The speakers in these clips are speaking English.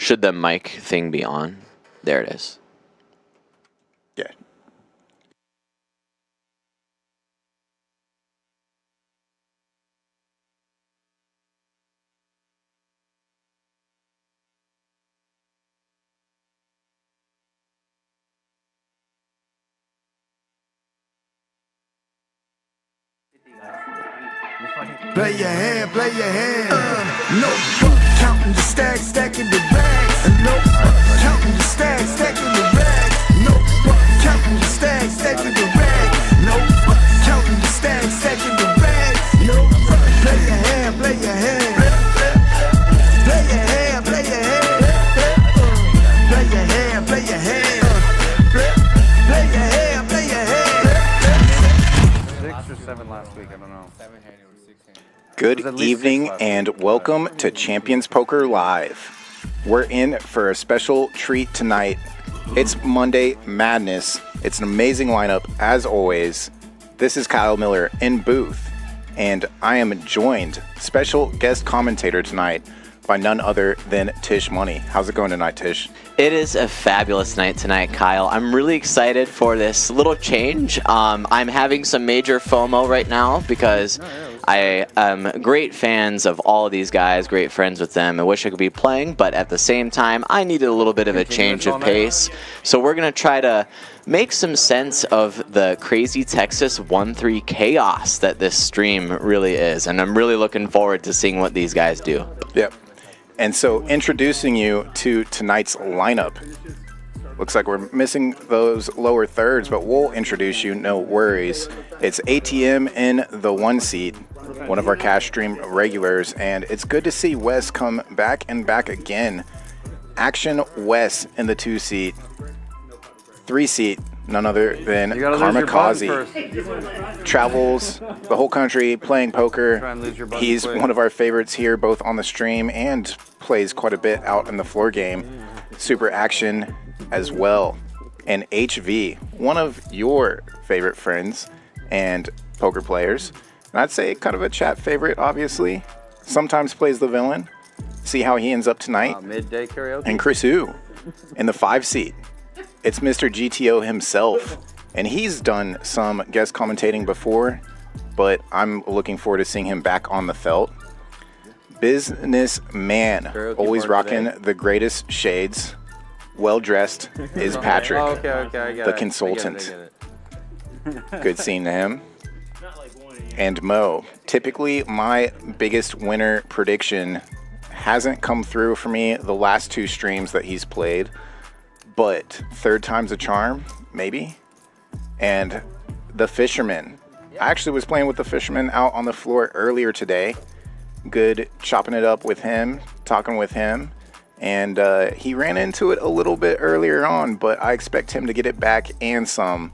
Should the mic thing be on? There it is. Yeah. Play your hand, play your hand. No fuck, counting the stacks, stacking the bags. No fuck, counting the stacks, stacking the bags. No fuck, counting the stacks, stacking the bags. No fuck, counting the stacks, stacking the bags. No fuck, play your hand, play your hand. Play your hand, play your hand. Play your hand, play your hand. Play your hand, play your hand. 6 or 7 last week, I don't know. Good evening and welcome to Champions Poker Live. We're in for a special treat tonight. It's Monday Madness. It's an amazing lineup as always. This is Kyle Miller in booth, and I am joined, special guest commentator tonight, by none other than Tish Money. How's it going tonight, Tish? It is a fabulous night tonight, Kyle. I'm really excited for this little change. I'm having some major FOMO right now because I am great fans of all of these guys, great friends with them. I wish I could be playing, but at the same time, I needed a little bit of a change of pace. So we're going to try to make some sense of the crazy Texas 1-3 chaos that this stream really is. And I'm really looking forward to seeing what these guys do. Yep. And so introducing you to tonight's lineup. Looks like we're missing those lower thirds, but we'll introduce you, no worries. It's ATM in the 1 seat, one of our cash stream regulars, and it's good to see Wes come back and back again. Action Wes in the 2 seat. 3 seat, none other than Karmikaze. Travels the whole country playing poker. He's one of our favorites here, both on the stream and plays quite a bit out in the floor game. Super Action as well. And HV, one of your favorite friends and poker players. And I'd say kind of a chat favorite, obviously. Sometimes plays the villain. See how he ends up tonight. Midday karaoke. And Chrisu in the 5 seat. It's Mr. GTO himself, and he's done some guest commentating before, but I'm looking forward to seeing him back on the felt. Businessman, always rocking the greatest shades. Well dressed is Patrick, the consultant. Good seeing to him. And Mo, typically my biggest winner prediction hasn't come through for me the last 2 streams that he's played. But 3rd time's a charm, maybe. And the Fisherman. I actually was playing with the Fisherman out on the floor earlier today. Good chopping it up with him, talking with him. And he ran into it a little bit earlier on, but I expect him to get it back and some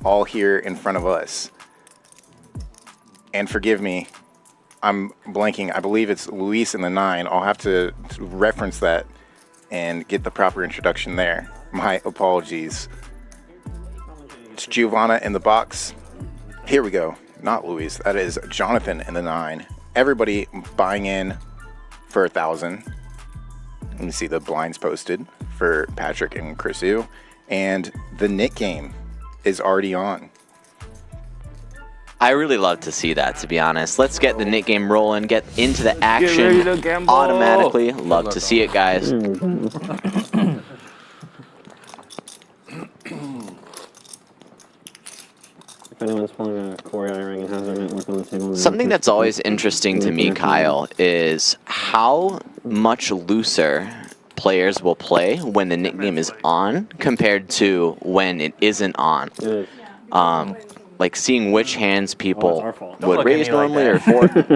all here in front of us. And forgive me, I'm blanking. I believe it's Luis in the 9. I'll have to reference that and get the proper introduction there. My apologies. It's Giovanna in the box. Here we go. Not Luis. That is Jhonathan in the 9. Everybody buying in for 1,000. Let me see the blinds posted for Patrick and Chrisu. And the Nick game is already on. I really love to see that, to be honest. Let's get the Nick game rolling, get into the action automatically. Love to see it, guys. Something that's always interesting to me, Kyle, is how much looser players will play when the Nick game is on compared to when it isn't on. Like seeing which hands people would raise normally or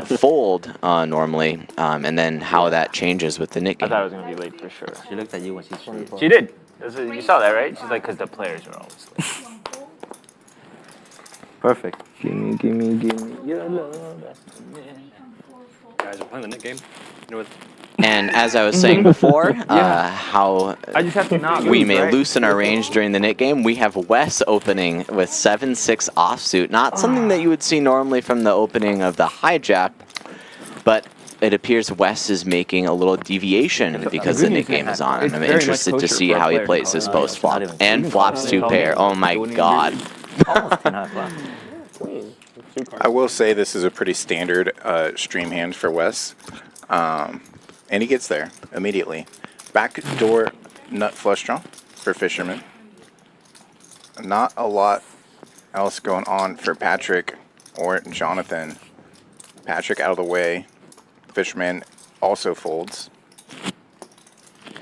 fold normally, and then how that changes with the Nick game. I thought I was going to be late for sure. She looked at you when she said. She did. You saw that, right? She's like, because the players are always late. Perfect. Gimme your love. Guys, we're playing the Nick game. You know what? And as I was saying before, how I just have to not we lose, may right? loosen our range during the Nick game. We have Wes opening with 7-6 offsuit. Not something that you would see normally from the opening of the hijack, but it appears Wes is making a little deviation because the Nick game is on, and I'm interested to see how he plays his post flop and flops 2 pair. Oh my god. I will say this is a pretty standard stream hand for Wes, and he gets there immediately. Backdoor nut flush draw for Fisherman. Not a lot else going on for Patrick or Jhonathan. Patrick out of the way. Fisherman also folds.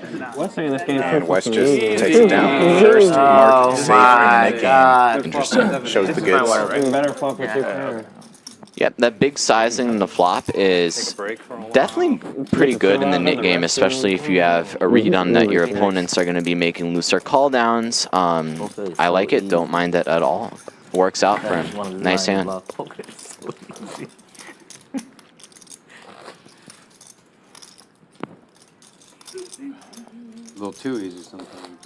And Wes just takes it down. First mark safe in the Nick game. Interesting. Shows the goods. Yep, that big sizing in the flop is definitely pretty good in the Nick game, especially if you have a read on that your opponents are going to be making looser call downs. I like it, don't mind it at all. Works out for him. Nice hand. A little too easy sometimes.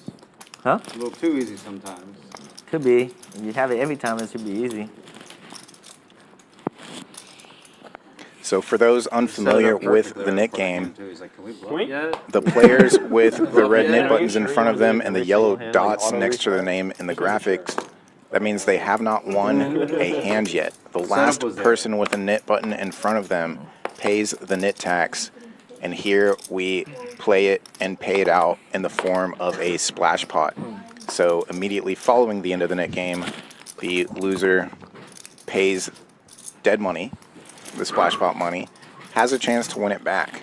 Huh? A little too easy sometimes. Could be. If you have it every time, it should be easy. So for those unfamiliar with the Nick game, the players with the red knit buttons in front of them and the yellow dots next to their name in the graphics, that means they have not won a hand yet. The last person with a knit button in front of them pays the knit tax, and here we play it and pay it out in the form of a splash pot. So immediately following the end of the knit game, the loser pays dead money, the splash pot money, has a chance to win it back.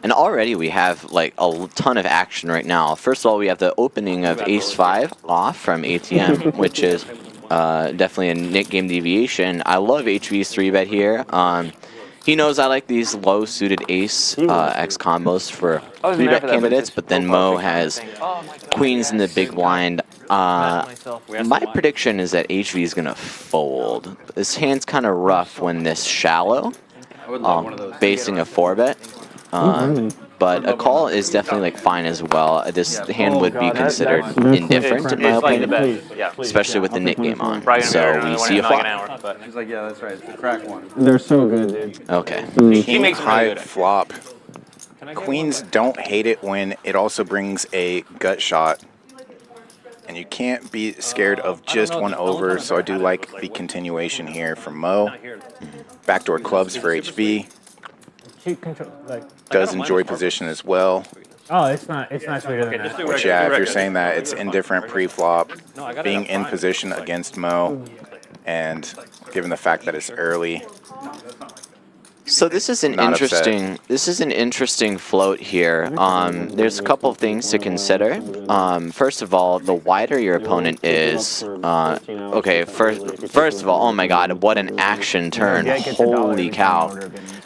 And already we have like a ton of action right now. First of all, we have the opening of Ace-5 off from ATM, which is definitely a Nick game deviation. I love HV's 3-bet here. He knows I like these low-suited ace X combos for 3-bet candidates, but then Mo has queens in the big blind. My prediction is that HV is going to fold. This hand's kind of rough when this shallow, basing a 4-bet. But a call is definitely like fine as well. This hand would be considered indifferent in my opinion, especially with the Nick game on. So we see a flop. He's like, yeah, that's right. It's the crack one. They're so good, dude. Okay. King high flop. Queens don't hate it when it also brings a gut shot. And you can't be scared of just one over, so I do like the continuation here from Mo. Backdoor clubs for HV. Does enjoy position as well. Oh, it's not sweeter than that. Which, yeah, if you're saying that, it's indifferent pre-flop, being in position against Mo, and given the fact that it's early. So this is an interesting float here. There's a couple of things to consider. First of all, the wider your opponent is, okay, first of all, oh my god, what an action turn. Holy cow.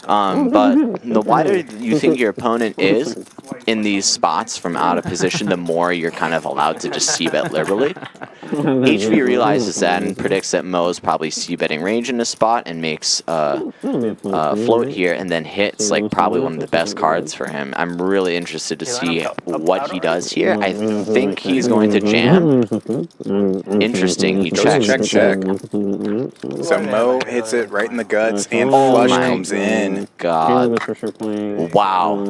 But the wider you think your opponent is in these spots from out of position, the more you're kind of allowed to just c-bet liberally. HV realizes that and predicts that Mo is probably c-betting range in this spot and makes float here and then hits like probably one of the best cards for him. I'm really interested to see what he does here. I think he's going to jam. Interesting, he checks. Check. So Mo hits it right in the guts and flush comes in. God. Wow.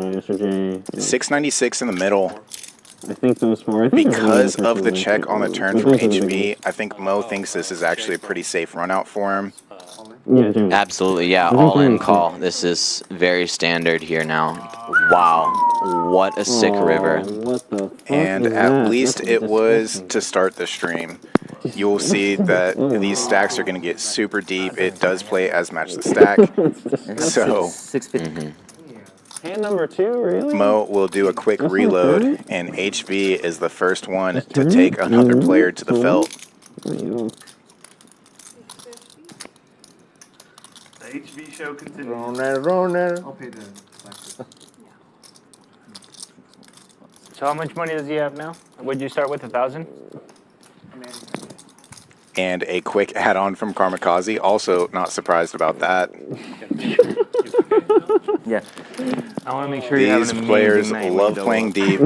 696 in the middle. I think those four. Because of the check on the turn from HV, I think Mo thinks this is actually a pretty safe run out for him. Absolutely, yeah, all-in call. This is very standard here now. Wow, what a sick river. And at least it was to start the stream. You will see that these stacks are going to get super deep. It does play as match the stack. So Hand number 2, really? Mo will do a quick reload, and HV is the first one to take another player to the felt. The HV show continues. I'll pay the So how much money does he have now? Would you start with 1,000? And a quick add-on from Karmikaze. Also not surprised about that. Yeah. I want to make sure These players love playing deep.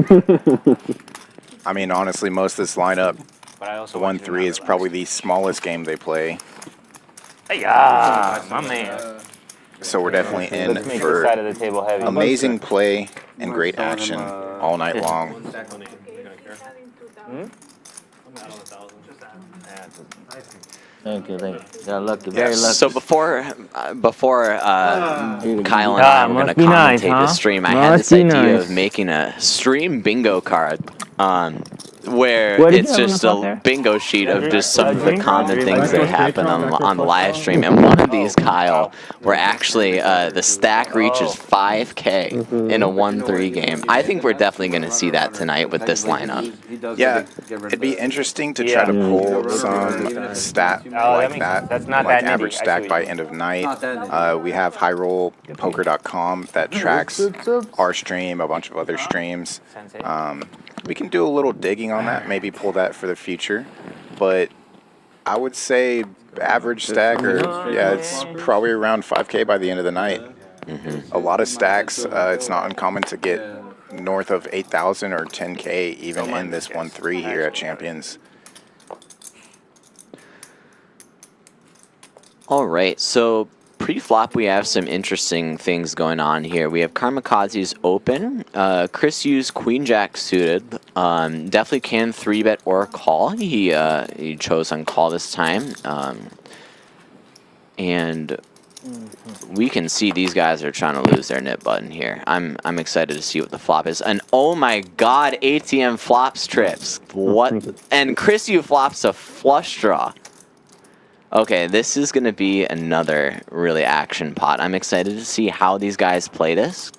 I mean, honestly, most of this lineup, the 1-3 is probably the smallest game they play. Hey, my man. So we're definitely in Let's make this for side of the table heavy. amazing play and great action all night long. One stack money. You're gonna care. I'm out on 1,000. Thank you. Got lucky, very lucky. So before Kyle and I were going to must be nice, commentate huh? this stream, I had this Must be idea nice. of making a stream bingo card. Where What did it's you have just on the a top there? bingo sheet of just some of the common things that happen on the live stream. And Oh. one of these, Kyle, were actually the stack reaches 5K in a 1-3 game. I think we're definitely going to see that tonight with this lineup. Yeah, it'd be interesting to try to pull some stat like that, that's not like that nitty. average I see stack what by you end of night. We have highrollpoker.com that tracks our stream, a bunch of other streams. We can do a little digging on that, maybe pull that for the future. But I would say average stack, or yeah, it's probably around 5K by the end of the night. A lot of stacks, it's not uncommon to get north of 8,000 or 10K even in this 1-3 here at Champions. All right, so pre-flop we have some interesting things going on here. We have Karmikaze's open, Chrisu's queen jack suited. Definitely can 3-bet or call. He chose on call this time, and we can see these guys are trying to lose their nip button here. I'm excited to see what the flop is. And oh my God, ATM flops trips. What? And Chrisu flops a flush draw. Okay, this is going to be another really action pot. I'm excited to see how these guys play this.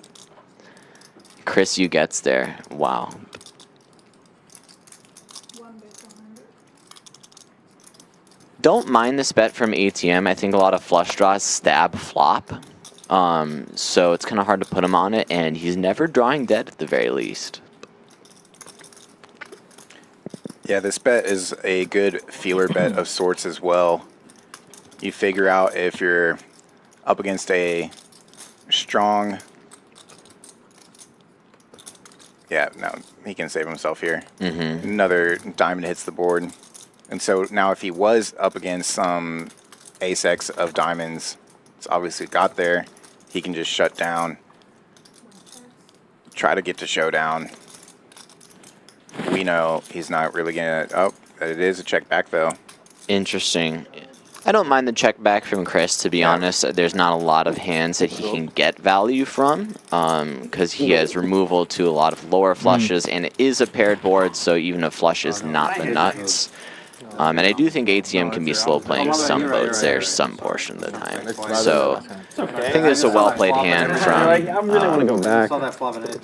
Chrisu gets there. Wow. Don't mind this bet from ATM. I think a lot of flush draws stab flop. So it's kind of hard to put him on it, and he's never drawing dead at the very least. Yeah, this bet is a good feeler bet of sorts as well. You figure out if you're up against a strong... Yeah, no, he can save himself here. Another diamond hits the board. And so now if he was up against some ace-x of diamonds, it's obviously got there, he can just shut down, try to get to showdown. We know he's not really going to... Oh, it is a check back, though. Interesting. I don't mind the check back from Chris, to be honest. There's not a lot of hands that he can get value from, because he has removal to a lot of lower flushes, and it is a paired board, so even a flush is not the nuts. And I do think ATM can be slow playing some boats there some portion of the time. So I think this is a well-played hand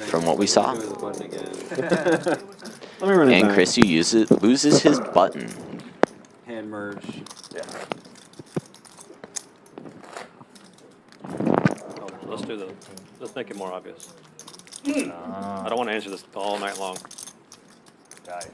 from what we saw. And Chrisu loses his button. Hand merge. Let's do the. Let's make it more obvious. I don't want to answer this all night long. Got it.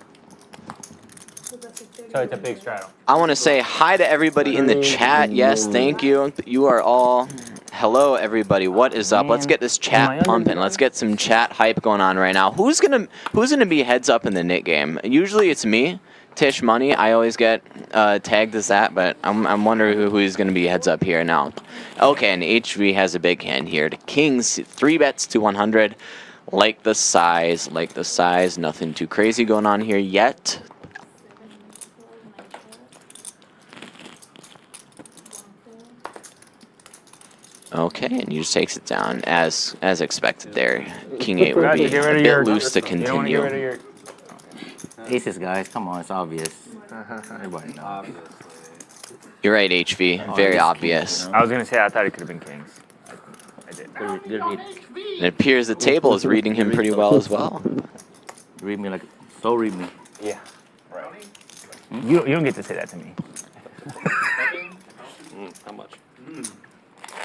So it's a big straddle. I want to say hi to everybody in the chat. Yes, thank you. You are all... Hello, everybody. What is up? Let's get this chat pumping. Let's get some chat hype going on right now. Who's gonna be heads up in the knit game? Usually it's me, Tish Money. I always get tagged as that, but I'm wondering who's gonna be heads up here now. Okay, and HV has a big hand here. To kings, 3 bets to 100. Like the size. Nothing too crazy going on here yet. Okay, and he just takes it down as expected there. King 8 will be a bit loose to continue. Aces, guys. Come on, it's obvious. Everybody knows. You're right, HV. Very obvious. I was going to say I thought it could have been kings. I did. Good read. And it appears the table is reading him pretty well as well. Read me like... So read me. Yeah. Right. You don't get to say that to me. How much?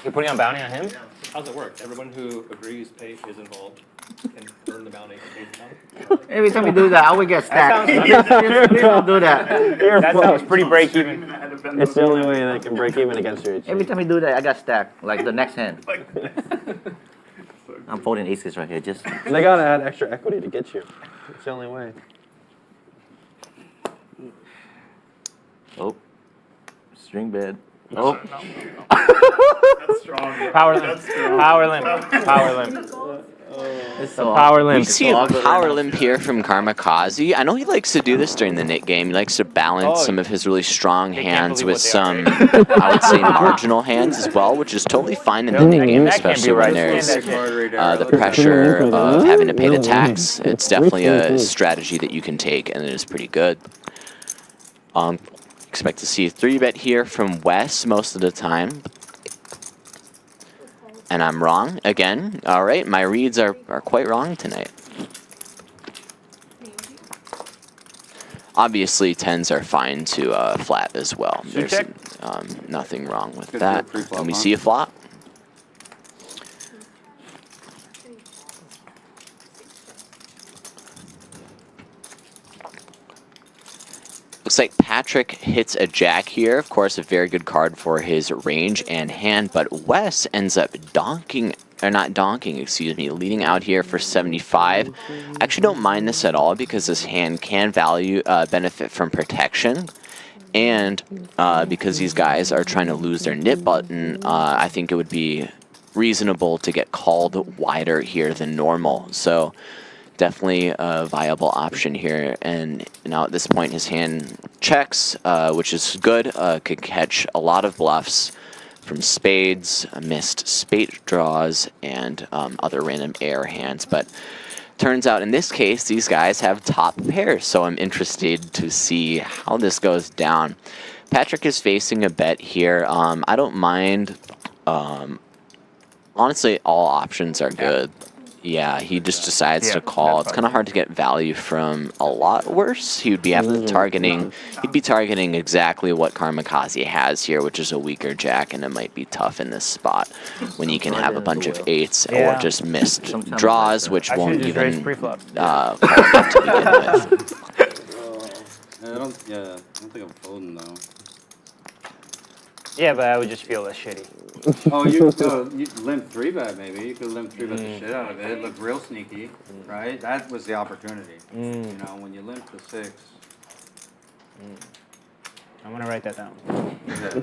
You're putting on bounty on him? How's it work? Everyone who agrees pay is involved can earn the bounty. Every time you do that, I would get stacked. Don't do that. That sounds pretty break even. It's the only way they can break even against your Every time you do that, I got stacked. Like the next hand. I'm folding aces right here. Just... They gotta add extra equity to get you. It's the only way. Oh. String bed. Oh. That's strong. Power limp. Power limp. Power limp. It's a power limp. We see a power limp here from Karmikaze. I know he likes to do this during the Nick game. He likes to balance some of his really strong hands with some, I would say, marginal hands as well, which is totally fine in the Nick game, especially when there's the pressure of having to pay the tax. It's definitely a strategy that you can take, and it is pretty good. Expect to see a 3-bet here from Wes most of the time. And I'm wrong again. All right, my reads are quite wrong tonight. Obviously, 10s are fine to flat as well. There's nothing wrong with that. And we see a flop. Looks like Patrick hits a jack here. Of course, a very good card for his range and hand, but Wes ends up leading out here for 75. I actually don't mind this at all because this hand can benefit from protection. And because these guys are trying to lose their nip button, I think it would be reasonable to get called wider here than normal. So definitely a viable option here, and now at this point his hand checks, which is good. Could catch a lot of bluffs from spades, missed spade draws, and other random air hands, but turns out in this case these guys have top pairs, so I'm interested to see how this goes down. Patrick is facing a bet here. I don't mind. Honestly, all options are good. Yeah, he just decides to call. It's kind of hard to get value from a lot worse. He would be targeting exactly what Karmikaze has here, which is a weaker jack, and it might be tough in this spot when you can have a bunch of 8s or just missed draws, which won't even call to begin with. I don't think I'm folding though. Yeah, but I would just feel less shitty. Oh, you limp 3-bet maybe. You could limp 3-bet the shit out of it. It looked real sneaky, right? That was the opportunity. You know, when you limp the 6. I'm gonna write that down. Yeah.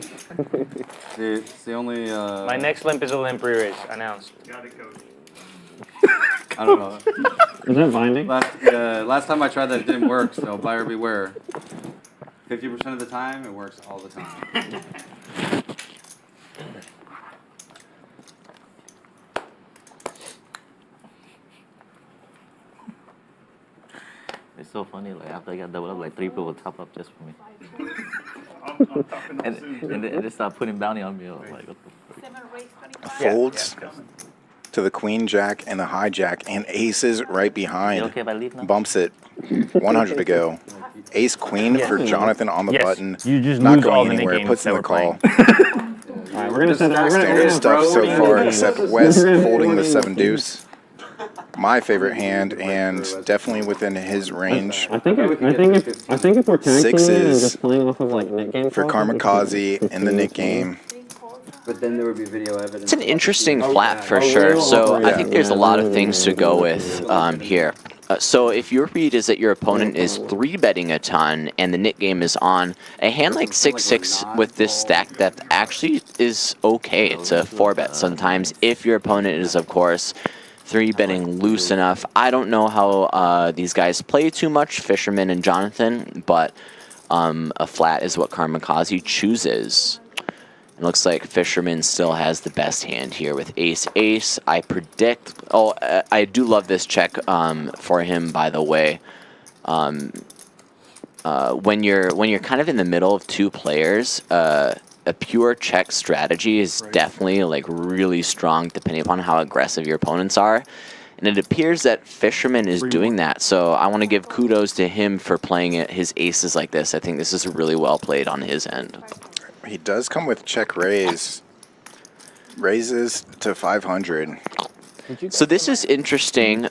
It's the only. My next limp is a limp re-raise. Announced. Got it, coach. I don't know. Is that binding? Last time I tried that, it didn't work. So buyer beware. 50% of the time, it works all the time. It's so funny, like after I got doubled up, like 3 people would top up just for me. and they start putting bounty on me. I was like, what the fuck? Folds to the queen jack and the high jack, and aces right behind. Okay if I leave now? Bumps it. 100 to go. Ace queen for Jhonathan on the button. You just not lose all going the anywhere. games Puts in that the we're call. Alright, we're gonna send Standard stuff so far, except Wes folding the 7 deuce. My favorite hand, and definitely within his range. I think if we're tag teaming and Sixes just playing off of like Nick game for Karmikaze in the Nick game. But then there would be video evidence. It's an interesting flat for sure, so I think there's a lot of things to go with here. So if your read is that your opponent is 3-betting a ton and the Nick game is on, a hand like 6-6 with this stack depth actually is okay. It's a 4-bet sometimes if your opponent is, of course, 3-betting loose enough. I don't know how these guys play too much, Fisherman and Jhonathan, but a flat is what Karmikaze chooses. It looks like Fisherman still has the best hand here with ace-ace. I predict... Oh, I do love this check for him, by the way. When you're kind of in the middle of 2 players, a pure check strategy is definitely like really strong depending upon how aggressive your opponents are. And it appears that Fisherman is doing that, so I want to give kudos to him for playing his aces like this. I think this is really well played on his end. He does come with check raise. Raises to 500. So this is interesting.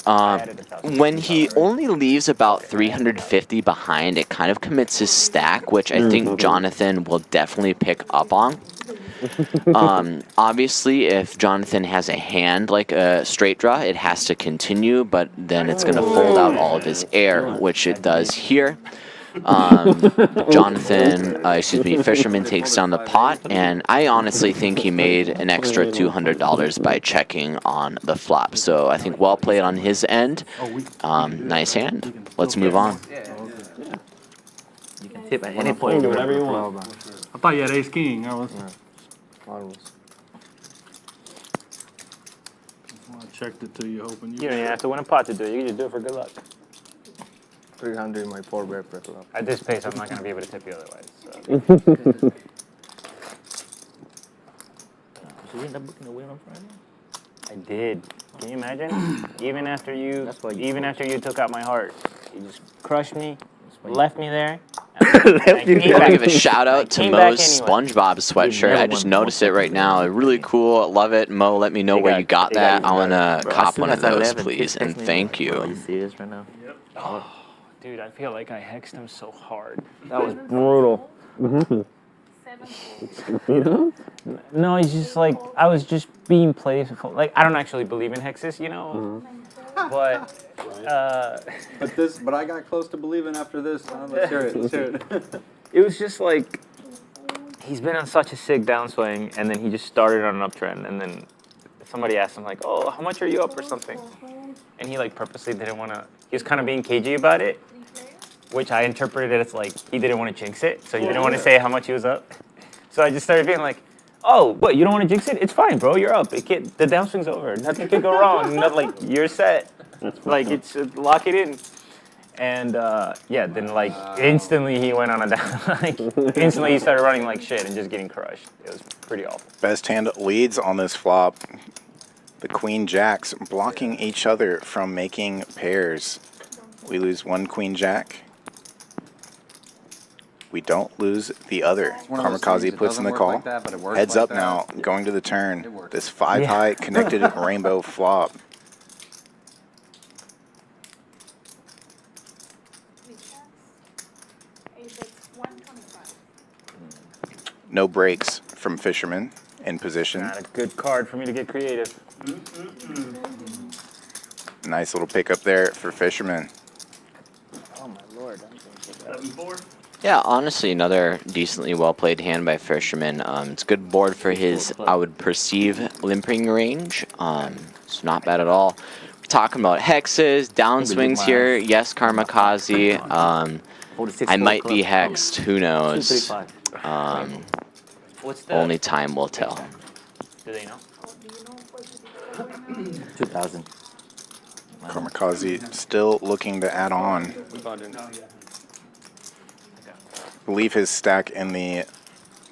When he only leaves about 350 behind, it kind of commits his stack, which I think Jhonathan will definitely pick up on. Obviously, if Jhonathan has a hand like a straight draw, it has to continue, but then it's going to fold out all of his air, which it does here. Jhonathan, Fisherman takes down the pot, and I honestly think he made an extra $200 by checking on the flop. So I think well played on his end. Nice hand. Let's move on. You can tip at any point. Do whatever you want. I thought you had ace king. I checked it to you, hoping You don't even have to win a pot to do it. You can just do it for good luck. 300 in my 4-bet pre-flop. At this pace, I'm not going to be able to tip you otherwise. So. So you end up booking a win on Friday? I did. Can you imagine? Even after you took out my heart, you just crushed me, left me there. I want to give a shout out to Mo's SpongeBob sweatshirt. I just noticed it right now. Really cool. Love it. Mo, let me know where you got that. I want to cop one of those, please. And thank you. Are you serious right now? Yep. Oh, dude, I feel like I hexed him so hard. That was brutal. You know? No, it's just like, I was just being playful. Like, I don't actually believe in hexes, you know? But, But I got close to believing after this. Let's hear it. It was just like, he's been on such a sick downswing, and then he just started on an uptrend, and then somebody asked him, like, oh, how much are you up or something? And he, like, purposely didn't want to, he was kind of being cagey about it, which I interpreted as, like, he didn't want to jinx it, so he didn't want to say how much he was up. So I just started being like, oh, what, you don't want to jinx it? It's fine, bro, you're up. The downswing's over. Nothing could go wrong. Like, you're set. Like, it's lock it in. And, yeah, then, like, instantly he went on a down. Like, instantly he started running like shit and just getting crushed. It was pretty awful. Best hand leads on this flop. The queen jacks blocking each other from making pairs. We lose one queen jack. We don't lose the other. Karmikaze puts in the call. Heads up now, going to the turn. This 5-high connected rainbow flop. No breaks from Fisherman in position. Not a good card for me to get creative. Nice little pickup there for Fisherman. Oh my lord. 7-4. Yeah, honestly, another decently well-played hand by Fisherman. It's a good board for his, I would perceive, limping range. It's not bad at all. We're talking about hexes, downswings here. Yes, Karmikaze. I might be hexed. Who knows? Only time will tell. Do they know? 2,000. Karmikaze still looking to add on. I believe his stack in the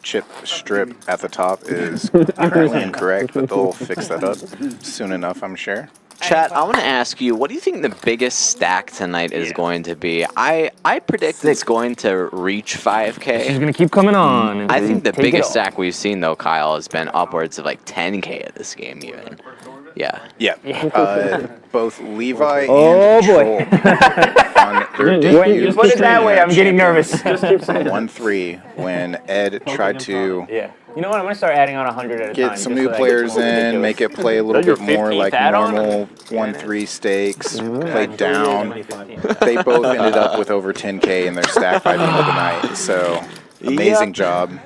chip strip at the top is currently incorrect, but they'll fix that up soon enough, I'm sure. Chat, I want to ask you, what do you think the biggest stack tonight is going to be? I predict it's going to reach 5K. He's going to keep coming on. I think the biggest stack we've seen, though, Kyle, has been upwards of like 10K at this game even. Yeah. Yeah. Both Levi and Troll on their debut. Put it that way, I'm getting nervous. 1-3 when Ed tried to You know what? I'm going to start adding on 100 at a time. get some new players in, make it play a little bit more like normal 1-3 stakes, play down. They both ended up with over 10K in their stack by the end of the night. So amazing job.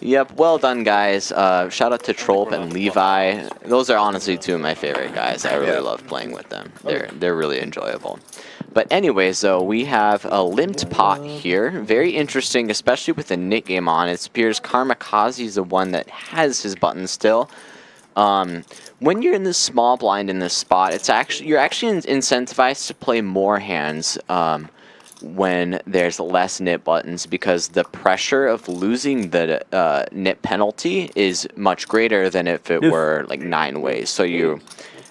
Yep, well done, guys. Shout out to Trollp and Levi. Those are honestly two of my favorite guys. I really love playing with them. They're really enjoyable. But anyways, though, we have a limped pot here. Very interesting, especially with the Nick game on. It appears Karmikaze is the one that has his button still. When you're in this small blind in this spot, you're actually incentivized to play more hands when there's less nit buttons, because the pressure of losing the nit penalty is much greater than if it were like 9 ways. So you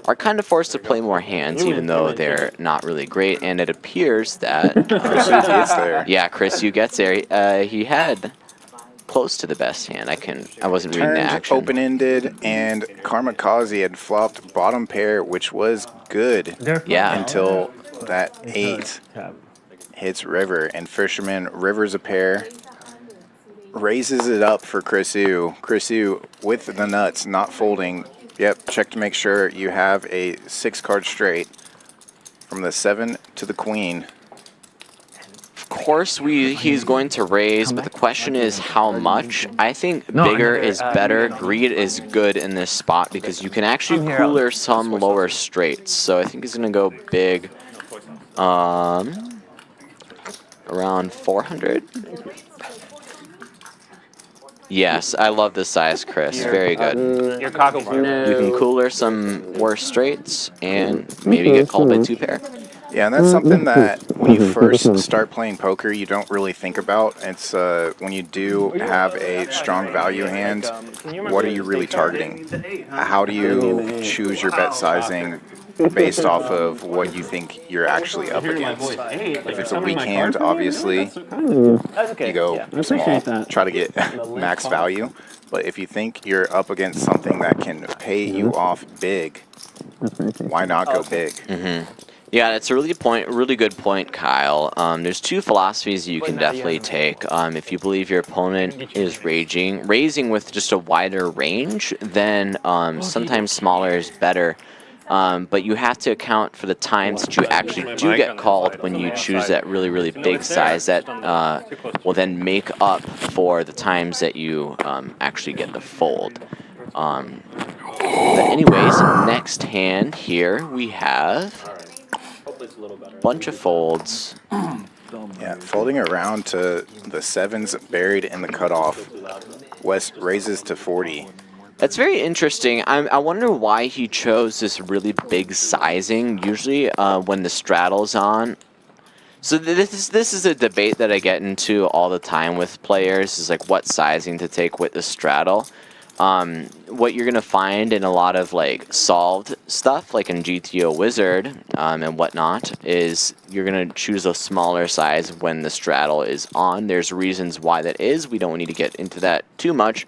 are kind of forced to play more hands, even though they're not really great. And it appears that Chrisu gets there. Yeah, Chrisu gets there. He had close to the best hand. I wasn't reading the action. Open-ended, and Karmikaze had flopped bottom pair, which was good. Yeah. Until that 8 hits river, and Fisherman rivers a pair, raises it up for Chrisu. Chrisu with the nuts, not folding. Yep, check to make sure you have a 6-card straight from the 7 to the queen. course, he's going to raise, but the question is how much. I think bigger is better. Greed is good in this spot because you can actually cooler some lower straights. So I think he's going to go big. Around 400. Yes, I love the size, Chris. Very good. You're cocking. You can cooler some worse straights and maybe get called by 2 pair. Yeah, and that's something that when you first start playing poker, you don't really think about. It's when you do have a strong value hand, what are you really targeting? How do you choose your bet sizing based off of what you think you're actually up against? If it's a weak hand, obviously, you go small, try to get max value. But if you think you're up against something that can pay you off big, why not go big? Yeah, that's a really good point, Kyle. There's 2 philosophies you can definitely take. If you believe your opponent is raising with just a wider range, then sometimes smaller is better. But you have to account for the times that you actually do get called when you choose that really big size that will then make up for the times that you actually get the fold. But anyways, next hand here we have a bunch of folds. Yeah, folding around to the 7s buried in the cutoff. Wes raises to 40. That's very interesting. I wonder why he chose this really big sizing. Usually when the straddle's on. So this is a debate that I get into all the time with players, is like what sizing to take with the straddle. What you're going to find in a lot of like solved stuff, like in GTO Wizard and whatnot, is you're going to choose a smaller size when the straddle is on. There's reasons why that is. We don't need to get into that too much.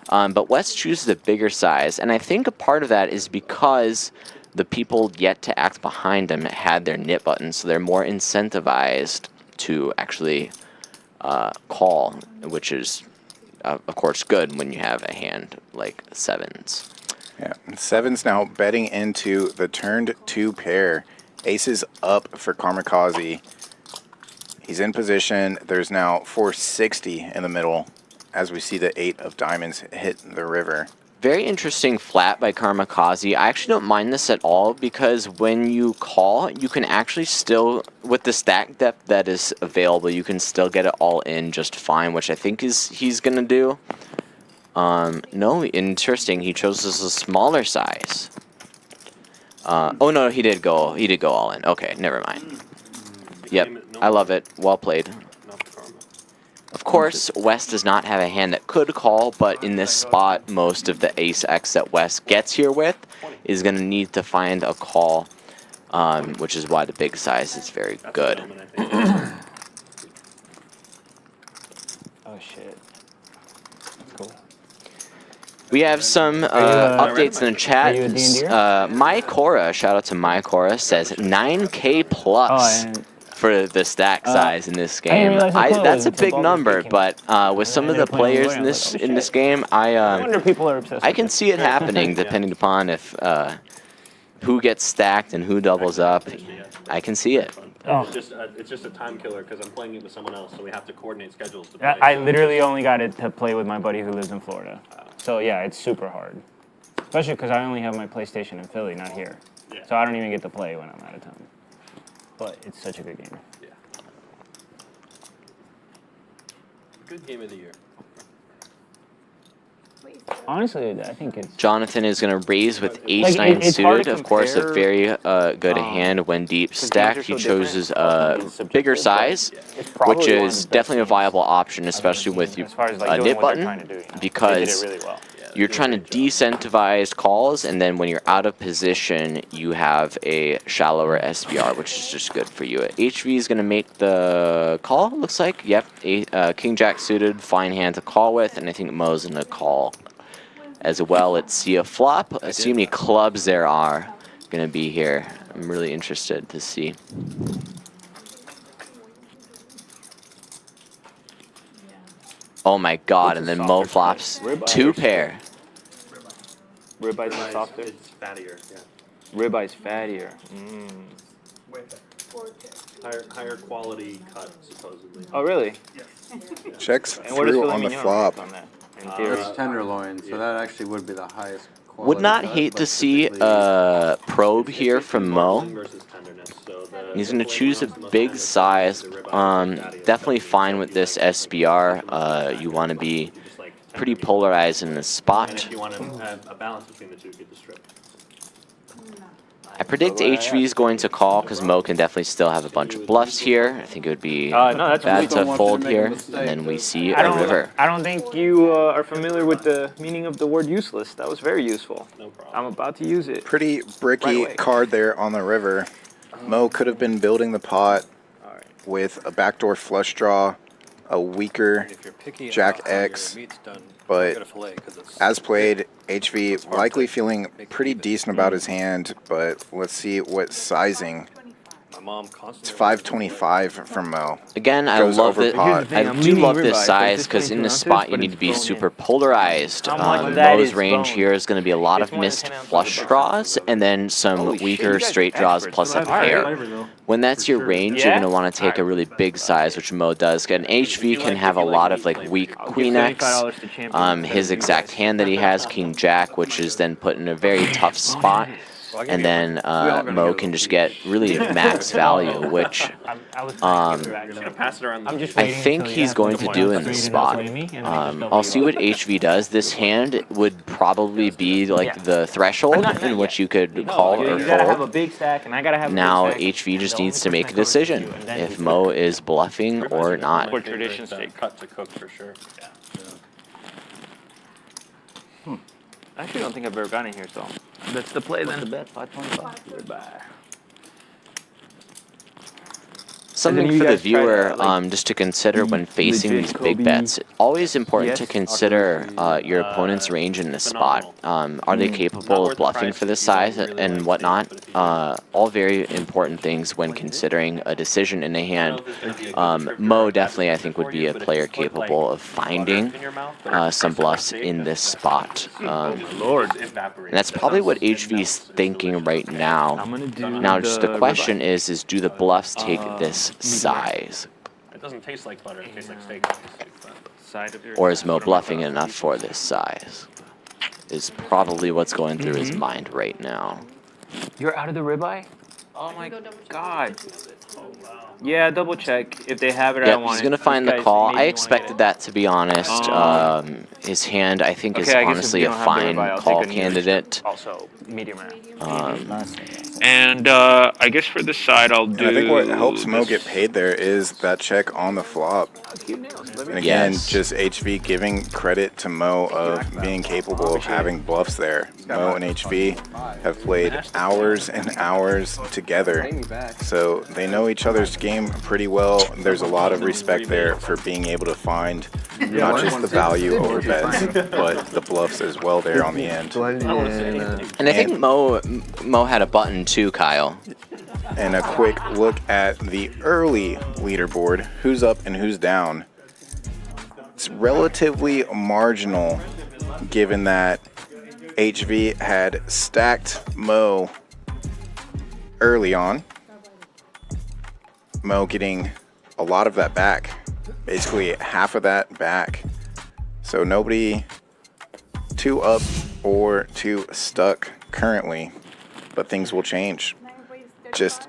But Wes chooses a bigger size, and I think a part of that is because the people yet to act behind him had their knit buttons, so they're more incentivized to actually call, which is, of course, good when you have a hand like 7s. Yeah, 7s now betting into the turned 2 pair. Aces up for Karmikaze. He's in position. There's now 460 in the middle as we see the 8 of diamonds hit the river. Very interesting flat by Karmikaze. I actually don't mind this at all because when you call, you can actually still, with the stack depth that is available, you can still get it all in just fine, which I think he's going to do. No, interesting. He chose this a smaller size. Oh no, he did go all in. Okay, never mind. Yep, I love it. Well played. Of course, Wes does not have a hand that could call, but in this spot, most of the ace-x that Wes gets here with is going to need to find a call, which is why the big size is very good. Oh, shit. Cool. We have some updates in the chat. MyCora, shout out to MyCora, says 9K plus. For the stack size in this game. That's a big number, but with some of the players in this game, I can see it happening depending upon if who gets stacked and who doubles up. I can see it. It's just a time killer because I'm playing it with someone else, so we have to coordinate schedules to play. I literally only got it to play with my buddy who lives in Florida. So yeah, it's super hard. Especially because I only have my PlayStation in Philly, not here. Yeah. So I don't even get to play when I'm out of town. But it's such a good game. Yeah. Good game of the year. Honestly, I think it's... Jhonathan is going to raise with ace-9 suited. Of course, a very good hand when deep stacked. He chooses a bigger size, which is definitely a viable option, especially with a knit button, because you're trying to decentivize calls, and then when you're out of position, you have a shallower SVR, which is just good for you. HV is going to make the call, looks like. Yep, King-Jack suited, fine hand to call with, and I think Mo's going to call as well. Let's see a flop. Let's see how many clubs there are going to be here. I'm really interested to see. Oh my god, and then Mo flops 2 pair. Ribeye is softer? It's fattier, yeah. Ribeye's fattier. higher quality cut, supposedly. Oh, really? Checks And what is through filet on the mignon flop. on that? In theory. That's tenderloin, so that actually would be the highest quality. Would not cut, hate but to see typically- a probe here from Mo. Versus tenderness. So He's going to choose a big size. Definitely fine with this SBR. You want to be pretty polarized in this And spot. if you want a balance between the two, get the strip. I predict HV is going to call because Mo can definitely still have a bunch of bluffs here. I think it would be No, that's bad weak. to fold here. And then we see a river. I don't think you are familiar with the meaning of the word useless. That was very useful. No problem. I'm about to use it. Pretty Right bricky away. card there on the river. Mo could have been building the pot with a backdoor flush draw, a weaker If you're picky Jack about how your X, meat's done, but get a fillet 'cause it's- as played, HV likely feeling pretty decent about his hand, but let's see what sizing. My mom constantly. It's 525 from Mo. Again, I Goes love over it. pot. I I'm do leaning love ribeye, this so size it's because in 22 this ounces, spot you but need it's to be bone super in. polarized. How much of that Mo's is range bone? here is going to be a lot It's of more than missed 10 ounces flush of draws and then some Holy shit, you weaker guys straight are draws experts. plus a That's all right. pair. When that's your range, you're Yeah? going to want to take a really big size, which Mo does. And HV can have a lot of like weak Queen X. $75 to Champions. His exact hand that he has, King Jack, which is then put in a very tough spot. And then Mo can just get really max value, which Pass it around. I'm just I waiting think until you he's have going the to do in point this to spot. play me, and then just I'll double see you what up. HV does. This hand would probably be like Yeah. the threshold Not in yet. which you could call or You gotta have a fold. big stack, and I gotta have a Now big stack. HV just The needs to only make a person that covers decision you, and then if you Mo is bluffing or not. For tradition's sake. Cut to cook for sure. I actually don't think I've ever gotten here, so that's the play then. The bet 525. Goodbye. Something And then for you the guys try viewer to, like, just to consider when facing legit these big Kobe bets. Always important yes, to consider your opponent's range in this spot. Are they capable of bluffing for this size and whatnot? All very important things when considering a decision in a hand. Mo definitely, I think, would be a player capable of finding some bluffs in this spot. Lord. And that's probably what HV's thinking right now. I'm gonna do Now, just the ribeye. question is do the bluffs take this size? It doesn't taste like butter. It tastes like steak. Side of your Or is Mo bluffing enough for this size? Is probably what's going through his mind right now. You're out of the ribeye? Oh my god. Yeah, double check. If they have it, I Yep, want he's it. going to find the These guys call. made me I wanna expected hit it. that, to be honest. His hand, I think, is Okay, I guess if honestly you a don't have the fine ribeye, I'll call take a near candidate. Also, medium rare. Nice. And I guess for this side, I'll do. And I think what helps Mo get paid there is that check on the flop. And again, Yes. just HV giving credit to Mo of being capable of having bluffs there. Mo and HV have played hours and hours together, so they know each other's game pretty well. There's a lot of respect there for being able to find not just the value over bets, but the bluffs as well there on the end. 20 and And I think Mo had a button too, Kyle. And a quick look at the early leaderboard, who's up and who's down. It's relatively marginal given that HV had stacked Mo early on. Mo getting a lot of that back, basically half of that back. So nobody too up or too stuck currently, but things will change. Just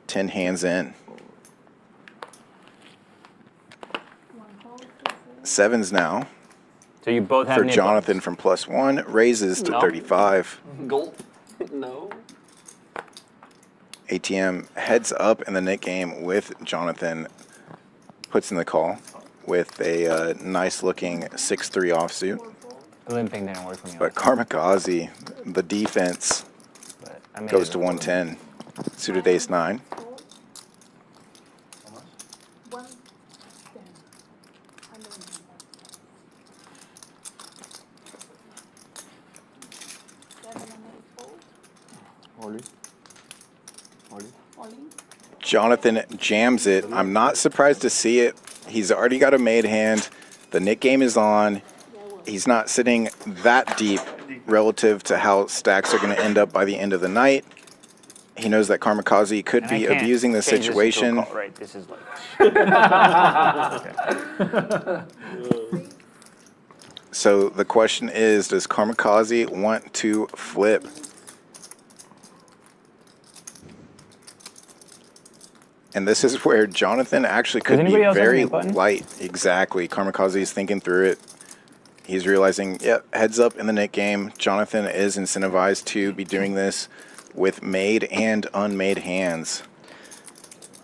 10 hands in. Sevens now So you both have for nib Jhonathan from +1, raises to 35. Gulp. No. ATM heads up in the net game with Jhonathan, puts in the call with a nice looking 6-3 offsuit. The limping didn't work for me. But Karmikaze, the defense, But I made goes it to work. 110. Suited ace 9. Jhonathan jams it. I'm not surprised to see it. He's already got a made hand. The Nick game is on. He's not sitting that deep relative to how stacks are going to end up by the end of the night. he knows that Karmikaze could be abusing the situation. Right, this is like. So the question is, does Karmikaze want to flip? And this is where Jhonathan actually could be very light. Exactly. Karmikaze is thinking through it. He's realizing, yep, heads up in the Nick game. Jhonathan is incentivized to be doing this with made and unmade hands.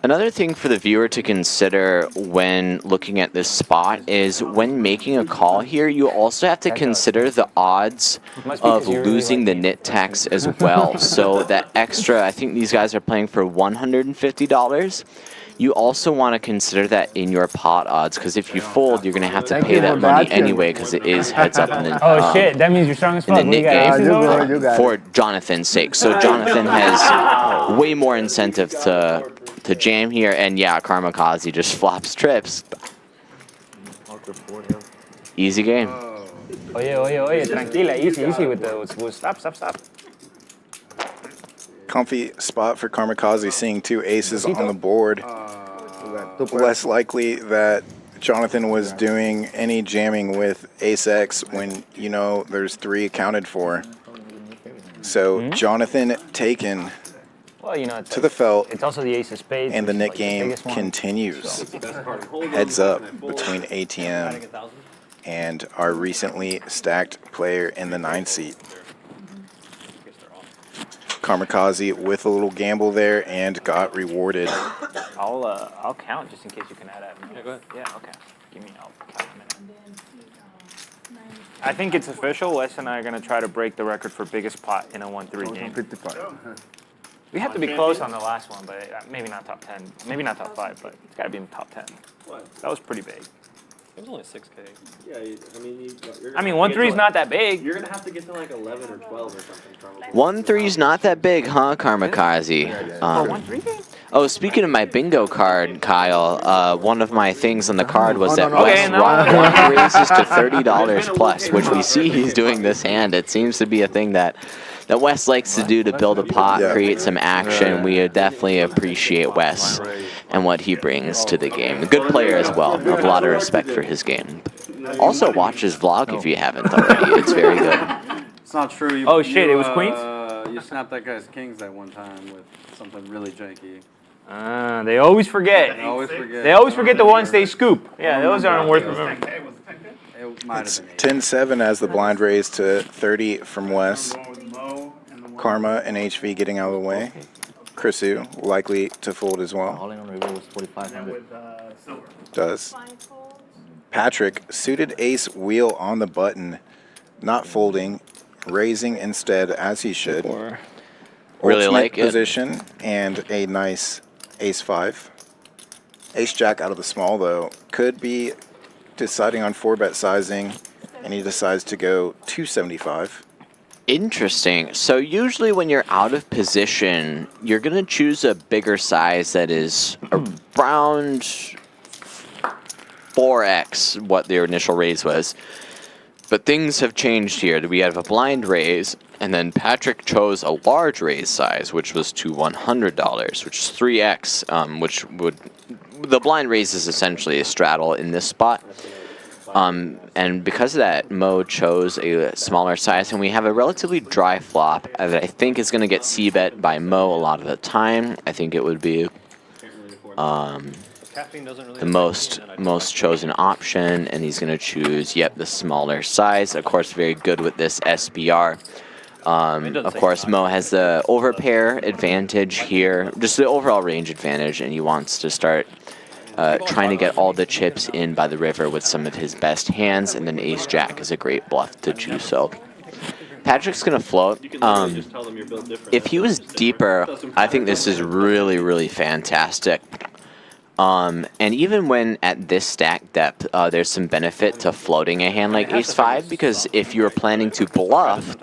Another thing for the viewer to consider when looking at this spot is when making a call here, you also have to consider the odds of losing the nit tax as well. So that extra, I think these guys are playing for $150. You also want to consider that in your pot odds, because if you fold, you're going to have to pay that money anyway, because it is heads up in the Oh shit, that means you're strongest in the Nick game for Jhonathan's sake. So Jhonathan has way more incentive to jam here, and yeah, Karmikaze just flops trips. Easy game. Oye, tranquila, easy with the stop. Comfy spot for Karmikaze, seeing two aces on the board. Less likely that Jhonathan was doing any jamming with ace X when, you know, there's 3 accounted for. So Jhonathan taken to the felt, it's also the ace of spades, and the Nick game continues. Heads up between ATM and our recently stacked player in the 9 seat. Karmikaze with a little gamble there and got rewarded. I'll count just in case you can add that. Yeah, go ahead. Yeah, okay. I'll count a minute. I think it's official. Wes and I are going to try to break the record for biggest pot in a 1-3 game. 55. We have to be close on the last one, but maybe not top 10. Maybe not top 5, but it's got to be in the top 10. What? That was pretty big. It was only 6K. Yeah, I mean, 1-3's not that big. You're gonna have to get to like 11 or 12 or something, probably. 1-3's not that big, huh, Karmikaze? 1-3 game? Oh, speaking of my bingo card, Kyle, one of my things on the card was that Wes raises to $30 plus, which we see he's doing this hand. It seems to be a thing that Wes likes to do to build a pot, create some action. We definitely appreciate Wes and what he brings to the game. A good player as well. I have a lot of respect for his game. Also, watch his vlog if you haven't already. It's very good. It's not true. Oh shit, it was queens? You snapped that guy's kings that one time with something really janky. They always forget. They always forget. They always forget the ones they scoop. Yeah, those aren't worth remembering. It's 10-7 as the blind raise to 30 from Wes. Karma and HV getting out of the way. Chrisu likely to fold as well. All in on the river was 4,500. Does. Patrick, suited ace wheel on the button, not folding, raising instead as he should. Really Ultimate like it. Position and a nice ace 5. Ace jack out of the small though. Could be deciding on 4-bet sizing, and he decides to go 275. Interesting. So usually when you're out of position, you're going to choose a bigger size that is around 4x what their initial raise was. But things have changed here. We have a blind raise, and then Patrick chose a large raise size, which was to $100, which is 3x, which would... The blind raise is essentially a straddle in this spot. And because of that, Mo chose a smaller size, and we have a relatively dry flop that I think is going to get c-bet by Mo a lot of the time. I think it would be the most chosen option, and he's going to choose, the smaller size. Of course, very good with this SBR. Of course, Mo has the overpair advantage here, just the overall range advantage, and he wants to start trying to get all the chips in by the river with some of his best hands, and then ace jack is a great bluff to do so. Patrick's going to float. If he was deeper, I think this is really, really fantastic. And even when at this stack depth, there's some benefit to floating a hand like ace-5, because if you're planning to bluff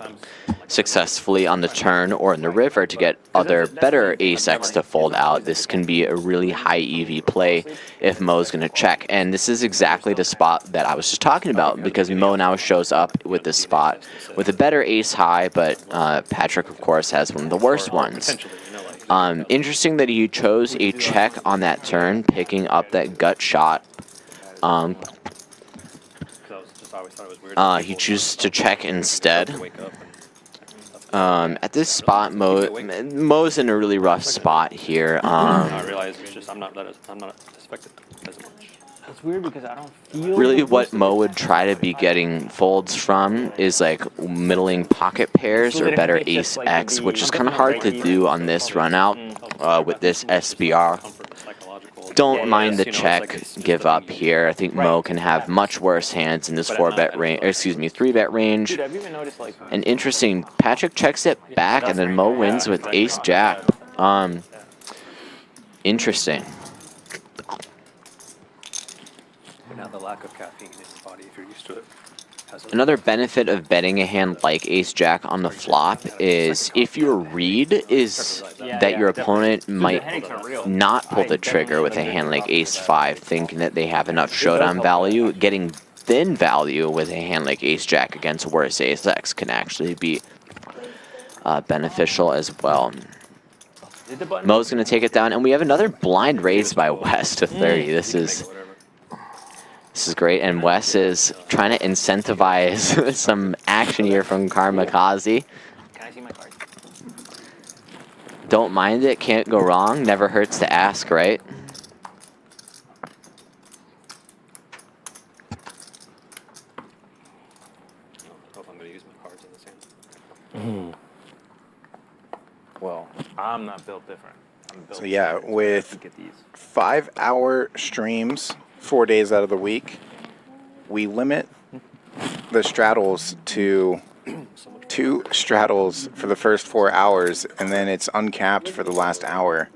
successfully on the turn or in the river to get other better ace-x to fold out, this can be a really high EV play if Mo's going to check. And this is exactly the spot that I was just talking about, because Mo now shows up with this spot with a better ace-high, but Patrick, of course, has one of the worst ones. Interesting that he chose a check on that turn, picking up that gut shot. He chooses to check instead. At this spot, Mo's in a really rough spot here. I realize it's just I'm not affected as much. It's weird because I don't feel. Really, what Mo would try to be getting folds from is like middling pocket pairs or better ace X, which is kind of hard to do on this run out with this SBR. Don't mind the check give up here. I think Mo can have much worse hands in this 4-bet range, excuse me, 3-bet range. Dude, have you even noticed, like, And interesting, Patrick checks it back and then Mo wins with ace jack. Interesting. Now the lack of caffeine in the body, if you're used to it. Another benefit of betting a hand like ace jack on the flop is if your read is that your opponent might not pull the trigger with a hand like ace 5, thinking that they have enough showdown value, getting thin value with a hand like ace jack against worse ace X can actually be beneficial as well. Mo's going to take it down, and we have another blind raise by Wes to 30. This is great, and Wes is trying to incentivize some action here from Karmikaze. Can I see my card? Don't mind it, can't go wrong, never hurts to ask, right? I hope I'm going to use my cards in this hand. Well, I'm not built different. I'm built So yeah, with to get these. 5-hour streams 4 days out of the week, we limit the straddles to 2 straddles for the first 4 hours, and then it's uncapped for the last hour.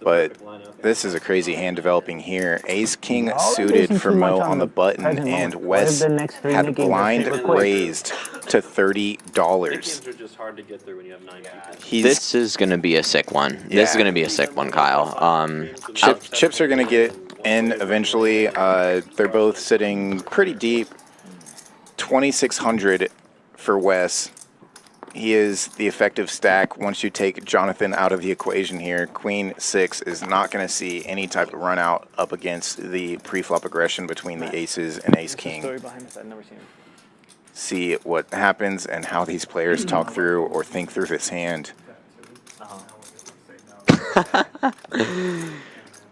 But this is a crazy hand developing here. Ace King suited for Mo on the button, and Wes had blind raised to $30. Are just hard to get through when you have 9 people. This is going to be a sick one. This is going to be a sick one, Kyle. Chips are going to get in eventually. They're both sitting pretty deep. 2,600 for Wes. He is the effective stack once you take Jhonathan out of the equation here. Queen 6 is not going to see any type of run out up against the pre-flop aggression between the aces and ace king. See what happens and how these players talk through or think through this hand.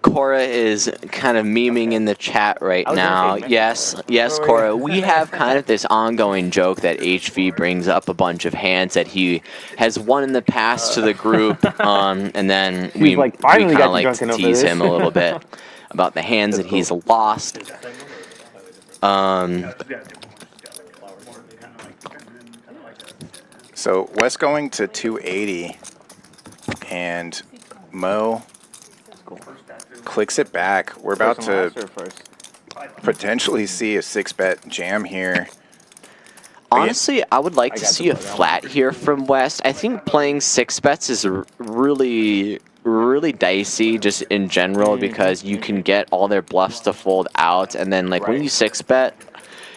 Cora is kind of memeing in the chat right now. Yes, Cora. We have kind of this ongoing joke that HV brings up a bunch of hands that he has won in the past to the group, and then we kind of like to tease him a little bit about the hands that he's lost. So Wes going to 280, and Mo clicks it back. We're about to potentially see a 6-bet jam here. Honestly, I would like to see a flat here from Wes. I think playing 6 bets is really dicey just in general because you can get all their bluffs to fold out, and then like when you 6-bet,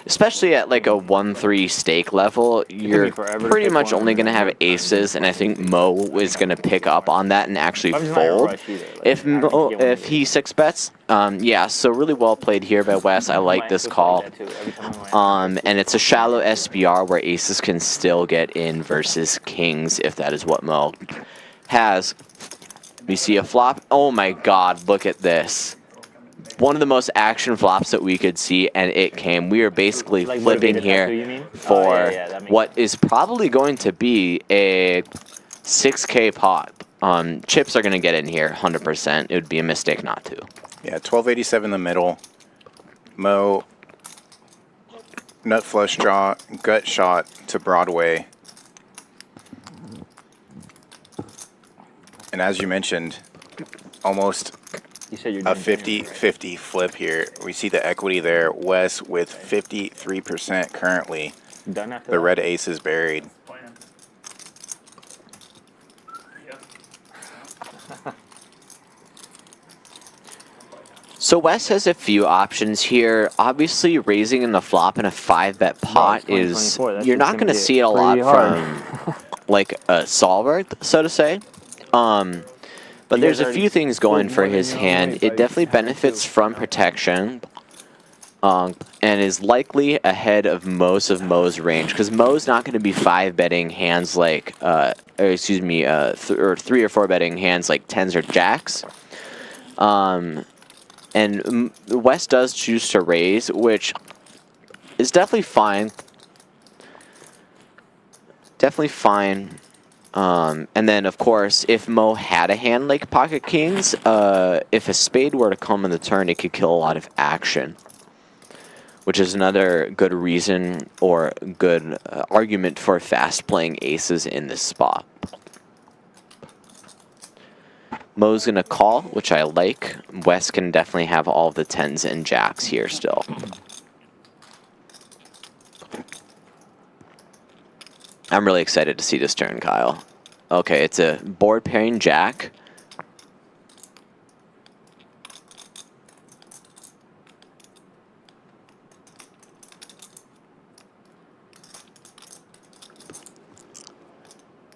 especially at like a 1-3 stake level, you're pretty much only going to have aces, and I think Mo is going to pick up on that and actually fold if he 6-bets. Yeah, so really well played here by Wes. I like this call. And it's a shallow SBR where aces can still get in versus kings if that is what Mo has. We see a flop. Oh my god, look at this. One of the most action flops that we could see, and it came. We are basically flipping here for what is probably going to be a 6K pot. Chips are going to get in here 100%. It would be a mistake not to. Yeah, 1287 in the middle. Mo, nut flush draw, gut shot to Broadway. And as you mentioned, almost a 50-50 flip here. We see the equity there. Wes with 53% currently. The red ace is buried. So Wes has a few options here. Obviously, raising in the flop in a 5-bet pot is, you're not going to see it a lot from like a solver, so to say. But there's a few things going for his hand. It definitely benefits from protection, and is likely ahead of most of Mo's range, because Mo's not going to be 5-betting hands like, or 3 or 4 betting hands like 10s or jacks. And Wes does choose to raise, which is definitely fine. Definitely fine. And then, of course, if Mo had a hand like Pocket Kings, if a spade were to come in the turn, it could kill a lot of action, which is another good reason or good argument for fast playing aces in this spot. Mo's going to call, which I like. Wes can definitely have all the 10s and jacks here still. I'm really excited to see this turn, Kyle. Okay, it's a board pairing jack.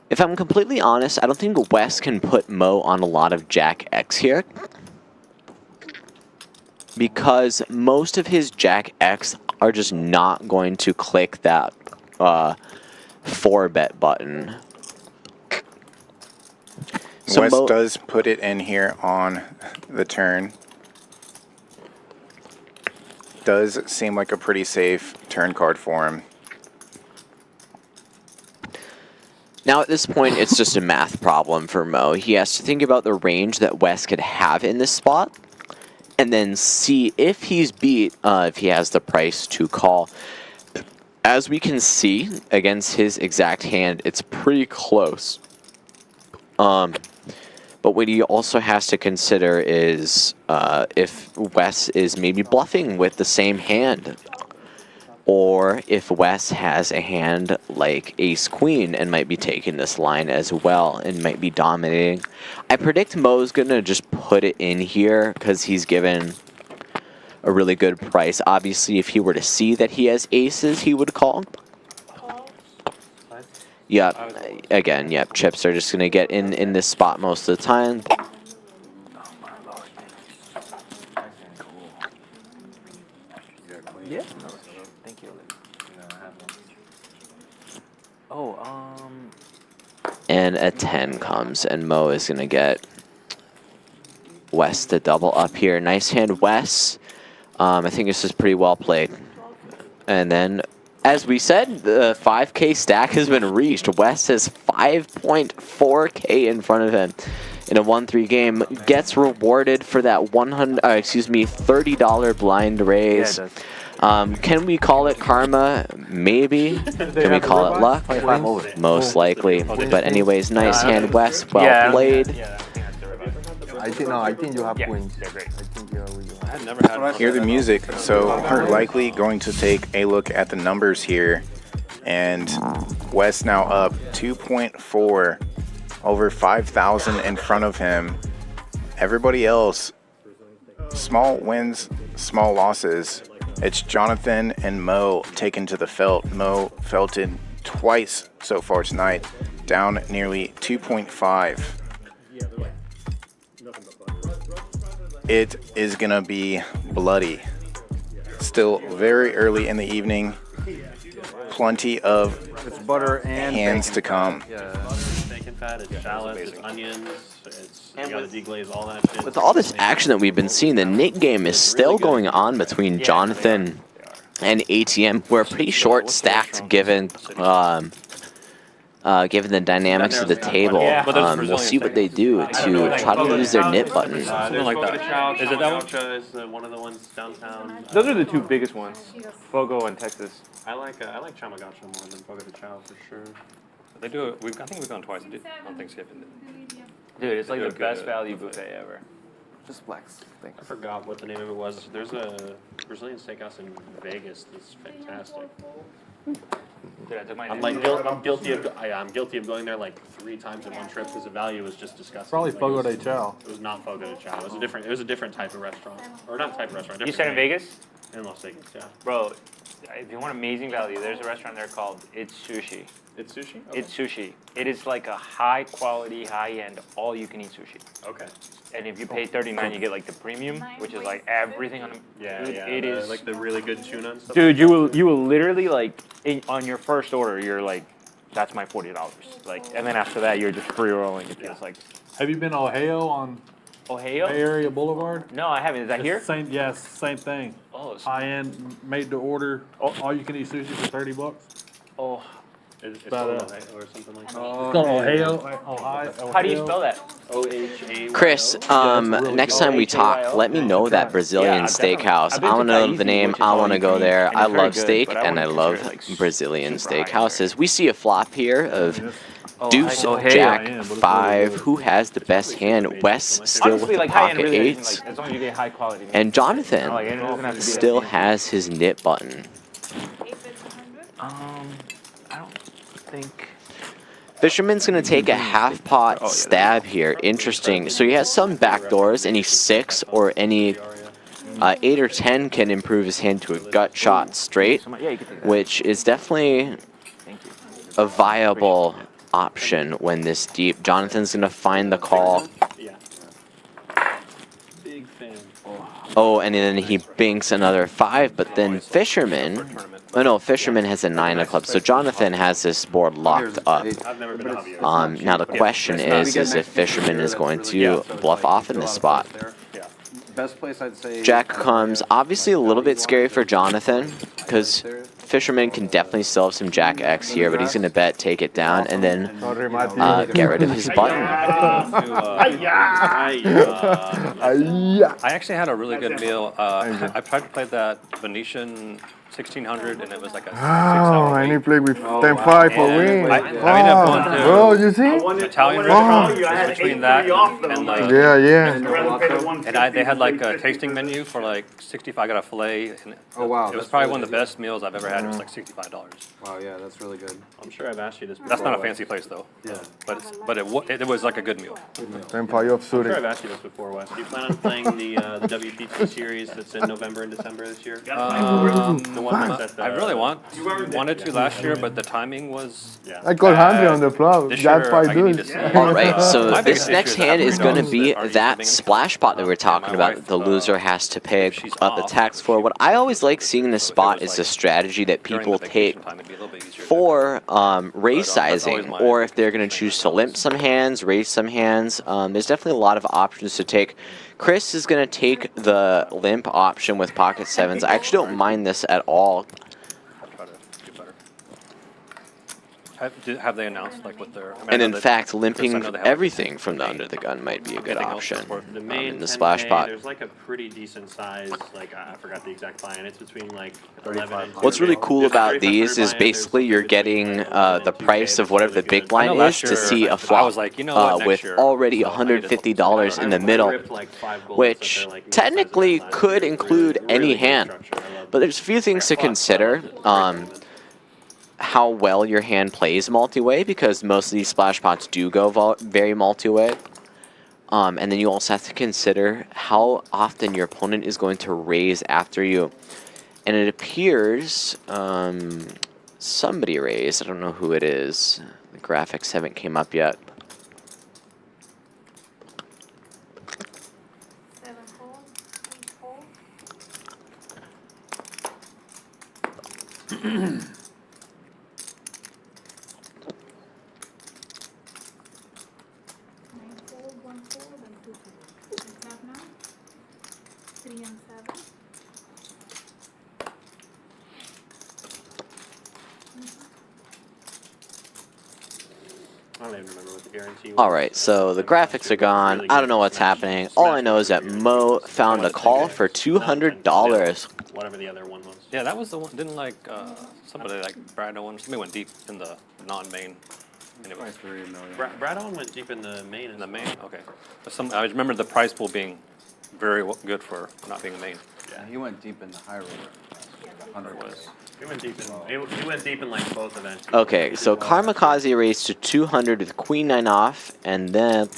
If I'm completely honest, I don't think Wes can put Mo on a lot of Jack X here, because most of his Jack X are just not going to click that 4-bet button. So Wes does put it in here on the turn. Does seem like a pretty safe turn card for him. Now at this point, it's just a math problem for Mo. He has to think about the range that Wes could have in this spot, and then see if he's beat, if he has the price to call. As we can see, against his exact hand, it's pretty close. But what he also has to consider is if Wes is maybe bluffing with the same hand, or if Wes has a hand like Ace-Queen and might be taking this line as well and might be dominating. I predict Mo's going to just put it in here because he's given a really good price. Obviously, if he were to see that he has aces, he would call. Yep. Again, yep. Chips are just going to get in this spot most of the time. Yeah. Thank you. And a 10 comes, and Mo is going to get Wes to double up here. Nice hand, Wes. I think this is pretty well played. And then, as we said, the 5K stack has been reached. Wes has 5.4K in front of him in a 1-3 game. Gets rewarded for that $30 blind raise. Yeah, can we call it karma? Maybe. Can we call it luck? Most likely. But anyways, nice hand, Wes. Well played. I think you have wins. They're great. I think you Hear the music, so we're likely going to take a look at the numbers here. And Wes now up 2.4, over 5,000 in front of him. Everybody else, small wins, small losses. It's Jhonathan and Mo taken to the felt. Mo felted twice so far tonight, down nearly 2.5. It is going to be bloody. Still very early in the evening. Plenty of hands to come. Bacon fat, it's shallots, it's onions, you gotta deglaze all that shit. With all this action that we've been seeing, the Nick game is still going on between Jhonathan and ATM. We're pretty short stacked given given the dynamics of the table. We'll see what they do to try to use their knit button. Something like that. Is it that one? Is one of the ones downtown? Those are the two biggest ones, Fogo and Texas. I like Chamagacha more than Fogo de Chao for sure. They do it. I think we've gone twice on Thanksgiving. Dude, it's like the best value buffet ever. Just flex. I forgot what the name of it was. There's a Brazilian steakhouse in Vegas that's fantastic. Dude, I took my I'm guilty of going there like 3 times in one trip because the value was just disgusting. Probably Like, Fogo de Chao. It was not Fogo de Chao. It was a different type of restaurant, or not type of restaurant. You said in Vegas? In Las Vegas, yeah. Bro, if you want amazing value, there's a restaurant there called It's Sushi. It's sushi? Okay. It's sushi. It is like a high quality, high end, all you can eat sushi. Okay. And if you pay $39, you get like the premium, which is like everything on the. Yeah, dude, yeah. It is like the really good tuna and stuff. Dude, you will literally like on your first order, you're like, that's my $40. Like, and then after that, you're just free rolling. It feels like. Have you been to Ohio on Ohio? Bay Area Boulevard? No, I haven't. Is that here? Same, yes, same thing. Oh, it's, High-end, made to order, all you can eat sushi for $30. oh. It's About called Ohio or something like that. It's called Ohio. Ohio. How do you spell that? O-H-A-Y-O. Chris, next time we talk, let me know that Brazilian steakhouse. I want to know the name. I want to go there. I love steak and I love Brazilian steakhouses. We see a flop here of Deuce, Jack, 5. Who has the best hand? Wes still with the pocket 8s. As long as you get high quality. And Jhonathan still has his knit button. I don't think. Fisherman's going to take a half pot stab here. Interesting. So he has some backdoors. Any 6 or any 8 or 10 can improve his hand to a gut shot straight, which is definitely a viable option when this deep. Jhonathan's going to find the call. Yeah. Big fan. Oh, and then he binks another 5, but then Fisherman. Oh no, Fisherman has a 9 of clubs, so Jhonathan has this board locked up. I've never been to Javier. Now the question is if Fisherman is going to bluff off in this spot. Best place I'd say. Jack comes, obviously a little bit scary for Jhonathan, because Fisherman can definitely still have some Jack X here, but he's going to bet, take it down, and then get rid of his button. I actually had a really good meal. I tried to play that Venetian 1600, and it was like a 6 hour and he wait. played with 10-5 for win. I ended up going to Bro, you see? Italian restaurant. It was between that and like Yeah. they had like a tasting menu for like 65. I got a fillet. And Oh, wow. It was probably one of the best meals I've ever had. It was like $65. Wow, yeah, that's really good. I'm sure I've asked you this before. That's not a fancy place though. Yeah. But it was like a good meal. 10-5 I'm suited. sure I've asked you this before, Wes. Do you plan on playing the WPT series that's in November and December this year? The one that I really wanted to last year, but the timing was. I got 100 on the flop. This That's year, why I do need to it. see. All right, so My this biggest next issue is hand that is going to be already that coming splash pot that we were talking about. wife, The loser has to pay she's up the off, tax for. What I always like seeing in this spot is the strategy that during people the vacation take time, it'd be a little bit easier to- for raise that's always sizing, my or if they're going to choose to limp some hands, raise some hands. There's definitely a lot of options to take. Chris is going to take the limp option with pocket 7s. I actually don't mind this at all. I'll try to do better. Have they announced like what their? I mean, I And know in that- fact, Chris, I limping know they have everything from the under the gun might be a good anything else option for The main in the 10K, splash pot. There's like a pretty decent size, like I forgot the exact buy-in. It's between like 11 and What's really cool There's about 3,500 these is buy-in, basically there's you're between, getting like, the 2K, price of that's whatever the really big good. blind I know is last to year, see I a flop was like, you know what, next with year, already so I need to- $150 in the middle, ripped, like, 5 goals, which so they're, like, technically size of that could size. include Really any good hand. structure. I love But there's a few things to consider. How well your hand plays multi-way, because most of these splash pots do go very multi-way. And then you also have to consider how often your opponent is going to raise after you. And it appears somebody raised. I don't know who it is. The graphics haven't came up yet. 7 hole, 8 hole. I don't even remember what the guarantee was. All right, so the graphics are gone. I don't know what's happening. All I know is that Mo found a call for $200. Whatever the other one was. Yeah, that was the one. Didn't like somebody like Brad Owen? Somebody went deep in the non-main. And it was Brad Owen went deep in the main. in the main. Okay. But I remember the prize pool being very good for not being a main. Yeah, he went deep in the high roller. Like 100 was. He went deep in. He went deep in like both events. Okay, so Karmikaze raised to 200 with Queen 9 off, and then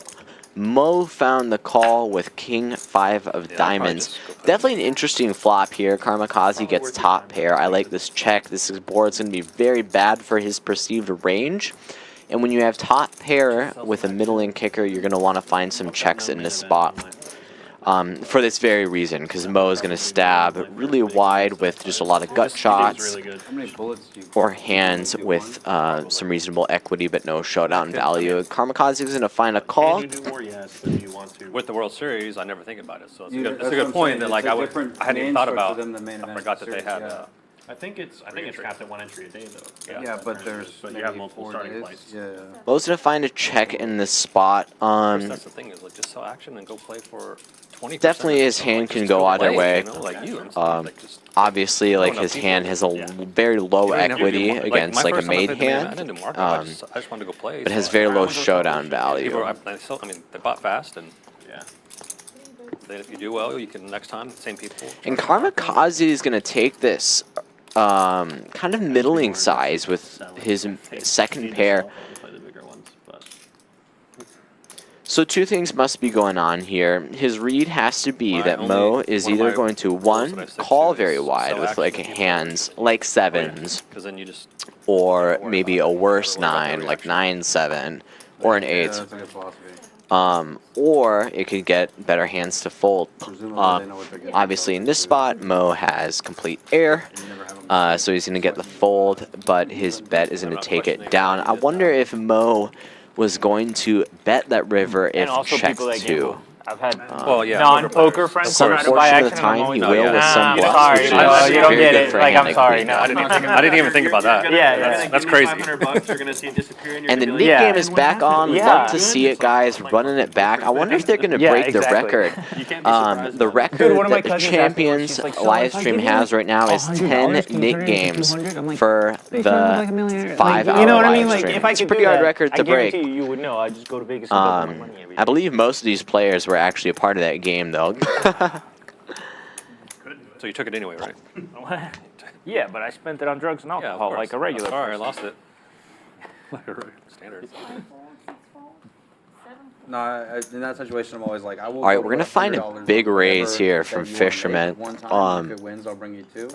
Mo found the call with King 5 of diamonds. Definitely an interesting flop here. Karmikaze gets top pair. I like this check. This board's going to be very bad for his perceived range. And when you have top pair with a middling kicker, you're going to want to find some checks in this spot. For this very reason, because Mo is going to stab really wide with just a lot of gut shots, or hands with some reasonable equity but no showdown value. Karmikaze is going to find a call. With the World Series, I never think about it, so it's a good point that like I hadn't even thought about. I forgot that they had. I think it's capped at 1 entry a day though. Yeah, but there's you have multiple starting places. Yeah. Mo's going to find a check in this spot. That's the thing is like just sell action and go play for 20%. Definitely his hand can go either way. You know, like you. Obviously, like his hand has a very low equity against like a made hand, I just wanted to go play. but has very low showdown value. I mean, they bought fast and yeah. Then if you do well, you can next time same people. And Karmikaze is going to take this kind of middling size with his second pair. So 2 things must be going on here. His read has to be that Mo is either going to, 1, call very wide with like hands like 7s, or maybe a worse 9, like 9-7, or an 8. Or it could get better hands to fold. Obviously in this spot, Mo has complete air, so he's going to get the fold, but his bet is going to take it down. I wonder if Mo was going to bet that river if check 2. I've had well, non-poker friends some portion of the time he will with some bluffs, sorry, which no, is you don't very get good it. for a Like, hand I'm sorry, queen. no. I didn't even think about that. Yeah, that's crazy. And the Nick game is back on. Love to see it, guys. Running it back. I wonder if they're going to break the record. The record that the Champions live stream has right now is 10 Nick games for the 5-hour You know what I mean? live Like, stream. if I It's a could pretty do hard that, record to I break. guarantee you would know. I just go to Vegas and double my money every day. I believe most of these players were actually a part of that game, though. So you took it anyway, right? Yeah, but I spent it on drugs and alcohol like a regular. Sorry, I lost it. Standard. No, in that situation, I'm always like, I will. All right, we're gonna find a big raise here from Fisherman. If it wins, I'll bring you 2.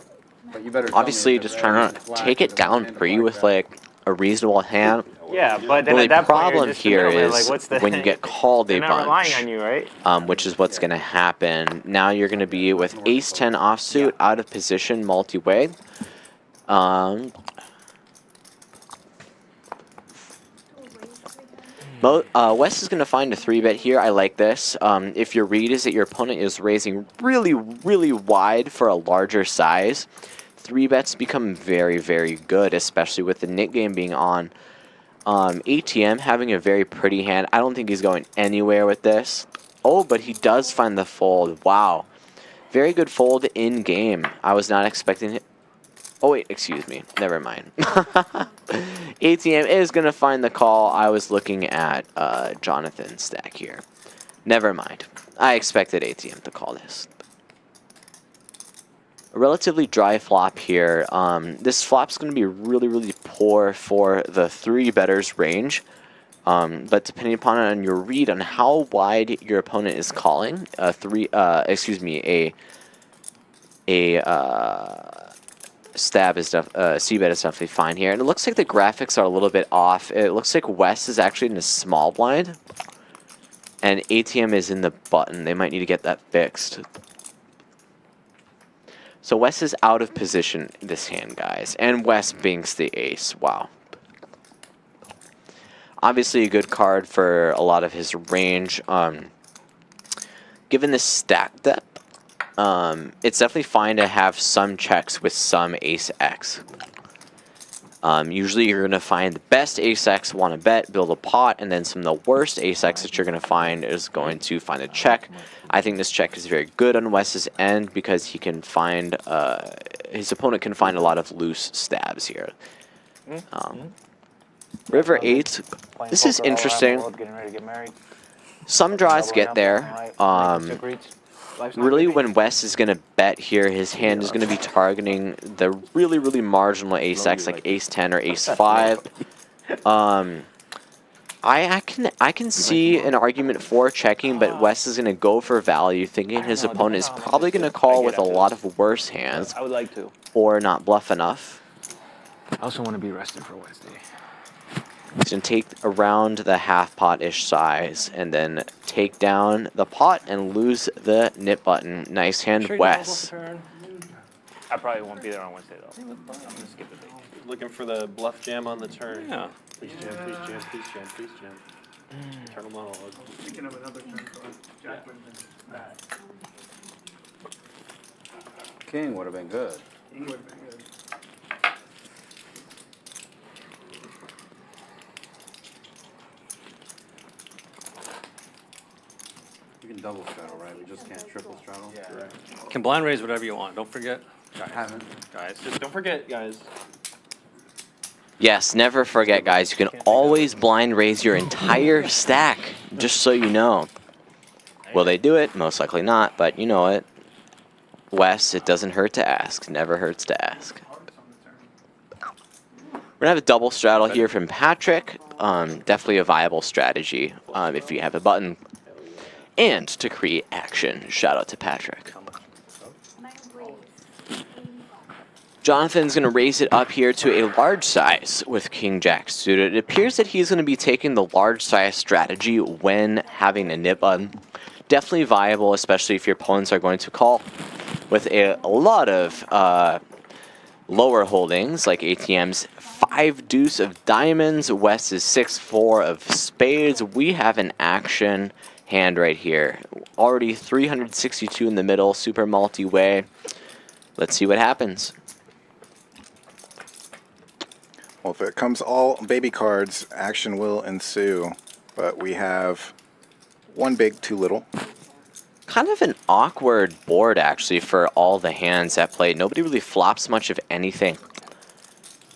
But you better. Obviously, just trying to take it down pre with like a reasonable hand. Yeah, but then The at that point, problem you're just here the middleman, is like, what's the, when you get called a they're not relying bunch, on you, right? which is what's going to happen. Now you're going to be with Ace-10 offsuit, out of position, multi-way. Wes is going to find a 3-bet here. I like this. If your read is that your opponent is raising really, really wide for a larger size, 3-bets become very, very good, especially with the Nick game being on. ATM having a very pretty hand. I don't think he's going anywhere with this. Oh, but he does find the fold. Wow. Very good fold in game. I was not expecting it. Oh, wait, excuse me. Never mind. ATM is going to find the call. I was looking at Jhonathan's stack here. Never mind. I expected ATM to call this. A relatively dry flop here. This flop's going to be really, really poor for the 3-betters range. But depending upon on your read on how wide your opponent is calling, a stab is C-bet is definitely fine here. And it looks like the graphics are a little bit off. It looks like Wes is actually in a small blind, and ATM is in the button. They might need to get that fixed. So Wes is out of position this hand, guys. And Wes binks the ace. Wow. Obviously a good card for a lot of his range. Given the stack depth, it's definitely fine to have some checks with some ace-x. Usually you're going to find the best ace-x want to bet, build a pot, and then some of the worst ace-x that you're going to find is going to find a check. I think this check is very good on Wes's end because he can find, his opponent can find a lot of loose stabs here. River 8, this is interesting. Some draws get there. Really, when Wes is going to bet here, his hand is going to be targeting the really, really marginal ace-x, like ace-10 or ace-5. I can see an argument for checking, but Wes is going to go for value, thinking his opponent is probably going to call with a lot of worse hands. I would like to. Or not bluff enough. I also want to be rested for Wednesday. He's going to take around the half pot-ish size and then take down the pot and lose the nip button. Nice hand, Wes. I probably won't be there on Wednesday, though. I'm going to skip the day. Looking for the bluff jam on the turn. Yeah. Please jam, please jam, please jam, please jam. Turn monologue. Speaking of another turn card, Jack wins and bad. King would have been good. King would have been good. You can double straddle, right? We just can't triple straddle. Yeah. Right. Can blind raise whatever you want. Don't forget. I haven't. Guys, just don't forget, guys. Yes, never forget, guys. You can always blind raise your entire stack, just so you know. Will they do it? Most likely not, but you know it. Wes, it doesn't hurt to ask. Never hurts to ask. We're going to have a double straddle here from Patrick. Definitely a viable strategy if you have a button. And to create action. Shout out to Patrick. Jhonathan's going to raise it up here to a large size with King Jack suited. It appears that he's going to be taking the large size strategy when having a nip button. Definitely viable, especially if your opponents are going to call with a lot of lower holdings, like ATM's 5 deuce of diamonds, Wes's 6-4 of spades. We have an action hand right here. Already 362 in the middle, super multi-way. Let's see what happens. Well, if it comes all baby cards, action will ensue. But we have 1 big, 2 little. Kind of an awkward board, actually, for all the hands that play. Nobody really flops much of anything.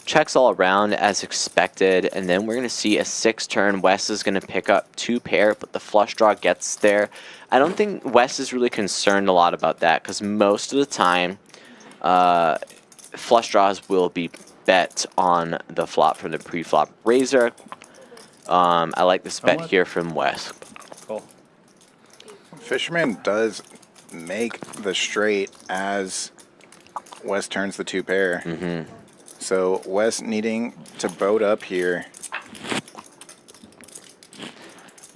Checks all around as expected, and then we're going to see a 6-turn. Wes is going to pick up 2 pair, but the flush draw gets there. I don't think Wes is really concerned a lot about that, because most of the time, flush draws will be bet on the flop from the pre-flop raiser. I like this bet here from Wes. Cool. Fisherman does make the straight as Wes turns the 2 pair. Mm-hmm. So Wes needing to boat up here.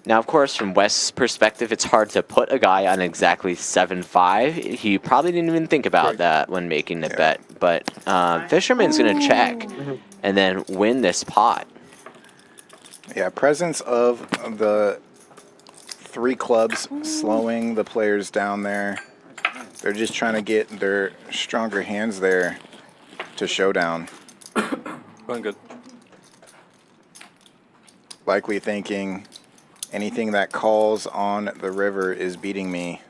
Now, of course, from Wes' perspective, it's hard to put a guy on exactly 7-5. He probably didn't even think about that when making the bet. But Fisherman's going to check and then win this pot. Yeah, presence of the 3 clubs slowing the players down there. They're just trying to get their stronger hands there to showdown. Going good. Likely thinking anything that calls on the river is beating me.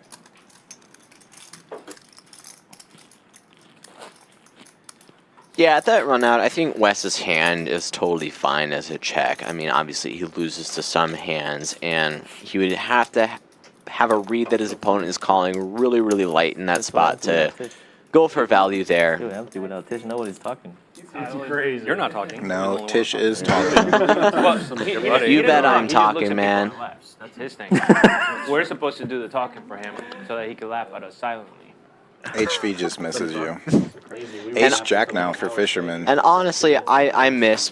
Yeah, at that run out, I think Wes's hand is totally fine as a check. I mean, obviously he loses to some hands, and he would have to have a read that his opponent is calling really, really light in that spot to go for value there. Too empty without Tish. Nobody's talking. It's crazy. You're not talking. No, Tish is talking. You bet I'm talking, man. That's his thing. We're supposed to do the talking for him so that he can laugh at us silently. HV just misses you. Ace Jack now for Fisherman. And honestly, I miss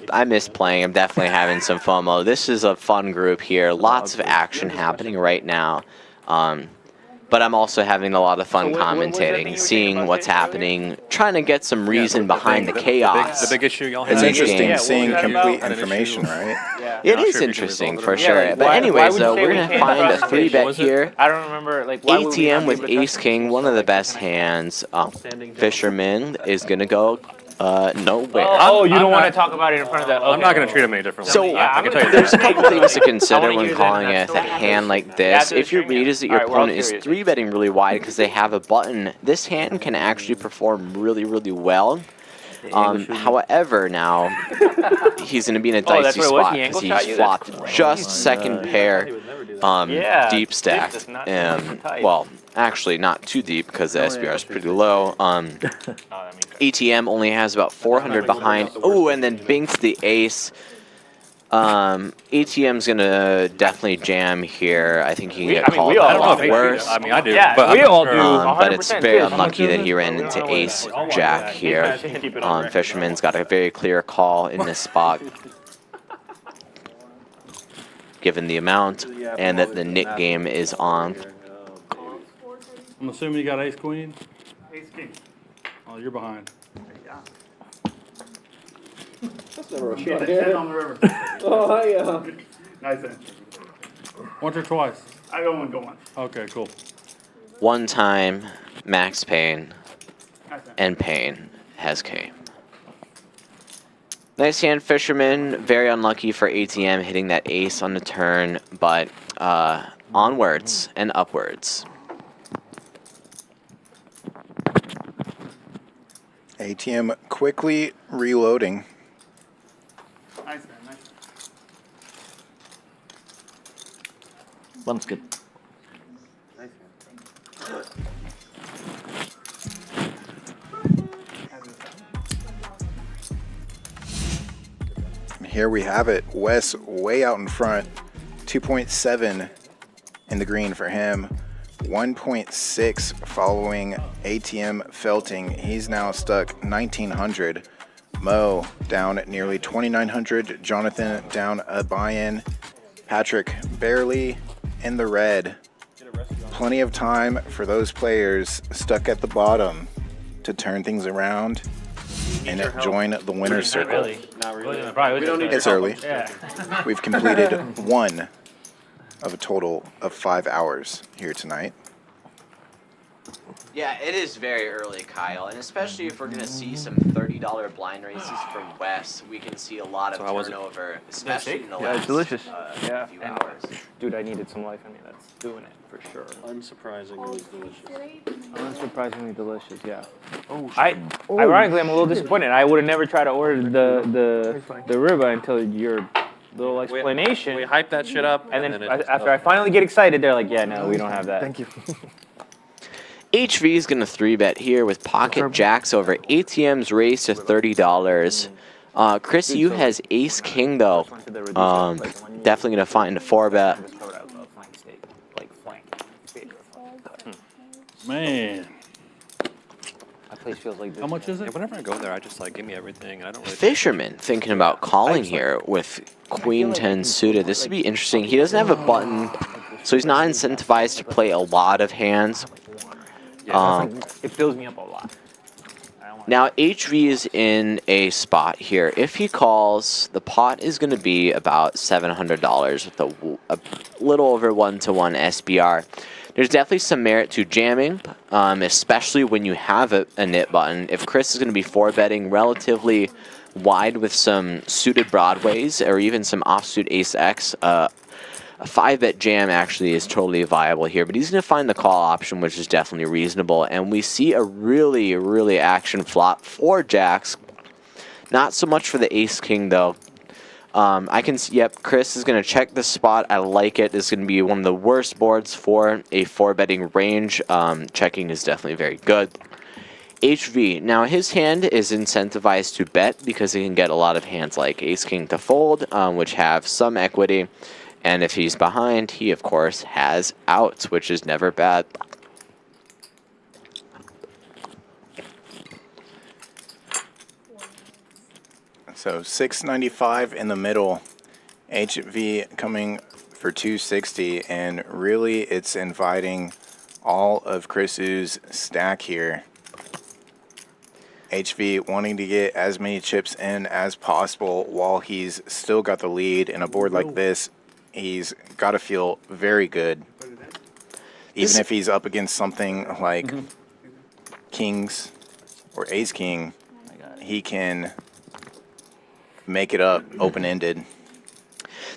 playing. I'm definitely having some FOMO. This is a fun group here. Lots of action happening right now. But I'm also having a lot of fun commentating, seeing what's happening, trying to get some reason behind the chaos. The big issue y'all It's have. interesting seeing complete information, right? It is interesting for sure. But anyways, though, we're going to find a 3-bet here. I don't remember, like, why would we ATM not with be able to Ace King, one of the best hands. Fisherman is going to go nowhere. Oh, you don't want to talk about it in front of that? I'm not going to treat him any differently. So I can tell you there's a that. couple things to consider when calling a hand like this. If your read is that your opponent is 3-betting really wide because they have a button, this hand can actually perform really, really well. However, now he's going to be in a dicey spot because he's flopped just second pair deep stack. Well, actually not too deep because the SBR is pretty low. ATM only has about 400 behind. Oh, and then binks the ace. ATM's gonna definitely jam here. I think he can get I mean, called we all a lot do. worse. I mean, I do. Yeah, but we all do. But it's 100% very too. unlucky that he ran into Ace Jack here. Fisherman's got a very clear call in this spot, given the amount and that the Nick game is on. I'm assuming you got ace queen. Ace king. Oh, you're behind. That's never a shot Ten here. on the river. Oh, yeah. Nice answer. Once or twice? I go one, go one. Okay, cool. One time, Max Payne Nice answer. and Payne has K. Nice hand, Fisherman. Very unlucky for ATM hitting that ace on the turn, but onwards and upwards. ATM quickly reloading. Nice man, nice. Button's good. Here we have it. Wes way out in front. 2.7 in the green for him. 1.6 following ATM Felting. He's now stuck 1,900. Mo down at nearly 2,900. Jhonathan down a buy-in. Patrick barely in the red. Plenty of time for those players stuck at the bottom to turn things around and join the winner's circle. Not really. Probably It's early. Yeah. We've completed one of a total of 5 hours here tonight. Yeah, it is very early, Kyle, and especially if we're going to see some $30 blind races from Wes, we can see a lot of turnover, especially in the last delicious. few hours. Dude, I needed some life in me. That's doing it for sure. Unsurprisingly delicious. Unsurprisingly delicious, yeah. Ironically, I'm a little disappointed. I would have never tried to order the ribeye until your little explanation. We hyped that shit up, and then after I finally get excited, they're like, yeah, no, we don't have that. Thank you. HV is going to 3-bet here with pocket jacks over ATM's raise to $30. Chrisu has ace king though. Definitely going to find a 4-bet. Man. That place feels like this. How much is it? Yeah, whenever I go there, I just like give me everything, and I don't really. Fisherman thinking about calling here with Queen 10 suited. This would be interesting. He doesn't have a button, so he's not incentivized to play a lot of hands. It fills me up a lot. Now, HV is in a spot here. If he calls, the pot is going to be about $700 with a little over 1-to-1 SBR. There's definitely some merit to jamming, especially when you have a nit button. If Chris is going to be 4-betting relatively wide with some suited broadways or even some offsuit ace X, a 5-bet jam actually is totally viable here, but he's going to find the call option, which is definitely reasonable. And we see a really, really action flop for jacks. Not so much for the ace king, though. I can see, yep, Chris is going to check the spot. I like it. This is going to be one of the worst boards for a 4-betting range. Checking is definitely very good. HV, now his hand is incentivized to bet because he can get a lot of hands like ace king to fold, which have some equity. And if he's behind, he, of course, has outs, which is never bad. So 695 in the middle. HV coming for 260. And really, it's inviting all of Chrisu's stack here. HV wanting to get as many chips in as possible while he's still got the lead. In a board like this, he's got to feel very good. Even if he's up against something like kings or ace king, he can make it up open-ended.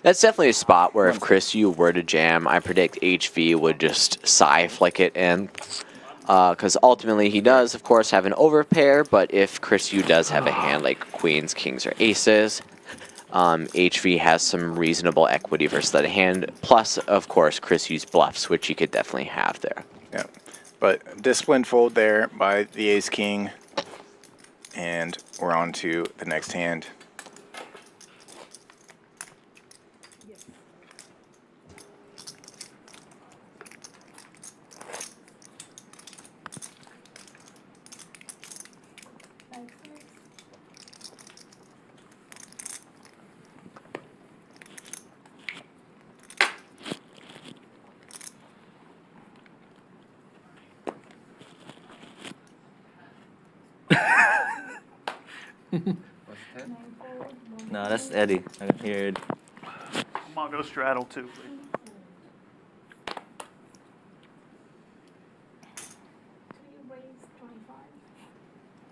That's definitely a spot where if Chrisu were to jam, I predict HV would just flick it in. Because ultimately he does, of course, have an overpair, but if Chrisu does have a hand like queens, kings, or aces, HV has some reasonable equity versus that hand. Plus, of course, Chrisu's bluffs, which you could definitely have there. Yeah, but disciplined fold there by the ace king, and we're on to the next hand. No, that's Eddie. I can hear it. I'm gonna go straddle too.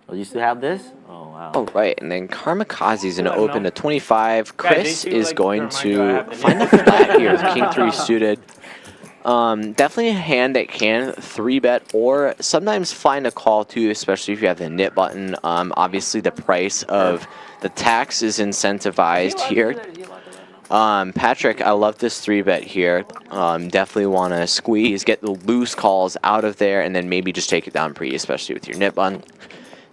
Oh, you still have this? Oh, wow. All right, and then Karmikaze is going to open to 25. Guys, Chris they do, is like, going remind you I to have the find the flat here with King 3 suited. Definitely a hand that can 3-bet or sometimes find a call too, especially if you have the knit button. Obviously, the price of the tax is incentivized here. Patrick, I love this 3-bet here. Definitely want to squeeze, get the loose calls out of there, and then maybe just take it down pre, especially with your knit button.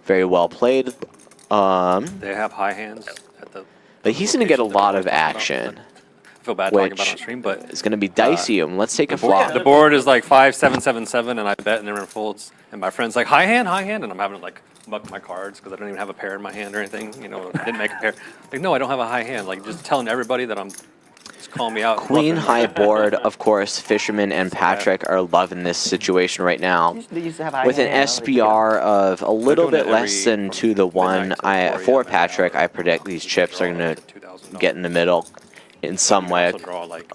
Very well played. They have high hands at the. But he's going to get a lot of action. I feel bad talking about it on stream, but it's going to be dicey. Let's take a flop. The board is like 5, 7, 7, 7, and I bet and everyone folds. And my friend's like high hand, and I'm having to like muck my cards because I don't even have a pair in my hand or anything. You know, I didn't make a pair. Like, no, I don't have a high hand. Like, just telling everybody that I'm. Just calling me out. Queen high board, of course. Fisherman and Patrick are loving this situation right now. With an SPR of a little bit less than 2 to 1, for Patrick, I predict these chips are going to get in the middle in some way. Draw like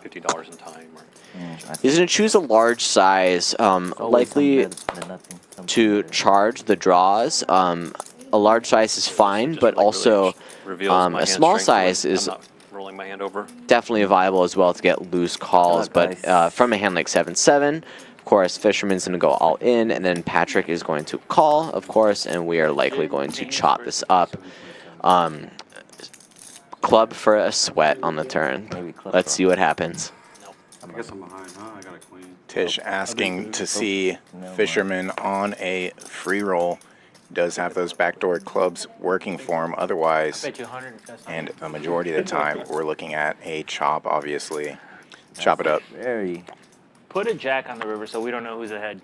$50 in time. He's going to choose a large size, likely to charge the draws. A large size is fine, but also a small size is rolling my hand over. definitely viable as well to get loose calls. But from a hand like 7-7, of course, Fisherman's going to go all in, and then Patrick is going to call, of course, and we are likely going to chop this up. Club for a sweat on the turn. Let's see what happens. I guess I'm behind, huh? I got a queen. Tish asking to see Fisherman on a free roll. Does have those backdoor clubs working for him otherwise. And a majority of the time, we're looking at a chop, obviously. Chop it up. Very. Put a jack on the river so we don't know who's ahead.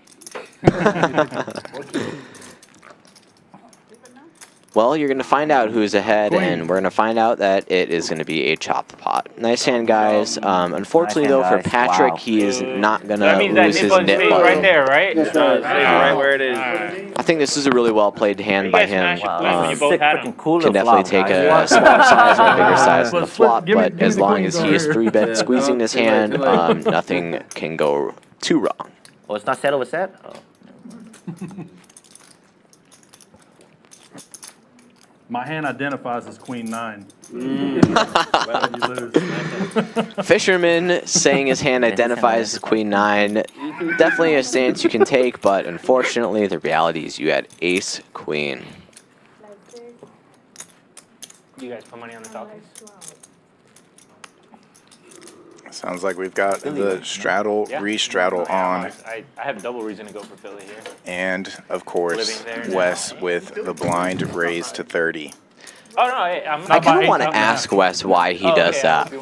Well, you're going to find out who's ahead, and we're going to find out that it is going to be a chop the pot. Nice hand, guys. Unfortunately, though, for Patrick, he is not going to lose his knit button. Right there, right? Right where it is. I think this is a really well-played hand by him. You both had him. Can definitely take a small size or a bigger size on the flop, but as long as he is 3-bet squeezing this hand, nothing can go too wrong. Oh, it's not settled with set? Oh. My hand identifies as Queen 9. Fisherman saying his hand identifies as Queen 9. Definitely a stance you can take, but unfortunately, the reality is you had Ace Queen. You guys put money on the Falcons? Sounds like we've got the straddle, re-straddle on. I have double reason to go for Philly here. And, of course, Wes with the blind raised to 30. Oh, no, I'm I kind of want to ask Wes why he does that.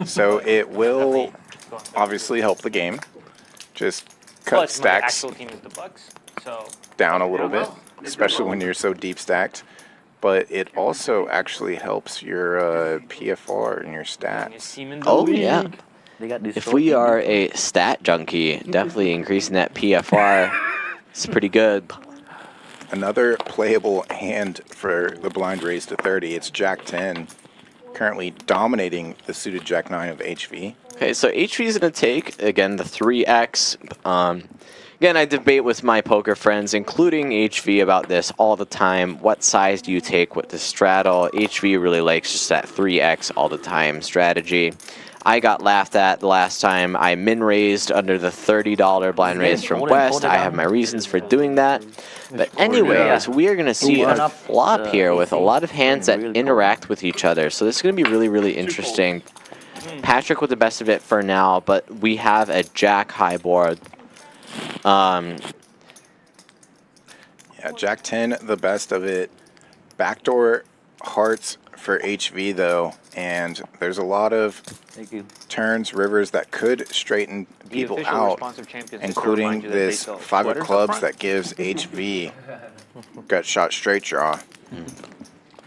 So it will obviously help the game. Just cut stacks down a little bit, especially when you're so deep stacked. But it also actually helps your PFR and your stats. Oh, yeah. If we are a stat junkie, definitely increasing that PFR is pretty good. Another playable hand for the blind raise to 30. It's Jack 10, currently dominating the suited Jack 9 of HV. Okay, so HV is going to take, again, the 3X. Again, I debate with my poker friends, including HV, about this all the time. What size do you take with the straddle? HV really likes just that 3X all the time strategy. I got laughed at the last time I min-raised under the $30 blind raise from West. I have my reasons for doing that. But anyways, we are going to see a flop here with a lot of hands that interact with each other. So this is going to be really, really interesting. Patrick with the best of it for now, but we have a jack high board. Yeah, Jack 10, the best of it. Backdoor hearts for HV, though. And there's a lot of turns, rivers that could straighten people out, including this 5 of clubs that gives HV gut shot straight draw.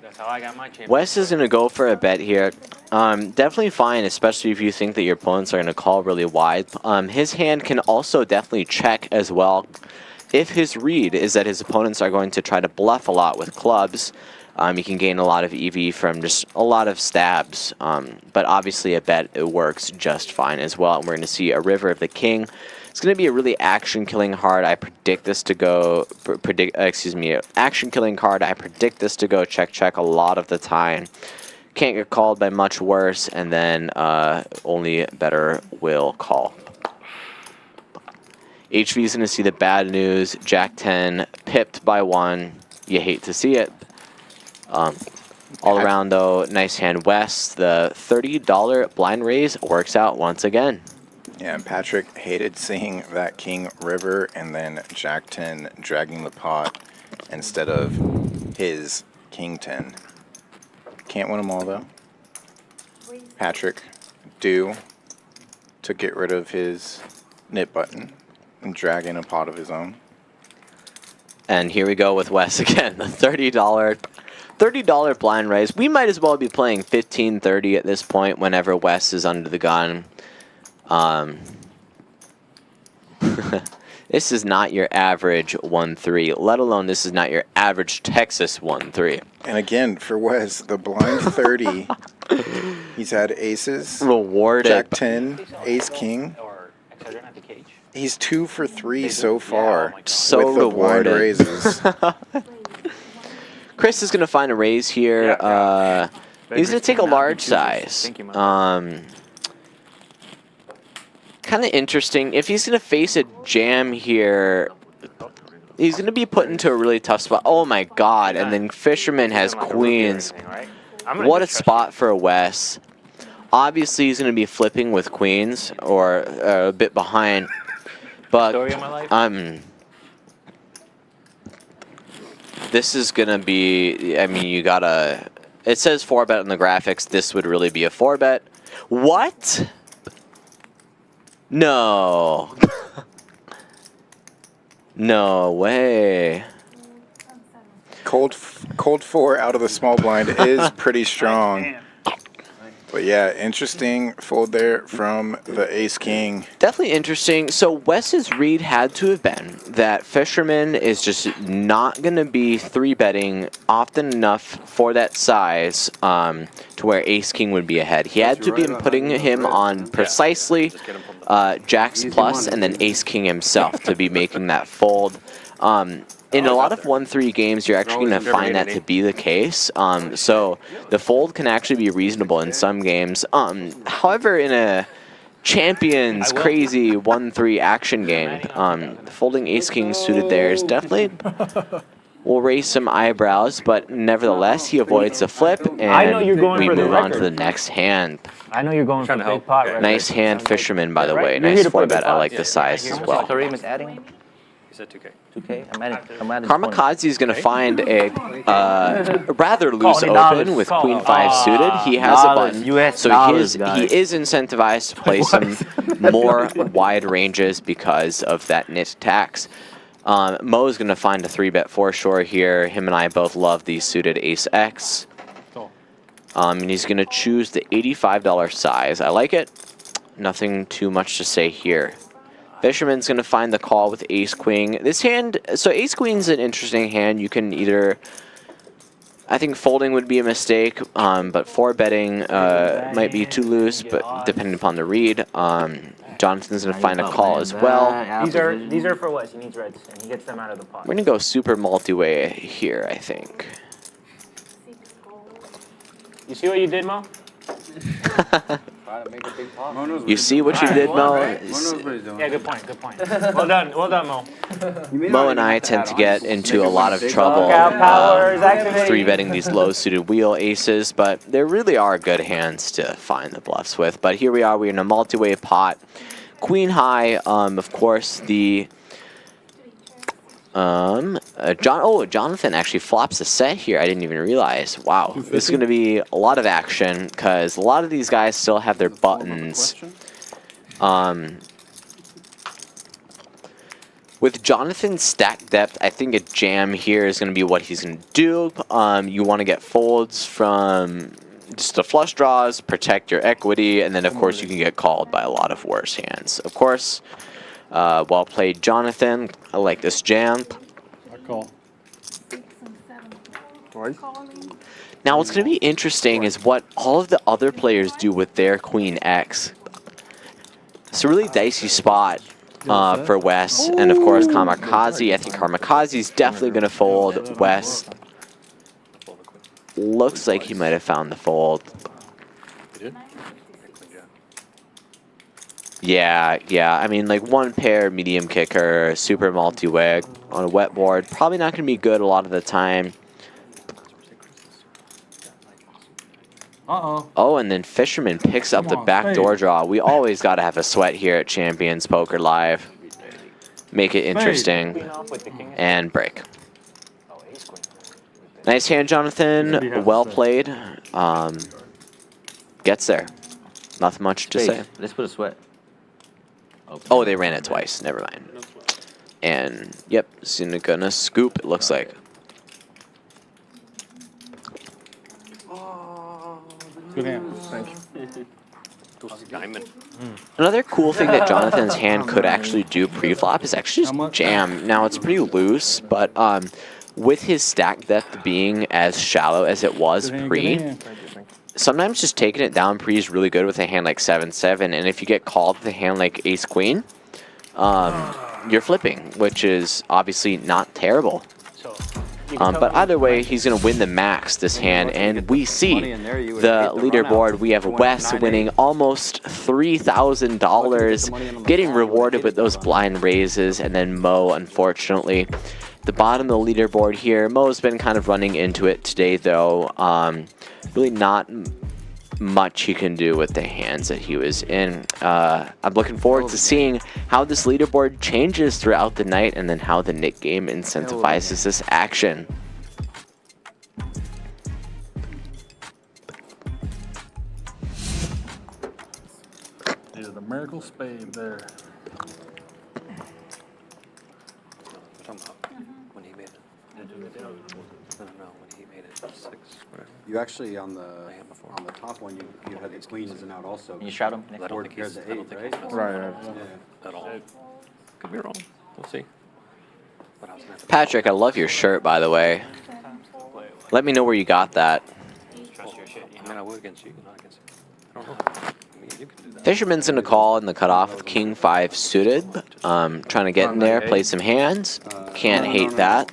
That's how I got my champion. Wes is going to go for a bet here. Definitely fine, especially if you think that your opponents are going to call really wide. His hand can also definitely check as well. If his read is that his opponents are going to try to bluff a lot with clubs, he can gain a lot of EV from just a lot of stabs. But obviously a bet, it works just fine as well. And we're going to see a river of the king. It's going to be a really action-killing card. I predict this to go, action-killing card. I predict this to go check a lot of the time. Can't get called by much worse, and then only better will call. HV is going to see the bad news. Jack 10 pipped by 1. You hate to see it. All around though, nice hand. Wes, the $30 blind raise works out once again. Yeah, and Patrick hated seeing that king river and then Jack 10 dragging the pot instead of his king 10. Can't win them all though. Patrick due to get rid of his nip button and drag in a pot of his own. And here we go with Wes again, the $30 blind raise. We might as well be playing 15-30 at this point whenever Wes is under the gun. This is not your average 1-3, let alone this is not your average Texas 1-3. And again, for Wes, the blind 30, he's had aces, rewarded, Jack 10, ace king. He's 2 for 3 so far so with the blind rewarded. raises. Chris is going to find a raise here. He's going to take a large size. Kind of interesting. If he's going to face a jam here, he's going to be put into a really tough spot. Oh my god, and then Fisherman has queens. What a spot for a Wes. Obviously, he's going to be flipping with queens, or a bit behind. But, this is going to be, I mean, you got to, it says 4-bet on the graphics. This would really be a 4-bet. What? No. No way. Cold 4 out of the small blind is pretty strong. But yeah, interesting fold there from the ace king. Definitely interesting. So Wes's read had to have been that Fisherman is just not going to be 3-betting often enough for that size to where ace king would be ahead. He had to be putting him on precisely jacks plus and then ace king himself to be making that fold. In a lot of 1-3 games, you're actually going to find that to be the case. So the fold can actually be reasonable in some games. However, in a Champions crazy 1-3 action game, folding ace-king suited there is definitely will raise some eyebrows, but nevertheless, he avoids the flip, and we move on to the next hand. I know you're going for the big pot, right? Nice hand, Fisherman, by the way. Nice 4-bet. I like the size as well. Kareem is adding. He said 2K. 2K. I'm adding. Karmikaze is going to find a rather loose open with Queen 5 suited. He has a button, so he is incentivized to play some more wide ranges because of that nit tax. Mo is going to find a 3-bet for sure here. Him and I both love the suited Ace X. And he's going to choose the $85 size. I like it. Nothing too much to say here. Fisherman's going to find the call with Ace Queen. This hand, so Ace Queen's an interesting hand. You can either, I think folding would be a mistake, but 4-betting might be too loose, but depending upon the read. Jhonathan's going to find a call as well. These are for Wes. He needs reds, and he gets them out of the pot. We're going to go super multi-way here, I think. You see what you did, Mo? You see what you did, Mo? Yeah, good point, good point. Well done, Mo. Mo and I tend to get into a lot of trouble 3-betting these low-suited wheel aces, but there really are good hands to find the bluffs with. But here we are, we're in a multi-way pot. Queen high, of course, the Jhonathan actually flops a set here. I didn't even realize. Wow, this is going to be a lot of action because a lot of these guys still have their buttons. With Jhonathan's stack depth, I think a jam here is going to be what he's going to do. You want to get folds from just the flush draws, protect your equity, and then of course you can get called by a lot of worse hands. Of course, well played, Jhonathan. I like this jam. I call. Now what's going to be interesting is what all of the other players do with their Queen X. It's a really dicey spot for Wes, and of course Karmikaze. I think Karmikaze is definitely going to fold. Wes looks like he might have found the fold. Yeah. I mean, like one pair, medium kicker, super multi-wig on a wet board. Probably not going to be good a lot of the time. Oh, and then Fisherman picks up the backdoor draw. We always got to have a sweat here at Champions Poker Live. Make it interesting. And break. Nice hand, Jhonathan. Well played. Gets there. Nothing much to say. Let's put a sweat. Oh, they ran it twice. Never mind. And, yep, Cena gonna scoop, it looks like. Good hand. Thank you. Diamond. Another cool thing that Jhonathan's hand could actually do pre-flop is actually just jam. Now, it's pretty loose, but with his stack depth being as shallow as it was pre, sometimes just taking it down pre is really good with a hand like 7-7, and if you get called with a hand like Ace-Queen, you're flipping, which is obviously not terrible. But either way, he's going to win the max this hand, and we see the leaderboard. We have Wes winning almost $3,000, getting rewarded with those blind raises, and then Mo, unfortunately. The bottom of the leaderboard here, Mo's been kind of running into it today, though. Really not much he can do with the hands that he was in. I'm looking forward to seeing how this leaderboard changes throughout the night and then how the Nick game incentivizes this action. There's the miracle spade there. When he made it. No, when he made it 6. You actually on the top one you had the queen as an out also. You shroud him. I don't think he's, the I don't 8, think right? he's Right. at all. Could be wrong. We'll see. But I was gonna have to Patrick, I love your shirt, by the way. Let me know where you got that. I mean, I would against you, not against you. I don't know. I mean, you can do that. Fisherman's going to call in the cutoff with King 5 suited. Trying to get in there, play some hands. Can't hate that.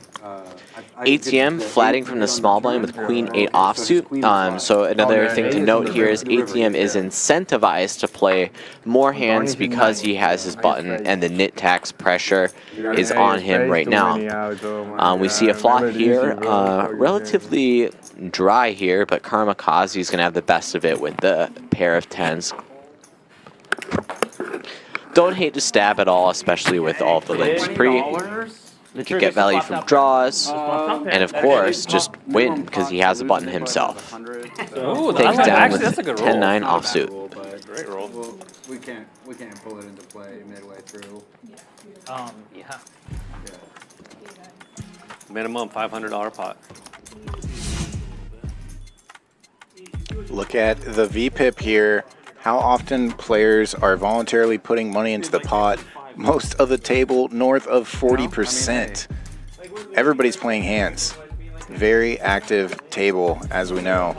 ATM flatting from the small blind with Queen 8 offsuit. So another thing to note here is ATM is incentivized to play more hands because he has his button and the nit tax pressure is on him right now. We see a flop here, relatively dry here, but Karmikaze is going to have the best of it with the pair of 10s. Don't hate to stab at all, especially with all of the limps pre. You can get value from draws, and of course, just win because he has a button himself. Ooh, Takes down with that's a good roll. 10-9 offsuit. Great roll. We can't pull it into play midway through. Yeah. Minimum $500 pot. Look at the VPIP here. How often players are voluntarily putting money into the pot. Most of the table north of 40%. Everybody's playing hands. Very active table, as we know.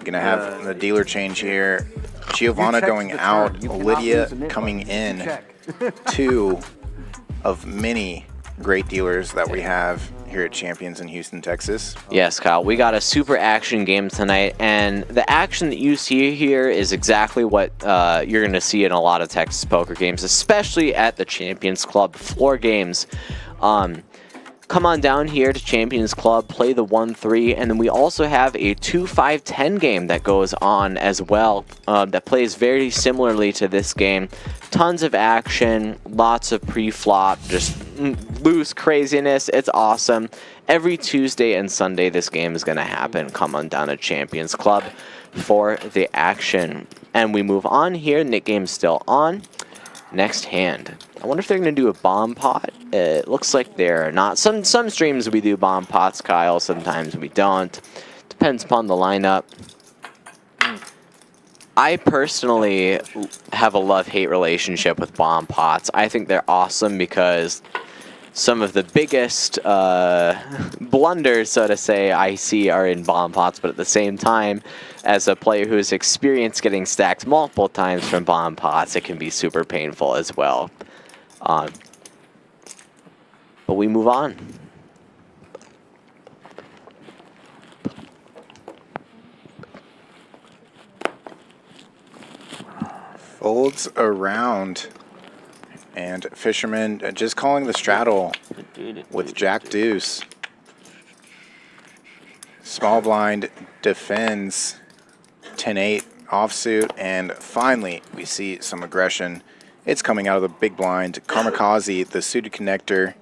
Gonna have the dealer change here. Giovanna going out, Lydia coming in. 2 of many great dealers that we have here at Champions in Houston, Texas. Yes, Kyle, we got a super action game tonight, and the action that you see here is exactly what you're going to see in a lot of Texas poker games, especially at the Champions Club floor games. Come on down here to Champions Club, play the 1-3, and then we also have a 2-5-10 game that goes on as well that plays very similarly to this game. Tons of action, lots of pre-flop, just loose craziness. It's awesome. Every Tuesday and Sunday, this game is going to happen. Come on down to Champions Club for the action. And we move on here. Nick game's still on. Next hand. I wonder if they're going to do a bomb pot. It looks like they're not. Some streams we do bomb pots, Kyle. Sometimes we don't. Depends upon the lineup. I personally have a love-hate relationship with bomb pots. I think they're awesome because some of the biggest blunders, so to say, I see are in bomb pots, but at the same time, as a player who has experienced getting stacked multiple times from bomb pots, it can be super painful as well. But we move on. Folds around. And Fisherman just calling the straddle with Jack Deuce. Small blind defends 10-8 offsuit, and finally we see some aggression. It's coming out of the big blind. Karmikaze, the suited connector,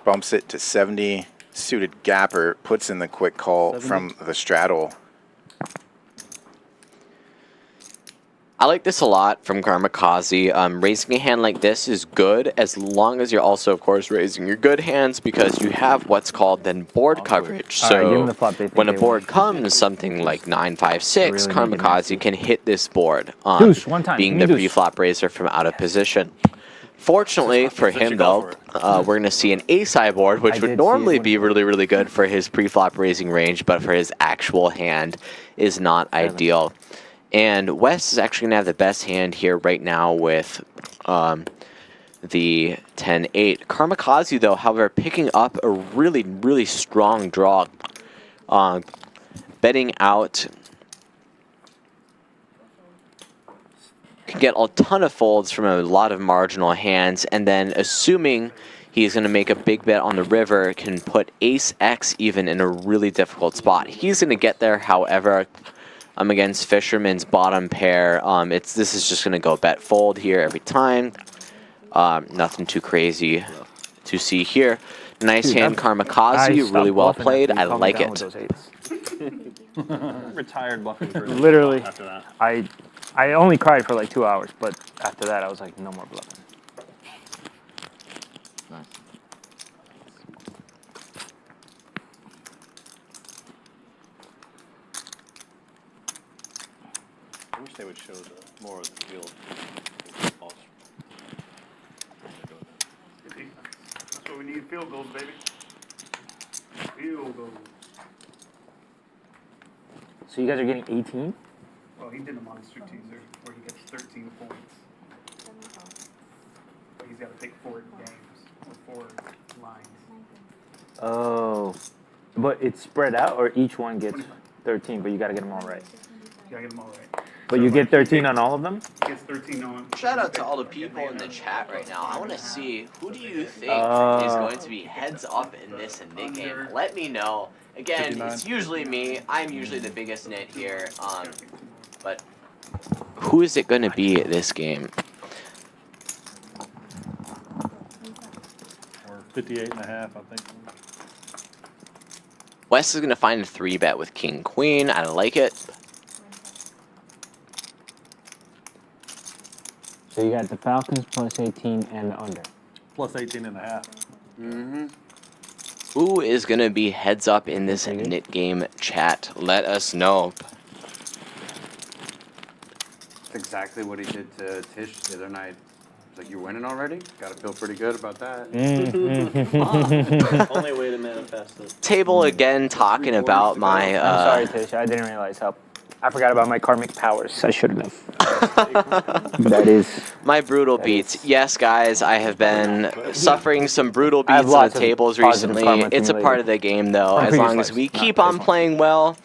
bumps it to 70. Suited gapper puts in the quick call from the straddle. I like this a lot from Karmikaze. Raising a hand like this is good as long as you're also, of course, raising your good hands because you have what's called then board coverage. So when a board comes, something like 9-5-6, Karmikaze can hit this board, being the pre-flop raiser from out of position. Fortunately for him, though, we're going to see an ace-high board, which would normally be really, really good for his pre-flop raising range, but for his actual hand is not ideal. And Wes is actually going to have the best hand here right now with the 10-8. Karmikaze, though, however, picking up a really, really strong draw. Betting out. Can get a ton of folds from a lot of marginal hands. And then assuming he's going to make a big bet on the river, can put ace-x even in a really difficult spot. He's going to get there, however. Against Fisherman's bottom pair, this is just going to go bet fold here every time. Nothing too crazy to see here. Nice hand, Karmikaze, really well played. I like it. Retired bluffing for literally after that. I only cried for like 2 hours, but after that I was like, no more bluffing. I wish they would show more of the field. That's what we need, field goals, baby. Field goals. So you guys are getting 18? Well, he did a monster teaser where he gets 13 points. But he's got to take 4 games or 4 lines. Oh. But it's spread out, or each one gets 13, but you got to get them all right? You got to get them all right. But you get 13 on all of them? He gets 13 on. Shout out to all the people in the chat right now. I want to see, who do you think is going to be heads up in this nit game? Let me know. Again, it's usually me. I'm usually the biggest nit here. But who is it going to be this game? Or 58.5, I think. Wes is going to find a 3-bet with King Queen. I like it. So you got the Falcons plus 18 and the under. Plus 18.5. Mm-hmm. Who is going to be heads up in this nit game chat? Let us know. That's exactly what he did to Tish the other night. It's like, you're winning already? Gotta feel pretty good about that. Only way to manifest it. Table again talking about my... I'm sorry, Tish. I didn't realize how... I forgot about my karmic powers. I shouldn't have. That is... My brutal beats. Yes, guys, I have been suffering some brutal beats on the tables recently. It's a part of the game, though. As long as we keep on playing well,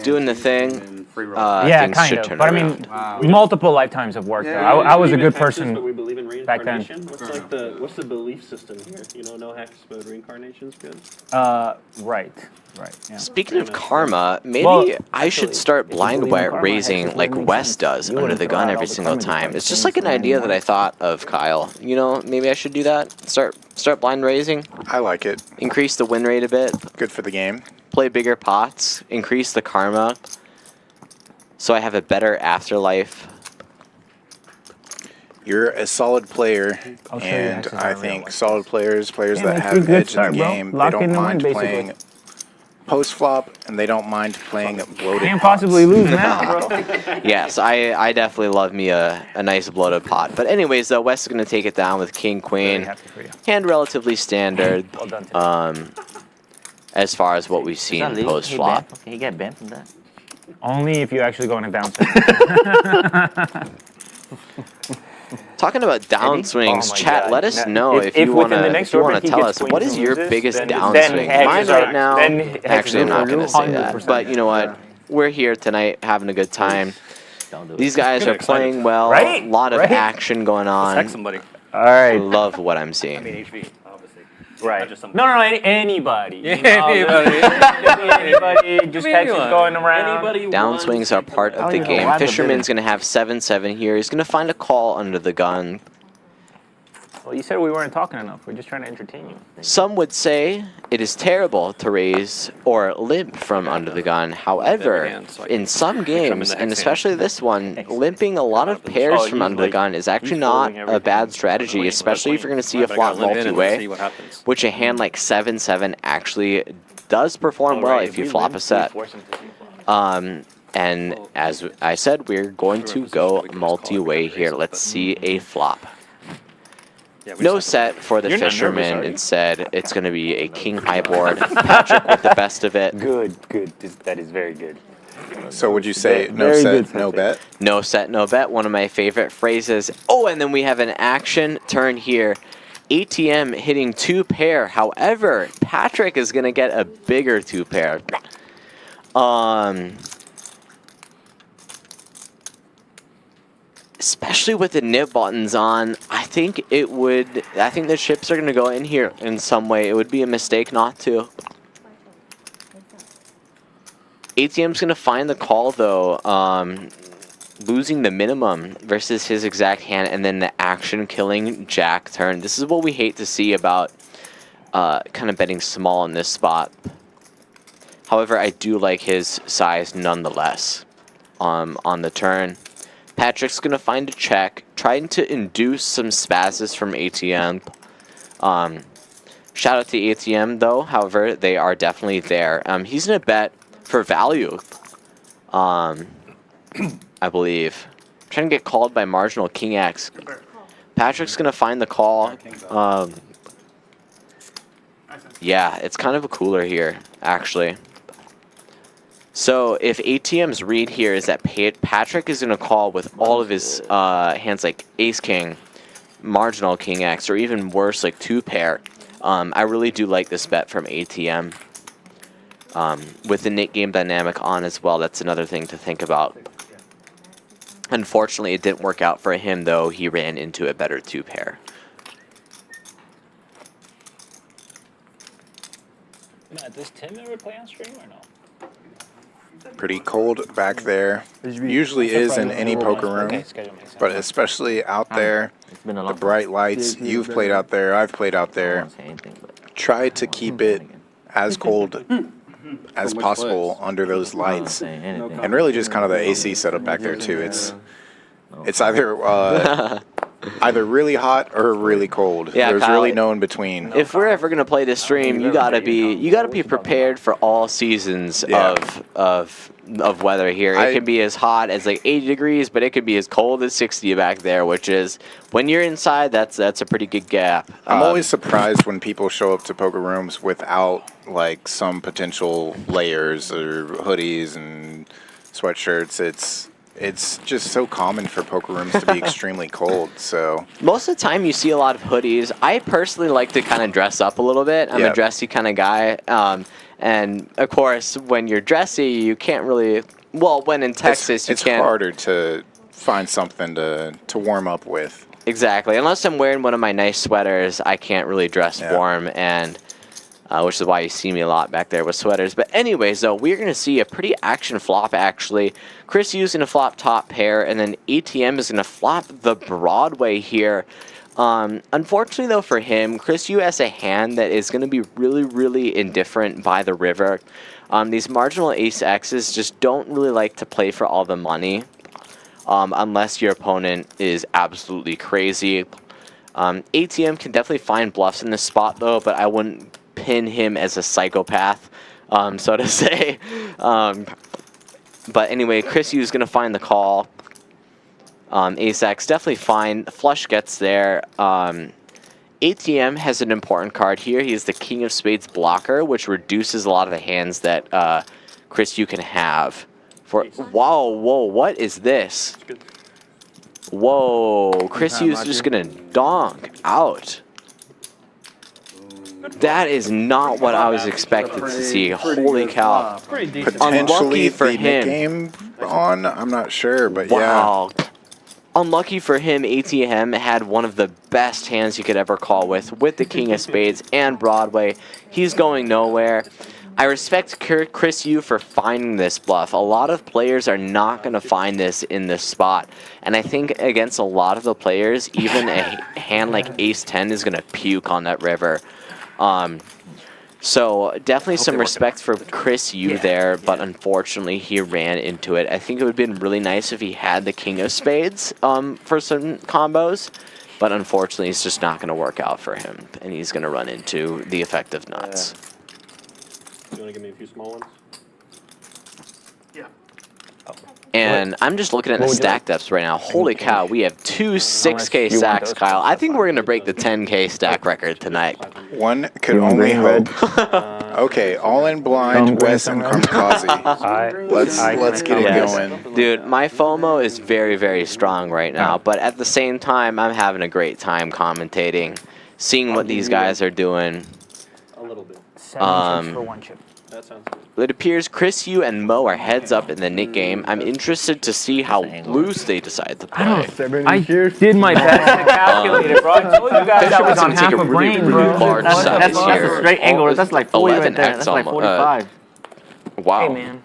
doing the thing, yeah, things kind should of. turn But around. I mean, multiple lifetimes of work, though. I was a good person But we believe in back then. reincarnation. What's the belief system here? You know, no hacks, but reincarnation's good. Right. Yeah. Speaking of karma, maybe I should start blind raising like Wes does under the gun every single time. It's just like an idea that I thought of, Kyle. You know, maybe I should do that. Start Start blind raising. I like it. Increase the win rate a bit. Good for the game. Play bigger pots. Increase the karma. So I have a better afterlife. You're a solid player, I'll show you and X's I on think real solid players, players Yeah, that that's a have good edge start, in the bro. game, Lock they in don't the win, mind basically. playing post-flop, and they don't mind playing bloated Can't pots. possibly lose now, bro. Yes, I definitely love me a nice bloated pot. But anyways, though, Wes is going to take it down with king, Very queen. happy for you. Hand relatively standard Well done today. as far as what we've Is seen that legal? post flop. Can he get banned from that? Only if you actually go in a downswing. Talking about downswings, Oh my chat. God. let us Now, know if you want within the to next orbit he tell gets us what queens is and your loses, biggest then downswing. hexes Mine are- right now. then hexes Actually, I'm are not going to say that. 100%. But you know what? We're here tonight having a good time. Don't do These it. guys are playing well. Right? A lot of Right? action going Let's hex on. somebody. All I right. love what I'm I seeing. mean HV, obviously. Right. Not just some- No, anybody. Yeah, You know, anybody. anybody. Just hexes Anyone. going around. Anybody Downswings are part of the even know game. why the Fisherman's going to have 7-7 here. He's going to find a call under the gun. Well, you said we weren't talking enough. We're just trying to entertain you. Some would say it is terrible to raise or limp from under the gun. However, in some games, and especially this one, limping a lot of pairs from under the gun is actually not a bad strategy, especially if you're going to see a flop multi-way, which a hand like 7-7 actually does perform well if you flop a set. And as I said, we're going to go multi-way here. Let's see a flop. No set for the You're not nervous, Fisherman. are you? Instead, it's going to be a king high board. Patrick with the best of it. Good. That is very good. So would you say no Very set, good no bet? No set, no bet. One of my favorite phrases. Oh, and then we have an action turn here. ATM hitting 2-pair. However, Patrick is going to get a bigger 2-pair. Especially with the nip buttons on, I think the chips are going to go in here in some way. It would be a mistake not to. ATM's going to find the call, though, losing the minimum versus his exact hand, and then the action killing jack turn. This is what we hate to see about kind of betting small in this spot. However, I do like his size nonetheless on the turn. Patrick's going to find a check, trying to induce some spazzes from ATM. Shout out to ATM, though. However, they are definitely there. He's going to bet for value, I believe. Trying to get called by marginal King X. Patrick's going to find the call. Yeah, it's kind of a cooler here, actually. So if ATM's read here is that Patrick is going to call with all of his hands like Ace-King, marginal King X, or even worse, like 2-pair, I really do like this bet from ATM. With the Nick game dynamic on as well, that's another thing to think about. Unfortunately, it didn't work out for him, though. He ran into a better 2-pair. Matt, does Tim ever play on stream or no? Pretty cold back there. Usually is in any poker room, but especially out there, It's been a the long bright lights. You've played out there. I've played out I there. won't say anything, but Try to keep it as cold as possible under those I won't lights, say anything. and really just kind of the AC setup back there too. It's either either really hot or really cold. Yeah, There's Kyle, really no in between. If we're ever gonna play this stream, you gotta be prepared for all seasons Yeah. of weather here. It can be as hot as like 80 degrees, but it could be as cold as 60 back there, which is when you're inside, that's a pretty good gap. I'm always surprised when people show up to poker rooms without like some potential layers or hoodies and sweatshirts. It's just so common for poker rooms to be extremely cold. So most of the time you see a lot of hoodies. I personally like to kind of dress up a little bit. I'm a dressy kind of guy. And of course, when you're dressy, you can't really, well, when in Texas, you can't. It's harder to find something to warm up with. Exactly. Unless I'm wearing one of my nice sweaters, I can't really dress warm, and which is why you see me a lot back there with sweaters. But anyways, though, we're going to see a pretty action flop, actually. Chrisu's going to flop top pair, and then ATM is going to flop the Broadway here. Unfortunately, though, for him, Chrisu has a hand that is going to be really, really indifferent by the river. These marginal ace X's just don't really like to play for all the money unless your opponent is absolutely crazy. ATM can definitely find bluffs in this spot, though, but I wouldn't pin him as a psychopath, so to say. But anyway, Chrisu is going to find the call. Ace X definitely fine. Flush gets there. ATM has an important card here. He is the King of Spades blocker, which reduces a lot of the hands that Chrisu can have. Whoa, what is this? Whoa, Chrisu's just gonna donk out. That is not what I was expected to see. Holy cow. Potentially Unlucky for the him. game on? I'm not sure, but Wow. Unlucky for him, ATM had one of the best hands you could ever call with the King of Spades and Broadway. He's going nowhere. I respect Chrisu for finding this bluff. A lot of players are not going to find this in this spot. And I think against a lot of the players, even a hand like Ace-10 is going to puke on that river. So definitely some respect for Chrisu there, but unfortunately he ran into it. I think it would have been really nice if he had the King of Spades for some combos, but unfortunately it's just not going to work out for him, and he's going to run into the effective nuts. You want to give me a few small ones? Yeah. And I'm just looking at the stack depths right now. Holy cow, we have two 6K stacks, Kyle. I think we're going to break the 10K stack record tonight. One could only hope. Okay, all in blind, Wes and Karmikaze. Let's get it going. Dude, my FOMO is very, very strong right now, but at the same time, I'm having a great time commentating, seeing what these guys are doing. A little bit. 7 chips for 1 chip. That sounds good. It appears Chrisu and Mo are heads up in the Nick game. I'm interested to see how loose they decide to play. I did my best to calculate it, bro. I told you guys that was on half a brain, bro. Large size That's here. a straight angle. That's like 40 right there. 11x That's like almost. 45. Wow. Hey, man.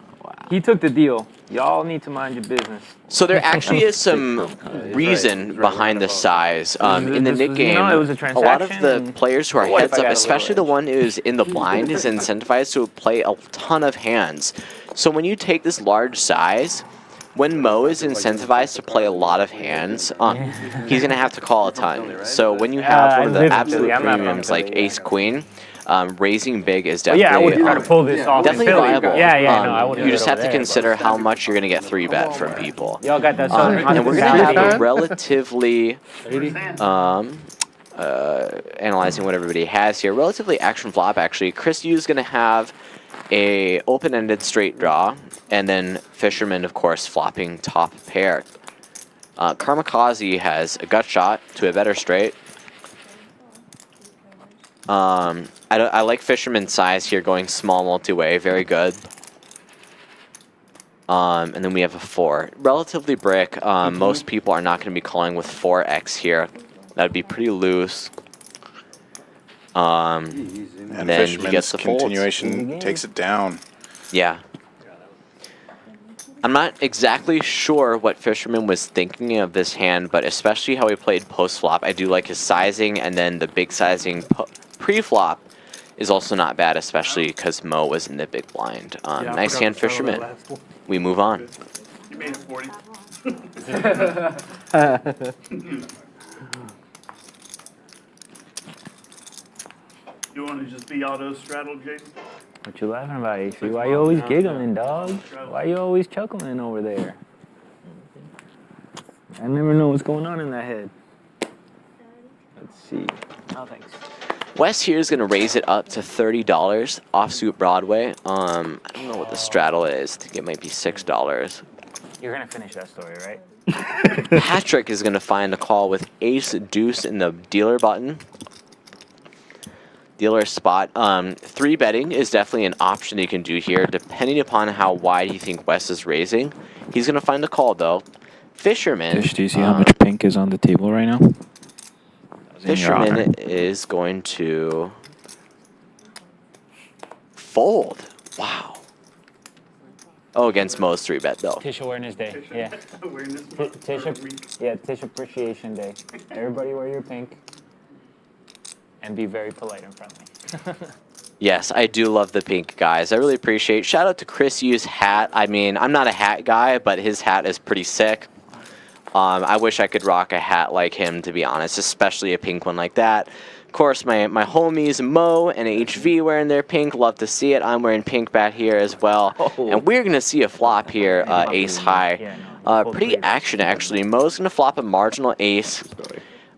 He took the deal. Y'all need to mind your business. So there actually is some reason behind the size. In the Nick game, it was a lot of the transaction, players who are What if heads I up, got a especially the little one who's in the blind, is incentivized to play a ton of hands. So when you take this large size, when Mo is incentivized to play a lot of hands, he's going to have to call a ton. So when you have one of the absolute premiums like Ace-Queen, raising big is definitely I would try to pull this off. definitely viable. Yeah, no, I wouldn't. You just have to consider how much you're going to get 3-bet from people. Y'all got that. And we're going to have a relatively, analyzing what everybody has here, relatively action flop actually. Chrisu is going to have a open-ended straight draw, and then Fisherman, of course, flopping top pair. Karmikaze has a gut shot to a better straight. I like Fisherman's size here, going small multi-way, very good. And then we have a 4. Relatively brick. Most people are not going to be calling with 4x here. That'd be pretty loose. And then he Fisherman's gets the folds. continuation takes it down. Yeah. I'm not exactly sure what Fisherman was thinking of this hand, but especially how he played post-flop. I do like his sizing, and then the big sizing pre-flop is also not bad, especially because Mo was in the big blind. Nice hand, Fisherman. We move on. You made it 40. You want to just be auto-straddled, Jason? What you laughing about, AC? Why you always giggling, dog? Why you always chuckling over there? I never know what's going on in that head. Let's see. Oh, thanks. Wes here is going to raise it up to $30 offsuit Broadway. I don't know what the straddle is. I think it might be $6. You're going to finish that story, right? Patrick is going to find a call with ace deuce in the dealer button. Dealer spot. 3-betting is definitely an option you can do here, depending upon how wide you think Wes is raising. He's going to find a call, though. Fisherman. Fish, do you see how much pink is on the table right now? Fisherman is going to fold. Wow. Oh, against Mo's 3-bet, though. Tish Awareness Day. Yeah. Tish Appreciation Day. Everybody wear your pink. And be very polite and friendly. Yes, I do love the pink, guys. I really appreciate it. Shout out to Chrisu's hat. I mean, I'm not a hat guy, but his hat is pretty sick. I wish I could rock a hat like him, to be honest, especially a pink one like that. Of course, my homies Mo and HV wearing their pink. Love to see it. I'm wearing pink back here as well. And we're going to see a flop here, ace high. Pretty action, actually. Mo's going to flop a marginal ace.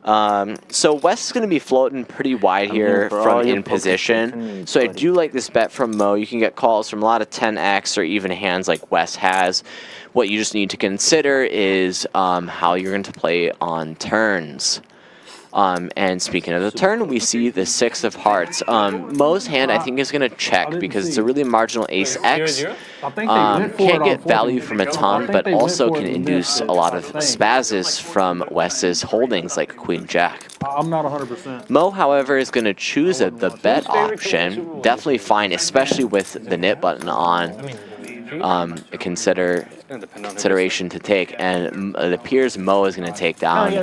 So Wes is going to be floating pretty wide here from in position. So I do like this bet from Mo. You can get calls from a lot of 10x or even hands like Wes has. What you just need to consider is how you're going to play on turns. And speaking of the turn, we see the 6 of hearts. Mo's hand, I think, is going to check because it's a really marginal ace X. Can't get value from a ton, but also can induce a lot of spazzes from Wes's holdings, like Queen Jack. I'm not 100%. Mo, however, is going to choose the bet option. Definitely fine, especially with the knit button on. Consideration to take, and it appears Mo is going to take down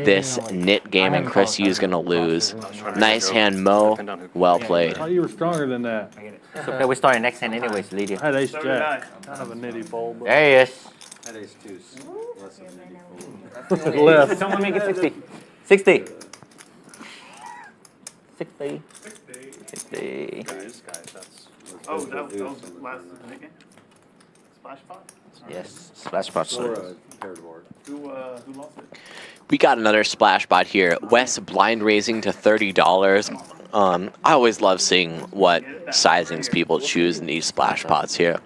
this knit game, and Chrisu is going to lose. Nice hand, Mo. Well played. I thought you were stronger than that. Okay, we're starting next hand anyways, Lydia. I had ace jack. Kind of a nitty fold. But There he is. That ace 2's less of a nitty fold. left. Someone make it 60. 60. 60. 60. Guys, that's... Oh, that was last again? Splash pot? Yes, splash pot. Paired board. Who lost it? We got another splash bot here. Wes blind raising to $30. I always love seeing what sizings people choose in these splash pots here.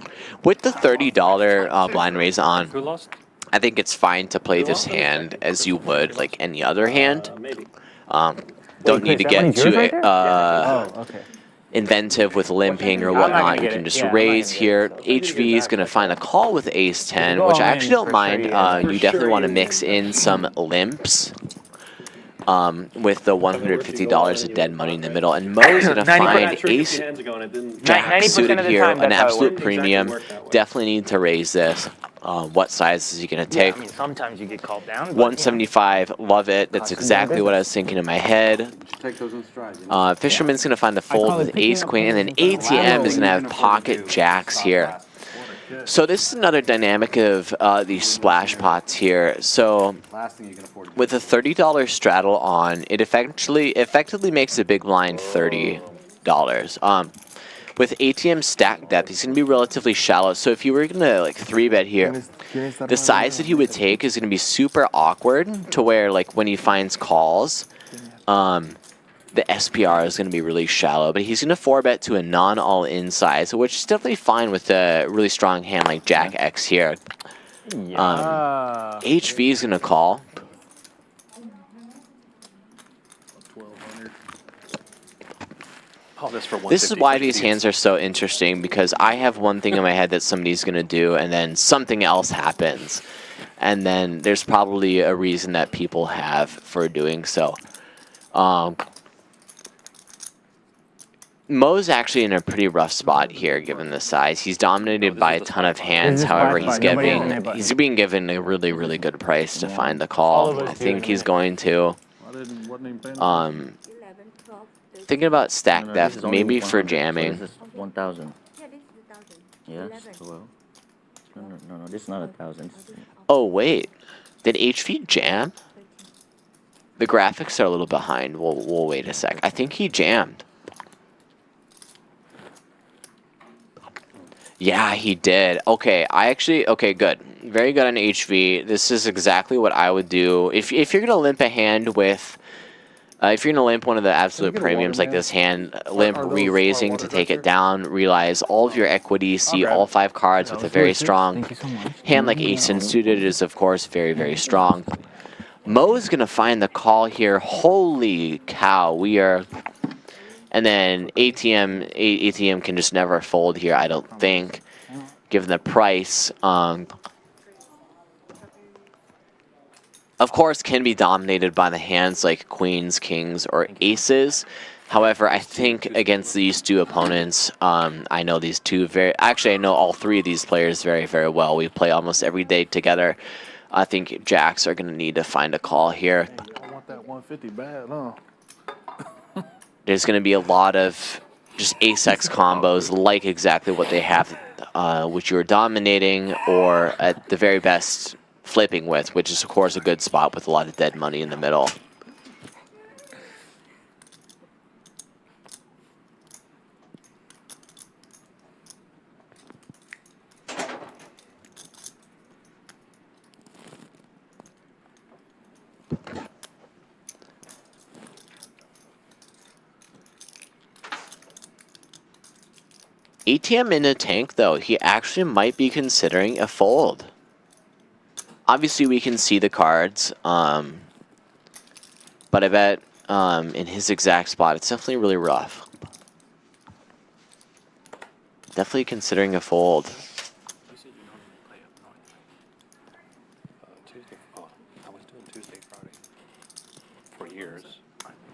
With the $30 blind raise on, Who lost? I think it's fine to play this hand as you would like any other hand. Don't need to get too inventive with limping or whatnot. You can just raise here. HV is going to find a call with ace 10, which I actually don't mind. You definitely want to mix in some limps with the $150 of dead money in the middle. And Mo's going to find ace jack suited here, an absolute premium. Definitely need to raise this. What size is he going to take? I mean, sometimes you get called down. 175, love it. That's exactly what I was thinking in my head. Take those in stride. Fisherman's going to find the fold with ace queen, and then ATM is going to have pocket jacks here. So this is another dynamic of these splash pots here. So with a $30 straddle on, it effectively makes a big blind $30. With ATM stack depth, he's going to be relatively shallow. So if you were going to like 3-bet here, the size that he would take is going to be super awkward to where like when he finds calls, the SPR is going to be really shallow. But he's going to 4-bet to a non-all-in size, which is definitely fine with a really strong hand like Jack X here. HV is going to call. This is why these hands are so interesting, because I have one thing in my head that somebody's going to do, and then something else happens. And then there's probably a reason that people have for doing so. Mo's actually in a pretty rough spot here, given the size. He's dominated by a ton of hands. However, he's being given a really, really good price to find the call. I think he's going to. Thinking about stack depth, maybe for jamming. 1,000. Yeah, this is 1,000. Yes, 12. No, this is not 1,000. Oh, wait. Did HV jam? The graphics are a little behind. We'll wait a sec. I think he jammed. Yeah, he did. Okay, okay, good. Very good on HV. This is exactly what I would do. If you're going to limp a hand with... if you're going to limp one of the absolute premiums like this hand, limp re-raising to take it down, realize all of your equity, see all 5 cards with a very strong hand like ace and suited is, of course, very, very strong. Mo is going to find the call here. Holy cow, we are... And then ATM can just never fold here, I don't think, given the price. Of course, can be dominated by the hands like queens, kings, or aces. However, I think against these two opponents, I know these two actually, I know all three of these players very, very well. We play almost every day together. I think Jacks are going to need to find a call here. I want that 150 bad, huh? There's going to be a lot of just ace-X combos, like exactly what they have, which you're dominating, or at the very best, flipping with, which is, of course, a good spot with a lot of dead money in the middle. ATM in a tank, though, he actually might be considering a fold. Obviously, we can see the cards, but I bet in his exact spot, it's definitely really rough. Definitely considering a fold.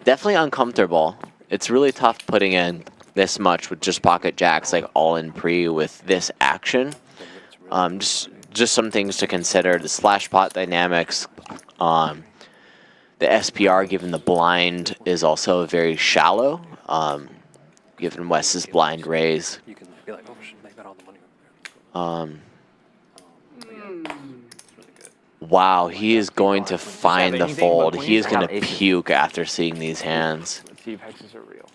Definitely uncomfortable. It's really tough putting in this much with just pocket jacks, like all in pre with this action. Just some things to consider. The slash pot dynamics, the SPR given the blind is also very shallow, given Wes's blind raise. You can be like, oh, should make that all the money. Wow, he is going to find the fold. He is going to puke after seeing these hands. Let's see if hexes are real.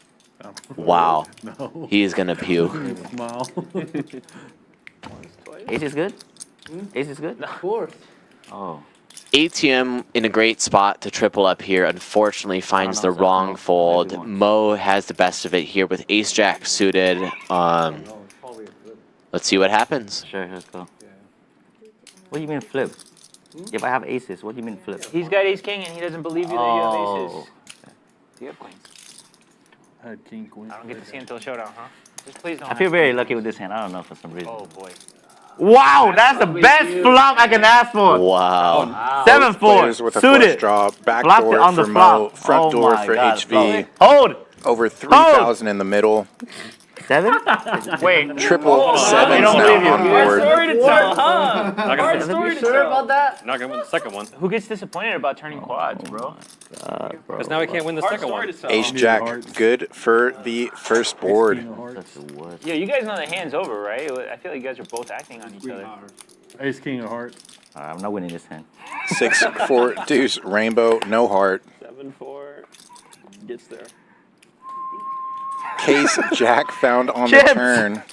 Wow, No. he is going to puke. Smile. Ace is good? Ace is good? Of course. Oh. ATM in a great spot to triple up here. Unfortunately, finds the wrong fold. Mo has the best of it here with ace jack suited. Let's see what happens. Sure, let's go. What do you mean flip? If I have aces, what do you mean flip? He's got ace king and he doesn't believe you that you have aces. Do you have queens? I had king, queen. I don't get to see until the showdown, huh? Just please don't. I feel very lucky with this hand. I don't know for some reason. Oh boy. Wow, that's the best flop I can ask for. Wow. 7-4 Players with a flush suited. draw, back Blocked it door on the for Mo, flop. front Oh door my for God. HV. Hold. Over 3,000 in the middle. 7? Wait. Triple sevens don't believe now you. on board. Story to tell, huh? Not gonna, Story to tell about that. not gonna win the second one. Who gets disappointed about turning quads, bro? Because now we can't win the second one. Ace jack, good for the first board. That's the worst. Yo, you guys know the hand's over, right? I feel like you guys are both acting on each other. Ace, king of heart. I'm not winning this hand. 6-4 deuce, rainbow, no heart. 7-4 gets there. Case jack found on the turn.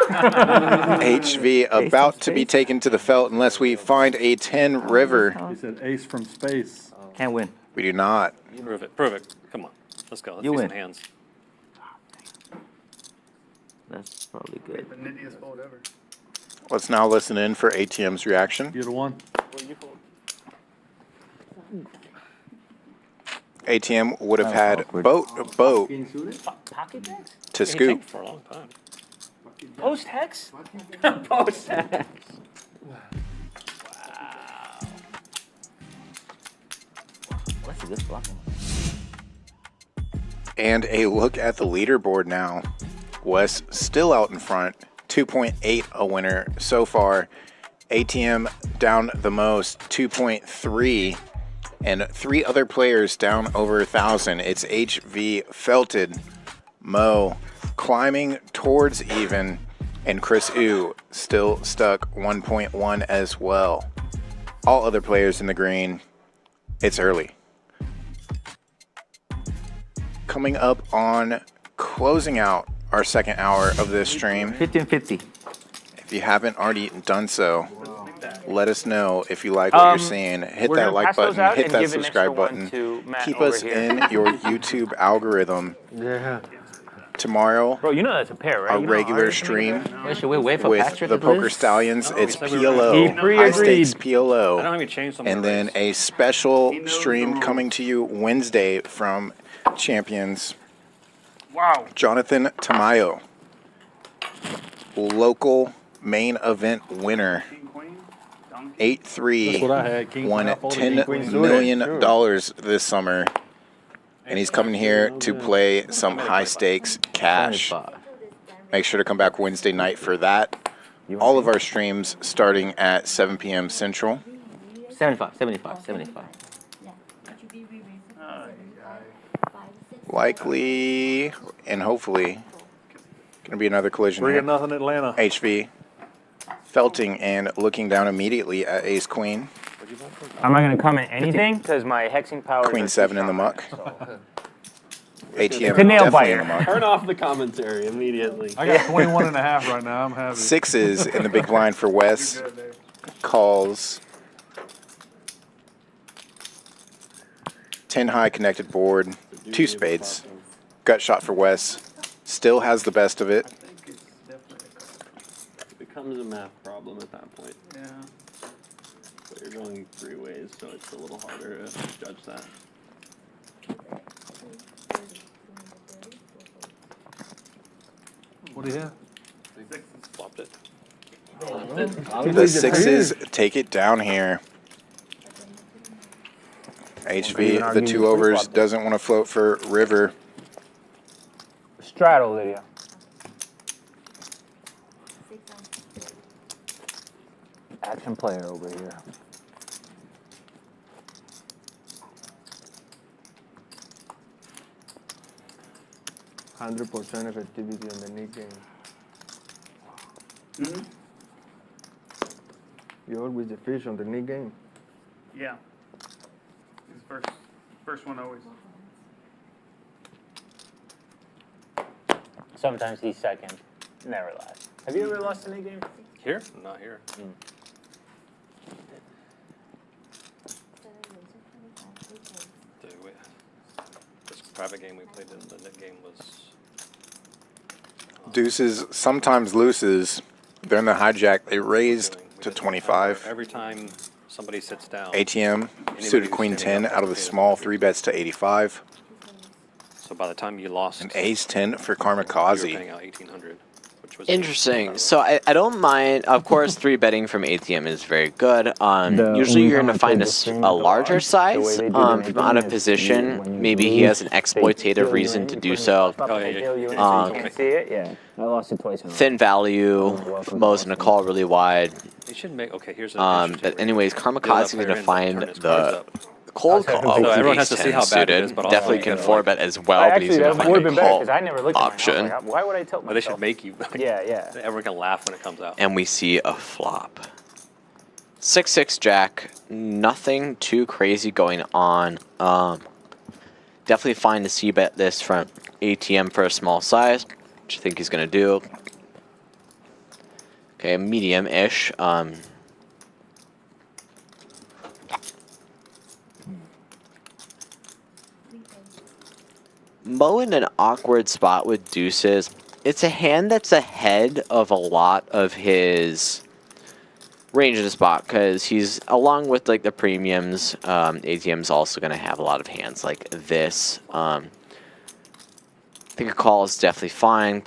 HV about to be taken to the felt unless we find a 10 river. He said ace from space. Can't win. We do not. Prove it. Prove it. Come on. Let's go. Let's You see win. some hands. That's probably good. The nittiest fold ever. Let's now listen in for ATM's reaction. You the one. ATM would have had awkward. boat Pocket jacks? to He scoop. tanked for a long time. Post hex? Post hex. What's this blocking? And a look at the leaderboard now. Wes still out in front, 2.8 a winner so far. ATM down the most, 2.3, and 3 other players down over 1,000. It's HV felted, Mo climbing towards even, and Chrisu still stuck 1.1 as well. All other players in the green. It's early. Coming up on closing out our second hour of this stream. 15-50. If you haven't already done so, let us know if you like what you're seeing. Hit we're that gonna like pass those button, out hit and that give an subscribe extra one button. to Matt Keep over us here. in your YouTube algorithm. Yeah. Tomorrow, Bro, you know that's a pair, right? our You know how regular hard it is to make a stream pair? Wait, should we wait for with Patrick the to Poker lose? Stallions. It's we said we were- PLO, He high pre-agreed. stakes I don't PLO. have any change on And my then race. a special stream coming to you Wednesday from Champions. Wow. Jhonathan Tamayo, local main event winner, King, queen, donkey. 8-3, That's what I had. King, won I folded $10 king, queen suited. million Sure. this summer. And he's coming here to play some high stakes cash. Make sure to come back Wednesday night for that. All of our streams starting at 7 p.m. Central. 75. Likely and hopefully going to be another collision Bring here. it nothing Atlanta. HV felting and looking down immediately at ace queen. I'm not going to comment anything because my hexing power Queen is 7 in the muck. ATM a nail definitely in biter. the muck. Turn off the commentary immediately. I got 21 and a half right now. I'm happy. 6s in the big blind for Wes. Calls. 10 high connected board. 2 spades. Gut shot for Wes. Still has the best of it. It becomes a math problem at that point. Yeah. But you're going 3 ways, so it's a little harder to judge that. What do you have? Flopped it. The 6s take it down here. HV, the 2 overs, doesn't want to float for river. Straddle, Lydia. Action player over here. %100% effectivity on the nick game. Mm-hmm. You always the fish on the nick game. Yeah. He's first one always. Sometimes he's second. Never last. Have you ever lost in a game? Here? Not here. This private game we played in the net game was... Deuces, sometimes looses. They're in the hijack. They raised to 25. Every time somebody sits down... ATM, suited queen 10 out of the small 3 bets to 85. So by the time you lost... An ace 10 for you were Karmikaze. paying out 1,800. Was Interesting. So I don't mind. Of course, 3 betting from ATM is very good. Usually you're going to find a larger size from out of position. Maybe he has an exploitative reason to do so. See it? Yeah. I lost it twice. Thin value, Mo's going to call really wide. You should make... Okay, here's But anyways, Karmikaze is going to find the cold call. So everyone ace has to see 10 how bad it is, suited. but also Definitely you can gotta, 4 bet as well, but he's Actually, going that to would have find been a better call because I never looked at my option. house. Like, why would I tilt myself? But they should make you... Like, yeah. Everyone can laugh when it comes out. And we see a flop. 6-6 jack. Nothing too crazy going on. Definitely fine to see bet this from ATM for a small size, which I think he's going to do. Okay, medium-ish. Mo in an awkward spot with deuces. It's a hand that's ahead of a lot of his range of the spot because he's, along with like the premiums, ATM's also going to have a lot of hands like this. I think a call is definitely fine.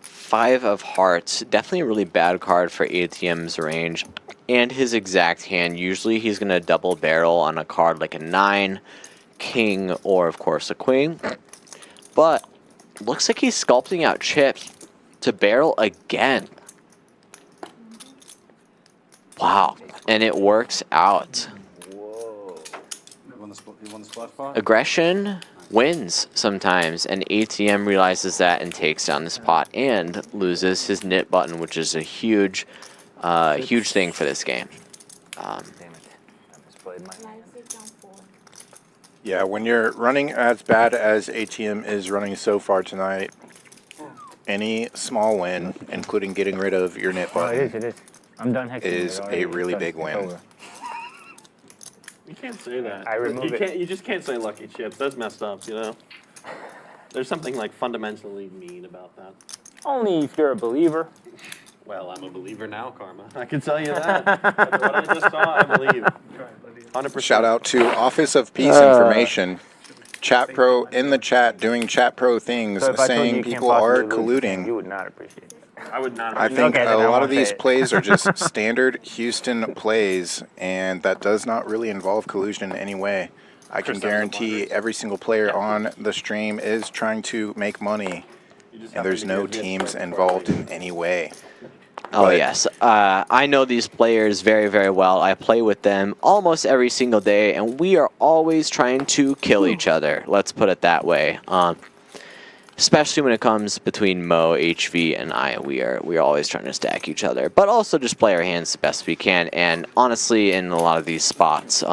Five of hearts, definitely a really bad card for ATM's range and his exact hand. Usually he's going to double barrel on a card like a 9, king, or of course a queen. But looks like he's sculpting out chips to barrel again. Wow, and it works out. Whoa. You won the splash pot? Aggression wins sometimes, and ATM realizes that and takes down this pot and loses his knit button, which is a huge thing for this game. Damn it. I misplayed my hand. Yeah, when you're running as bad as ATM is running so far tonight, any small win, including getting rid of your knit Oh, button, it is. I'm done hexing. is a really big win. You can't say that. I remove it. You just can't say lucky chips. That's messed up, you know? There's something like fundamentally mean about that. Only if you're a believer. Well, I'm a believer now, Karma. I can tell you that. After what I just saw, I believe. 100%. Shout out to Office of Peace Information. Chat Pro in the chat doing Chat Pro things, So if I told you saying you can't people are possibly lose, colluding. you would not appreciate it. I would not. I think Okay, a then I lot won't of these say it. plays are just standard Houston plays, and that does not really involve collusion in any way. I can guarantee every single player on the stream is trying to make money, and there's no teams involved in any way. Oh, But- yes. I know these players very, very well. I play with them almost every single day, and we are always trying to kill each other. Let's put it that way. Especially when it comes between Mo, HV, and I. We are always trying to stack each other, but also just play our hands the best we can. And honestly, in a lot of these spots,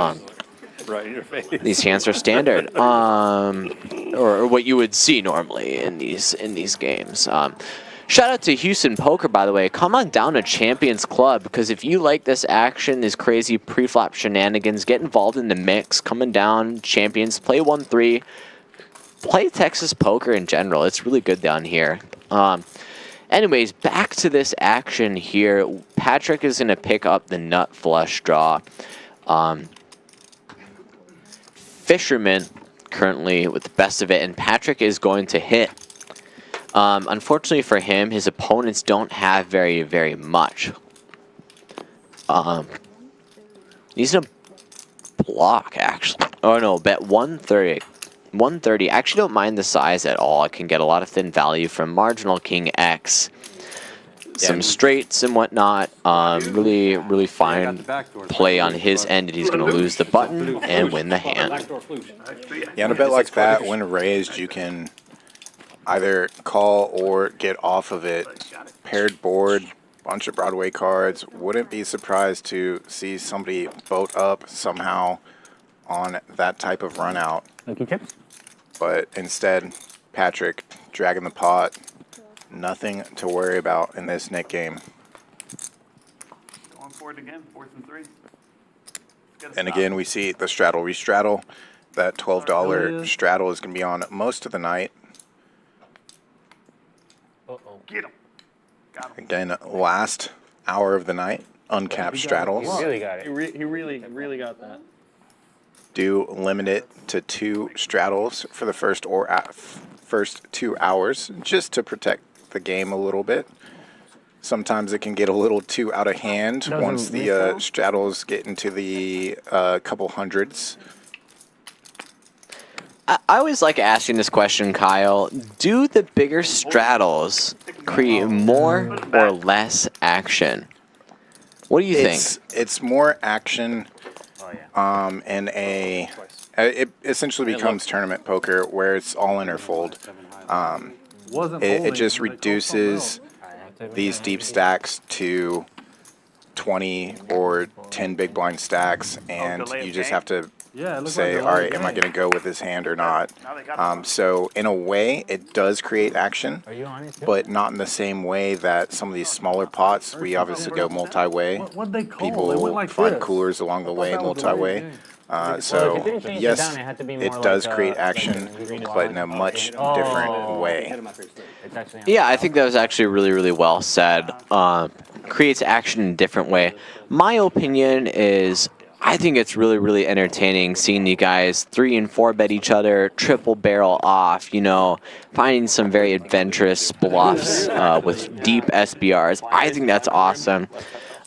Right in your face. these hands are standard, or what you would see normally in these games. Shout out to Houston Poker, by the way. Come on down to Champions Club, because if you like this action, these crazy pre-flop shenanigans, get involved in the mix. Coming down, Champions, play 1-3. Play Texas poker in general. It's really good down here. Anyways, back to this action here. Patrick is going to pick up the nut flush draw. Fisherman currently with the best of it, and Patrick is going to hit. Unfortunately for him, his opponents don't have very, very much. He's going to block, actually. Oh, no, bet 130. 130. I actually don't mind the size at all. I can get a lot of thin value from marginal king X. Some straights and whatnot. Really, really fine play on his end, and he's going to lose the button and win the hand. Yeah, on a bet like that, when raised, you can either call or get off of it. Paired board, bunch of Broadway cards. Wouldn't be surprised to see somebody boat up somehow on that type of run out. Lucky chips. But instead, Patrick dragging the pot. Nothing to worry about in this Nick game. Going for it again, 4th and 3. And again, we see the straddle restraddle. That $12 straddle is going to be on most of the night. Get him. Again, last hour of the night, uncapped straddles. He really got it. He really got that. Do limit it to 2 straddles for the first 2 hours, just to protect the game a little bit. Sometimes it can get a little too out of hand once the straddles get into the couple hundreds. I always like asking this question, Kyle. Do the bigger straddles create more or less action? What do you think? It's more action. And it essentially becomes tournament poker where it's all in or fold. It just reduces these deep stacks to 20 or 10 big blind stacks, and you just have to say, all right, am I going to go with this hand or not? So in a way, it does create action, but not in the same way that some of these smaller pots, we obviously go multi-way. People find coolers along the way multi-way. So yes, it does create action, but in a much different way. Yeah, I think that was actually really, really well said. Creates action in a different way. My opinion is, I think it's really, really entertaining seeing you guys 3 and 4 bet each other, triple barrel off, you know, finding some very adventurous bluffs with deep SBRs. I think that's awesome.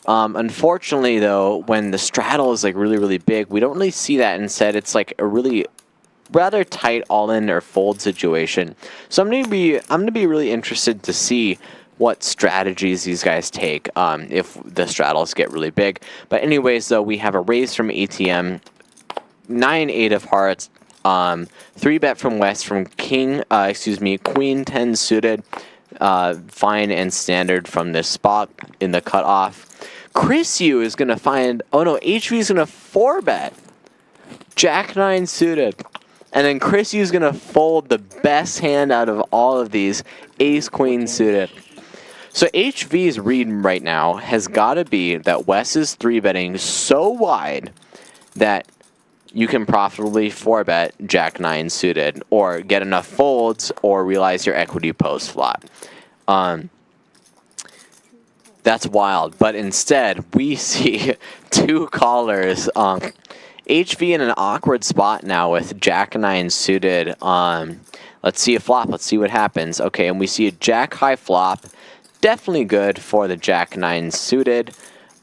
Unfortunately, though, when the straddle is like really, really big, we don't really see that. Instead, it's like a really rather tight all-in or fold situation. So I'm gonna be really interested to see what strategies these guys take if the straddles get really big. But anyways, though, we have a raise from ATM, 9-8 of hearts, 3-bet from Wes from Queen 10 suited, fine and standard from this spot in the cutoff. Chrisu is going to find, oh no, HV is going to 4-bet. Jack 9 suited. And then Chrisu is going to fold the best hand out of all of these, Ace Queen suited. So HV's read right now has got to be that Wes is 3-betting so wide that you can profitably 4-bet Jack 9 suited, or get enough folds, or realize your equity post flop. That's wild. But instead, we see 2 callers. HV in an awkward spot now with Jack 9 suited. Let's see a flop. Let's see what happens. Okay, and we see a Jack high flop. definitely good for the Jack-9 suited.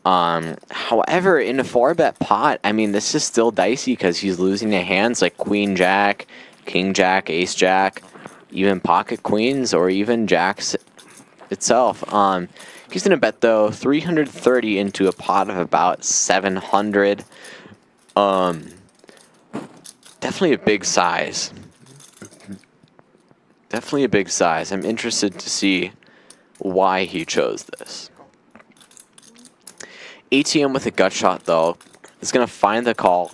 However, in a 4-bet pot, I mean, this is still dicey because he's losing to hands like Queen Jack, King Jack, Ace Jack, even pocket queens, or even jacks itself. He's going to bet, though, 330 into a pot of about 700. Definitely a big size. Definitely a big size. I'm interested to see why he chose this. ATM with a gut shot, though, is going to find the call.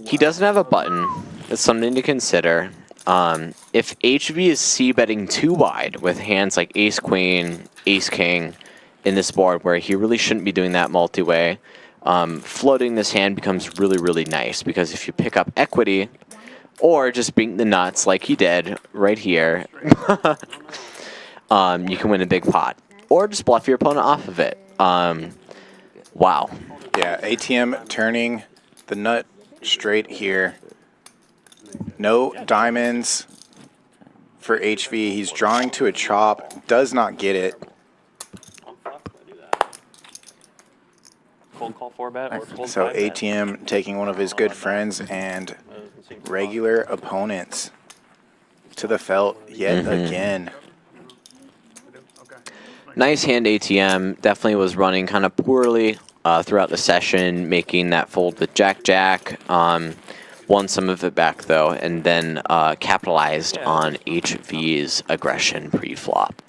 He doesn't have a button. It's something to consider. If HV is c-betting too wide with hands like ace-queen, ace-king in this board where he really shouldn't be doing that multi-way, floating this hand becomes really, really nice because if you pick up equity or just beat the nuts like he did right here, you can win a big pot. Or just bluff your opponent off of it. Wow. Yeah, ATM turning the nut straight here. No diamonds for HV. He's drawing to a chop. Does not get it. Cold call 4-bet or cold So 5-bet. ATM taking one of his good friends and regular opponents to the felt yet again. Nice hand ATM. Definitely was running kind of poorly throughout the session, making that fold with Jack-Jack. Won some of it back, though, and then capitalized on HV's aggression pre-flop.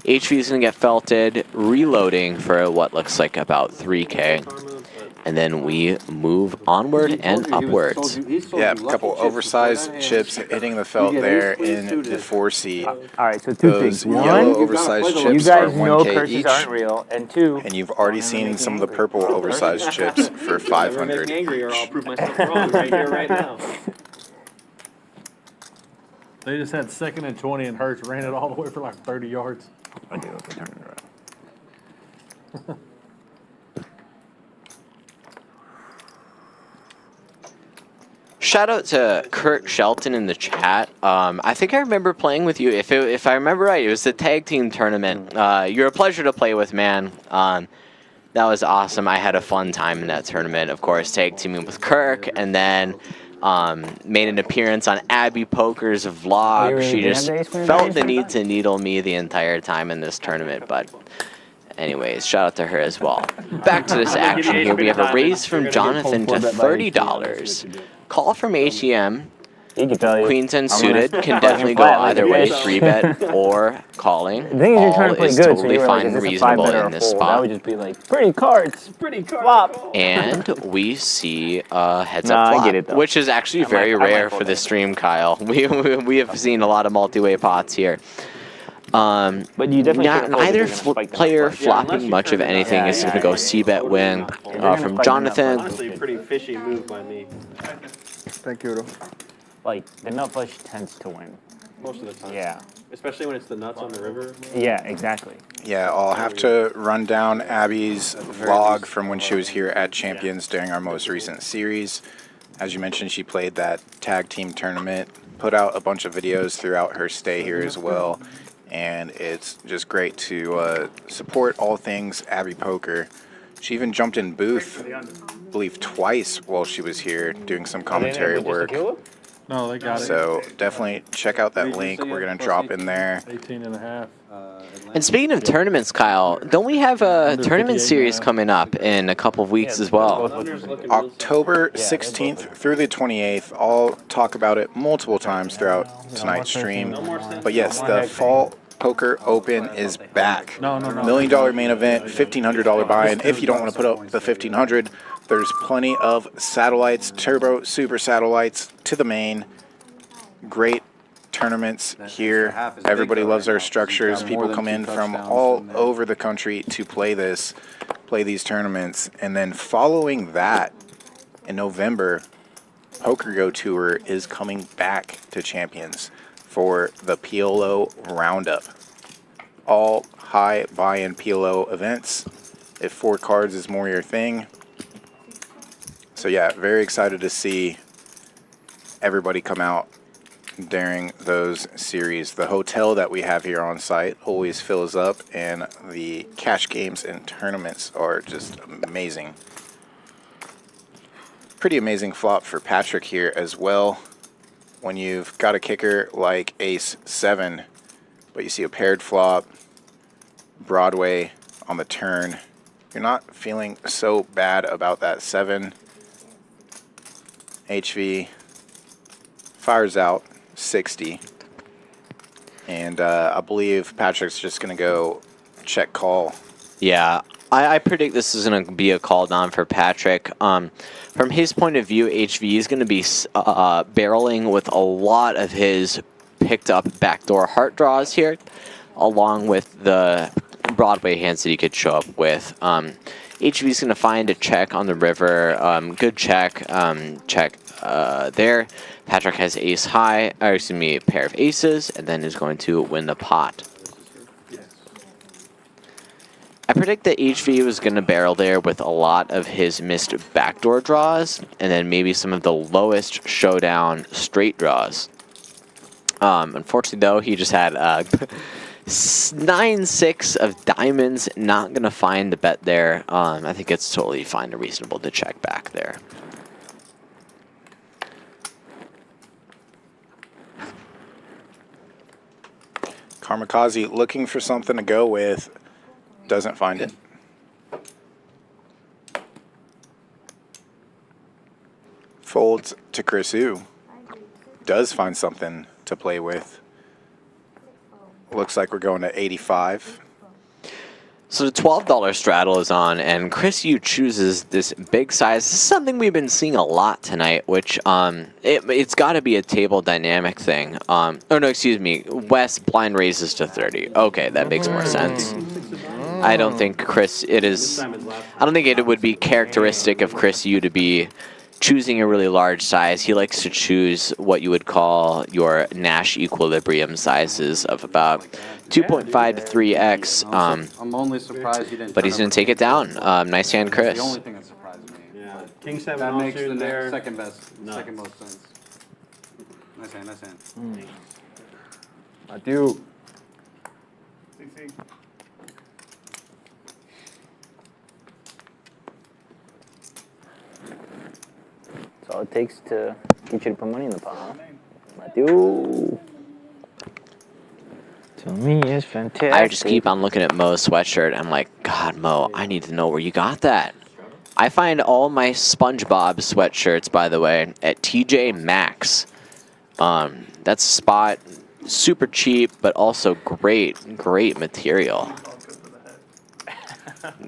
HV is going to get felted, reloading for what looks like about 3K. And then we move onward and upwards. Yeah, a couple oversized chips hitting the felt there in the 4-seat. All right, so two Those things. yellow One, oversized you chips are guys know 1K curses each. aren't real, and two, And you've already seen some of the purple oversized chips for 500 angry or I'll each. prove myself wrong right here, right now. They just had 2nd and 20 and Hurts ran it all the way for like 30 yards. Okay, turn it around. Shout out to Kurt Shelton in the chat. I think I remember playing with you. If I remember right, it was the tag team tournament. You're a pleasure to play with, man. That was awesome. I had a fun time in that tournament. Of course, tag teaming with Kirk, and then made an appearance on Abby Poker's vlog. She just felt the need to needle me the entire time in this tournament, but anyways, shout out to her as well. Back to this action here. We have a raise from Jhonathan to $30. Call from ATM. Queens unsuited can definitely go either way, 3-bet or calling. the thing is you're trying to All play is good, so totally you're fine like, and is this a reasonable 5-bet or in a this fold? That spot. would just be like, pretty cards, flop. And we see a heads Nah, up I flop, get it, though. which is actually very rare for this stream, Kyle. We have seen a lot of multi-way pots here. But you definitely Not shouldn't fold if either you're gonna spike the player numbers. flopping much of anything is going to go c-bet win from Jhonathan. Honestly, pretty fishy move by me. Thank you, bro. Like, the nut flush tends to win. Most of the time. Yeah. Especially when it's the nuts on the river. Yeah, exactly. Yeah, I'll have to run down Abby's vlog from when she was here at Champions during our most recent series. As you mentioned, she played that tag team tournament, put out a bunch of videos throughout her stay here as well. And it's just great to support all things Abby Poker. She even jumped in booth, I believe twice while she was here doing some commentary work. No, they got it. So definitely check out that link. We're going to drop in there. 18 and a half. And speaking of tournaments, Kyle, don't we have a tournament series coming up in a couple of weeks as well? October 16th through the 28th. I'll talk about it multiple times throughout tonight's stream. But yes, the Fall Poker Open is back. $1 million main event, $1,500 buy-in. If you don't want to put up the $1,500, there's plenty of satellites, turbo super satellites to the main. Great tournaments here. Everybody loves our structures. People come in from all over the country to play these tournaments. And then following that, in November, Poker Go Tour is coming back to Champions for the PLO Roundup. All high buy-in PLO events. If 4 cards is more your thing. So yeah, very excited to see everybody come out during those series. The hotel that we have here on site always fills up, and the cash games and tournaments are just amazing. Pretty amazing flop for Patrick here as well. When you've got a kicker like Ace-7, but you see a paired flop, Broadway on the turn, you're not feeling so bad about that 7. HV fires out 60. And I believe Patrick's just going to go check call. Yeah, I predict this is going to be a call down for Patrick. From his point of view, HV is going to be barreling with a lot of his picked up backdoor heart draws here, along with the Broadway hands that he could show up with. HV is going to find a check on the river. Good check. Check there. Patrick has ace high, or excuse me, a pair of aces, and then is going to win the pot. I predict that HV was going to barrel there with a lot of his missed backdoor draws, and then maybe some of the lowest showdown straight draws. Unfortunately, though, he just had 9-6 of diamonds. Not going to find the bet there. I think it's totally fine and reasonable to check back there. Karmikaze looking for something to go with. Doesn't find it. Folds to Chrisu. Does find something to play with. Looks like we're going to 85. So the $12 straddle is on, and Chrisu chooses this big size. This is something we've been seeing a lot tonight, which it's got to be a table dynamic thing. Oh no, excuse me. Wes blind raises to 30. Okay, that makes more sense. I don't think I don't think it would be characteristic of Chrisu to be choosing a really large size. He likes to choose what you would call your Nash equilibrium sizes of about 2.5 to 3x. I'm only surprised you didn't. But he's going to take it down. Nice hand, Chris. The only thing that surprised me. Yeah, King 7 that makes the there. second most sense. Nice hand, nice hand. I do. That's all it takes to get you to put money in the pot, huh? I do. To me, it's fantastic. I just keep on looking at Mo's sweatshirt. I'm like, God, Mo, I need to know where you got that. I find all my SpongeBob sweatshirts, by the way, at TJ Maxx. That's a spot, super cheap, but also great material.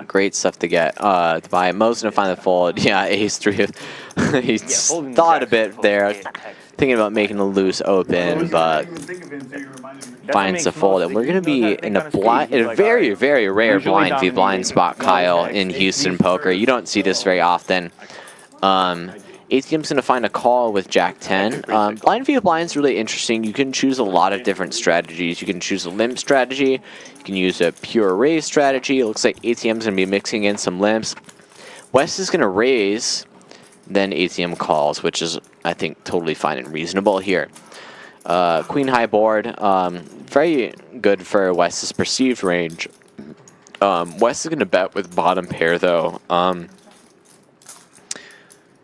Great stuff to get. To buy. Mo's gonna find the fold. Yeah, ace 3. He's thought a bit there, thinking about making a loose open, but finds the fold. And we're gonna be in a very, very rare blind v blind spot, Kyle, in Houston poker. You don't see this very often. ATM's going to find a call with Jack 10. Blind v blind is really interesting. You can choose a lot of different strategies. You can choose a limp strategy. You can use a pure raise strategy. It looks like ATM's going to be mixing in some limps. Wes is going to raise, then ATM calls, which is, I think, totally fine and reasonable here. Queen high board, very good for Wes's perceived range. Wes is going to bet with bottom pair, though.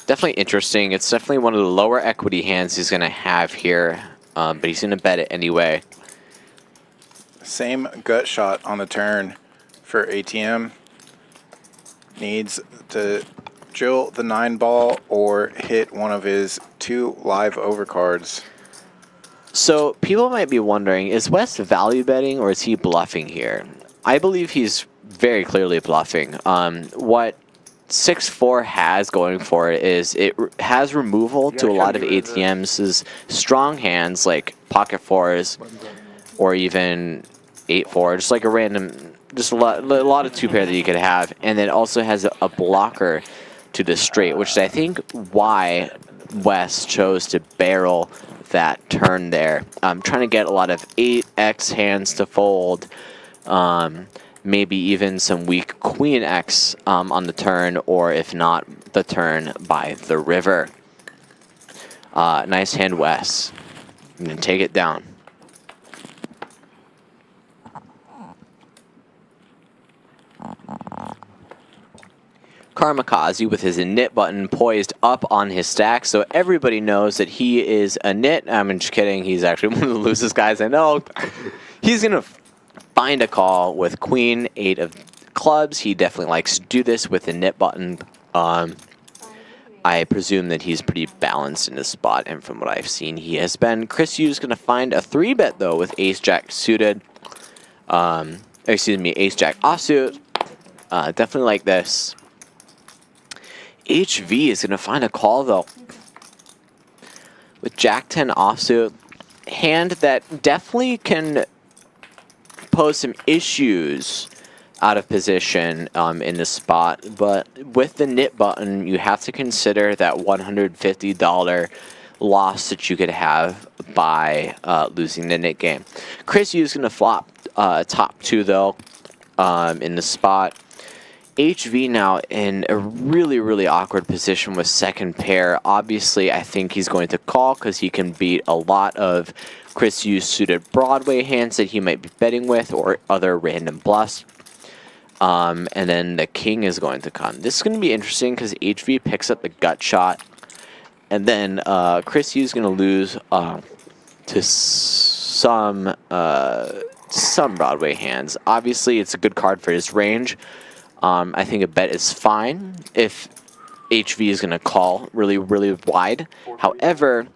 Definitely interesting. It's definitely one of the lower equity hands he's going to have here, but he's going to bet it anyway. Same gut shot on the turn for ATM. Needs to drill the 9 ball or hit one of his 2 live overcards. So people might be wondering, is Wes value betting or is he bluffing here? I believe he's very clearly bluffing. What 6-4 has going for it is it has removal to a lot of ATM's strong hands like pocket 4s or even 8-4, just like a random, just a lot of 2-pair that you could have, and then also has a blocker to the straight, which is I think why Wes chose to barrel that turn there. I'm trying to get a lot of 8x hands to fold. Maybe even some weak Queen X on the turn, or if not, the turn by the river. Nice hand, Wes. I'm going to take it down. Karmikaze with his nit button poised up on his stack, so everybody knows that he is a nit. I'm just kidding. He's actually one of the loosest guys I know. He's going to find a call with queen, 8 of clubs. He definitely likes to do this with the nit button. I presume that he's pretty balanced in his spot, and from what I've seen, he has been. Chrisu is going to find a 3-bet, though, with ace-jack suited. Excuse me, ace-jack offsuit. Definitely like this. HV is going to find a call, though, with Jack-10 offsuit. Hand that definitely can pose some issues out of position in the spot, but with the nit button, you have to consider that $150 loss that you could have by losing the nit game. Chrisu is going to flop top 2, though, in the spot. HV now in a really, really awkward position with second pair. Obviously, I think he's going to call because he can beat a lot of Chrisu's suited Broadway hands that he might be betting with or other random bluffs. And then the king is going to come. This is going to be interesting because HV picks up the gut shot. And then Chrisu is going to lose to some Broadway hands. Obviously, it's a good card for his range. I think a bet is fine if HV is going to call really, really wide. However,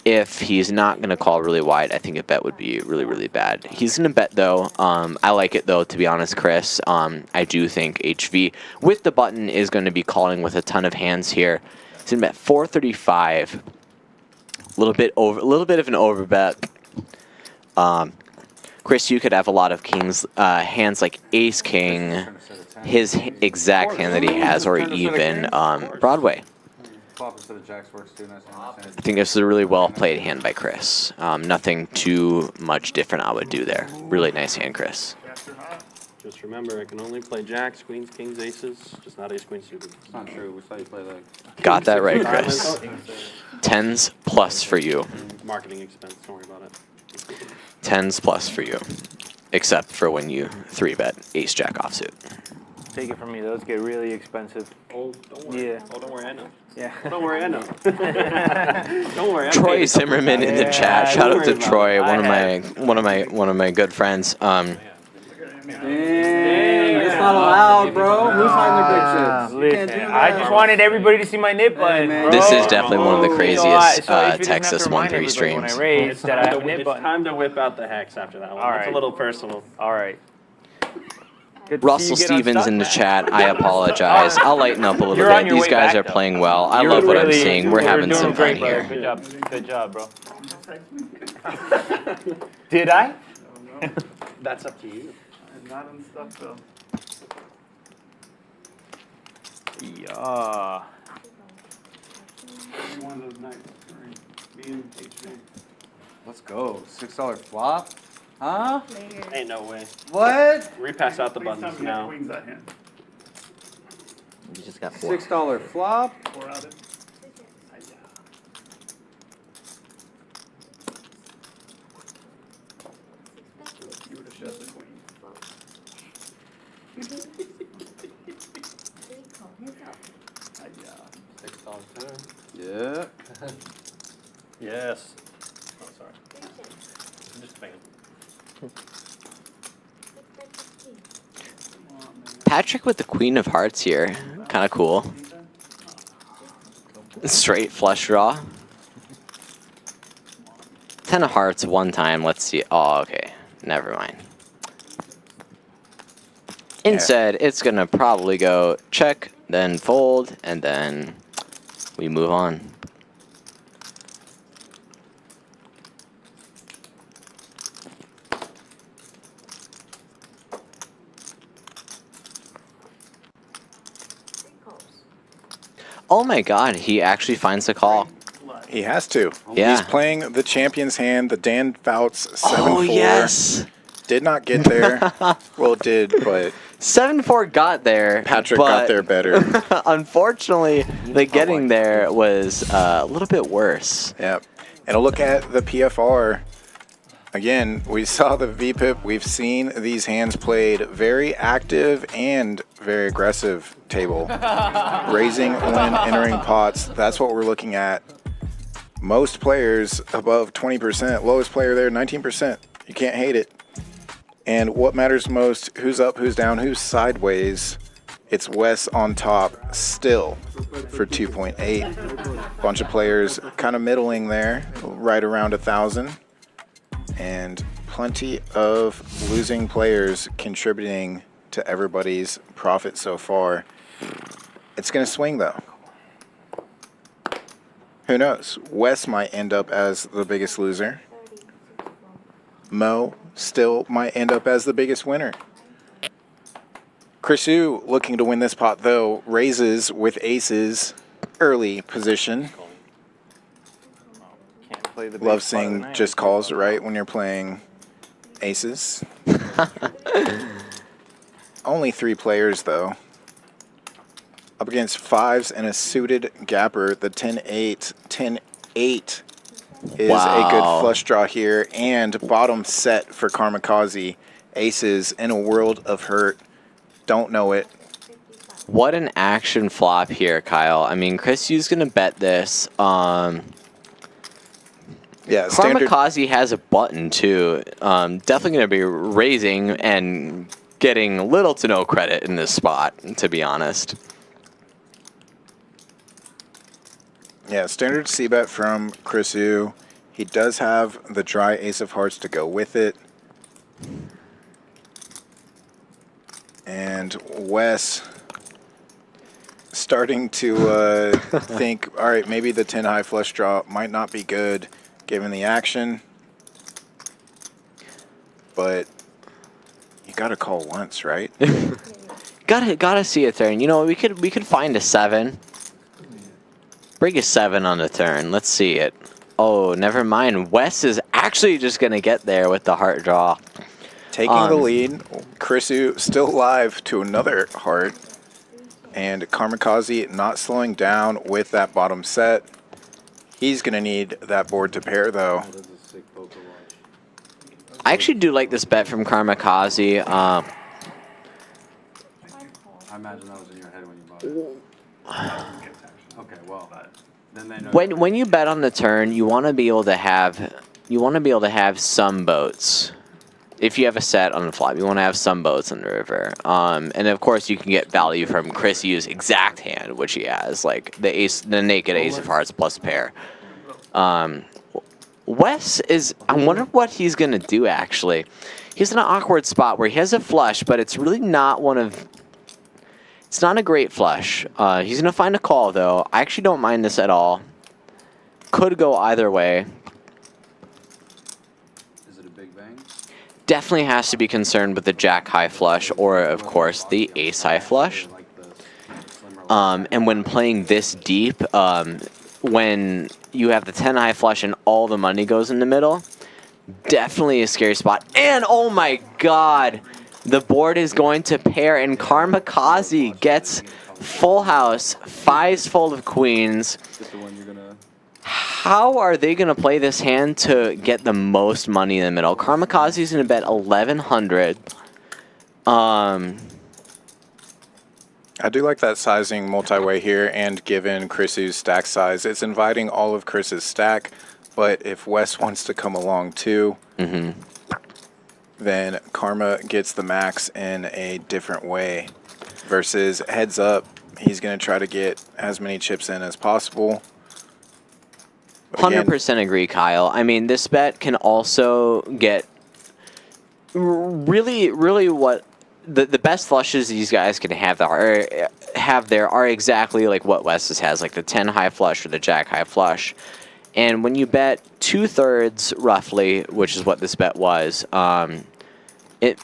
if he's not going to call really wide, I think a bet would be really, really bad. He's going to bet, though. I like it, though, to be honest, Chris. I do think HV, with the button, is going to be calling with a ton of hands here. He's going to bet 435. A little bit of an overbet. Chris, you could have a lot of kings, hands like Ace King, his exact hand that he has, or even Broadway. I think this is a really well played hand by Chris. Nothing too much different I would do there. Really nice hand, Chris. Just remember, I can only play jacks, queens, kings, aces, just not ace, queen suited. It's not true. We saw you play like. Got that right, Chris. 10s plus for you. Marketing expense, don't worry about it. 10s plus for you. Except for when you 3-bet ace-jack offsuit. Take it from me, those get really expensive. Oh, don't worry. Yeah. Oh, don't worry, I know. Yeah. Don't worry, I know. Don't worry. Troy Zimmerman in the chat. Shout out to Troy, one of my good friends. Dang, that's not allowed, bro. Who's hiding their big chips? Listen, I just wanted everybody to see my nip button, bro. This is definitely one of the craziest So if you Texas didn't have to 1-3 remind everybody streams. When I raised that I have a nip It's button. time to whip out the hex after that one. All It's right. a little personal. All right. Good to Russell see you get Stevens unstuck, in the man. chat. I apologize. I'll lighten up a little You're on bit. your These way guys back, are though. playing well. I You're love what I'm really- seeing. We're you're having doing some great, fun brother. here. Good job, bro. Did I? That's up to you. I'm not unstuck though. Yeah. One of those nights. Me and HV. Let's go. $6 flop? Huh? Ain't no way. What? Repass out the Please tell buttons me you have now. queens that hand. You just got 4. $6 flop? 4 out of. You would have shoved the queen. $6 turn. Yeah. Yes. Oh, sorry. I'm just a fan. Patrick with the Queen of Hearts here. Kind of cool. Straight flush draw. 10 of Hearts one time. Let's see. Oh, okay. Never mind. Instead, it's going to probably go check, then fold, and then we move on. Oh my god, he actually finds the call. He has to. Yeah. He's playing the champion's hand, the Dan Fouts 7-4. Oh, yes. Did not get there. Well, did, but 7-4 got there. Patrick but got there better. Unfortunately, the getting there was a little bit worse. Yep. And a look at the PFR. Again, we saw the VPIP. We've seen these hands played very active and very aggressive table. Raising when entering pots. That's what we're looking at. Most players above 20%. Lowest player there, 19%. You can't hate it. And what matters most, who's up, who's down, who's sideways. It's Wes on top still for 2.8. Bunch of players kind of middling there, right around 1,000. And plenty of losing players contributing to everybody's profit so far. It's going to swing though. Who knows? Wes might end up as the biggest loser. Mo still might end up as the biggest winner. Chrisu looking to win this pot though, raises with aces, early position. Love seeing just calls, right, when you're playing aces. Only 3 players, though. Up against 5s and a suited gapper. The 10-8. 10-8 is a good flush draw here. And bottom set for Karmikaze. Aces in a world of hurt. Don't know it. What an action flop here, Kyle. I mean, Chrisu's going to bet this. Yeah, standard. Karmikaze has a button too. Definitely going to be raising and getting little to no credit in this spot, to be honest. Yeah, standard C-bet from Chrisu. He does have the dry ace of hearts to go with it. And Wes starting to think, all right, maybe the 10 high flush draw might not be good given the action, but you gotta call once, right? gotta see it there. And you know, we could find a 7. Bring a 7 on the turn. Let's see it. Oh, never mind. Wes is actually just gonna get there with the heart draw. Taking the lead. Chrisu still live to another heart. And Karmikaze not slowing down with that bottom set. He's going to need that board to pair, though. I actually do like this bet from Karmikaze. I imagine that was in your head when you bought it. Okay, well, then they know. When you bet on the turn, you want to be able to have some boats. If you have a set on the flop, you want to have some boats on the river. And of course, you can get value from Chrisu's exact hand, which he has, like the naked ace of hearts plus pair. Wes is, I wonder what he's going to do, actually. He's in an awkward spot where he has a flush, but it's really not it's not a great flush. He's going to find a call, though. I actually don't mind this at all. Could go either way. Is it a big bang? Definitely has to be concerned with the jack high flush or, of course, the ace high flush. And when playing this deep, when you have the 10 high flush and all the money goes in the middle, definitely a scary spot. And oh my god, the board is going to pair and Karmikaze gets full house, 5s full of queens. How are they going to play this hand to get the most money in the middle? Karmikaze is going to bet 1,100. I do like that sizing multi-way here, and given Chrisu's stack size, it's inviting all of Chris's stack, but if Wes wants to come along too, then Karma gets the max in a different way. Versus heads up, he's going to try to get as many chips in as possible. 100% agree, Kyle. I mean, this bet can also get really what the best flushes these guys can have there are exactly like what Wes has, like the 10 high flush or the jack high flush. And when you bet 2/3 roughly, which is what this bet was, it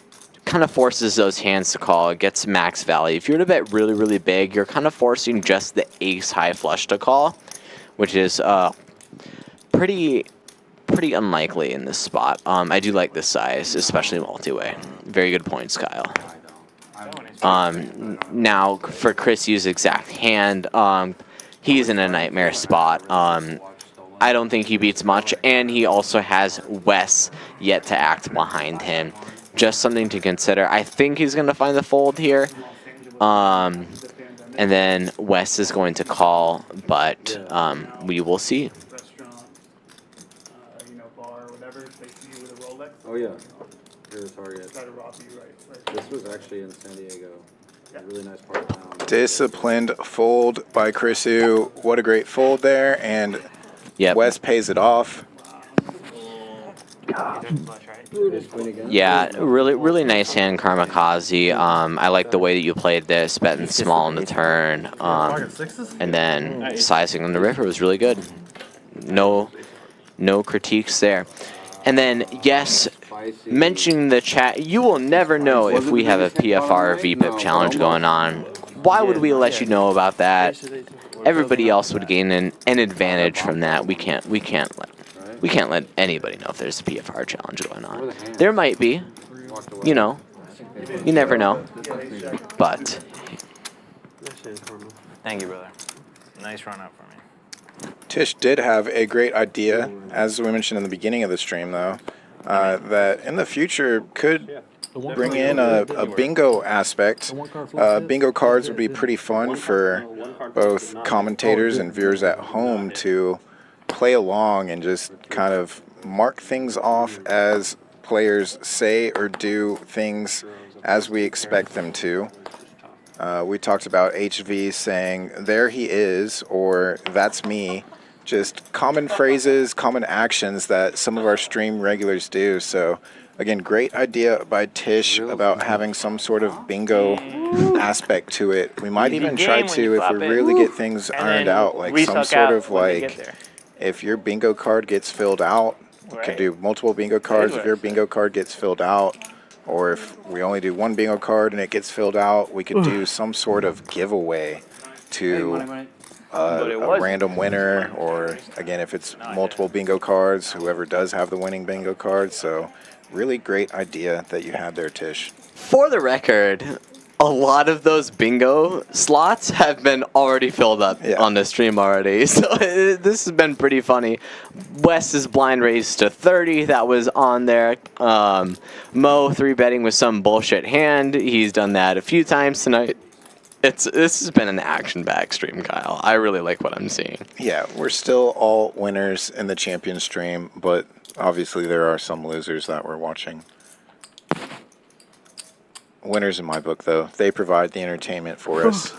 kind of forces those hands to call. It gets max value. If you were to bet really, really big, you're kind of forcing just the ace high flush to call, which is pretty unlikely in this spot. I do like this size, especially multi-way. Very good points, Kyle. Now for Chrisu's exact hand, he's in a nightmare spot. I don't think he beats much, and he also has Wes yet to act behind him. Just something to consider. I think he's going to find the fold here. And then Wes is going to call, but we will see. Bar or whatever, they see you with a Rolex. Oh yeah, you're the target. Try to rob you, right? This was actually in San Diego. A really nice part of town. Disciplined fold by Chrisu. What a great fold there, and Wes pays it off. Yeah, really nice hand, Karmikaze. I like the way that you played this, betting small on the turn, and then sizing on the river was really good. No critiques there. And then, yes, mentioning the chat, you will never know if we have a PFR or VPIP challenge going on. Why would we let you know about that? Everybody else would gain an advantage from that. We can't let anybody know if there's a PFR challenge going on. There might be, you know, you never know. But Thank you, brother. Nice run up for me. Tish did have a great idea, as we mentioned in the beginning of the stream, though, that in the future could bring in a bingo aspect. Bingo cards would be pretty fun for both commentators and viewers at home to play along and just kind of mark things off as players say or do things as we expect them to. We talked about HV saying, "There he is," or "That's me." Just common phrases, common actions that some of our stream regulars do. So, again, great idea by Tish about having some sort of bingo aspect to it. We might even try to, if we really get things ironed out, like some sort of like, if your bingo card gets filled out, you can do multiple bingo cards. If your bingo card gets filled out, or if we only do one bingo card and it gets filled out, we could do some sort of giveaway to a random winner, or again, if it's multiple bingo cards, whoever does have the winning bingo card. So really great idea that you had there, Tish. for the record, a lot of those bingo slots have been already filled up on the stream already. So this has been pretty funny. Wes's blind raised to 30. That was on there. Mo 3-betting with some bullshit hand. He's done that a few times tonight. This has been an action-packed stream, Kyle. I really like what I'm seeing. Yeah, we're still all winners in the champion stream, but obviously there are some losers that we're watching. Winners in my book, though. They provide the entertainment for us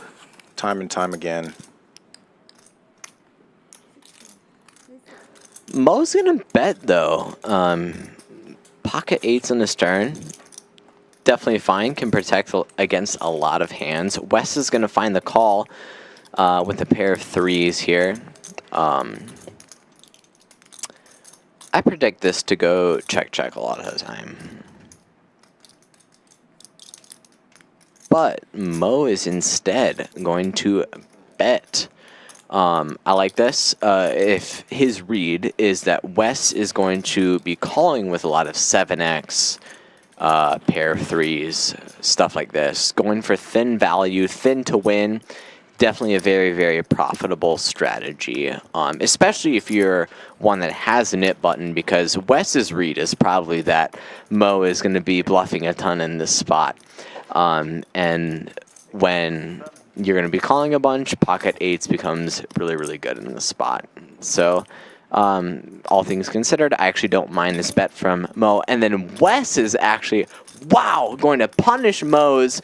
time and time again. Mo's going to bet, though. Pocket 8s on the stern. Definitely fine. Can protect against a lot of hands. Wes is going to find the call with a pair of 3s here. I predict this to go check a lot of the time. But Mo is instead going to bet. I like this. If his read is that Wes is going to be calling with a lot of 7x, pair of 3s, stuff like this. Going for thin value, thin to win. Definitely a very, very profitable strategy, especially if you're one that has a nit button, because Wes's read is probably that Mo is going to be bluffing a ton in this spot. And when you're going to be calling a bunch, pocket 8s becomes really, really good in the spot. So all things considered, I actually don't mind this bet from Mo. And then Wes is actually, wow, going to punish Mo's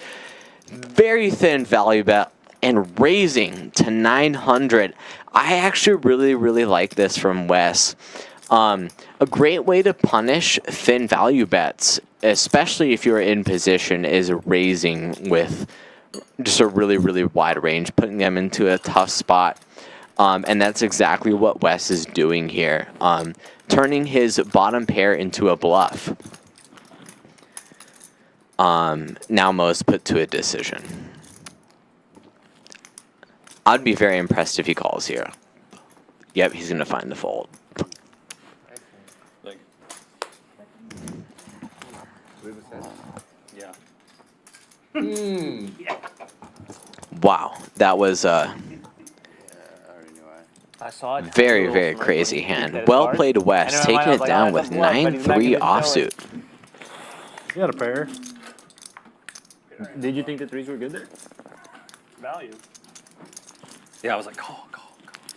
very thin value bet and raising to 900. I actually really, really like this from Wes. A great way to punish thin value bets, especially if you're in position, is raising with just a really, really wide range, putting them into a tough spot. And that's exactly what Wes is doing here, turning his bottom pair into a bluff. Now Mo's put to a decision. I'd be very impressed if he calls here. Yep, he's going to find the fold. Yeah. Wow, that was I saw it. Very, very crazy hand. Well played, Wes, taking it down with 9-3 offsuit. You got a pair. Did you think the threes were good there? Value. Yeah, I was like, call.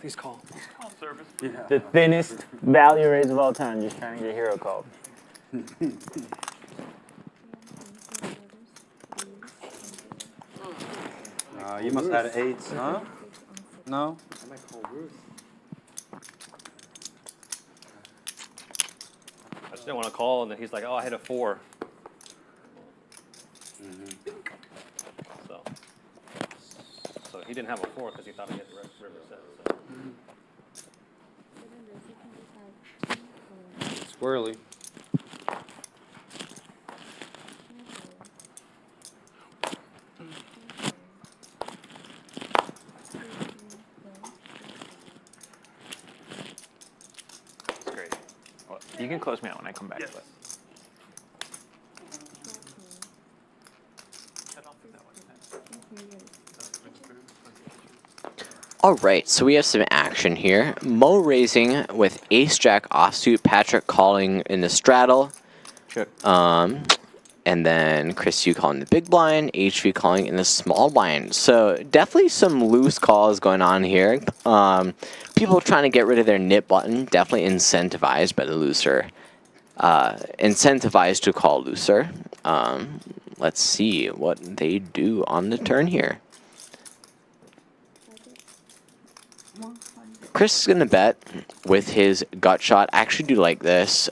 Please call. Call service. Yeah. The thinnest value raise of all time, just trying to get hero called. You must have had eights, huh? No? I might call Ruth. I just didn't want to call, and then he's like, oh, I hit a 4. So he didn't have a 4 because he thought he hit the river set. So. Squirrely. That's great. Well, you can close me out when I come back. Yes. But. All right, so we have some action here. Mo raising with ace-jack offsuit, Patrick calling in the straddle. Sure. And then Chrisu calling the big blind, HV calling in the small blind. So definitely some loose calls going on here. People trying to get rid of their nip button, definitely incentivized by the looser. Incentivized to call looser. Let's see what they do on the turn here. Chris is going to bet with his gut shot. I actually do like this.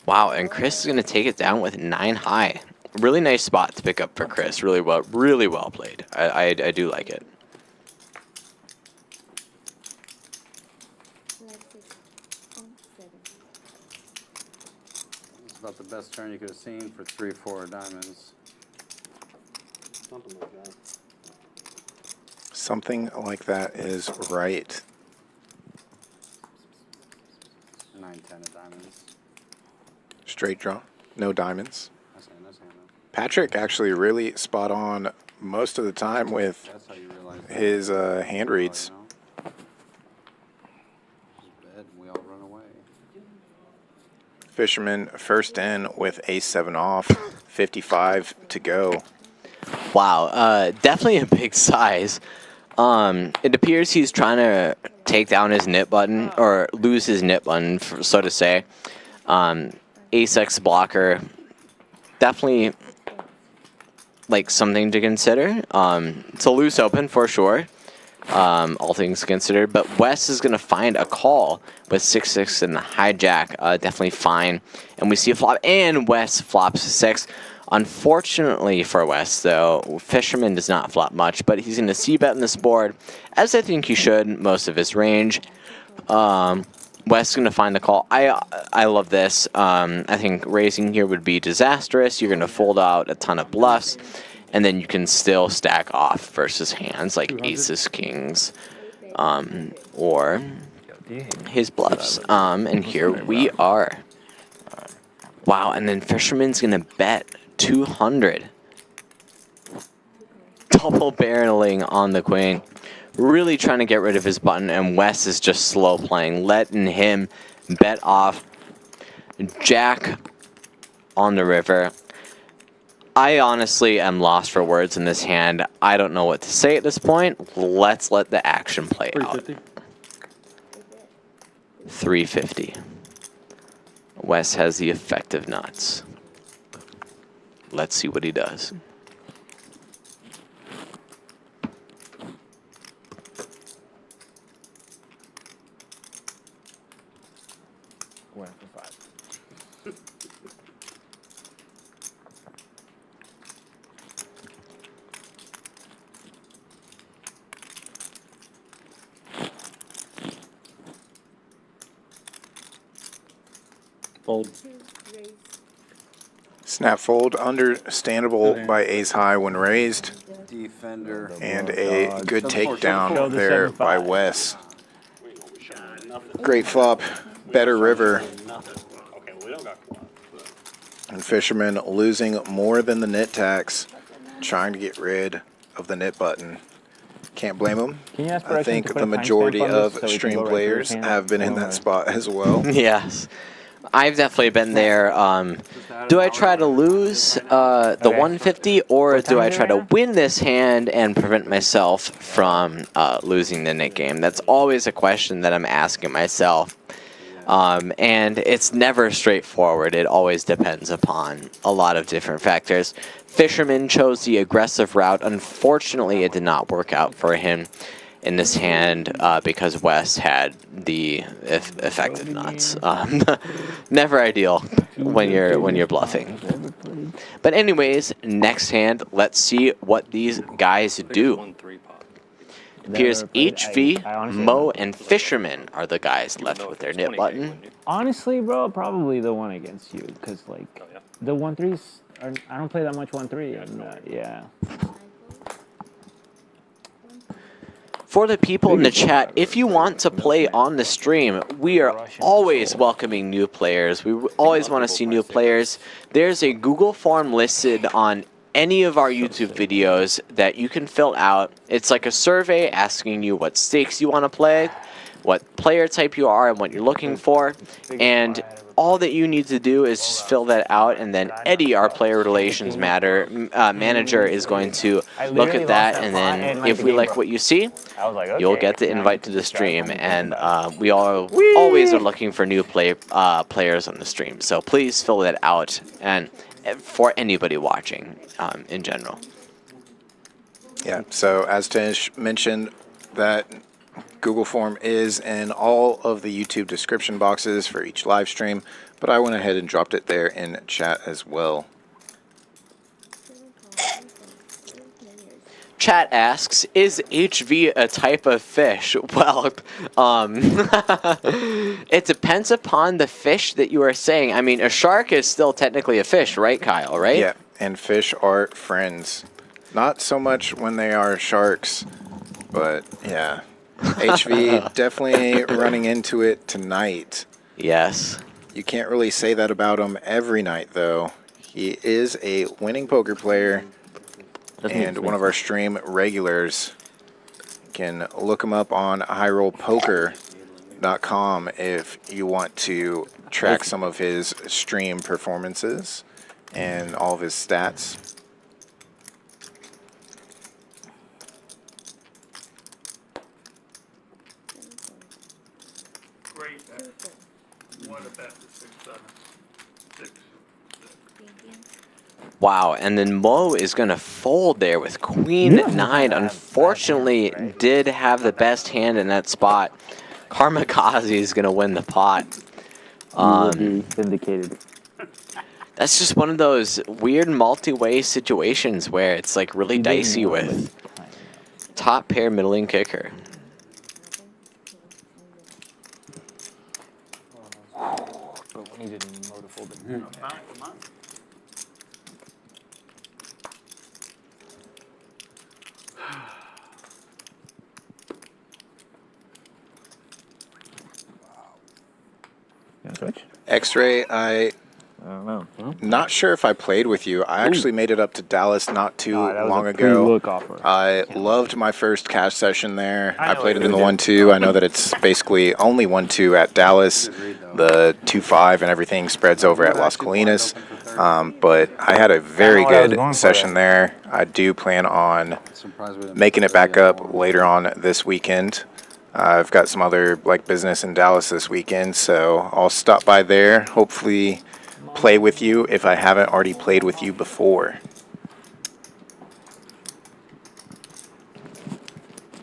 Wow, and Chris is going to take it down with 9 high. Really nice spot to pick up for Chris. Really well played. I do like it. It's about the best turn you could have seen for 3-4 diamonds. Something like that. Something like that is right. 9-10 of diamonds. Straight draw, no diamonds. That's hand. Patrick actually really spot on most of the time with That's how you realize his hand reads. Just bet and we all run away. Fisherman first in with ace-7 off, 55 to go. Wow, definitely a big size. It appears he's trying to take down his nip button, or lose his nip button, so to say. Ace-X blocker, definitely like something to consider. It's a loose open for sure, all things considered. But Wes is going to find a call with 6-6 and the hijack, definitely fine. And we see a flop, and Wes flops 6. Unfortunately for Wes, though, Fisherman does not flop much, but he's going to c-bet on this board, as I think he should, most of his range. Wes is going to find the call. I love this. I think raising here would be disastrous. You're going to fold out a ton of bluffs, and then you can still stack off versus hands like aces, kings, or his bluffs. And here we are. Wow, and then Fisherman's going to bet 200. Double barreling on the queen. Really trying to get rid of his button, and Wes is just slow playing, letting him bet off jack on the river. I honestly am lost for words in this hand. I don't know what to say at this point. Let's let the action play out. 350. Wes has the effective nuts. Let's see what he does. Went for 5. Fold. Snap fold, understandable by ace high when raised. Defender. And a good Show takedown the there 7-5. by Wes. Great flop, better river. And Fisherman losing more than the nit tax, trying to get rid of the nit button. Can't blame him. Can you ask I Bryson think to put the a timestamp majority on this of so we can stream go right through players his hand? have been in that spot as well. Yes. I've definitely been there. Do I try to lose the 150, or do I try to win this hand and prevent myself from losing the nit game? That's always a question that I'm asking myself. And it's never straightforward. It always depends upon a lot of different factors. Fisherman chose the aggressive route. Unfortunately, it did not work out for him in this hand because Wes had the effective nuts. Never ideal when you're bluffing. But anyways, next hand, let's see what these guys do. Appears H.V, Mo, and Fisherman are the guys left with their nit button. Honestly, bro, probably the one against you, because like the 1-3s are, I don't play that much 1-3, and yeah. For the people in the chat, if you want to play on the stream, we are always welcoming new players. We always want to see new players. There's a Google form listed on any of our YouTube videos that you can fill out. It's like a survey asking you what stakes you want to play, what player type you are, and what you're looking for. And all that you need to do is just fill that out, and then Eddie, our player relations manager, is going to look at that, and then if we like what you see, you'll get the invite to the stream. And we always are looking for new players on the stream, so please fill that out, and for anybody watching in general. Yeah, so as Tish mentioned, that Google form is in all of the YouTube description boxes for each live stream, but I went ahead and dropped it there in chat as well. Chat asks, is HV a type of fish? Well, it depends upon the fish that you are saying. I mean, a shark is still technically a fish, right, Kyle, right? Yeah, and fish are friends. Not so much when they are sharks, but yeah. HV definitely running into it tonight. Yes. You can't really say that about him every night, though. He is a winning poker player and one of our stream regulars. You can look him up on highrollpoker.com if you want to track some of his stream performances and all of his stats. Great bet. What a bet to 6-7. 6. Wow, and then Mo is going to fold there with Queen 9. Unfortunately, did have the best hand in that spot. Karmikaze is going to win the pot. Vindicated. That's just one of those weird multi-way situations where it's like really dicey with top pair middling kicker. But when he didn't know to fold it. Come on. Switch? X-Ray, I don't know. not sure if I played with you. I actually made it up to Dallas not too long ago. Pre-look offer. I loved my first cash session there. I played it in the 1-2. I know that it's basically only 1-2 at Dallas. The 2-5 and everything spreads over at Las Colinas. But I had a very good session there. I do plan on making it back up later on this weekend. I've got some other business in Dallas this weekend, so I'll stop by there, hopefully play with you if I haven't already played with you before.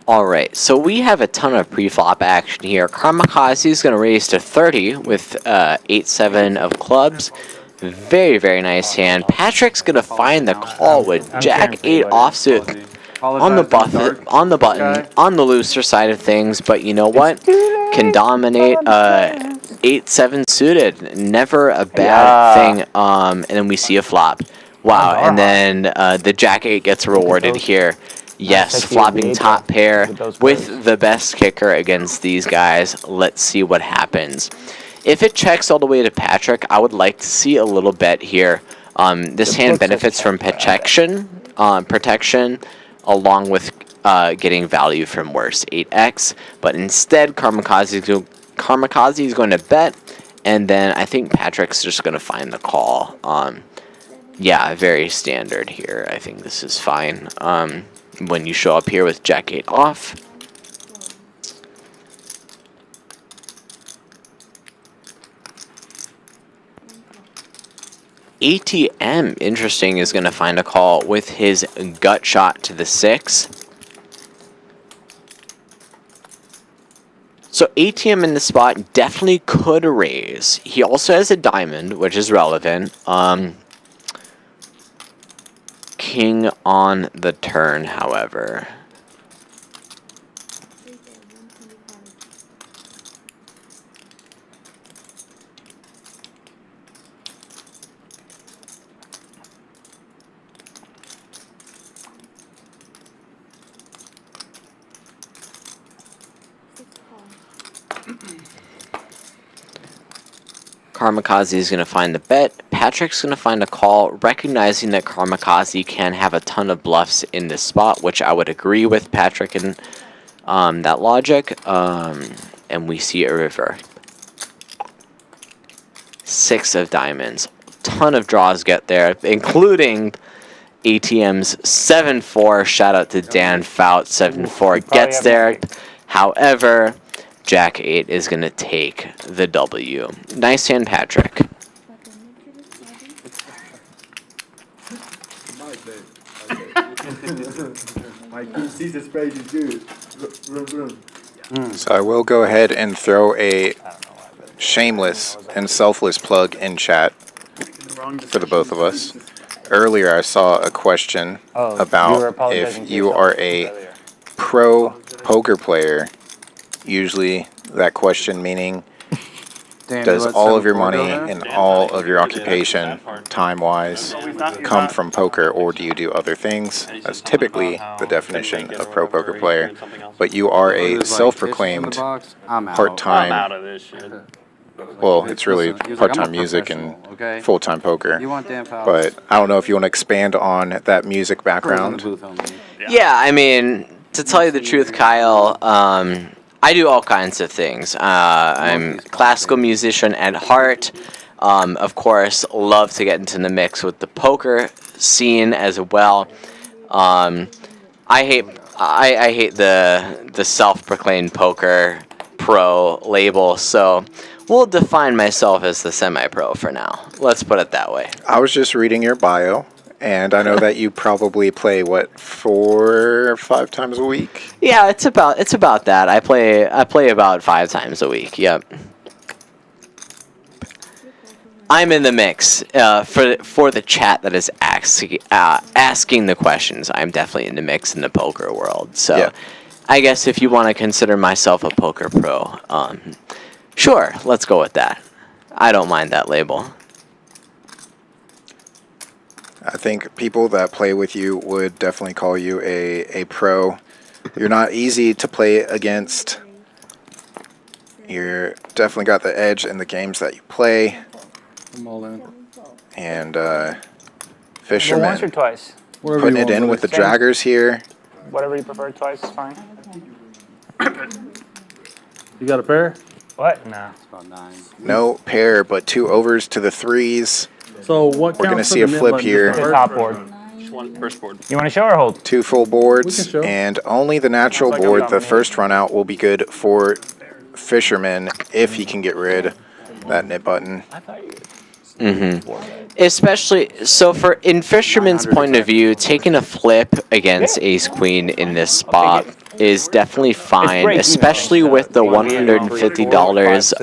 All right, so we have a ton of pre-flop action here. Karmikaze is going to raise to 30 with 8-7 of clubs. Very, very nice hand. Patrick's going to find the call with Jack-8 offsuit. On the button, on the looser side of things, but you know what? Can dominate 8-7 suited. Never a bad thing. And then we see a flop. Wow, and then the Jack 8 gets rewarded here. Yes, sexy flopping with the top pair with those with the best kicker against these guys. Let's see what happens. If it checks all the way to Patrick, I would like to see a little bet here. This hand benefits from protection, along with getting value from worse 8x. But instead, Karmikaze is going to bet, and then I think Patrick's just going to find the call. Yeah, very standard here. I think this is fine. When you show up here with Jack 8 off. ATM, interesting, is going to find a call with his gut shot to the 6. So ATM in the spot definitely could raise. He also has a diamond, which is relevant. King on the turn, however. Karmikaze is going to find the bet. Patrick's going to find a call, recognizing that Karmikaze can have a ton of bluffs in this spot, which I would agree with Patrick in that logic. And we see a river. 6 of diamonds. Ton of draws get there, including ATM's 7-4. Shout out to Dan Fout. 7-4 gets there. However, Jack 8 is going to take the W. Nice hand, Patrick. So I will go ahead and throw a shameless and selfless plug in chat for the both of us. Earlier I saw a question about if you are a pro poker player. Usually that question meaning, does all of your money and all of your occupation, time-wise, come from poker, or do you do other things? That's typically the definition of pro poker player. But you are a self-proclaimed part-time, well, it's really part-time music and full-time poker. But I don't know if you want to expand on that music background. Yeah, I mean, to tell you the truth, Kyle, I do all kinds of things. I'm a classical musician at heart. Of course, love to get into the mix with the poker scene as well. I hate the self-proclaimed poker pro label, so we'll define myself as the semi-pro for now. Let's put it that way. I was just reading your bio. And I know that you probably play, what, 4 or 5 times a week? Yeah, it's about that. I play about 5 times a week. Yep. I'm in the mix for the chat that is asking the questions. I'm definitely in the mix in the poker world. So, yeah. I guess if you want to consider myself a poker pro, sure, let's go with that. I don't mind that label. I think people that play with you would definitely call you a pro. You're not easy to play against. You're definitely got the edge in the games that you play. I'm all in. And Fisherman, once or twice. Putting it in with the draggers here. Whatever you prefer, twice is fine. You got a pair? What? Nah. It's about 9. No pair, but 2 overs to the 3s. So what? We're gonna see a flip here. Top board. First board. You want to show or hold? 2 full boards, and only the natural board, the first run out, will be good for Fisherman if he can get rid of that nip button. Especially, so in Fisherman's point of view, taking a flip against Ace Queen in this spot is definitely fine, especially with the $150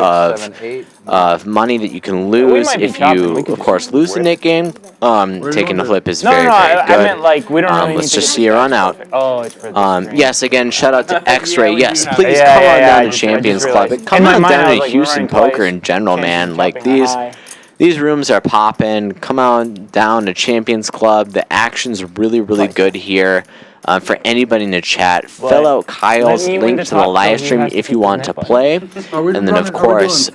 of money that you can lose if you, of course, lose the Nick game. Taking the flip is very, very good. I meant like we don't really let's just see a run out. Oh, it's for this yes, again, shout out to X-Ray. Yes, please come on down to Champions Club. Come on down to Houston Poker in general, man. Like These rooms are popping. Come on down to Champions Club. The action's really, really good here. For anybody in the chat, fill out Kyle's link to the live stream if you want to play. And then, of course,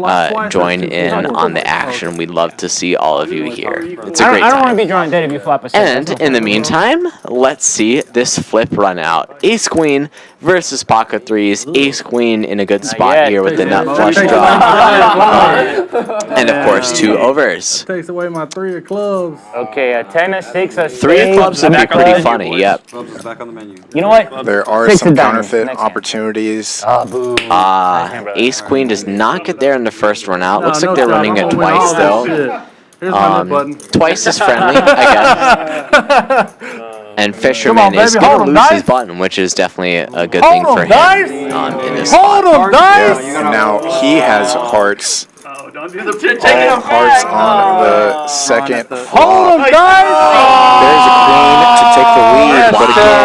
join in on the action. We'd love to see all of you here. It's a great time. I don't want to be drawing dead if you flop a 7. And in the meantime, let's see this flip run out. Ace Queen versus pocket threes. Ace Queen in a good spot here with the nut flush draw. And of course, 2 overs. Takes away my 3 of clubs. Okay, a 10, a 6, a 3 of clubs would be pretty funny. Yep. Clubs is back on the menu. You know what? There are 6 some of diamonds. counterfeit Next hand. opportunities. Boo. Ace Queen does not get there in the first run out. Looks like no they're shot. running I'm it gonna win twice all though. this shit. Here's my nut button. Twice as friendly, I guess. And Fisherman is baby. Hold going to 'em, lose dice. his button, which is definitely a good thing for him in this Hold spot. him, dice! Now he has hearts. Oh, don't do the All hearts on the second. Hold him, dice! There's a queen to take the lead, but again,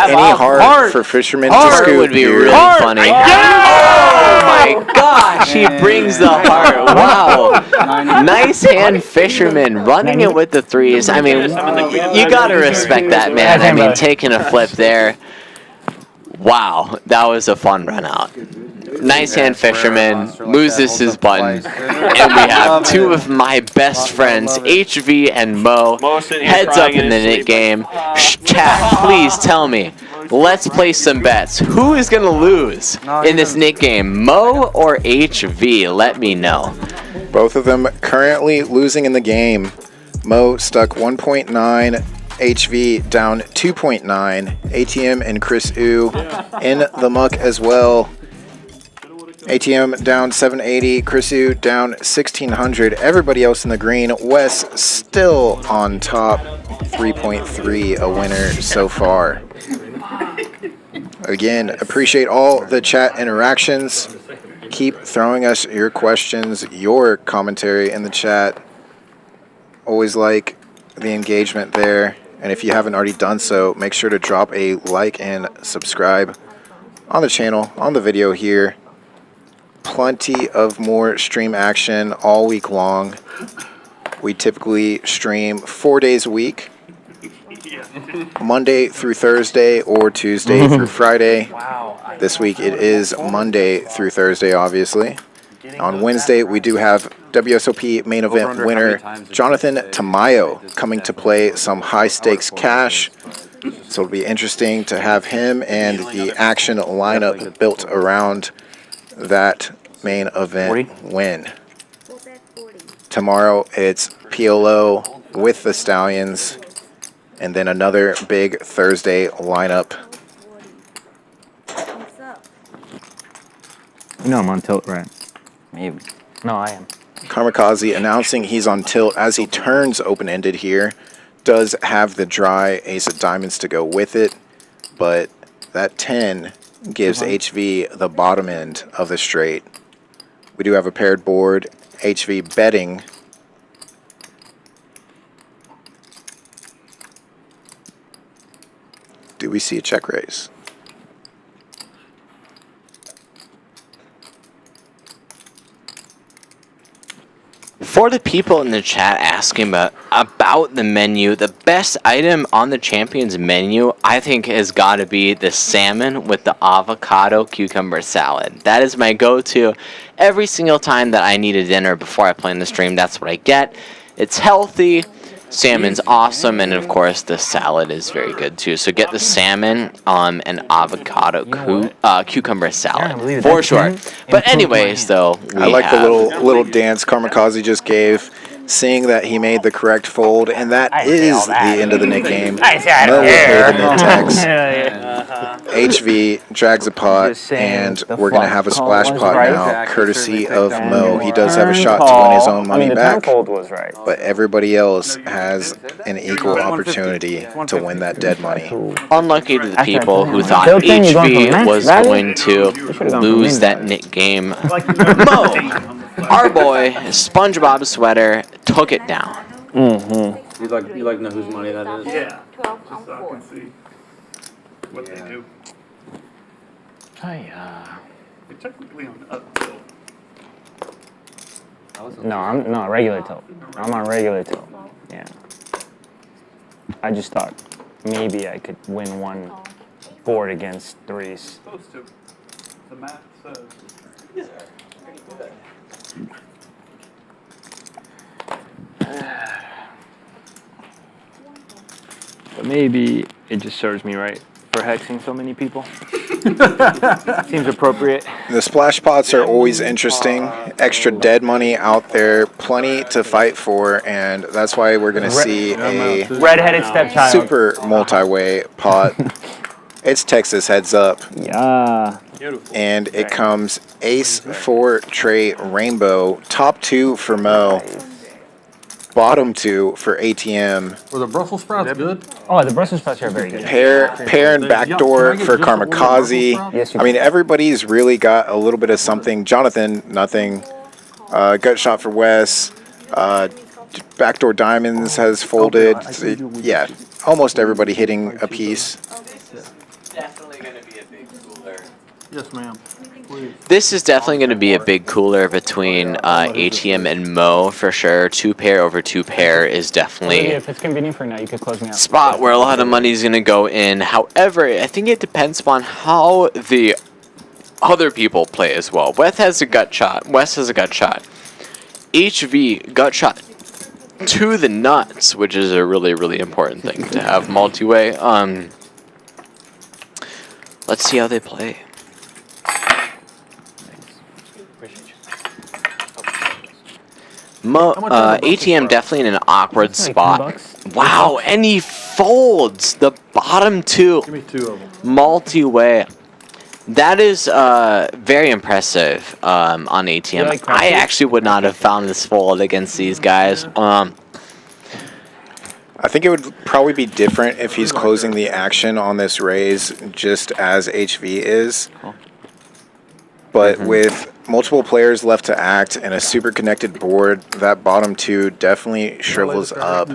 any heart for Fisherman to Heart scoop would be here. really funny. Oh my gosh, he brings the heart. Wow. Nice hand, Fisherman, running it with the 3s. I mean, you got to respect that, man. I mean, taking a flip there. Wow, that was a fun run out. Nice hand, Fisherman, loses his button. And we have 2 of my best friends, HV and Mo, heads up in the knit game. Chat, please tell me. Let's place some bets. Who is going to lose in this knit game, Mo or HV? Let me know. Both of them currently losing in the game. Mo stuck 1.9. HV down 2.9. ATM and Chrisu in the muck as well. ATM down 780. Chrisu down 1600. Everybody else in the green. Wes still on top. 3.3 a winner so far. Again, appreciate all the chat interactions. Keep throwing us your questions, your commentary in the chat. Always like the engagement there. And if you haven't already done so, make sure to drop a like and subscribe on the channel, on the video here. Plenty of more stream action all week long. We typically stream 4 days a week. Monday through Thursday or Tuesday through Friday. This week it is Monday through Thursday, obviously. On Wednesday, we do have WSOP main event winner Jhonathan Tamayo coming to play some high-stakes cash. So it'll be interesting to have him and the action lineup built around that main event win. Tomorrow, it's PLO with the Stallions, and then another big Thursday lineup. You know I'm on tilt, right? Maybe. No, I am. Karmikaze announcing he's on tilt as he turns open-ended here. Does have the dry ace of diamonds to go with it, but that 10 gives HV the bottom end of the straight. We do have a paired board. HV betting. Do we see a check raise? For the people in the chat asking about the menu, the best item on the Champions menu, I think, has got to be the salmon with the avocado cucumber salad. That is my go-to every single time that I need a dinner before I play in the stream. That's what I get. It's healthy. Salmon's awesome, and of course the salad is very good too. So get the salmon and avocado cucumber salad for sure. But anyways, though, I like the little dance Karmikaze just gave, seeing that he made the correct fold, and that is the end of the knit game. Mo will pay the knit tax. HV drags a pot, and we're going to have a splash pot now, courtesy of Mo. He does have a shot to win his own money back, but everybody else has an equal opportunity to win that dead money. Unlucky to the people who thought HV was going to lose that knit game. Mo, our boy, SpongeBob Sweater, took it down. You like to know whose money that is? Yeah. Just so I can see what they do. They're technically on up tilt. No, I'm not regular tilt. I'm on regular tilt. Yeah. I just thought maybe I could win one board against threes. Supposed to. The math says. But maybe it just serves me right for hexing so many people. Seems appropriate. The splash pots are always interesting. Extra dead money out there, plenty to fight for, and that's why we're going to see a Red-headed stepchild. super multi-way pot. It's Texas heads up. Yeah. And it comes ace 4 tray rainbow, top 2 for Mo, bottom 2 for ATM. Were the Brussels sprouts good? Oh, the Brussels sprouts are very good. Pair and backdoor for Karmikaze. I mean, everybody's really got a little bit of something. Jhonathan, nothing. Gut shot for Wes. Backdoor diamonds has folded. Yeah, almost everybody hitting a piece. Definitely going to be a big cooler. Yes, ma'am. Please. This is definitely going to be a big cooler between ATM and Mo for sure. 2 pair over 2 pair is definitely If it's convenient for now, you could close me out. spot where a lot of money is going to go in. However, I think it depends upon how the other people play as well. Wes has a gut shot. Wes has a gut shot. HV gut shot to the nuts, which is a really, really important thing to have multi-way. Let's see how they play. ATM definitely in an awkward spot. Wow, and he folds the bottom 2. Give me 2 of them. Multi-way. That is very impressive on ATM. I actually would not have found this fold against these guys. I think it would probably be different if he's closing the action on this raise just as HV is. But with multiple players left to act and a super connected board, that bottom 2 definitely shrivels up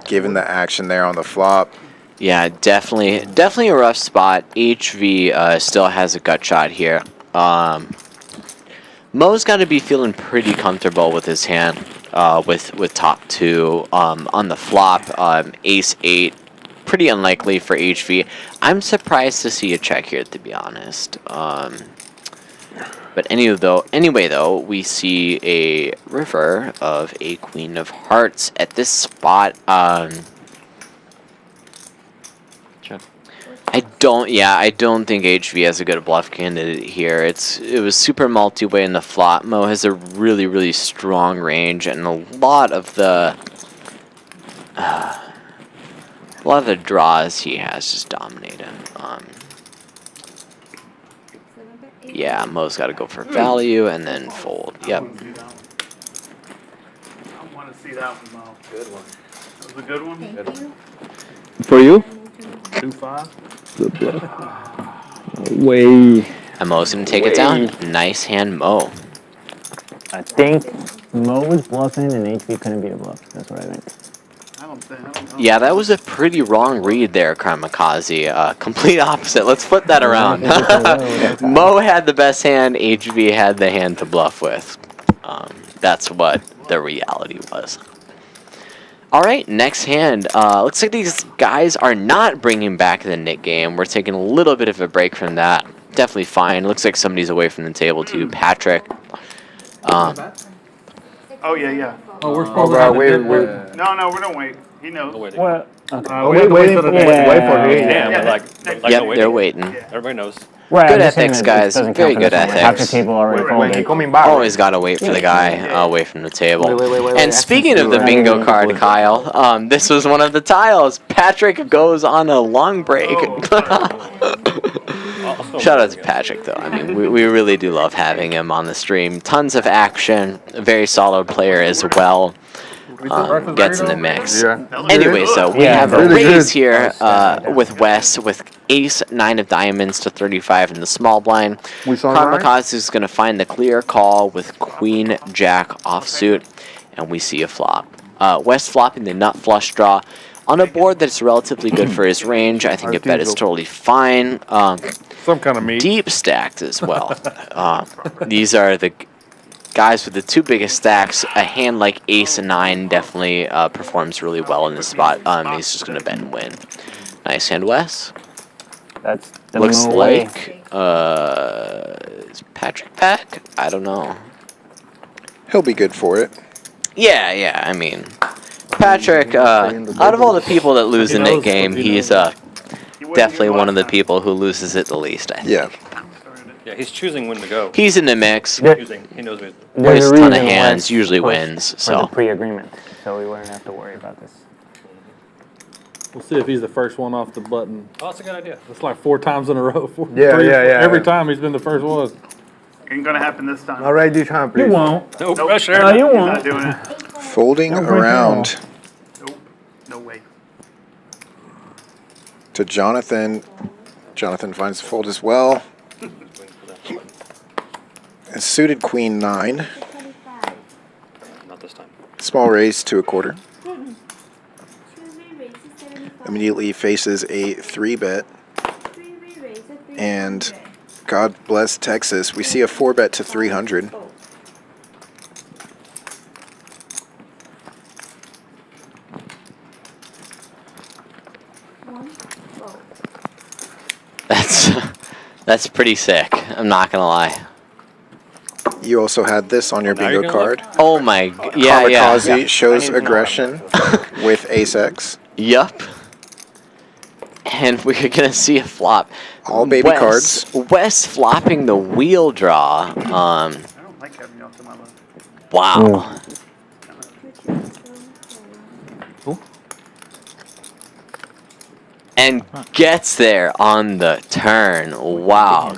given the action there on the flop. Yeah, definitely a rough spot. HV still has a gut shot here. Mo's got to be feeling pretty comfortable with his hand with top 2 on the flop. Ace 8, pretty unlikely for HV. I'm surprised to see a check here, to be honest. But anyway, though, we see a river of a Queen of Hearts at this spot. I don't think HV has a good bluff candidate here. It was super multi-way in the flop. Mo has a really, really strong range, and a lot of the draws he has just dominate him. Yeah, Mo's got to go for value and then fold. Yep. I want to see that one, Mo. Good one. That was a good one? Good one. For you? 2-5. Good bluff. Way. And Mo's going to take it down. Nice hand, Mo. I think Mo was bluffing and HV couldn't beat a bluff. That's what I think. Yeah, that was a pretty wrong read there, Karmikaze. Complete opposite. Let's flip that around. Mo had the best hand. HV had the hand to bluff with. That's what the reality was. All right, next hand. Looks like these guys are not bringing back the Nick game. We're taking a little bit of a break from that. Definitely fine. Looks like somebody's away from the table too. Patrick. Oh, yeah. Oh, we're supposed to wait. No, we don't wait. He knows. What? Okay. Wait for me. Damn, Yep, they're waiting. Everybody knows. Right, Good I'm just saying ethics, that guys. this doesn't Very count for good this one. Half the ethics. table already folded. coming back. Always got to wait for the guy away from the table. Wait, And speaking of the bingo card, Kyle, this was one of the tiles. Patrick goes on a long break. Shout out to Patrick, though. I mean, we really do love having him on the stream. Tons of action. A very solid player as well. Gets in the mix. Anyway, so we have a raise here with Wes with ace 9 of diamonds to 35 in the small blind. Karmikaze is going to find the clear call with queen jack offsuit, and we see a flop. Wes flopping the nut flush draw on a board that's relatively good for his range. I think a bet is totally fine. Some kind of meat. Deep stacked as well. These are the guys with the two biggest stacks, a hand like Ace and 9 definitely performs really well in this spot. He's just going to bet and win. Nice hand, Wes. That's the Looks no way. like is Patrick back? I don't know. He'll be good for it. Yeah. I mean, Patrick, out of all the people that lose the net game, he's definitely one of the people who loses it the least, I think. Yeah. Yeah, he's choosing when to go. He's in the mix. Choosing. He knows when. Plays There's a ton of reason hands, Wes usually pushed wins. for the So pre-agreement, so we wouldn't have to worry about this. We'll see if he's the first one off the button. Oh, that's a good idea. It's like 4 times in a row. Yeah. Every time he's been the first one. Ain't gonna happen this time. All right, D-Tron, please. You won't. No pressure. No, you He's won't. not doing it. Folding around Nope. No way. to Jhonathan. Jhonathan finds the fold as well. A suited queen 9. Not this time. Small raise to a quarter. Immediately faces a 3-bet. And God bless Texas. We see a 4-bet to 300. that's pretty sick. I'm not gonna lie. You also had this on your Now you're bingo gonna card. Oh my, yeah. Karmikaze shows aggression with ace-x. Yup. And we're gonna see a flop. All baby cards. Wes flopping the wheel draw. I don't like having you off to my left. Wow. And gets there on the turn. Wow.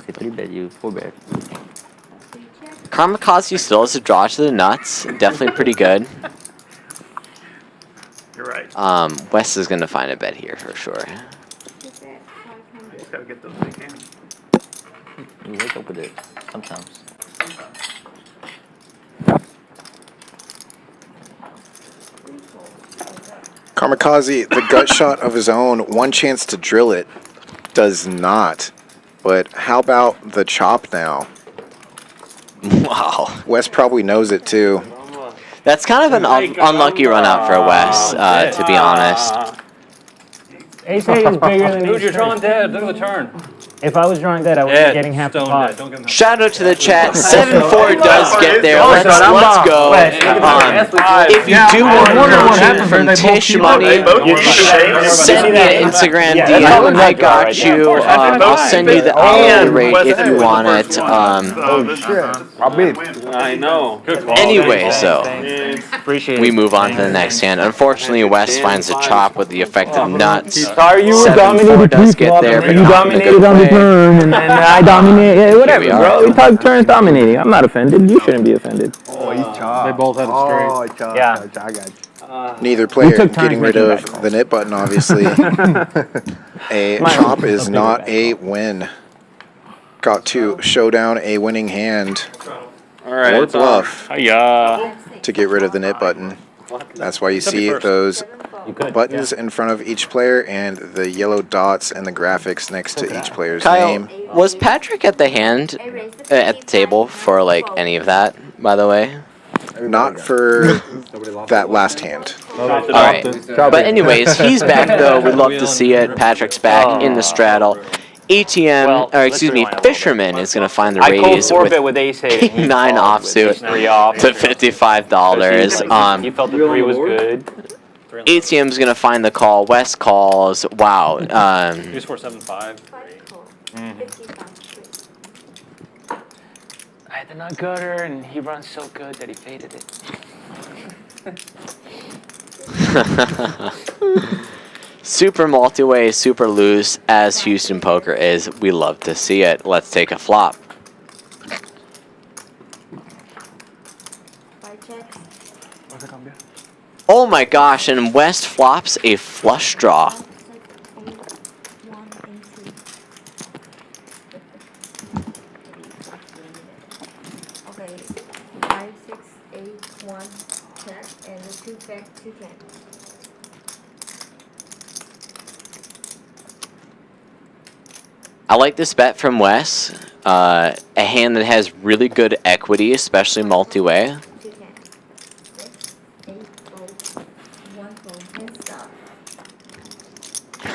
Karmikaze still has a draw to the nuts. Definitely pretty good. You're right. Wes is gonna find a bet here for sure. Just gotta get those big hands. You wake up with it sometimes. Karmikaze, the gut shot of his own, one chance to drill it, does not. But how about the chop now? Wow. Wes probably knows it too. That's kind of an unlucky run out for Wes, to be honest. Ace A is bigger than Dude, ace you're three. drawing dead. Look at the turn. If I was drawing that, I would be getting half the Stone pot. dead. Don't give him that. Shout out to the chat. 7-4 does get there. Let's go. If you do want to from Tish money, send me an Instagram DM. I got you. I'll send you the hourly rate if you want it. I know. Good call. Anyway, so Appreciate we it. move on to the next hand. Unfortunately, Wes finds a chop with the effective nuts. Sorry, you were 7-4 dominated does get there, but you not in a dominated good on the way. turn, and then I dominated. Yeah, whatever, Here we bro. are. We talk turns dominating. I'm not offended. You shouldn't be offended. Oh, he's chopped. They both had a straight. Oh, chop. Yeah. I got you. Neither player took turns getting rid making of back calls. the nit button, obviously. A chop is not a win. Got to showdown a winning hand All right. or it's on. bluff Hiya. to get rid of the nit button. That's why you see those You could. buttons in front of each player and the yellow dots and the graphics next to each player's Kyle, name. was Patrick at the hand at the table for like any of that? By the way. Not for that last hand. All right. But anyways, he's back though. We'd love to see it. Patrick's back in the straddle. ATM, Well, or excuse me, let's rewind a little Fisherman is going to find the I called raise 4-bet with ace eight. and he 9 called with ace offsuit three off. to $55. He felt the 3 was good. ATM is going to find the call. Wes calls. Wow. He's 4-7-5. I had the nut gutter, and he runs so good that he faded it. Super multi-way, super loose, as Houston Poker is. We love to see it. Let's take a flop. Oh my gosh, and West flops a flush draw. Okay, 5, 6, 8, 1, check, and the 2 back, 2 can. I like this bet from Wes. a hand that has really good equity, especially multi-way.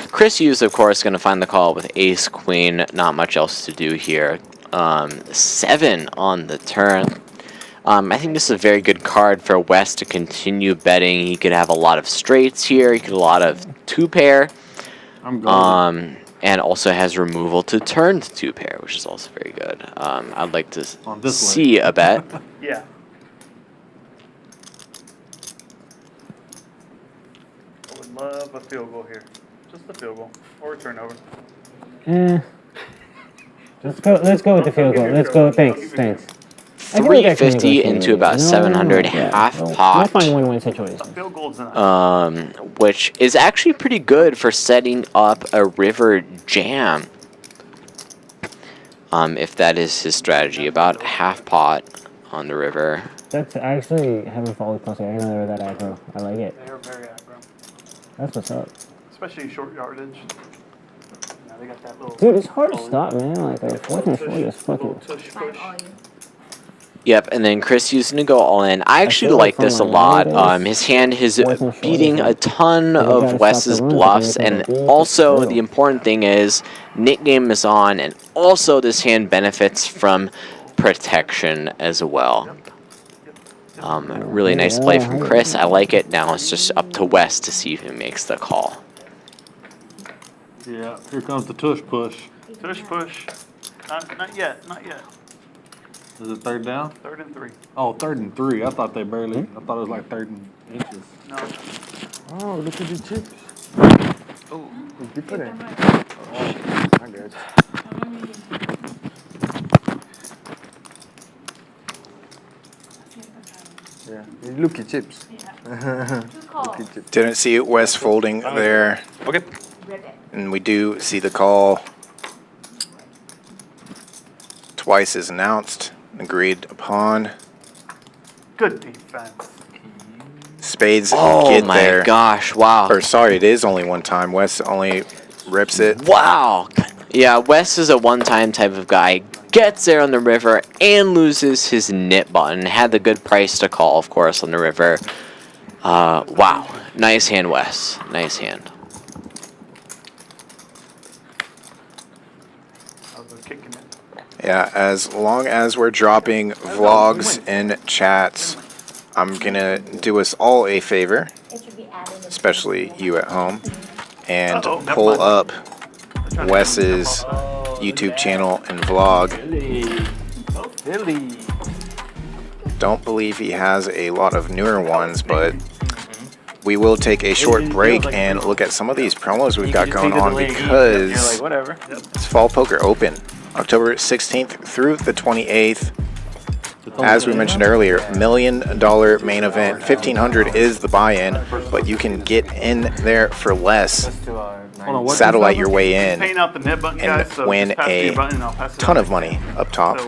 Chrisu is, of course, going to find the call with ace queen. Not much else to do here. 7 on the turn. I think this is a very good card for Wes to continue betting. He could have a lot of straights here. He could have a lot of 2-pair. And also has removal to turn to 2-pair, which is also very good. I'd like to see a bet. Yeah. I would love a field goal here. Just a field goal or a turnover. Let's go with the field goal. Let's go. Thanks. 350 into about 700 half pot. We'll find win-win situation. Field goal's nice. Which is actually pretty good for setting up a river jam. If that is his strategy, about half pot on the river. That's actually haven't followed closely. I didn't know they were that aggro. I like it. They're very aggro. That's what's up. Especially short yardage. Now they got that little. Dude, it's hard to stop, man. Like a 4th and 4 is fucking. Yep, and then Chrisu's going to go all in. I actually like this a lot. His hand is beating a ton of Wes's bluffs, and also the important thing is nickname is on, and also this hand benefits from protection as well. Really nice play from Chris. I like it. Now it's just up to Wes to see who makes the call. Yeah, here comes the tush push. Tush push. Not yet. Not yet. Is it 3rd down? 3rd and 3. Oh, 3rd and 3. I thought they barely. I thought it was like 3rd and inches. No. Oh, look at the chips. Oh, you put it. Oh, I got you. Yeah, look at chips. Look at chips. Didn't see Wes folding there. Okay. And we do see the call. Twice is announced, agreed upon. Good defense. Spades Oh get my there. gosh, wow. Or sorry, it is only one time. Wes only rips it. Wow. Yeah, Wes is a one-time type of guy. Gets there on the river and loses his nit button. Had the good price to call, of course, on the river. Wow. Nice hand, Wes. Nice hand. Yeah, as long as we're dropping vlogs and chats, I'm going to do us all a favor, especially you at home, and pull up Wes's YouTube channel and vlog. Don't believe he has a lot of newer ones, but we will take a short break and look at some of these promos we've got going on because it's Fall Poker Open. October 16th through the 28th. As we mentioned earlier, $1 million main event. $1,500 is the buy-in, but you can get in there for less. Satellite your way in and win a ton of money up top.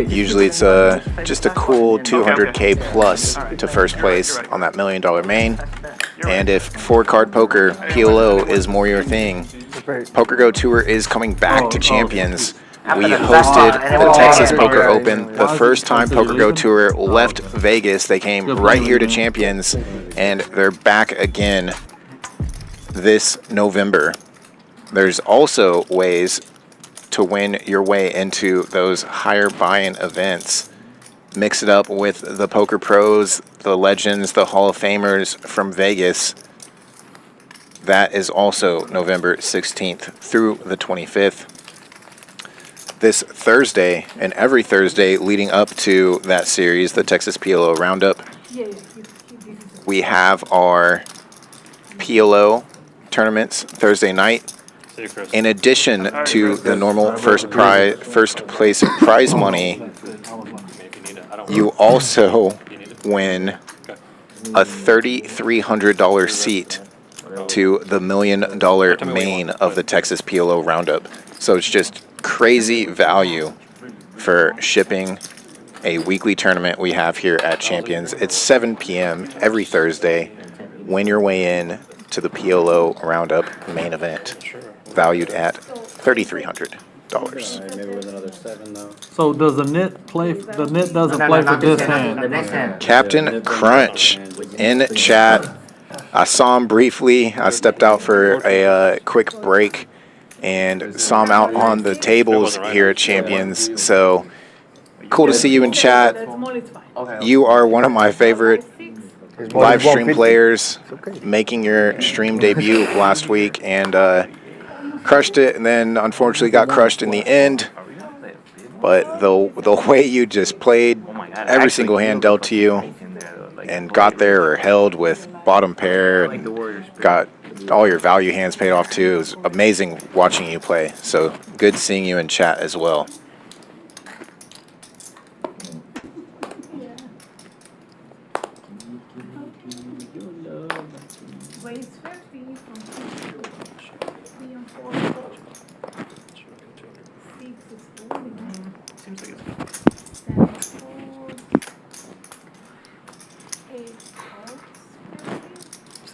Usually it's just a cool 200K plus to first place on that $1 million main. And if 4-card poker, PLO is more your thing, PokerGo Tour is coming back to Champions. We hosted the Texas Poker Open. The first time PokerGo Tour left Vegas, they came right here to Champions, and they're back again this November. There's also ways to win your way into those higher buy-in events. Mix it up with the poker pros, the legends, the Hall of Famers from Vegas. That is also November 16th through the 25th. This Thursday and every Thursday leading up to that series, the Texas PLO Roundup, we have our PLO tournaments Thursday night. In addition to the normal first place prize money, you also win a $3,300 seat to the $1 million main of the Texas PLO Roundup. So it's just crazy value for shipping a weekly tournament we have here at Champions. It's 7 p.m. every Thursday. Win your way in to the PLO Roundup main event, valued at $3,300. $6. Maybe with another 7 though. So does the net play? The net doesn't play for this hand. Captain Crunch in chat. I saw him briefly. I stepped out for a quick break and saw him out on the tables here at Champions. So cool to see you in chat. You are one of my favorite live stream players, making your stream debut last week and crushed it, and then unfortunately got crushed in the end. But the way you just played, every single hand dealt to you, and got there or held with bottom pair, and got all your value hands paid off too. It was amazing watching you play. So good seeing you in chat as well.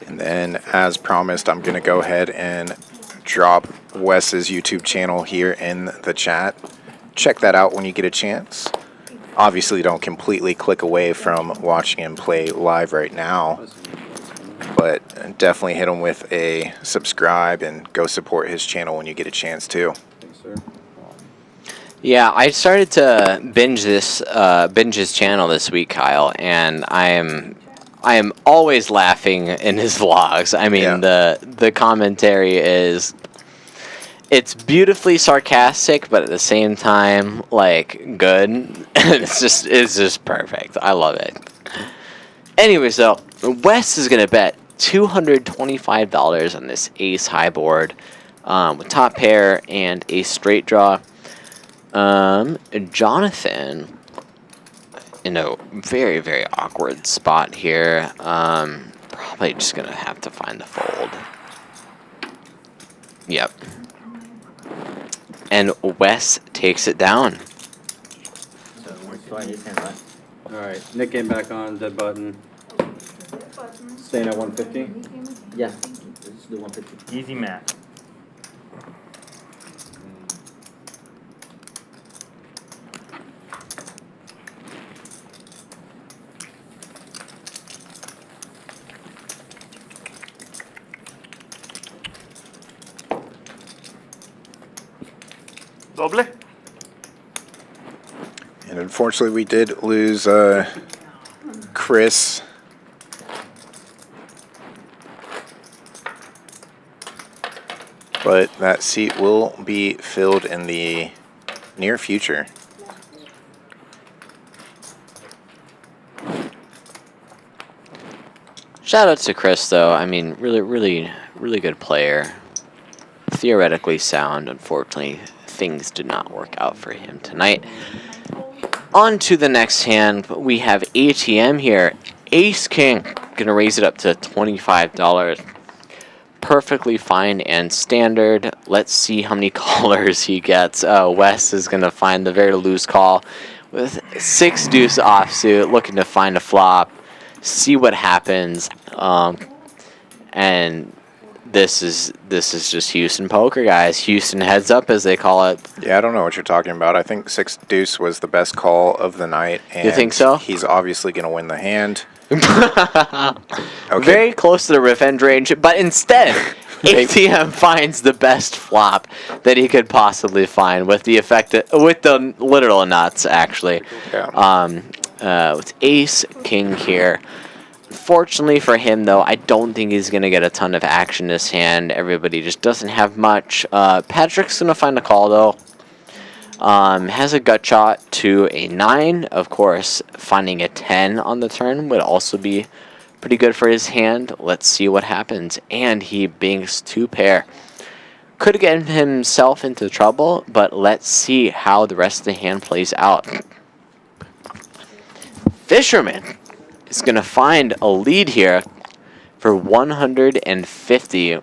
And then, as promised, I'm going to go ahead and drop Wes's YouTube channel here in the chat. Check that out when you get a chance. Obviously, don't completely click away from watching him play live right now, but definitely hit him with a subscribe and go support his channel when you get a chance too. Yeah, I started to binge his channel this week, Kyle, and I am always laughing in his vlogs. I mean, the commentary it's beautifully sarcastic, but at the same time, like, good. it's just perfect. I love it. Anyways, though, Wes is gonna bet $225 on this ace high board with top pair and a straight draw. Jhonathan in a very, very awkward spot here. Probably just gonna have to find the fold. Yep. And Wes takes it down. Alright, Nick came back on, dead button. Staying at 150? Yeah, let's do 150. Easy math. Doble. And unfortunately, we did lose Chris. But that seat will be filled in the near future. Shout out to Chris, though. I mean, really good player. Theoretically sound. Unfortunately, things did not work out for him tonight. On to the next hand. We have ATM here. Ace King. Gonna raise it up to $25. Perfectly fine and standard. Let's see how many callers he gets. Wes is gonna find the very loose call with 6 deuce offsuit, looking to find a flop, see what happens. And this is just Houston poker, guys. Houston heads up, as they call it. Yeah, I don't know what you're talking about. I think 6 deuce was the best call of the night. And you think so? He's obviously going to win the hand. Okay. Very close to the riff end range, but instead, ATM finds the best flop that he could possibly find with the literal nuts, actually. Yeah. With Ace King here. Unfortunately for him, though, I don't think he's going to get a ton of action this hand. Everybody just doesn't have much. Patrick's going to find a call, though. Has a gut shot to a 9. Of course, finding a 10 on the turn would also be pretty good for his hand. Let's see what happens. And he binks 2 pair. Could get himself into trouble, but let's see how the rest of the hand plays out. Fisherman is going to find a lead here for 150.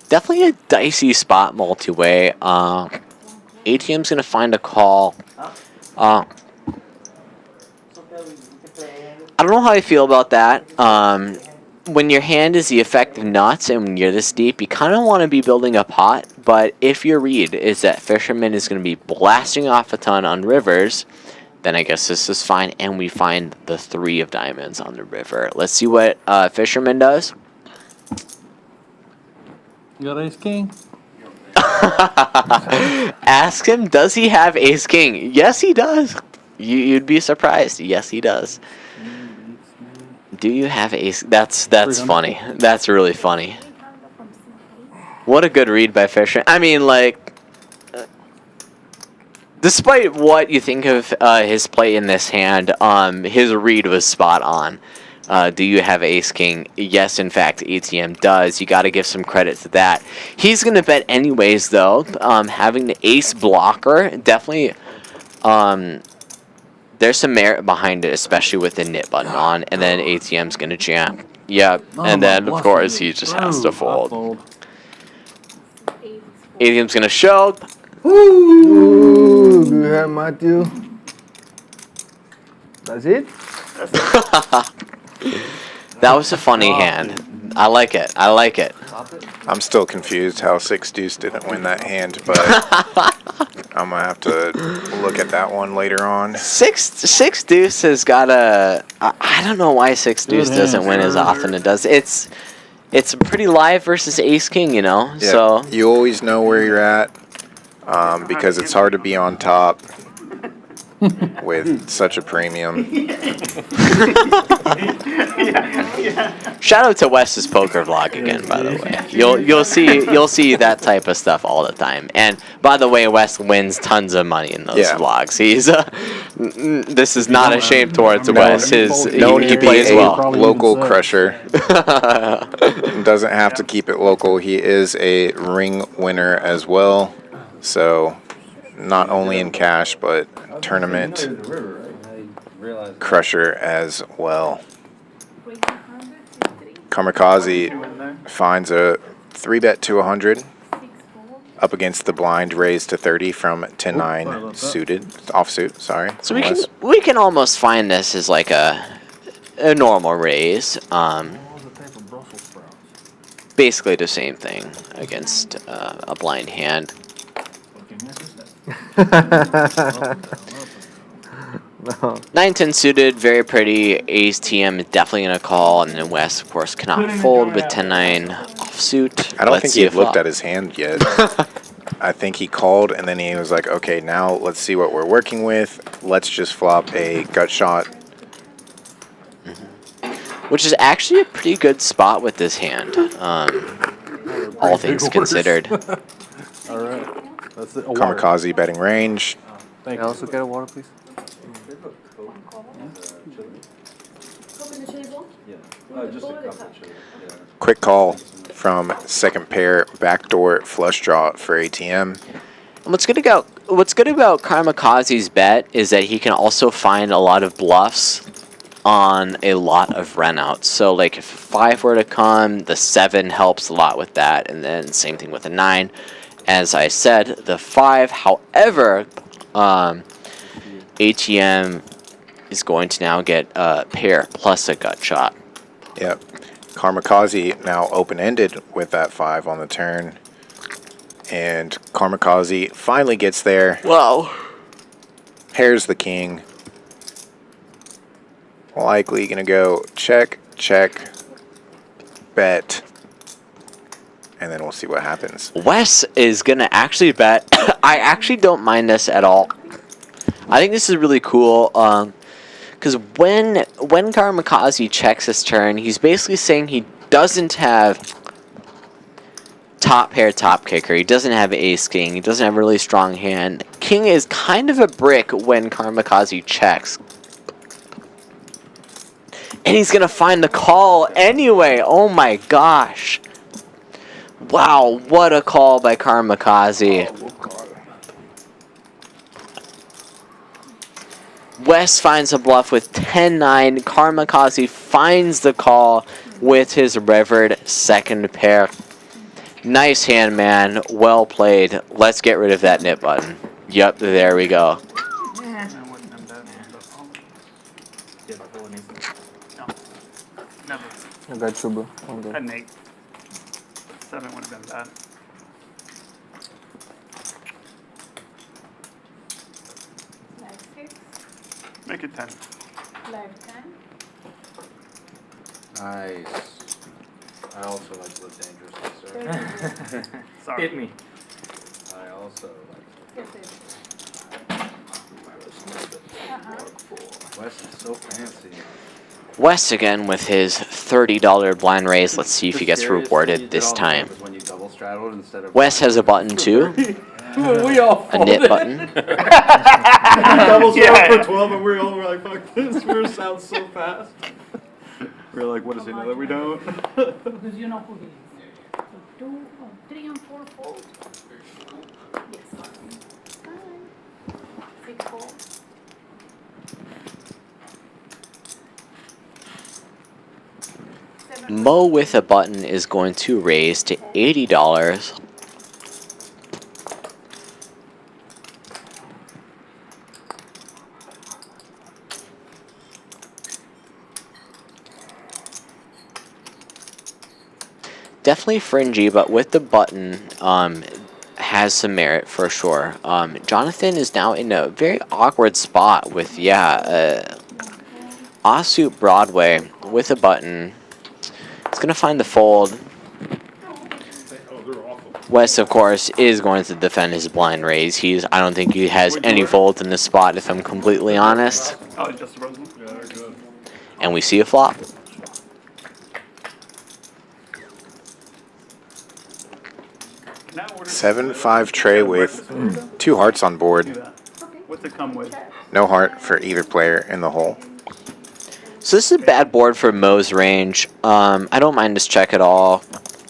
Definitely a dicey spot multi-way. ATM's going to find a call. I don't know how I feel about that. when your hand is the effective nuts and when you're this deep, you kind of want to be building a pot. But if your read is that Fisherman is going to be blasting off a ton on rivers, then I guess this is fine. And we find the 3 of diamonds on the river. Let's see what Fisherman does. You got ace king? Ask him, does he have ace king? Yes, he does. You'd be surprised. Yes, he does. Do you have ace? That's funny. That's really funny. What a good read by Fisher. I mean, like, despite what you think of his play in this hand, his read was spot on. Do you have ace king? Yes, in fact, ATM does. You got to give some credit to that. He's going to bet anyways, though. Having the ace blocker, definitely, there's some merit behind it, especially with the knit button on. And then ATM's going to jam. Yep. And then, of course, he just has to fold. ATM's going to show. Ooh, you have Matthew. That's it? That was a funny hand. I like it. I like it. I'm still confused how 6 deuce didn't win that hand, but I'm gonna have to look at that one later on. 6 deuce has got a. I don't know why 6 deuce doesn't win as often it does. It's pretty live versus ace king, you know. Yeah, so you always know where you're at because it's hard to be on top with such a premium. Shout out to Wes's poker vlog again, by the way. You'll see that type of stuff all the time. And by the way, Wes wins tons of money in those vlogs. He's this is not a shame towards Wes. He plays well. Local crusher. Doesn't have to keep it local. He is a ring winner as well. So not only in cash, but tournament crusher as well. Karmikaze finds a 3-bet to 100 up against the blind raised to 30 from 10-9 suited, offsuit, sorry. So we can almost find this as like a normal raise. Basically the same thing against a blind hand. No. 9-10 suited, very pretty. Ace TM is definitely going to call, and then Wes, of course, cannot fold with 10-9 offsuit. I don't think he had looked at his hand yet. I think he called, and then he was like, okay, now let's see what we're working with. Let's just flop a gut shot. Which is actually a pretty good spot with this hand, all things considered. All right. That's it. Karmikaze betting range. Thank you. Also get a water, please. Quick call from second pair backdoor flush draw for ATM. What's good about Karmikaze's bet is that he can also find a lot of bluffs on a lot of runouts. So like if 5 were to come, the 7 helps a lot with that, and then same thing with a 9. As I said, the 5, however, ATM is going to now get a pair plus a gut shot. Yep. Karmikaze now open-ended with that 5 on the turn. And Karmikaze finally gets there. Wow. Pairs the king. Likely going to go check, check, bet. And then we'll see what happens. Wes is going to actually bet. I actually don't mind this at all. I think this is really cool. Because when Karmikaze checks his turn, he's basically saying he doesn't have top pair, top kicker. He doesn't have ace king. He doesn't have a really strong hand. King is kind of a brick when Karmikaze checks. And he's going to find the call anyway. Oh my gosh. Wow, what a call by Karmikaze. Wes finds a bluff with 10-9. Karmikaze finds the call with his rivered second pair. Nice hand, man. Well played. Let's get rid of that knit button. Yep, there we go. Never. I got you, bro. I'm good. Had an 8. 7 would have been bad. Live 6. Make it 10. Live 10. Nice. I also like to live dangerously, sir. Sorry. Hit me. I also like Yes, it. Wes is so fancy. Wes again with his $30 blind raise. Let's see if he gets rewarded this time. When you double straddled instead of Wes has a button too. we all A knit button. double straddled for 12 and we all were like, fuck this, we're sounds so fast. We're like, what does he know that we don't? Because you know who he is. So 3 and 4 fold. Yes. 6 fold. Mo with a button is going to raise to $80. Definitely fringy, but with the button, has some merit for sure. Jhonathan is now in a very awkward spot with, offsuit Broadway with a button. He's gonna find the fold. Wes, of course, is going to defend his blind raise. I don't think he has any folds in this spot, if I'm completely honest. Oh, just a Rosen? And we see a flop. Can I order 7-5 tray with 2 hearts on board. What's it come with? No heart for either player in the hole. So this is a bad board for Mo's range. I don't mind this check at all.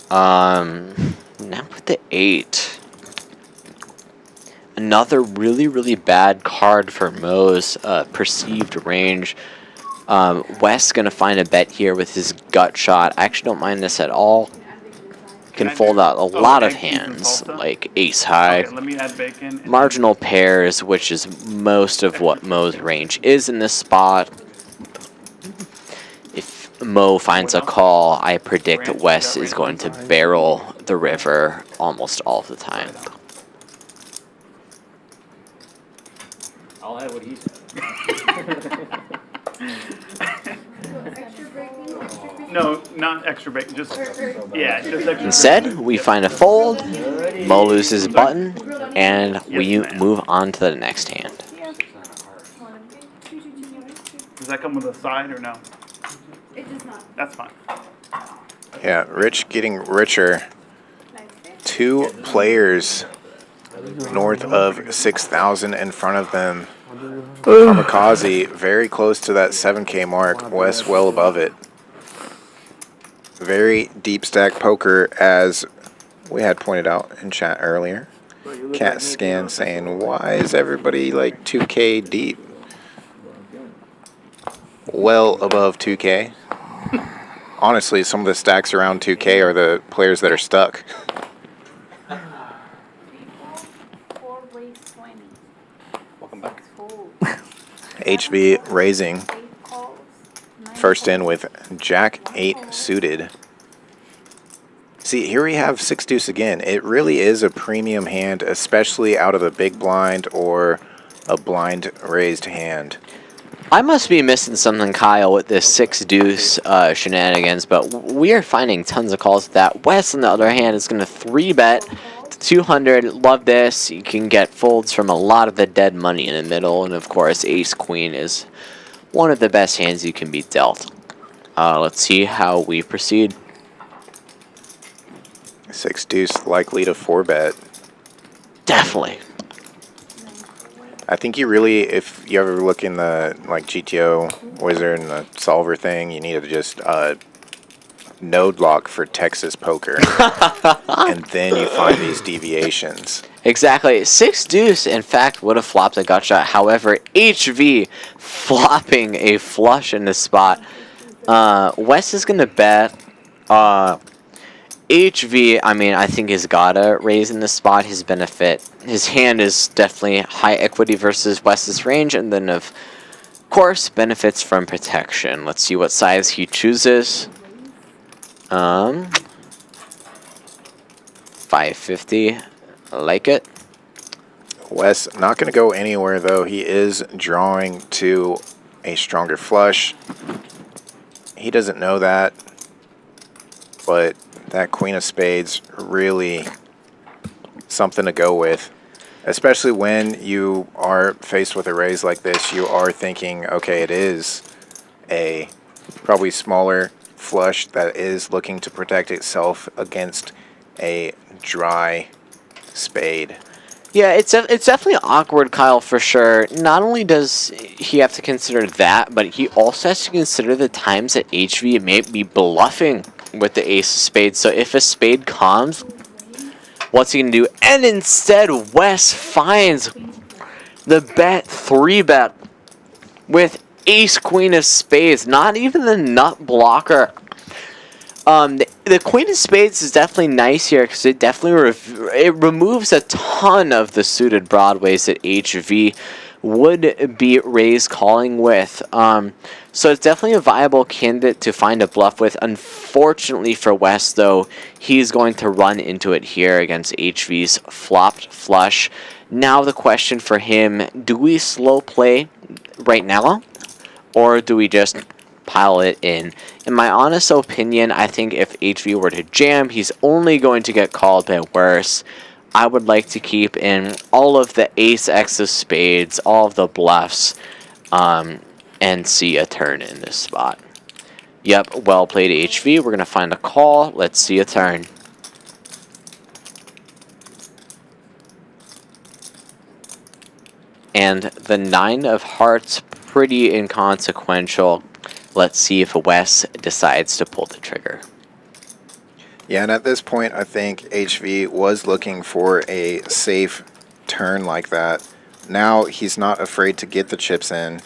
Now with the 8. Another really, really bad card for Mo's perceived range. Wes gonna find a bet here with his gut shot. I actually don't mind this at all. Can fold out a lot of hands, like ace high, Okay, let me add bacon. marginal pairs, which is most of what Mo's range is in this spot. If Mo finds a call, I predict Wes is going to barrel the river almost all the time. I'll add what he said. No, not extra bacon. Just yeah, just extra. Instead, we find a fold, Mo loses a button, and we move on to the next hand. Does that come with a side or no? It does not. That's fine. Yeah, Rich getting richer. 2 players north of 6,000 in front of them. Karmikaze very close to that 7K mark. Wes well above it. Very deep stack poker, as we had pointed out in chat earlier. Cat Scan saying, why is everybody like 2K deep? Well above 2K. Honestly, some of the stacks around 2K are the players that are stuck. 4 raise 20. Welcome back. HV raising. First in with Jack 8 suited. See, here we have 6 deuce again. It really is a premium hand, especially out of a big blind or a blind raised hand. I must be missing something, Kyle, with this 6 deuce shenanigans, but we are finding tons of calls with that. Wes, on the other hand, is going to 3-bet to 200. Love this. You can get folds from a lot of the dead money in the middle, and of course, ace queen is one of the best hands you can be dealt. Let's see how we proceed. 6 deuce likely to 4-bet. Definitely. I think you really, if you ever look in the like GTO wizard and the solver thing, you need to just node lock for Texas poker, and then you find these deviations. Exactly. 6 deuce, in fact, would have flopped a gut shot. However, HV flopping a flush in this spot. Wes is going to bet. HV, I mean, I think he's gotta raise in this spot. His benefit, his hand is definitely high equity versus Wes's range, and then if of course, benefits from protection. Let's see what size he chooses. 550. I like it. Wes not going to go anywhere, though. He is drawing to a stronger flush. He doesn't know that, but that queen of spades really something to go with, especially when you are faced with a raise like this. You are thinking, okay, it is a probably smaller flush that is looking to protect itself against a dry spade. Yeah, it's definitely awkward, Kyle, for sure. Not only does he have to consider that, but he also has to consider the times that HV may be bluffing with the ace of spades. So if a spade comes, what's he going to do? And instead, Wes finds the bet, 3-bet, with ace queen of spades. Not even the nut blocker. The queen of spades is definitely nice here because it definitely it removes a ton of the suited broadways that HV would be raise calling with. So it's definitely a viable candidate to find a bluff with. Unfortunately for Wes, though, he's going to run into it here against HV's flopped flush. Now the question for him, do we slow play right now, or do we just pile it in? In my honest opinion, I think if HV were to jam, he's only going to get called by worse. I would like to keep in all of the ace X of spades, all of the bluffs, and see a turn in this spot. Yep, well played HV. We're going to find a call. Let's see a turn. And the 9 of hearts, pretty inconsequential. Let's see if Wes decides to pull the trigger. Yeah, and at this point, I think HV was looking for a safe turn like that. Now he's not afraid to get the chips in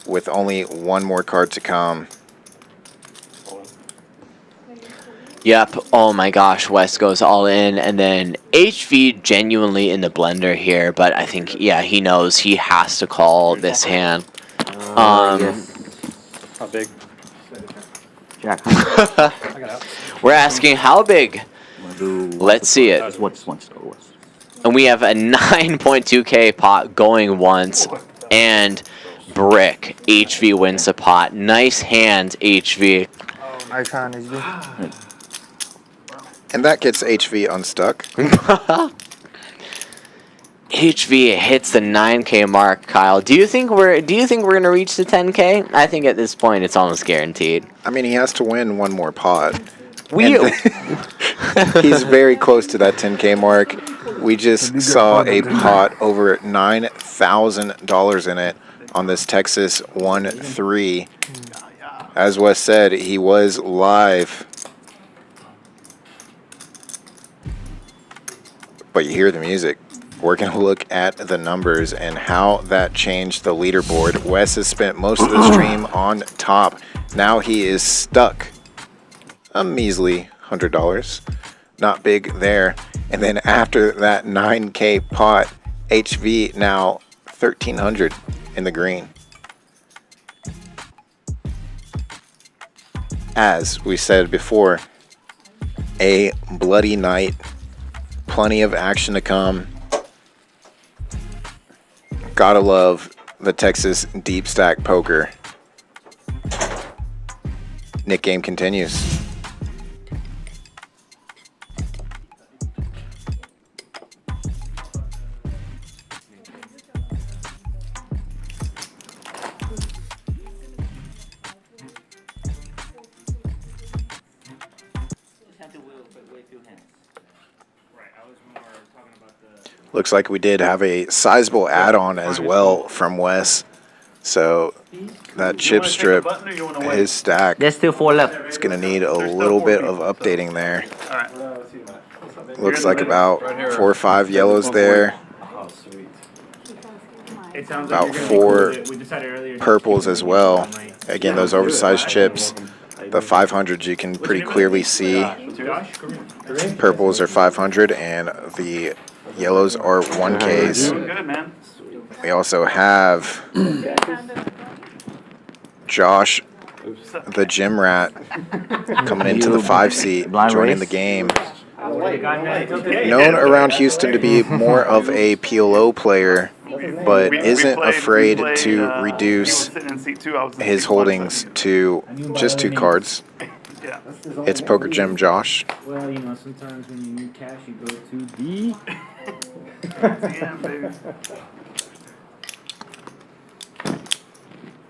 with only one more card to come. Yep, oh my gosh, Wes goes all in, and then HV genuinely in the blender here, but I think, yeah, he knows he has to call this hand. Yes. How big? Jack. We're asking how big? Let's see it. And we have a 9.2k pot going once, and brick. HV wins the pot. Nice hand, HV. Nice hand, HV. And that gets HV unstuck. HV hits the 9k mark, Kyle. Do you think we're gonna reach the 10k? I think at this point it's almost guaranteed. I mean, he has to win one more pot. He's very close to that 10k mark. We just saw a pot over $9,000 in it on this Texas 1-3. As Wes said, he was live. But you hear the music. We're going to look at the numbers and how that changed the leaderboard. Wes has spent most of the stream on top. Now he is stuck. A measly $100. Not big there. And then after that 9k pot, HV now 1,300 in the green. As we said before, a bloody night. Plenty of action to come. Gotta love the Texas deep stack poker. Nick game continues. Looks like we did have a sizable add-on as well from Wes. So that chip strip, his stack, there's still 4 left. It's going to need a little bit of updating there. Looks like about 4 or 5 yellows there. About 4 purples as well. Again, those oversized chips. The 500s you can pretty clearly see. Purples are 500 and the yellows are 1Ks. We also have Josh, the gym rat, coming into the 5 seat, joining the game. Known around Houston to be more of a PLO player, but isn't afraid to reduce his holdings to just 2 cards. It's PokerGymJosh. Well, you know, sometimes when you need cash, you go to the ATM, baby.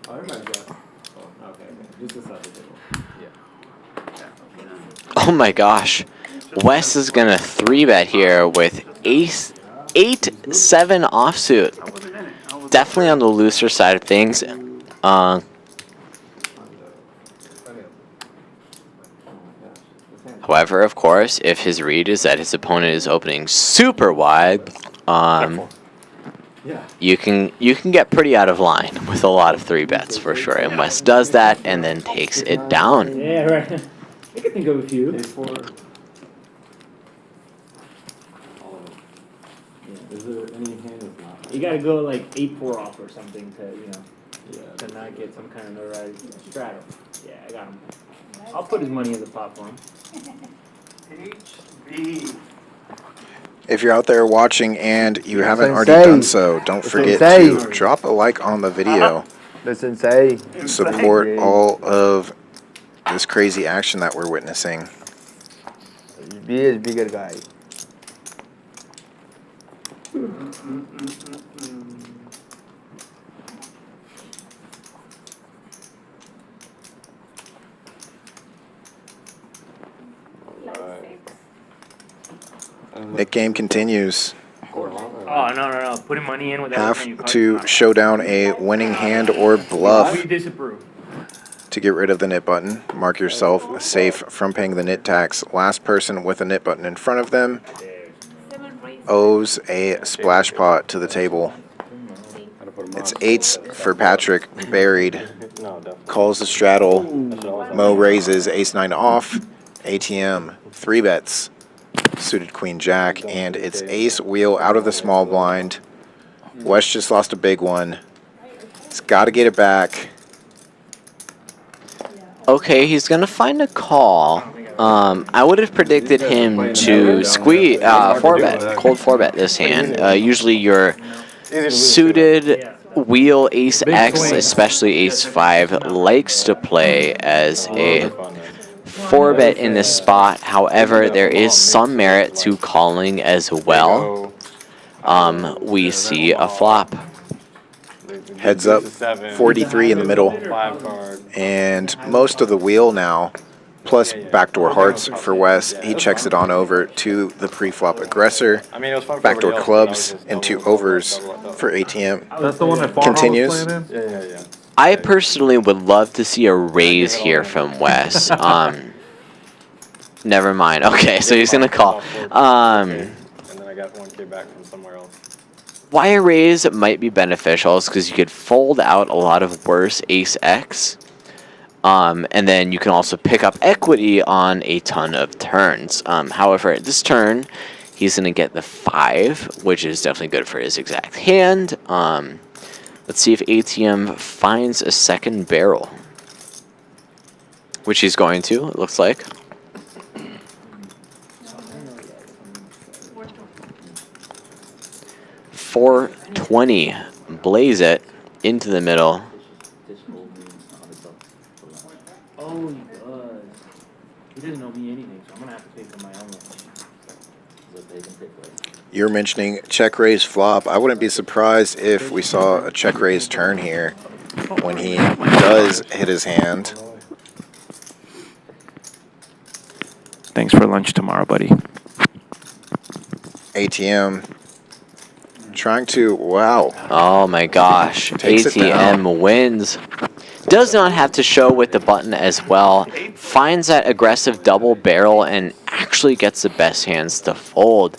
Oh, everybody got. Oh, okay. Just this side of the table. Yeah. Oh my gosh. Wes is going to 3-bet here with ace 8-7 offsuit. Definitely on the looser side of things. However, of course, if his read is that his opponent is opening super wide, you can get pretty out of line with a lot of 3-bets for sure. And Wes does that and then takes it down. Yeah, right. I can think of a few. Is there any hand that's not? You gotta go like 8-4 off or something to, you know, to not get some kind of notoriety. Straddle. Yeah, I got him. I'll put his money in the pot for him. H.V. If you're out there watching and you haven't already done so, don't forget to drop a like on the video. Listen, say. Support all of this crazy action that we're witnessing. Be a bigger guy. Nick game continues. Oh, no. Putting money in with Have to show down a winning hand or bluff We disapprove. to get rid of the nit button. Mark yourself safe from paying the nit tax. Last person with a nit button in front of them owes a splash pot to the table. It's 8s for Patrick, buried. Calls the straddle. Mo raises ace-9 off. ATM 3-bets. Suited queen jack, and it's ace wheel out of the small blind. Wes just lost a big one. He's got to get it back. Okay, he's going to find a call. I would have predicted him to squeeze 4-bet, cold 4-bet this hand. Usually your suited wheel ace X, especially ace 5, likes to play as a 4-bet in this spot. However, there is some merit to calling as well. We see a flop. Heads up, 43 in the middle. And most of the wheel now, plus backdoor hearts for Wes. He checks it on over to the pre-flop aggressor. Backdoor clubs and 2 overs for ATM. That's the one that continues. Yeah. I personally would love to see a raise here from Wes. Never mind. Okay, so he's going to call. And then I got 1K back from somewhere else. Why a raise might be beneficial is because you could fold out a lot of worse ace X. And then you can also pick up equity on a ton of turns. However, at this turn, he's going to get the 5, which is definitely good for his exact hand. Let's see if ATM finds a second barrel, which he's going to, it looks like. $420, blaze it into the middle. Oh, he does. He doesn't owe me anything, so I'm gonna have to pay for my own. You're mentioning check raise flop. I wouldn't be surprised if we saw a check raise turn here when he does hit his hand. Thanks for lunch tomorrow, buddy. ATM trying to, wow. Oh my gosh, Takes it down. ATM wins. Does not have to show with the button as well. Finds that aggressive double barrel and actually gets the best hands to fold.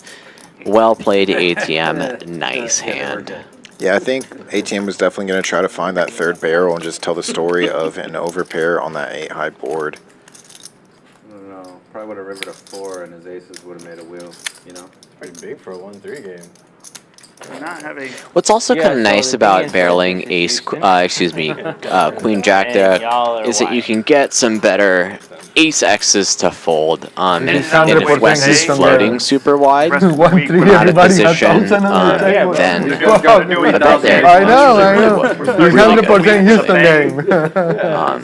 Well played, ATM. Nice hand. Yeah, I think ATM was definitely going to try to find that 3rd barrel and just tell the story of an overpair on that 8-high board. I don't know. Probably would have rivered a 4 and his aces would have made a wheel, you know? Pretty big for a 1-3 game. not have a. What's also Yeah, kind of so nice the about thing is barreling Queen Jack And there y'all are is that you can get some better Ace X's to fold. And This is if 100% Wes is Houston floating there. super wide, 1-3, we're not in everybody has position, 1,000 on the table. then Fuck. I bet there. I know. It's It's really good. 100% Houston game.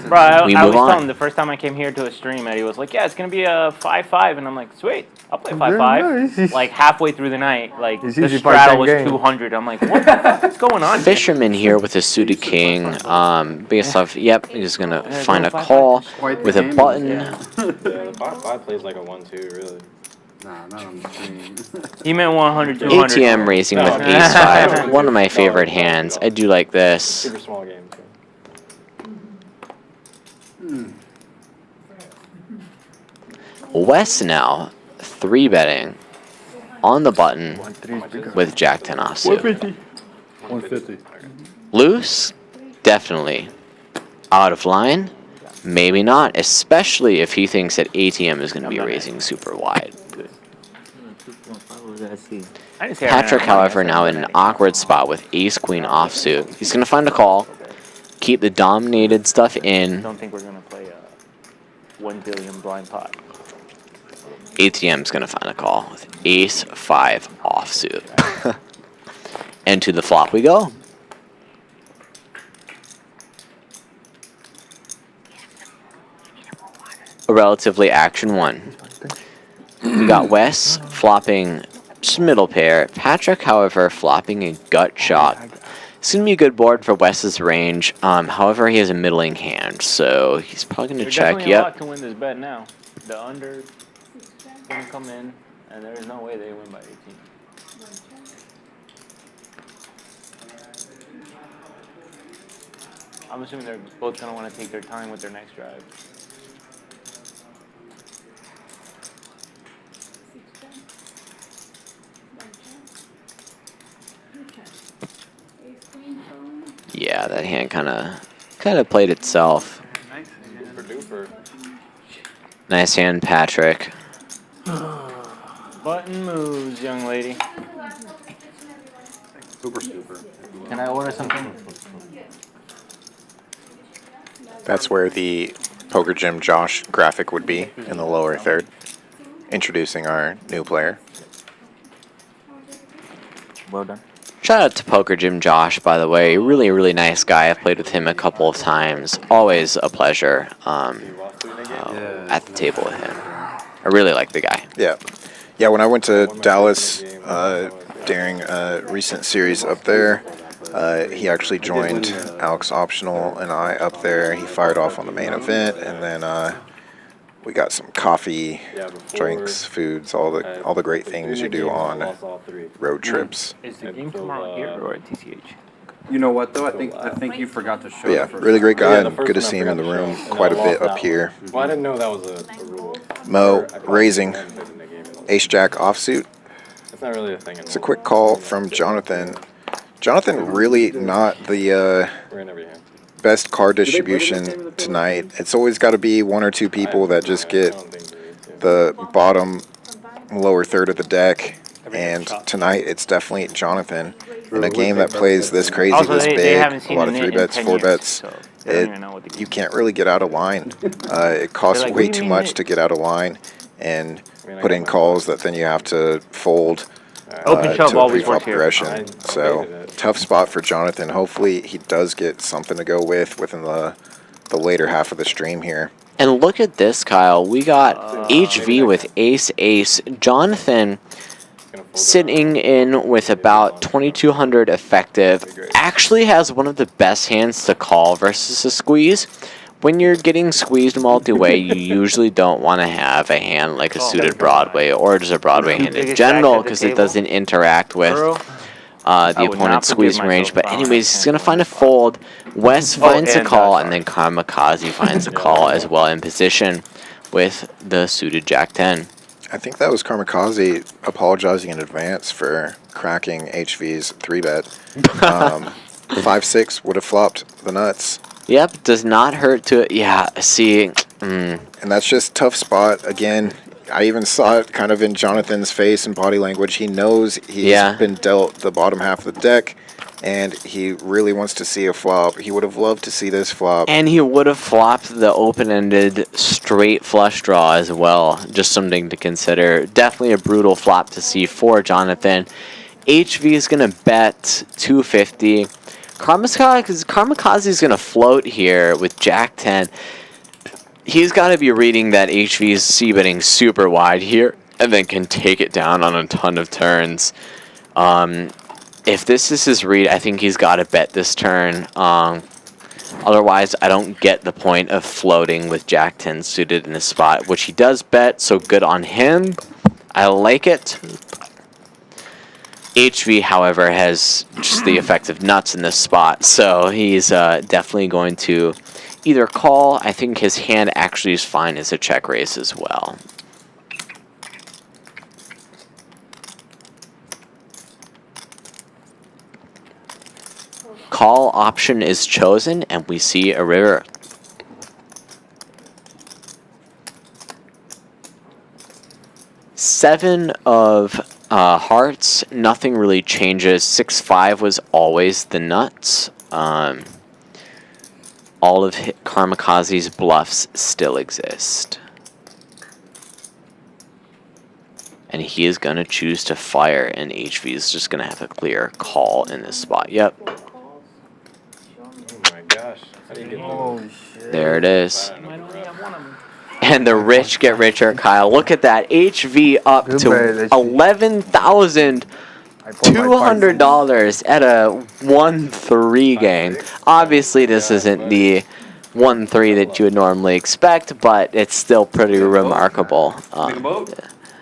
Bro, I we was move telling on. him the first time I came here to a stream, Eddie was like, "Yeah, it's gonna be a 5-5," and I'm like, "Sweet, I'll play 5-5." nice. Like halfway through the night, like It's the easy straddle 5-10 was game. 200. I'm like, "What the fuck is going on?" Fisherman here with a suited king. Based off, yep, he's gonna find a call with a button. Yeah, the 5-5 plays like a 1-2, really. Nah, not on the screen. He meant 100, 200. ATM raising with ace 5. One of my favorite hands. I do like this. Super small game. Wes now 3-betting on the button with Jack 10 offsuit. 150. Loose? Definitely. Out of line? Maybe not, especially if he thinks that ATM is going to be raising super wide. Patrick, however, now in an awkward spot with ace-queen offsuit. He's going to find a call, keep the dominated stuff I in. don't think we're gonna play a 1 billion blind pot. ATM's going to find a call with ace-5 offsuit. And to the flop we go. Relatively action 1. We got Wes flopping just middle pair. Patrick, however, flopping a gut shot. It's going to be a good board for Wes's range. However, he has a middling hand, so he's probably going to check. Definitely a lot to win this bet now. The under gonna come in, and there is no way they win by 18. I'm assuming they're both gonna want to take their time with their next drive. Yeah, that hand kind of played itself. Nice hand, Patrick. Button moves, young lady. Super, super. Can I order something? That's where the PokerGymJosh graphic would be in the lower third, introducing our new player. Well done. Shout out to PokerGymJosh, by the way. Really, really nice guy. I've played with him a couple of times. Always a pleasure at the table with him. I really like the guy. Yeah. Yeah, when I went to Dallas during a recent series up there, he actually joined Alex Optional and I up there. He fired off on the main event, and then we got some coffee, drinks, foods, all the great things you do on road trips. Is the game tomorrow here or at TCH? You know what though? I think you forgot to show. But yeah, the first really great guy, Yeah, the and first good to one I see him in the forgot to room show, quite a and I bit lost up that here. one. Well, I didn't know that was a rule. Mo raising, ace jack offsuit. It's not really a thing. It's a quick call from Jhonathan. Jhonathan really not the best card distribution tonight. It's always got to be one or two people that just get the bottom lower third of the deck. And tonight it's definitely Jhonathan. In a game that plays this crazy, Also, this they big, haven't a seen lot of it 3 in bets, 10 4 years, bets, so they don't even know what you can't really get out of line. It costs They're like, way "What do you too mean much it-" to get out of line and put in calls that then you have to fold Open shove to a always pre-flop works here. progression. So tough spot for Jhonathan. Hopefully he does get something to go with within the later half of the stream here. And look at this, Kyle. We got HV with ace-ace. Jhonathan sitting in with about 2,200 effective. Actually has one of the best hands to call versus a squeeze. When you're getting squeezed multi-way, you usually don't want to have a hand like a suited Broadway or just a Broadway hand in general because it doesn't interact with the opponent's squeezing range. But anyways, he's going to find a fold. Wes finds a call, and then Karmikaze finds a call as well in position with the suited Jack 10. I think that was Karmikaze apologizing in advance for cracking HV's 3-bet. 5-6 would have flopped the nuts. Yep, does not hurt to, yeah, see. And that's just tough spot. Again, I even saw it kind of in Jonathan's face and body language. He knows he's been dealt the bottom half of the deck, and he really wants to see a flop. He would have loved to see this flop. And he would have flopped the open-ended straight flush draw as well. Just something to consider. Definitely a brutal flop to see for Jhonathan. HV is going to bet 250. Karmikaze is going to float here with Jack 10. He's got to be reading that HV is c-betting super wide here and then can take it down on a ton of turns. If this is his read, I think he's got to bet this turn. Otherwise, I don't get the point of floating with Jack 10 suited in this spot, which he does bet, so good on him. I like it. HV, however, has just the effect of nuts in this spot, so he's definitely going to either call. I think his hand actually is fine as a check raise as well. Call option is chosen, and we see a river. Seven of hearts, nothing really changes. 6-5 was always the nuts. All of Karmikaze's bluffs still exist. And he is going to choose to fire, and HV is just going to have a clear call in this spot. Yep. Oh my gosh. How do you get those? There it is. And the rich get richer, Kyle. Look at that. HV up to $11,200 at a 1-3 game. Obviously, this isn't the 1-3 that you would normally expect, but it's still pretty remarkable.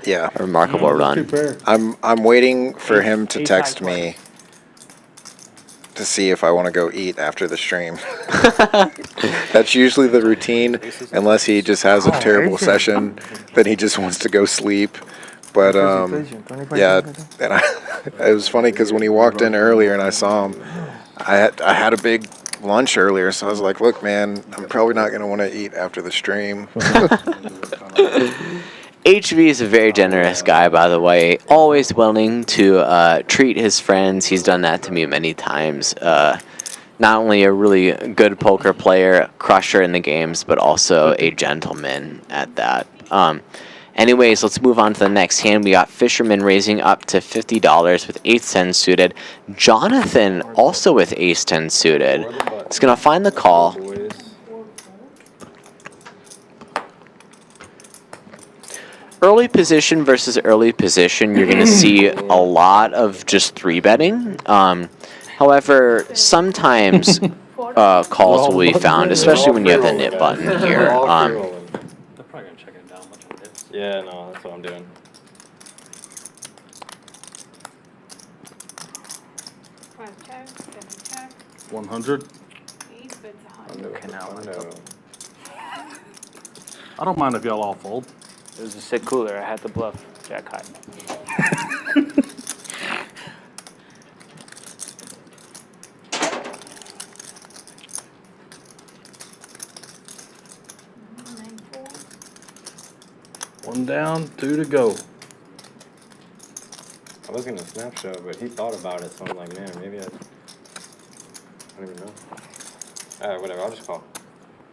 Yeah. A remarkable run. I'm waiting for him to text me to see if I want to go eat after the stream. That's usually the routine, unless he just has a terrible session, then he just wants to go sleep. But yeah, and it was funny because when he walked in earlier and I saw him, I had a big lunch earlier, so I was like, look, man, I'm probably not going to want to eat after the stream. HV is a very generous guy, by the way. Always willing to treat his friends. He's done that to me many times. Not only a really good poker player, crusher in the games, but also a gentleman at that. Anyways, let's move on to the next hand. We got Fisherman raising up to $50 with ace-10 suited. Jhonathan also with ace-10 suited. He's going to find the call. Early position versus early position, you're going to see a lot of just 3-betting. However, sometimes calls will be found, especially when you have the nip button here. They're probably going to check it down much on hits. Yeah, no, that's what I'm doing. Check, 100. Eight bids 100. I don't mind if y'all all fold. It was a sick cooler. I had to bluff Jack high. One down, 2 to go. I was gonna snapshot, but he thought about it, so I'm like, man, maybe I don't even know. Alright, whatever, I'll just call.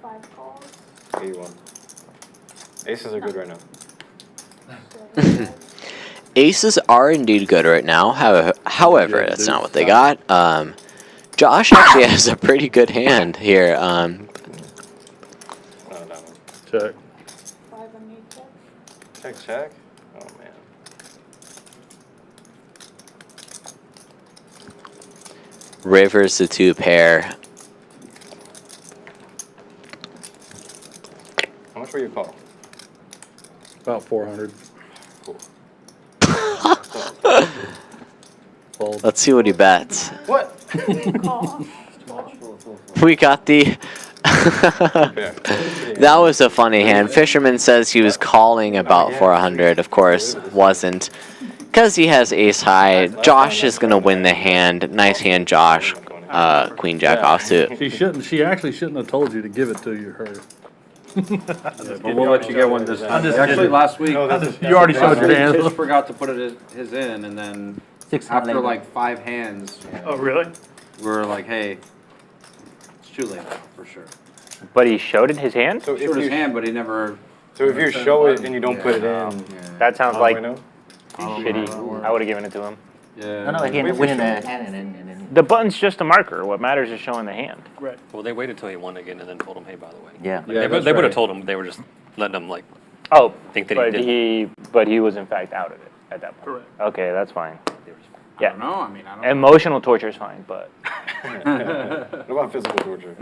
5 calls. 81. Aces are good right now. Aces are indeed good right now. However, that's not what they got. Josh actually has a pretty good hand here. Check. 5 and 8 check. Check. Oh, man. River's the 2 pair. How much were you call? About 400. Cool. Fold. Let's see what he bets. What? We got the... That was a funny hand. Fisherman says he was calling about 400. Of course, wasn't. Because he has ace high. Josh is going to win the hand. Nice hand, Josh. Queen jack offsuit. She actually shouldn't have told you to give it to her. But we'll let you get one this time. just Actually, kidding. last week, You already showed your hands. Tish forgot to put his in, and then after like 5 hands, Oh, really? we were like, hey, it's too late now, for sure. But he showed it his hand? So Showed his hand, but he never... So if you show it and you don't put it in, That sounds how do like I know? shitty. I would have given it to him. Yeah. No, no, he winning the hand and then. The button's just a marker. What matters is showing the hand. Right. Well, they waited till he won again and then told him, hey, by the way. Yeah. Like, Yeah, they would have told him. They were just letting him, like, Oh, think that but he did. but he was in fact out of it at that point. Correct. Okay, that's fine. I don't know, I mean, I don't know. Emotional torture is fine, but What about physical torture?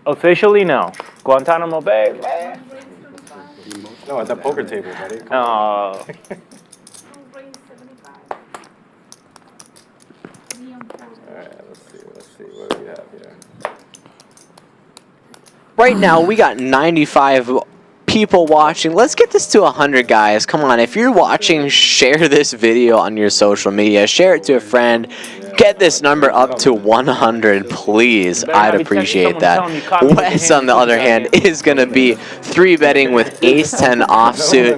officially no. Guantanamo Bay. eh. No, at the poker table, buddy. Come Oh, Alright, let's see. What do we have here? Right now, we got 95 people watching. Let's get this to 100, guys. Come on, if you're watching, share this video on your social media. Share it to a friend. Get this number up to 100, please. I'd appreciate that. Wes, on the other hand, is going to be 3-betting with ace-10 offsuit.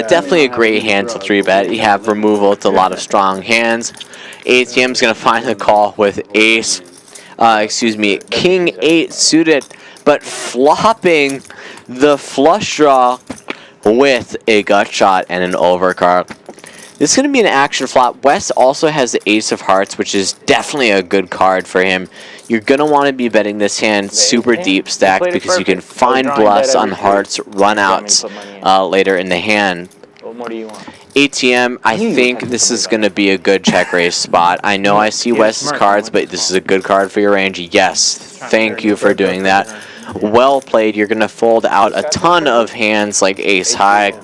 Definitely a great hand to 3-bet. You have removal to a lot of strong hands. ATM's going to find the call with king-8 suited, but flopping the flush draw with a gut shot and an overcard. This is going to be an action flop. Wes also has the ace of hearts, which is definitely a good card for him. You're going to want to be betting this hand super deep stacked because you can find bluffs on hearts, runouts later in the hand. what more do you want? ATM, I think this is going to be a good check raise spot. I know I see Wes's cards, but this is a good card for your range. Yes, thank you for doing that. Well played. You're going to fold out a ton of hands like ace high,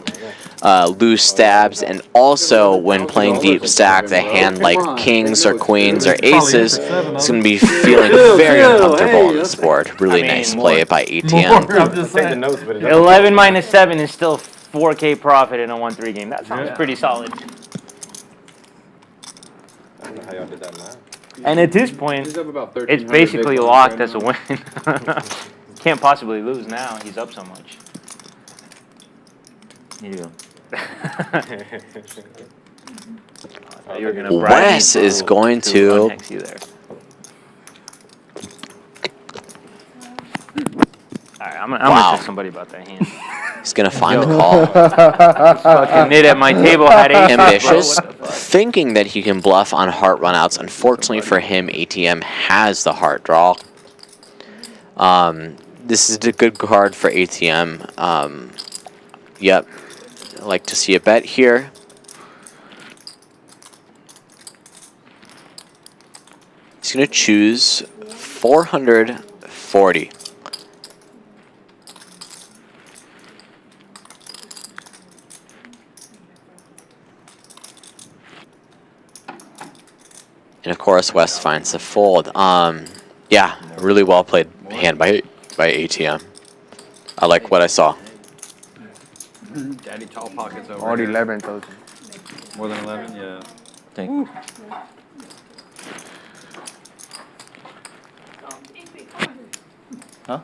loose stabs, and also when playing deep stack, the hand like kings or queens or aces is going to be feeling very uncomfortable on this board. Really nice play by ATM. 11 minus 7 is still 4K profit in a 1-3 game. That sounds pretty solid. I don't know how y'all did that now. And at this point, He's up about it's 1,300 basically big locked blinds as a win. Can't possibly lose now. He's up so much. Here you go. You're gonna Wes is going to you there. Alright, I'm gonna tell somebody about that hand. He's going to find the call. Fucking nit at my table had ace. Ambitious, thinking that he can bluff on heart runouts. Unfortunately for him, ATM has the heart draw. This is a good card for ATM. Yep. I like to see a bet here. He's going to choose 440. And of course, Wes finds the fold. Yeah, really well played hand by ATM. I like what I saw. Daddy tall pockets over Already here. 11,000. More than 11, yeah. Thank Huh?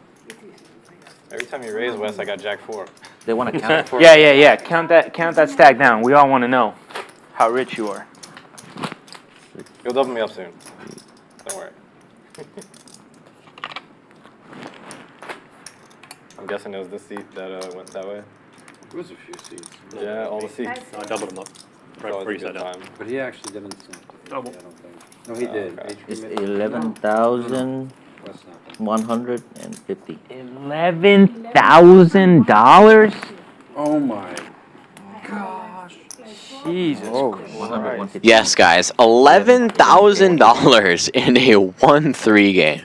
Every time you raise Wes, I got Jack 4. They want to count it for Yeah. Count that stack down. We all want to know how rich you are. You'll double me up soon. Don't worry. I'm guessing it was this seat that went that way. There was a few seats. Yeah, all the seats. I doubled him up right before you sat down. But he actually didn't snap it. Double. I don't think. No, he did. Okay. It's 11,150. $11,000? Oh my. Jesus Christ. Yes, guys, $11,000 in a 1-3 game.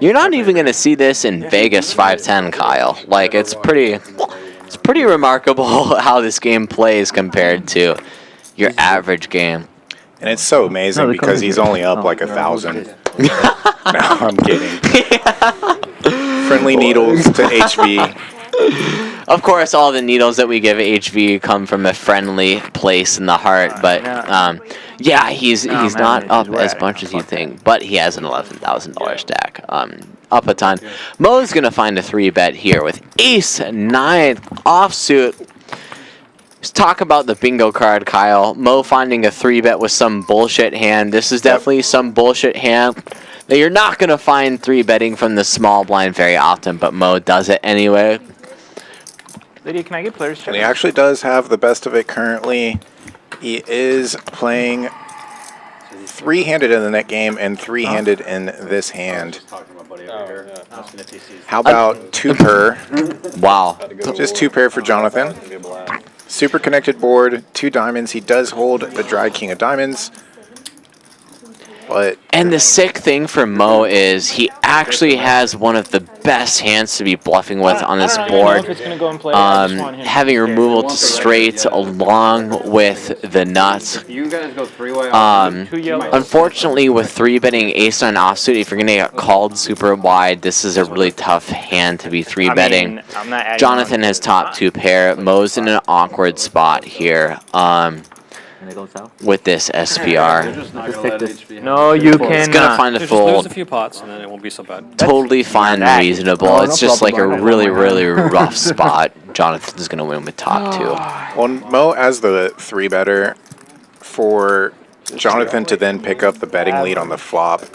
You're not even going to see this in Vegas 510, Kyle. Like, it's pretty remarkable how this game plays compared to your average game. And it's so amazing because he's only up like 1,000. No, I'm kidding. Friendly needles to HV. Of course, all the needles that we give HV come from a friendly place in the heart, but yeah, he's not up as much as you think, but he has an $11,000 stack. up a ton. Mo's going to find a 3-bet here with ace-9 offsuit. Let's talk about the bingo card, Kyle. Mo finding a 3-bet with some bullshit hand. This is definitely some bullshit hand that you're not going to find 3-betting from the small blind very often, but Mo does it anyway. Lydia, can I get players? And he actually does have the best of it currently. He is playing 3-handed in the net game and 3-handed in this hand. How about 2 per? Wow. Just 2 pair for Jhonathan. Super connected board, 2 diamonds. He does hold the dry king of diamonds. But and the sick thing for Mo is he actually has one of the best hands to be bluffing with on this board. Having removal to straights along with the nuts. You guys go 3-way. Unfortunately, with 3-betting ace-9 offsuit, if you're going to get called super wide, this is a really tough hand to be 3-betting. Jhonathan has top 2 pair. Mo's in an awkward spot here. With this SPR. No, you can. It's gonna find a Just fold. lose a few pots, and then it won't be so bad. Totally fine and reasonable. It's just like a really, really rough spot. Jonathan's gonna win with top 2. Well, Mo as the 3-better for Jhonathan to then pick up the betting lead on the flop,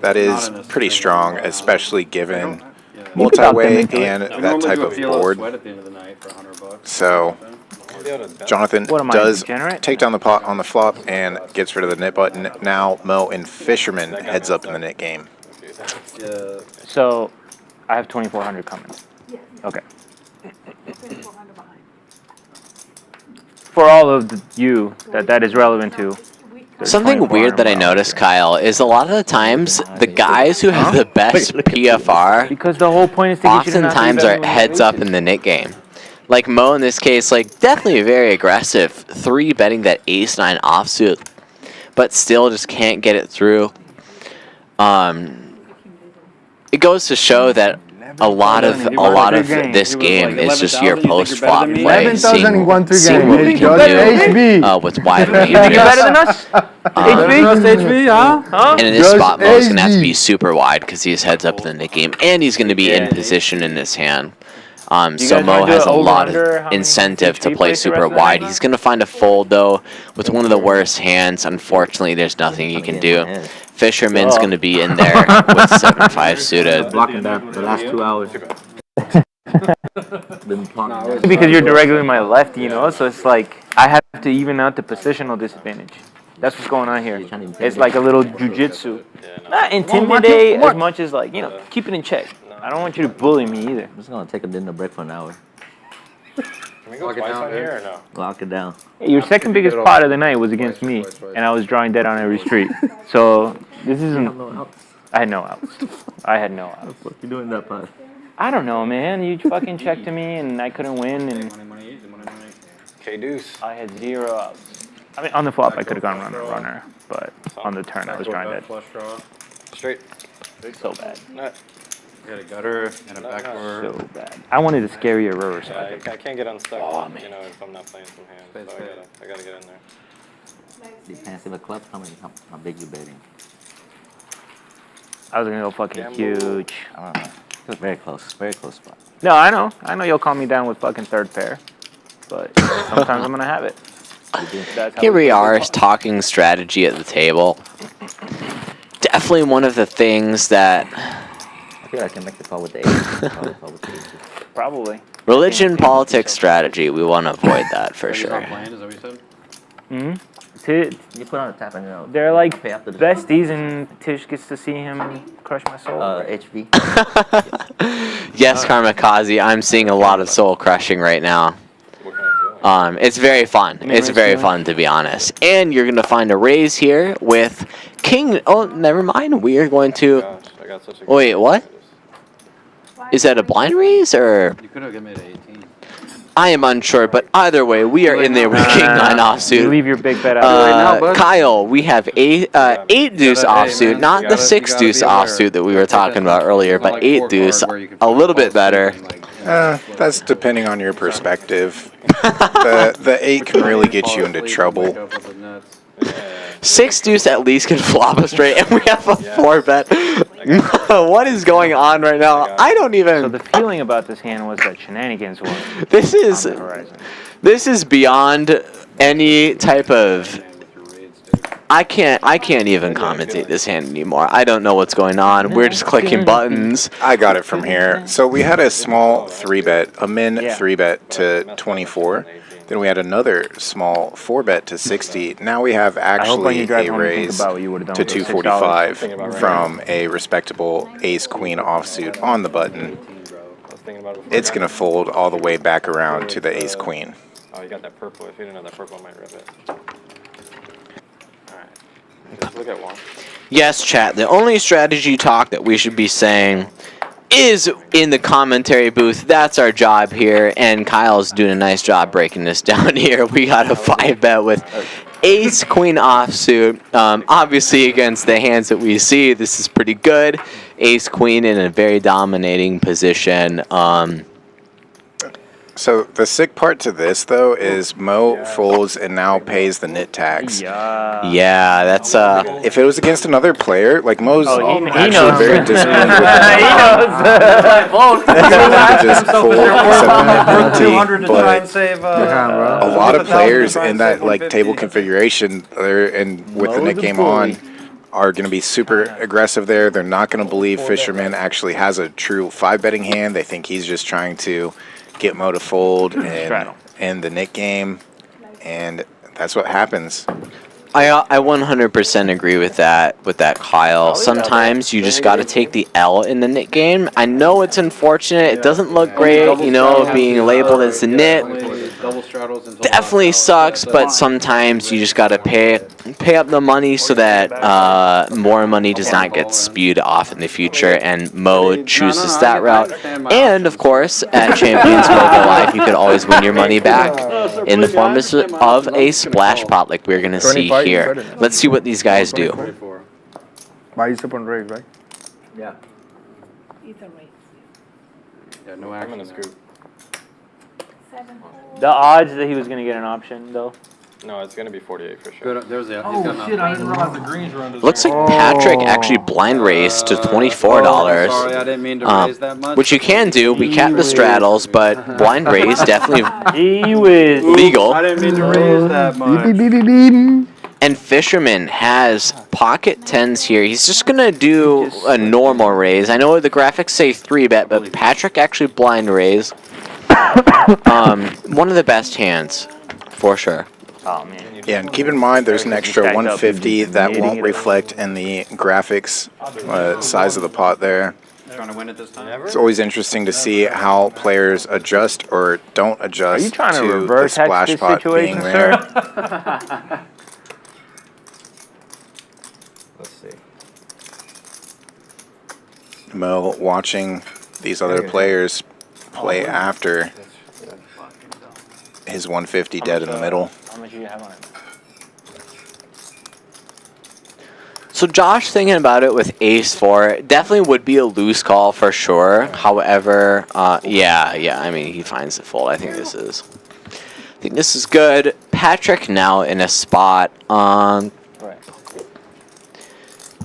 that is pretty strong, especially given multi-way and that type of board. So Jhonathan does take down the pot on the flop and gets rid of the knit button. Now Mo and Fisherman heads up in the knit game. So I have 2,400 coming. Okay. For all of you that is relevant to. Something weird that I noticed, Kyle, is a lot of the times the guys who have the best PFR because the whole point is to get you to not oftentimes are heads up in the knit game. Like Mo in this case, like definitely very aggressive, 3-betting that ace-9 offsuit, but still just can't get it through. It goes to show that a lot of this game is just your post-flop play, seeing what you can do with wide range. You think you're better than us? HV, huh? And in this spot, Mo's gonna have to be super wide because he's heads up in the knit game, and he's gonna be in position in this hand. So Mo has a lot of incentive to play super wide. He's going to find a fold, though, with one of the worst hands. Unfortunately, there's nothing you can do. Fisherman's going to be in there with 7-5 suited. Blocking that the last 2 hours. Because you're directly my left, you know, so it's like I have to even out the positional disadvantage. That's what's going on here. It's like a little jujitsu. Not intimidate as much as like, you know, keep it in check. I don't want you to bully me either. I'm just gonna take a dinner break for an hour. Can we go twice on here or no? Lock it down. Hey, your second biggest pot of the night was against me, and I was drawing dead on every street. So this isn't. I had no outs. I had no outs. What you doing that pot? I don't know, man. You fucking checked to me, and I couldn't win, and K-deuce. I had 0 outs. I mean, on the flop, I could have gone runner, but on the turn, I was drawing dead. Straight. So bad. Got a gutter and a backdoor. So bad. I wanted to scare your river. So I can't get unstuck. You know, if I'm not playing some hands, so I gotta get in there. Depends if a club's coming, how big you betting. I was gonna go fucking huge. I don't know. It's very close spot. No, I know you'll calm me down with fucking 3rd pair, but sometimes I'm gonna have it. Here we are talking strategy at the table. Definitely one of the things that I feel like I can make the call with the ace. Probably. Religion, politics, strategy. We want to avoid that for sure. Is that what you said? Mm-hmm. You put on a tap and you they're like besties, and Tish gets to see him crush my soul. HV. Yes, Karmikaze. I'm seeing a lot of soul crushing right now. It's very fun. It's very fun, to be honest. And you're going to find a raise here with King. Oh, never mind. We are going to. Wait, what? Is that a blind raise or? You could have given me an 18. I am unsure, but either way, we are in there with King 9 offsuit. Leave your big bet out. Kyle, we have 8 deuce offsuit, not the 6 deuce offsuit that we were talking about earlier, but 8 deuce, a little bit better. That's depending on your perspective. The 8 can really get you into trouble. 6 deuce at least can flop a straight, and we have a 4-bet. What is going on right now? I don't even. So the feeling about this hand was that shenanigans were This is on the horizon. this is beyond any type of. I can't even commentate this hand anymore. I don't know what's going on. We're just clicking buttons. I got it from here. So we had a small 3-bet, a min 3-bet to 24. Then we had another small 4-bet to 60. Now we have actually a raise to 245 from a respectable ace-queen offsuit on the button. It's going to fold all the way back around to the ace-queen. Oh, you got that purple. If you didn't know that purple, I might rip it. Alright. Look at one. Yes, chat. The only strategy talk that we should be saying is in the commentary booth. That's our job here, and Kyle's doing a nice job breaking this down here. We got a 5-bet with ace-queen offsuit. Obviously, against the hands that we see, this is pretty good. Ace-queen in a very dominating position. So the sick part to this, though, is Mo folds and now pays the nit tax. Yeah, that's if it was against another player, like Mo's he actually knows. very disciplined with just fold, set the nit penalty, 200 to try and but save. a lot of players in that like table configuration, and with the nit game on, are going to be super aggressive there. They're not going to believe Fisherman actually has a true 5-betting hand. They think he's just trying to get Mo to fold and the nit game, and that's what happens. I 100% agree with that, Kyle. Sometimes you just got to take the L in the nit game. I know it's unfortunate. It doesn't look great, you know, being labeled as a nit. Definitely sucks, but sometimes you just got to pay up the money so that more money does not get spewed off in the future, and Mo chooses that route. And, of course, at Champions Club Live, you could always win your money back in the form of a splash pot like we're going to see here. Let's see what these guys do. Buy you up on raise, right? Yeah. Either way. Yeah, no action. I'm gonna scoop. The odds that he was going to get an option, though. No, it's gonna be 48 for sure. Good. There's the. Oh shit! I didn't realize the greens were under. Looks like Patrick actually blind raised to $24. Sorry, I didn't mean to raise that much. Which you can do. We cap the straddles, but blind raise definitely legal. I didn't mean to raise that much. And Fisherman has pocket 10s here. He's just going to do a normal raise. I know the graphics say 3-bet, but Patrick actually blind raise. One of the best hands, for sure. Oh, man. Yeah, and keep in mind there's an extra 150 that won't reflect in the graphics size of the pot there. Trying to win it this time. It's always interesting to see how players adjust or don't adjust Are you trying to the reverse hex splash this pot situation, being there. Let's see. Mo watching these other players play after his 150 dead in the middle. How much do you have on it? So Josh thinking about it with ace-4, definitely would be a loose call for sure. However, yeah, I mean, he finds the fold. I think this is good. Patrick now in a spot.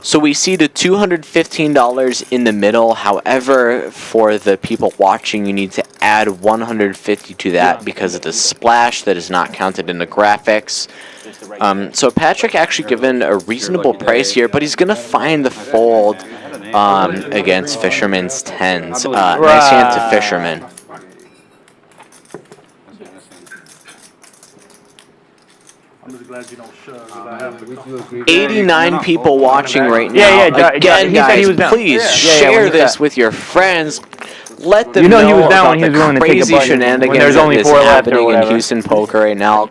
So we see the $215 in the middle. However, for the people watching, you need to add $150 to that because of the splash that is not counted in the graphics. So Patrick actually given a reasonable price here, but he's going to find the fold against Fisherman's 10s. Nice hand to Fisherman. I'm just glad you don't shove. I have to 89 people watching right now. Yeah, Again, he said he guys, was down. please Yeah, share when this with your friends. Let them You know know he was down about when he was the willing to take a crazy button when shenanigans there's that only is 4 left or happening in whatever. Houston Poker right now.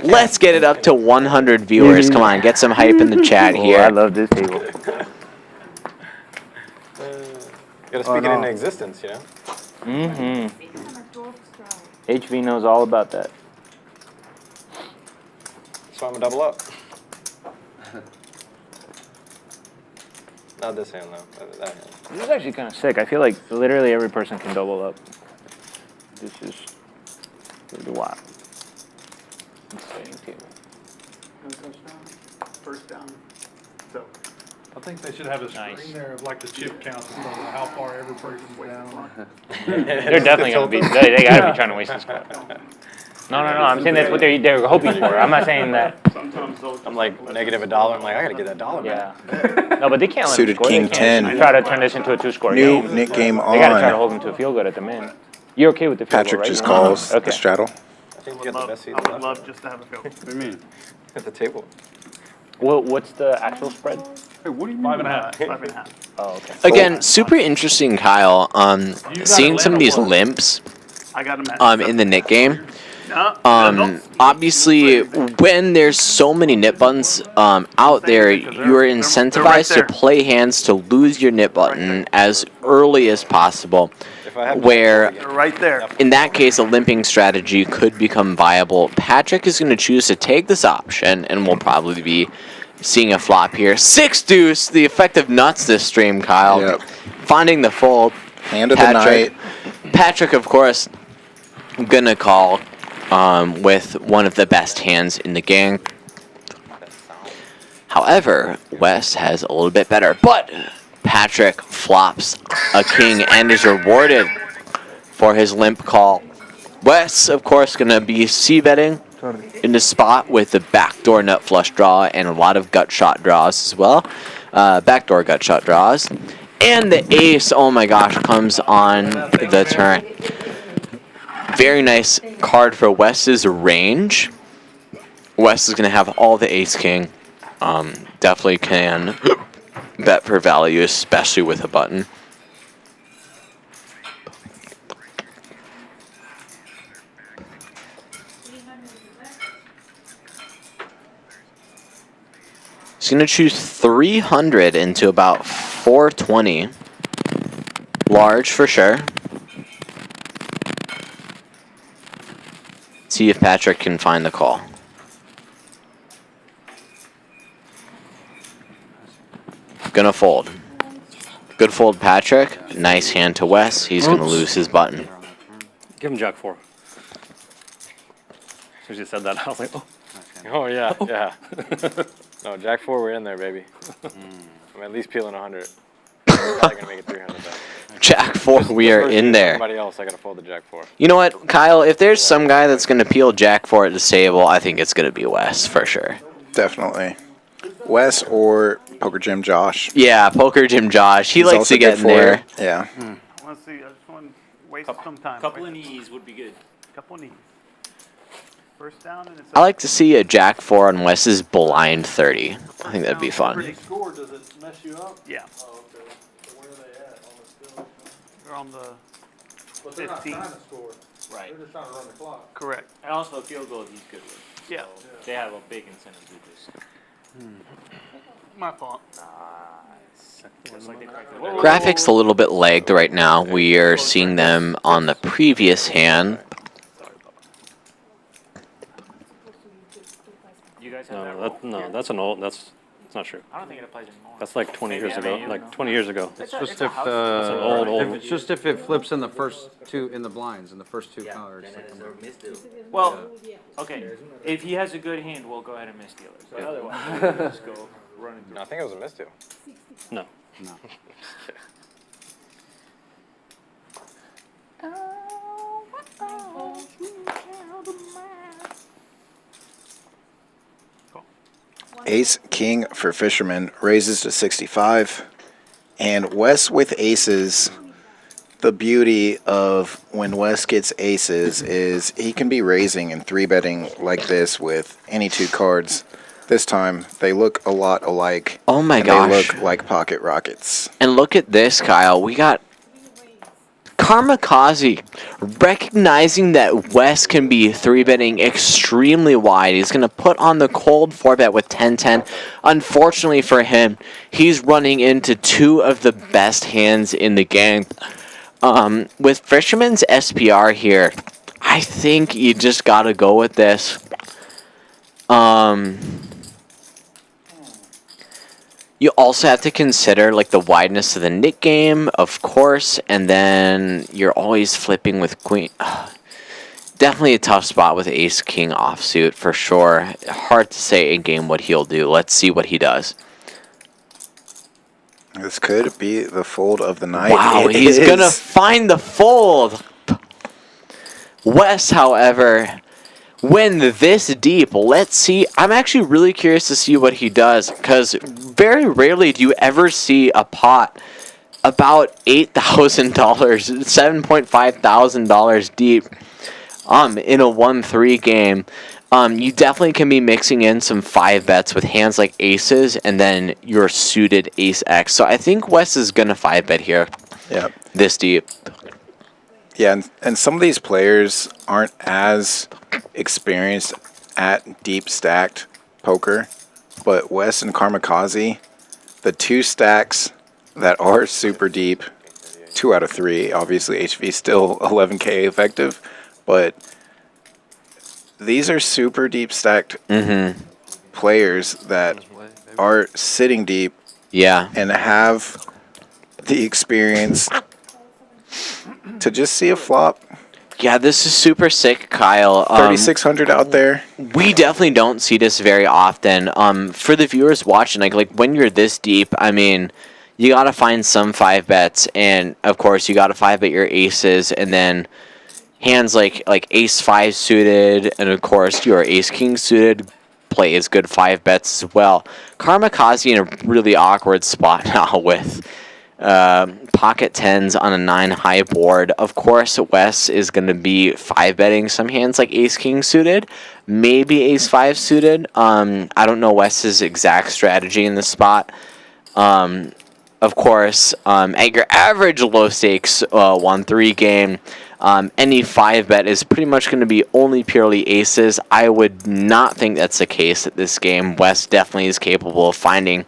Let's get it up to 100 viewers. Come on, get some hype in the chat here. I love this table. Gotta speak it into existence, you know? Mm-hmm. HV knows all about that. So I'm gonna double up. Not this hand though. That hand. This is actually kind of sick. I feel like literally every person can double up. This is pretty wild. Exciting table. first down. So. I think they should have a screen there of like the chip counts and stuff, how far every person's down. They're definitely going to be, they got to be trying to waste this card. No, I'm saying that's what they're hoping for. I'm not saying that. I'm like negative $1. I'm like, I gotta get that dollar back. Yeah. No, but they can't let Suited them score. king They can't 10. try to turn this into a 2-score New game. Nick game They got to try to on. hold them to a field goal at the min. You're okay with the field Patrick goal, right? just calls Okay. the straddle. I think you got the best seat I would love just to have a field. What do you mean? at the table. Well, what's the actual spread? Hey, what do you mean? 5.5. 5.5. Oh, okay. Again, super interesting, Kyle. Seeing some of these limps I got him at in the Nick game. No. Obviously, when there's so many nip buttons out there, you are incentivized to play hands to lose your nip button as early as possible. Where, right there. in that case, a limping strategy could become viable. Patrick is going to choose to take this option, and we'll probably be seeing a flop here. 6 deuce, the effective nuts this stream, Kyle. Yep. Finding the fold. Hand of the night. Patrick, of course, gonna call with one of the best hands in the game. However, Wes has a little bit better, but Patrick flops a king and is rewarded for his limp call. Wes, of course, gonna be c-betting in the spot with the backdoor nut flush draw and a lot of gut shot draws as well. Backdoor gut shot draws. And the ace, oh my gosh, comes on the turn. Very nice card for Wes's range. Wes is going to have all the ace-king. Definitely can bet for value, especially with a button. He's going to choose 300 into about 420. Large for sure. See if Patrick can find the call. Gonna fold. Good fold, Patrick. Nice hand to Wes. He's gonna lose his button. Give him Jack 4. As soon as you said that, I was like, oh. Oh yeah, yeah. No, Jack 4, we're in there, baby. I'm at least peeling 100. I'm probably gonna make it 300 though. Jack 4, we are in there. Somebody else, I gotta fold the Jack 4. You know what, Kyle? If there's some guy that's gonna peel Jack 4 at this table, I think it's gonna be Wes for sure. Definitely. Wes or PokerGymJosh. Yeah, PokerGymJosh. He He's likes also to get good in for there. it. Yeah. Let's see. I just want to waste some time. Couple of knees would be good. Couple of knees. First down, and it's I like to see a Jack 4 on Wes's blind 30. I think that'd be fun. Score, does it mess you up? Yeah. Oh, okay. So where are they at on the still? They're on the But they're not 15. trying to score. Right. They're just trying to run the clock. Correct. And also field goal he's good with. Yeah. So they have a big incentive to do this. My fault. Looks like they tried to- Graphics a little bit lagged right now. We are seeing them on the previous hand. You guys have that No, rule? no, that's an old. That's not true. I don't think it applies anymore. That's like 20 years ago. Like 20 years ago. It's a- just it's a if house. That's an old, old. it's just if it flips in the first two in the blinds in the first two colors. Well, okay, if he has a good hand, we'll go ahead and misdeal it. But otherwise, we'll just go running through. No, I think it was a misdeal. No. No. Ace King for Fisherman raises to 65. And Wes with aces. The beauty of when Wes gets aces is he can be raising and 3-betting like this with any 2 cards. This time, they look a lot alike. Oh my and gosh. They look like pocket rockets. And look at this, Kyle. We got Karmikaze recognizing that Wes can be 3-betting extremely wide. He's going to put on the cold 4-bet with 10-10. Unfortunately for him, he's running into 2 of the best hands in the game. With Fisherman's SPR here, I think you just got to go with this. You also have to consider like the wideness of the Nick game, of course, and then you're always flipping with queen. definitely a tough spot with Ace King offsuit for sure. Hard to say in game what he'll do. Let's see what he does. This could be the fold of the night. Wow, he's gonna find the fold. Wes, however, when this deep, let's see. I'm actually really curious to see what he does, because very rarely do you ever see a pot about $8,000, $7.5 thousand deep in a 1-3 game. You definitely can be mixing in some 5 bets with hands like aces and then your suited ace X. So I think Wes is going to 5-bet here. Yeah. This deep. Yeah, and some of these players aren't as experienced at deep stacked poker, but Wes and Karmikaze, the 2 stacks that are super deep, 2 out of 3, obviously HV still 11K effective, but these are super deep stacked players that are sitting deep and have the experience to just see a flop. Yeah, this is super sick, Kyle. 3,600 out there. We definitely don't see this very often. For the viewers watching, like when you're this deep, I mean, you got to find some 5 bets, and of course you got to 5-bet your aces, and then hands like ace 5 suited, and of course your ace king suited play is good 5 bets as well. Karmikaze in a really awkward spot now with pocket 10s on a 9 high board. Of course, Wes is going to be 5-betting some hands like ace king suited, maybe ace 5 suited. I don't know Wes's exact strategy in this spot. Of course, at your average low stakes 1-3 game, any 5-bet is pretty much going to be only purely aces. I would not think that's the case at this game. Wes definitely is capable of finding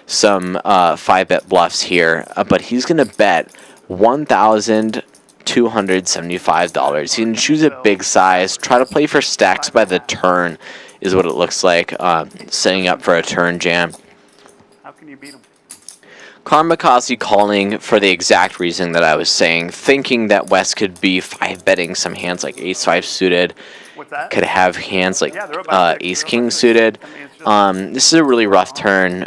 some 5-bet bluffs here, but he's going to bet $1,275. He can choose a big size, try to play for stacks by the turn is what it looks like, setting up for a turn jam. How can you beat him? Karmikaze calling for the exact reason that I was saying, thinking that Wes could be 5-betting some hands like ace 5 suited, could have hands like ace king suited. This is a really rough turn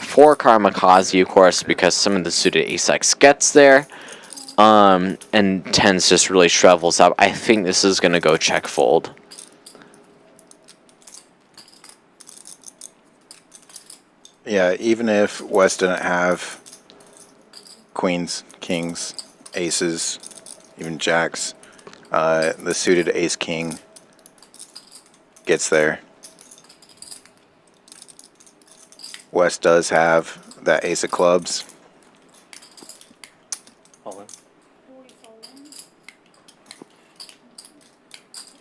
for Karmikaze, of course, because some of the suited ace X gets there, and 10s just really shrivels up. I think this is going to go check fold. Yeah, even if Wes didn't have queens, kings, aces, even jacks, the suited ace king gets there. Wes does have that ace of clubs.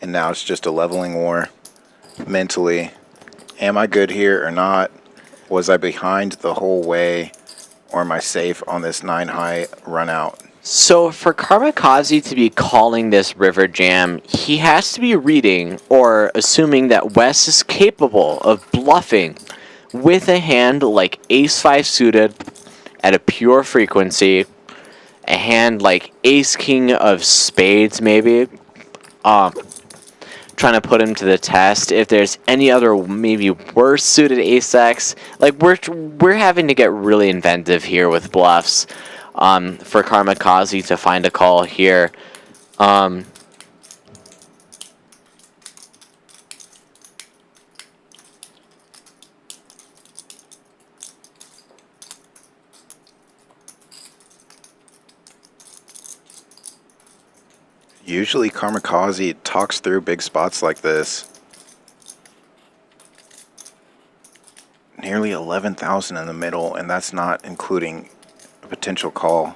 And now it's just a leveling war mentally. Am I good here or not? Was I behind the whole way, or am I safe on this 9 high run out? So for Karmikaze to be calling this river jam, he has to be reading or assuming that Wes is capable of bluffing with a hand like ace 5 suited at a pure frequency, a hand like ace king of spades maybe, trying to put him to the test. If there's any other maybe worse suited ace X, like we're having to get really inventive here with bluffs for Karmikaze to find a call here. Usually Karmikaze talks through big spots like this. Nearly 11,000 in the middle, and that's not including a potential call.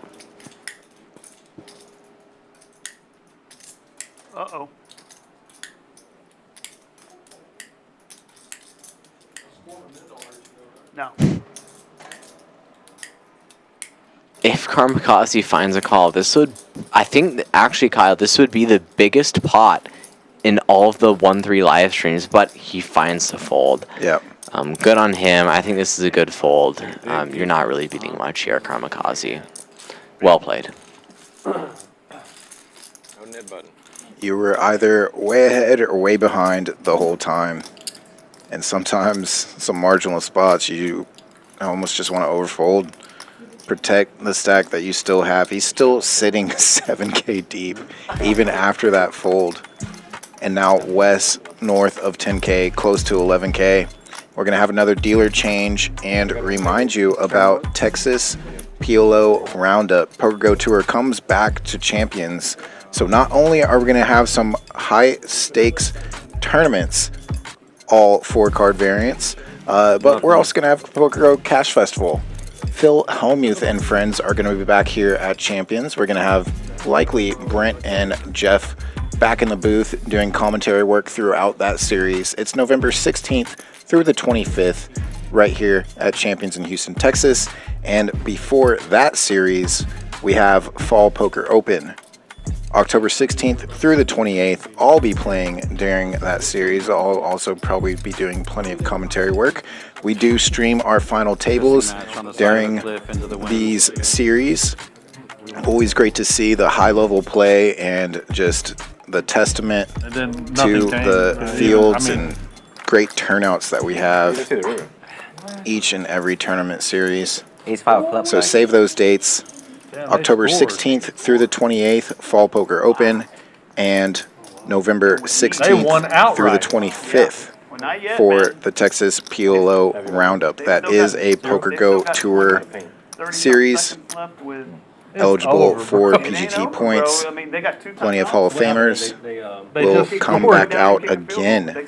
Uh-oh. No. If Karmikaze finds a call, this would, I think, actually, Kyle, this would be the biggest pot in all of the 1-3 live streams, but he finds the fold. Yep. Good on him. I think this is a good fold. You're not really beating much here, Karmikaze. Well played. No nib button. you were either way ahead or way behind the whole time. And sometimes some marginal spots you almost just want to overfold. Protect the stack that you still have. He's still sitting 7K deep even after that fold. And now Wes north of 10K, close to 11K. We're going to have another dealer change and remind you about Texas PLO Roundup. PokerGo Tour comes back to Champions. So not only are we going to have some high stakes tournaments, all 4-card variants, but we're also going to have PokerGo Cash Festival. Phil Helmuth and friends are going to be back here at Champions. We're going to have likely Brent and Jeff back in the booth doing commentary work throughout that series. It's November 16th through the 25th right here at Champions in Houston, Texas. And before that series, we have Fall Poker Open. October 16th through the 28th, I'll be playing during that series. I'll also probably be doing plenty of commentary work. We do stream our final tables during these series. Always great to see the high-level play and just the testament to the fields and great turnouts that we have each and every tournament series. So save those dates. October 16th through the 28th, Fall Poker Open, and November 16th through the 25th for the Texas PLO Roundup. That is a PokerGo Tour series, eligible for PGT points. Plenty of Hall of Famers will come back out again.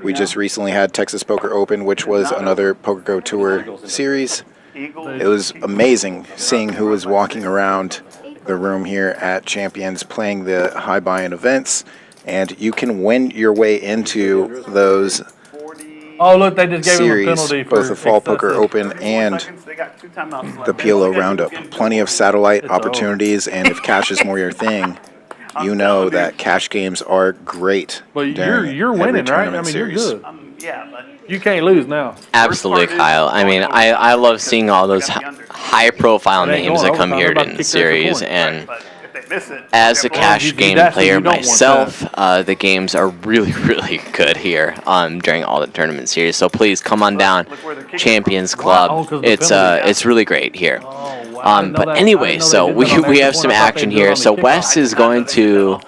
We just recently had Texas Poker Open, which was another PokerGo Tour series. It was amazing seeing who was walking around the room here at Champions playing the high buy-in events, and you can win your way into those series, both the Fall Poker Open and the PLO Roundup. Plenty of satellite opportunities, and if cash is more your thing, you know that cash games are great. But you're winning, right? I mean, you're good. You can't lose now. Absolutely, Kyle. I mean, I love seeing all those high-profile names that come here in the series, and as a cash game player myself, the games are really, really good here during all the tournament series. So please come on down, Champions Club. It's really great here. But anyway, so we have some action here. So Wes is going to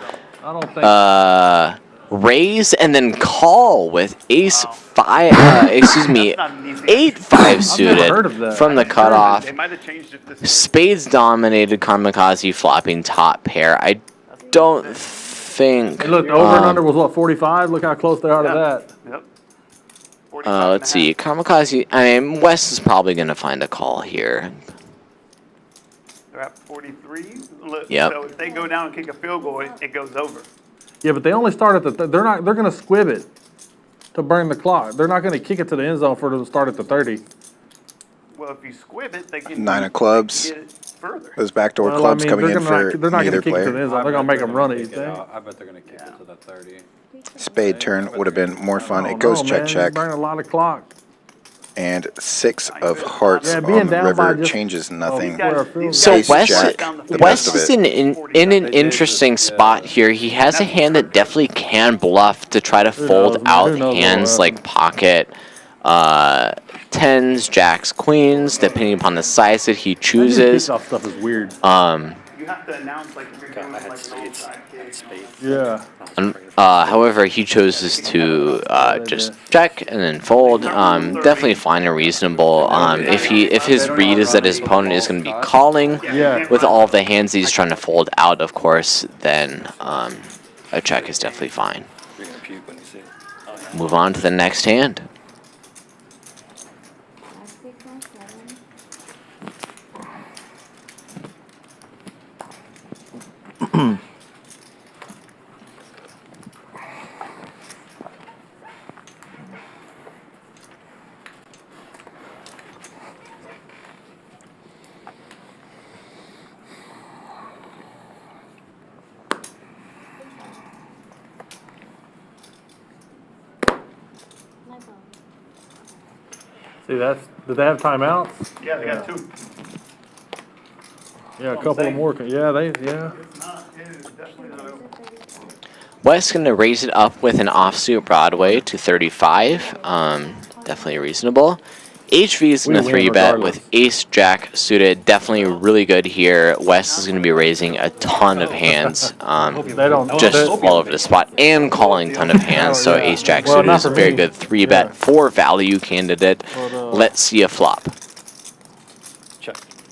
raise and then call with ace 5, 8-5 suited from the cutoff. Spades dominated Karmikaze flopping top pair. I don't think. Hey, look, over and under was what, 45? Look how close they are to that. Let's see, Karmikaze. I mean, Wes is probably going to find a call here. They're at 43. Yep. So if they go down and kick a field goal, it goes over. Yeah, but they only start at the. They're going to squib it to burn the clock. They're not going to kick it to the end zone for them to start at the 30. Well, if you squib it, they can 9 of clubs. get it further. Those backdoor clubs coming in for they're not neither gonna kick it to the player. end zone. They're going to make them run it, you think? I bet they're going to kick it to the 30. Spade turn would have been more fun. It goes check, check. Burn a lot of clock. And 6 of hearts on the river changes nothing. So Ace Jack, the best of Wes is it. in an interesting spot here. He has a hand that definitely can bluff to try to fold out hands like pocket 10s, jacks, queens, depending upon the size that he chooses. Stuff is weird. You have to announce like if you're doing like Yeah. However, he chooses to just check and then fold. Definitely fine and reasonable. If his read is that his opponent is going to be calling with all of the hands he's trying to fold out, of course, then a check is definitely fine. Move on to the next hand. See, did they have timeouts? Yeah, they got 2. Yeah, a couple of more. Yeah, It's not, it is definitely not over. Wes going to raise it up with an offsuit Broadway to 35. Definitely reasonable. HV is going to 3-bet with ace-jack suited. Definitely really good here. Wes is going to be raising a ton of hands. Just all over the spot and calling a ton of hands. So ace-jack suited is a very good 3-bet for value candidate. Let's see a flop.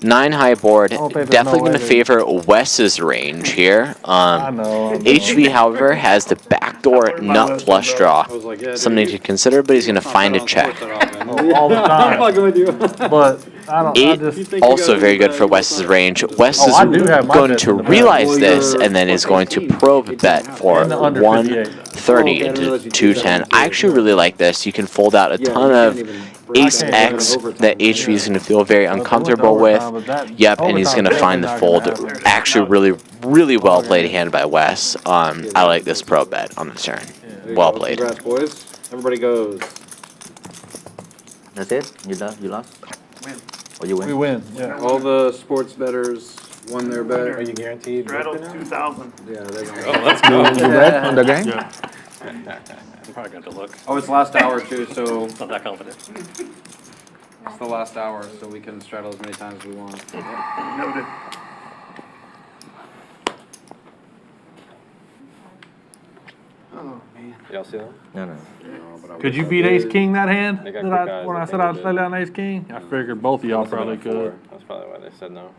9 high board, definitely going to favor Wes's range here. HV, however, has the backdoor nut flush draw. Something to consider, but he's going to find a check. All the time. But Also very good for Wes's range. Wes is going to realize this and then is going to probe bet for 130 into 210. I actually really like this. You can fold out a ton of ace X that HV is going to feel very uncomfortable with. Yep, and he's going to find the fold. Actually really well played hand by Wes. I like this probe bet on the turn. Well played. Congrats, boys. Everybody goes. That's it? You done? You lost? Win. Or you win? We win, yeah. All the sports bettors won their bet. Are you guaranteed? Straddle 2,000. Yeah, they're going. Oh, let's go. You bet on the game? Yeah. I'm probably going to look. Oh, it's last hour too, so Not that confident. it's the last hour, so we can straddle as many times as we want. Noted. Oh man. Y'all see that? No, no. Could you beat Ace King that hand? They got When good guys, I they said did I'd good. play down Ace King? I figured both of y'all Must have probably been a 4. could. That's probably why they said no.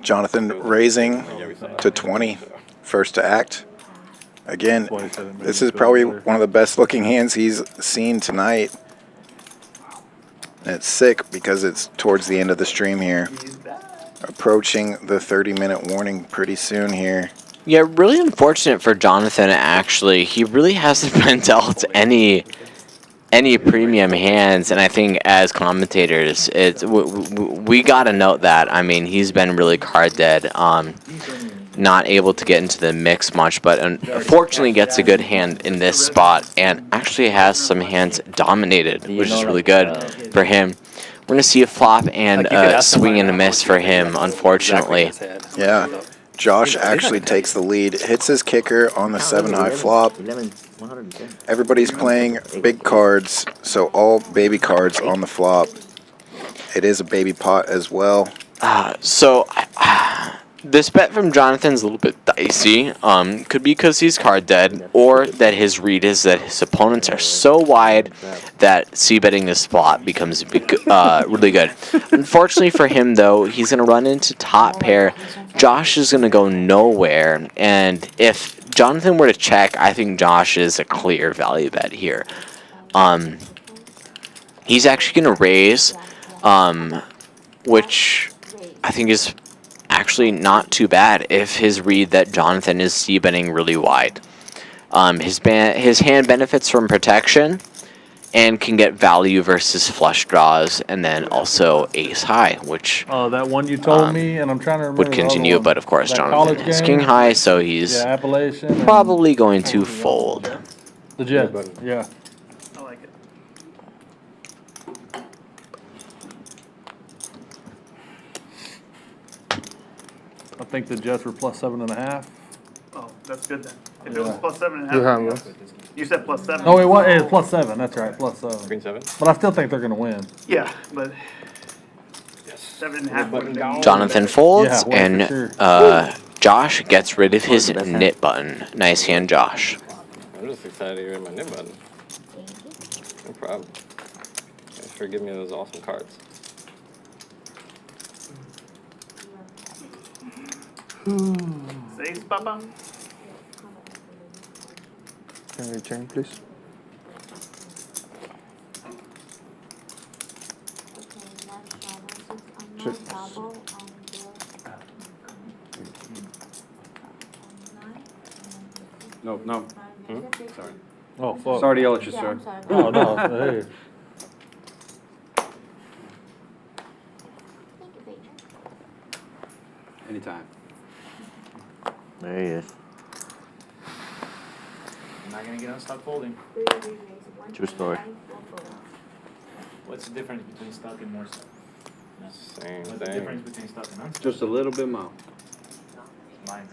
Jhonathan raising to 20, first to act. Again, this is probably one of the best looking hands he's seen tonight. And it's sick because it's towards the end of the stream here. Approaching the 30-minute warning pretty soon here. Yeah, really unfortunate for Jhonathan, actually. He really hasn't been dealt any premium hands, and I think as commentators, we got to note that. I mean, he's been really card dead, not able to get into the mix much, but unfortunately gets a good hand in this spot, and actually has some hands dominated, which is really good for him. We're going to see a flop and a swing and a miss for him, unfortunately. Yeah. Josh actually takes the lead, hits his kicker on the 7-high flop. Everybody's playing big cards, so all baby cards on the flop. It is a baby pot as well. This bet from Jhonathan's a little bit dicey. Could be because he's card dead, or that his read is that his opponents are so wide that c-betting this flop becomes really good. Unfortunately for him, though, he's going to run into top pair. Josh is going to go nowhere, and if Jhonathan were to check, I think Josh is a clear value bet here. He's actually going to raise, which I think is actually not too bad if his read that Jhonathan is c-betting really wide. His hand benefits from protection and can get value versus flush draws, and then also ace high, which that one you told me, and I'm trying to remember would continue, but of course that Jhonathan is king high, so he's Appalachian probably going to fold. The Jets, yeah. I like it. I think the Jets were plus 7.5. Oh, that's good then. If it was plus 7.5. You said plus 7. No, it was plus 7. That's right, plus 7. Green 7. But I still think they're going to win. Yeah, but 7.5 would have been. Jonathan folds, Yeah, and for sure. Josh gets rid of his knit button. Nice hand, Josh. I'm just excited to get my nib button. No problem. Thanks for giving me those awesome cards. Says Papa. Can we change, please? No, no. Sorry. Oh, fuck. Sorry to yell at you, sir. Oh, no. Hey. Anytime. There he is. I'm not gonna get unstuck folding. True story. What's the difference between stuck and more stuck? Same What's the thing. difference between stuck and unstuck? Just a little bit more. Mine.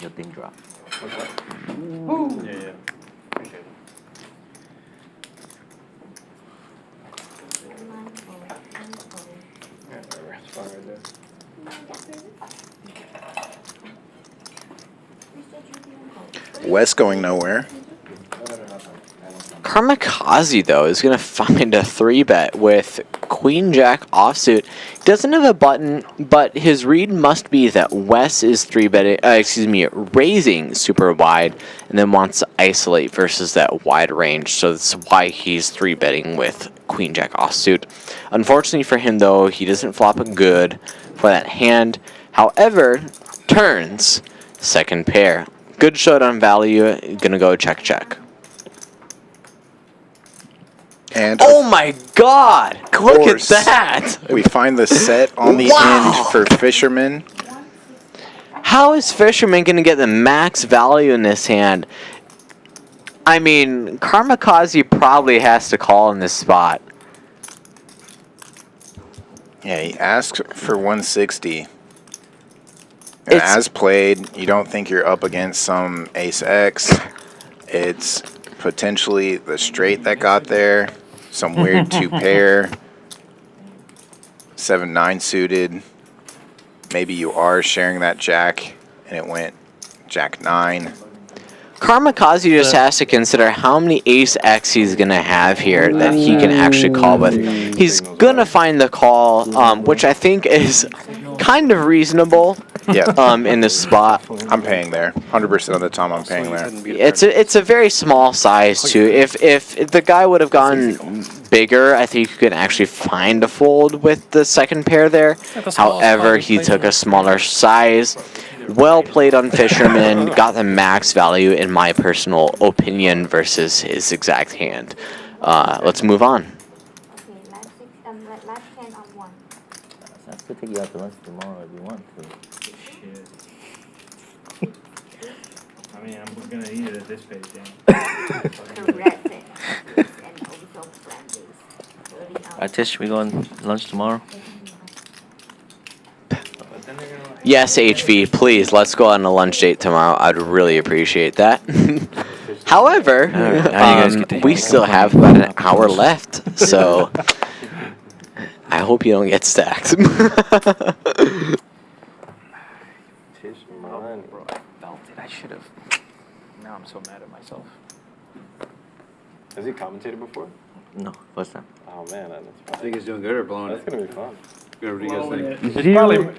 Your thing drop. What's up? Yeah, yeah. Appreciate it. Yeah, whatever. It's fine right there. Wes going nowhere. Karmikaze, though, is going to find a 3-bet with Queen Jack offsuit. He doesn't have a button, but his read must be that Wes is raising super wide and then wants to isolate versus that wide range. So that's why he's 3-betting with Queen Jack offsuit. Unfortunately for him, though, he doesn't flop a good for that hand. However, turns second pair. Good showdown value. Gonna go check check. And oh my God! Look at that! We find the set on the end for Fisherman. How is Fisherman going to get the max value in this hand? I mean, Karmikaze probably has to call in this spot. Yeah, he asked for 160. And as played, you don't think you're up against some Ace X. It's potentially the straight that got there. Some weird 2-pair. 7-9 suited. Maybe you are sharing that jack, and it went jack 9. Karmikaze just has to consider how many Ace X he's going to have here that he can actually call with. He's going to find the call, which I think is kind of reasonable. Yeah. In this spot. I'm paying there. 100% of the time I'm paying there. It's a very small size too. If the guy would have gone bigger, I think you can actually find a fold with the second pair there. However, he took a smaller size. Well played on Fisherman. Got the max value in my personal opinion versus his exact hand. Let's move on. I could take you out to lunch tomorrow if you want to. I mean, I'm gonna eat it at this pace, yeah. Tish, we going lunch tomorrow? Yes, HV, please, let's go on a lunch date tomorrow. I'd really appreciate that. However, we still have about an hour left, so I hope you don't get stacked. I should have. Now I'm so mad at myself. Has he commentated before? No, first time. Oh man, I think he's doing good or blowing That's gonna be fun. What do you guys think?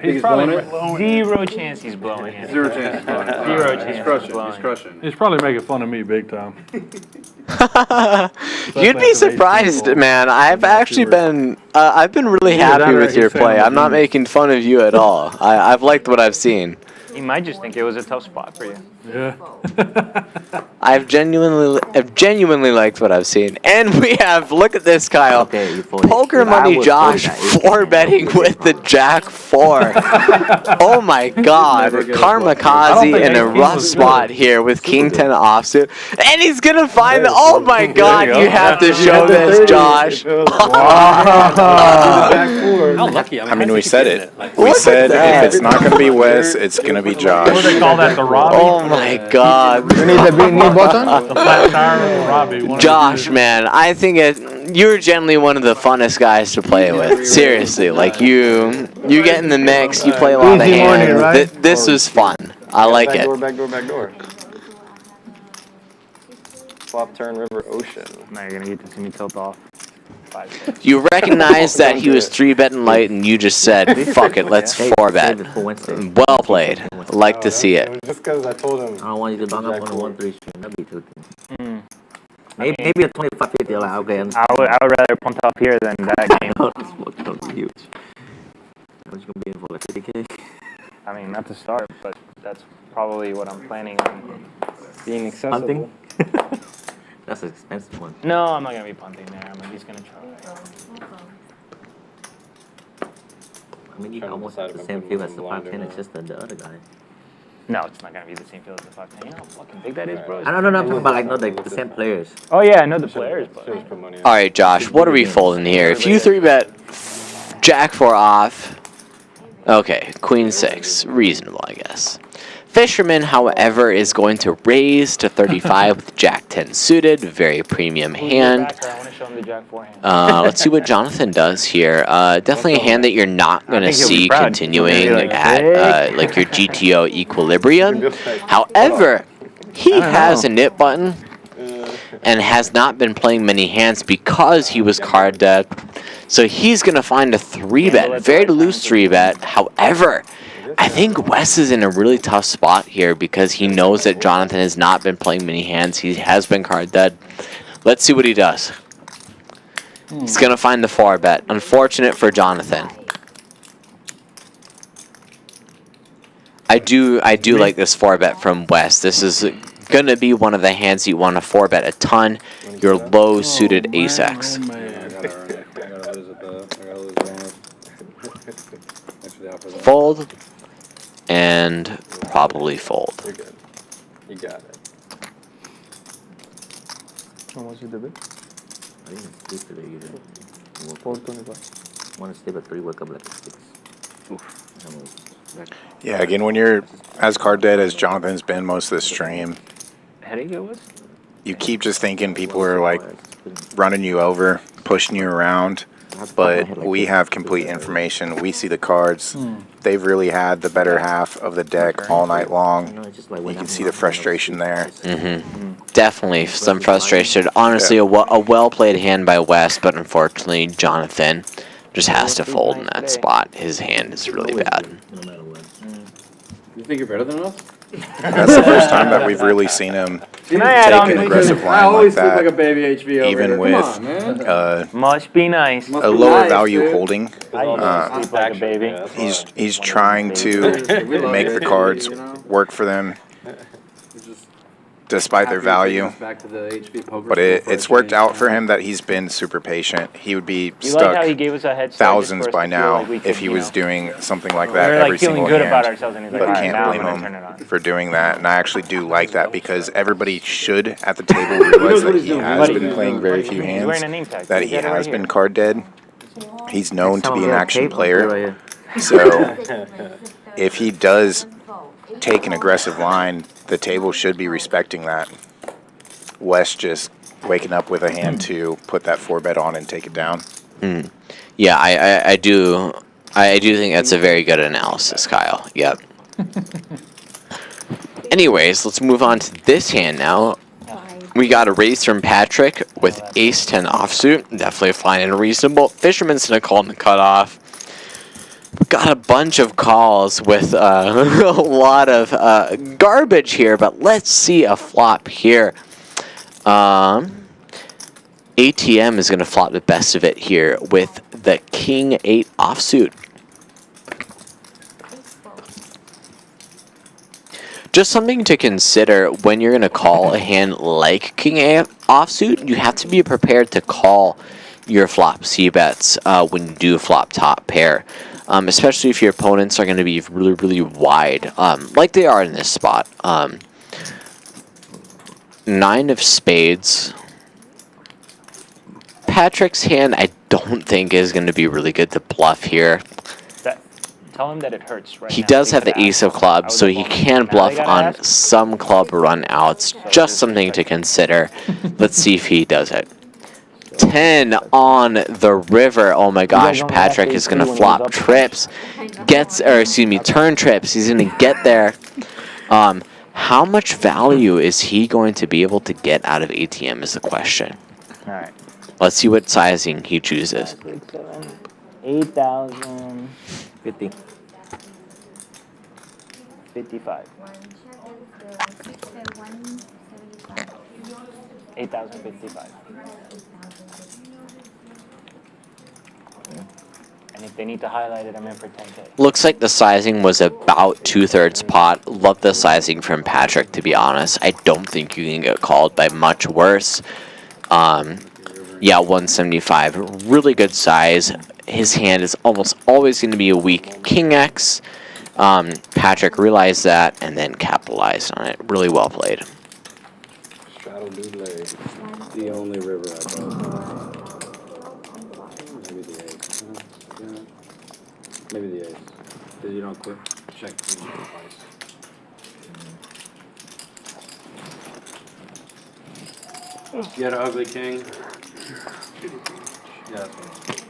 He's probably zero chance he's blowing it. 0 chance he's blowing it. Zero chance. He's crushing. He's crushing. He's probably making fun of me big time. You'd be surprised, man. I've actually been really happy with your play. I'm not making fun of you at all. I've liked what I've seen. He might just think it was a tough spot for you. Yeah. I've genuinely liked what I've seen. And we have, look at this, Kyle. Okay, Poker Money Josh 4-betting with the Jack 4. Oh my God. Karmikaze in a rough spot here with King 10 offsuit. And he's going to find, oh my God, you have to show this, Josh. How lucky. I mean, we said it. We said if it's not going to be Wes, it's going to be Josh. What do they call that, the Robbie? Oh my God. You need the big knee button? The flat tire or the Robbie? Josh, man, I think you're generally one of the funnest guys to play with. Seriously, like you get in the mix, you play a lot of hands. Right? This was fun. I like it. Backdoor. Flop, turn, river, ocean. Now you're gonna get to see me tilt off. You recognize that he was 3-betting light, and you just said, "Fuck it, let's 4-bet." Well played. Like to see it. Just because I told him. I don't want you to bang up on a 1-3 stream. That'd be too thin. Maybe a 25-50. Like, okay. I would rather punt up here than that game. That was huge. I was gonna be in for like 50K. I mean, not to start, but that's probably what I'm planning on being accessible. Punting? That's an expensive one. No, I'm not gonna be punting there. I'm at least gonna try. I mean, you almost have the same feel as the 510. It's just the other guy. No, it's not gonna be the same field as the 5-10. You know how fucking big that is, bro? I don't know. I'm talking about like not like the same players. Oh yeah, I know the players, but. All right, Josh, what are we folding here? If you 3-bet Jack 4 off, okay, Queen 6, reasonable, I guess. Fisherman, however, is going to raise to 35 with Jack 10 suited, very premium hand. Let's see what Jhonathan does here. Definitely a hand that you're not going to see continuing at like your GTO equilibrium. However, he has a nip button and has not been playing many hands because he was card dead. So he's going to find a 3-bet, very loose 3-bet. However, I think Wes is in a really tough spot here because he knows that Jhonathan has not been playing many hands. He has been card dead. Let's see what he does. He's going to find the 4-bet. Unfortunate for Jhonathan. I do like this 4-bet from Wes. This is going to be one of the hands you want to 4-bet a ton. Your low-suited ace-X. Fold. And probably fold. You're good. You got it. How much is the bid? I didn't sleep today either. 425. Want to sleep at 3, wake up like at 6. Yeah, again, when you're as card dead as Jonathan's been most of the stream, Headache it was? you keep just thinking people are like running you over, pushing you around. But we have complete information. We see the cards. They've really had the better half of the deck all night long. You can see the frustration there. Definitely some frustration. Honestly, a well-played hand by Wes, but unfortunately, Jhonathan just has to fold in that spot. His hand is really bad. You think you're better than us? That's the first time that we've really seen him take an aggressive line like that. Like a baby HV over even here. with Must be nice. a lower value holding. Like a baby. He's trying to make the cards work for them despite their value. But it's worked out for him that he's been super patient. He would be stuck thousands by now if he was doing something like that every single hand. But can't blame him for doing that. And I actually do like that because everybody should at the table realize that he has been playing very few hands, that he has been card dead. He's known to be an action player. So if he does take an aggressive line, the table should be respecting that. Wes just waking up with a hand to put that 4-bet on and take it down. Yeah, I do think that's a very good analysis, Kyle. Yep. Anyways, let's move on to this hand now. We got a raise from Patrick with ace-10 offsuit. Definitely fine and reasonable. Fisherman's going to call in the cutoff. Got a bunch of calls with a lot of garbage here, but let's see a flop here. ATM is going to flop the best of it here with the King 8 offsuit. Just something to consider when you're going to call a hand like King 8 offsuit. You have to be prepared to call your flop C-bets when you do flop top pair. Especially if your opponents are going to be really, really wide, like they are in this spot. 9 of spades. Patrick's hand, I don't think is going to be really good to bluff here. Tell him that it hurts right He now. does have the ace of clubs, so he can bluff on some club run outs. Just something to consider. Let's see if he does it. 10 on the river. Oh my gosh, Patrick is going to flop trips. Turn trips. He's going to get there. How much value is he going to be able to get out of ATM is the question. All right. Let's see what sizing he chooses. 8,000. 50. 55. 8,055. And if they need to highlight it, I'm in for 10K. Looks like the sizing was about 2/3 pot. Love the sizing from Patrick, to be honest. I don't think you can get called by much worse. Yeah, 175. Really good size. His hand is almost always going to be a weak King X. Patrick realized that and then capitalized on it. Really well played. Straddle Doodle. The only river I bought. Maybe the ace. Yeah. Maybe the ace. Because you don't click check queen twice. You had an ugly king? Yeah, that's right.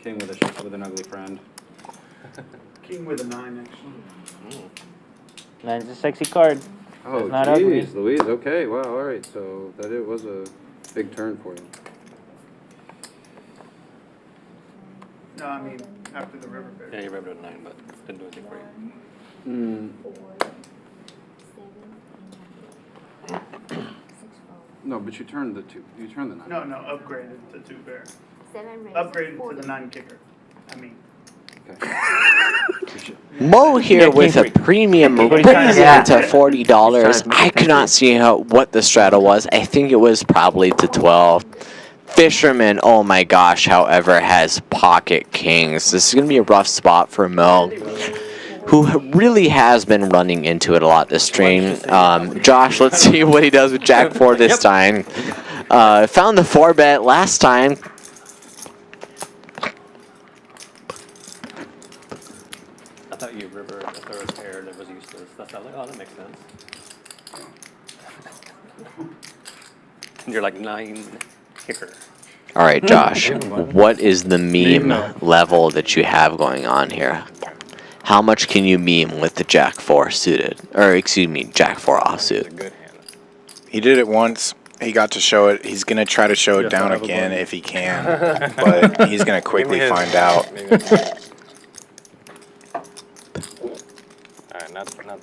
King with an ugly friend. King with a 9, actually. Nine's a sexy card. Oh, It's not ugly. jeez, Louise. Okay, wow, all right. So that it was a big turn for you. No, I mean, after the river bear. Yeah, you riveted a 9, but didn't do anything for you. No, but you turned the 2. You turned the 9. No, upgraded to 2 bear. 7 raised. Upgraded to the 9 kicker. I mean. Mo here with a premium brings it to $40. I could not see what the straddle was. I think it was probably to 12. Fisherman, oh my gosh, however, has pocket kings. This is going to be a rough spot for Mo, who really has been running into it a lot this stream. Josh, let's see what he does with Jack 4 this time. Found the 4-bet last time. I thought you rivered a third pair that was useless. That's not like, oh, that makes sense. And you're like 9 kicker. All right, Josh, what is the meme level that you have going on here? How much can you meme with the Jack 4 suited? Or, excuse me, Jack 4 offsuit? He did it once. He got to show it. He's going to try to show it down again if he can. But he's going to quickly find out. Alright, not this time.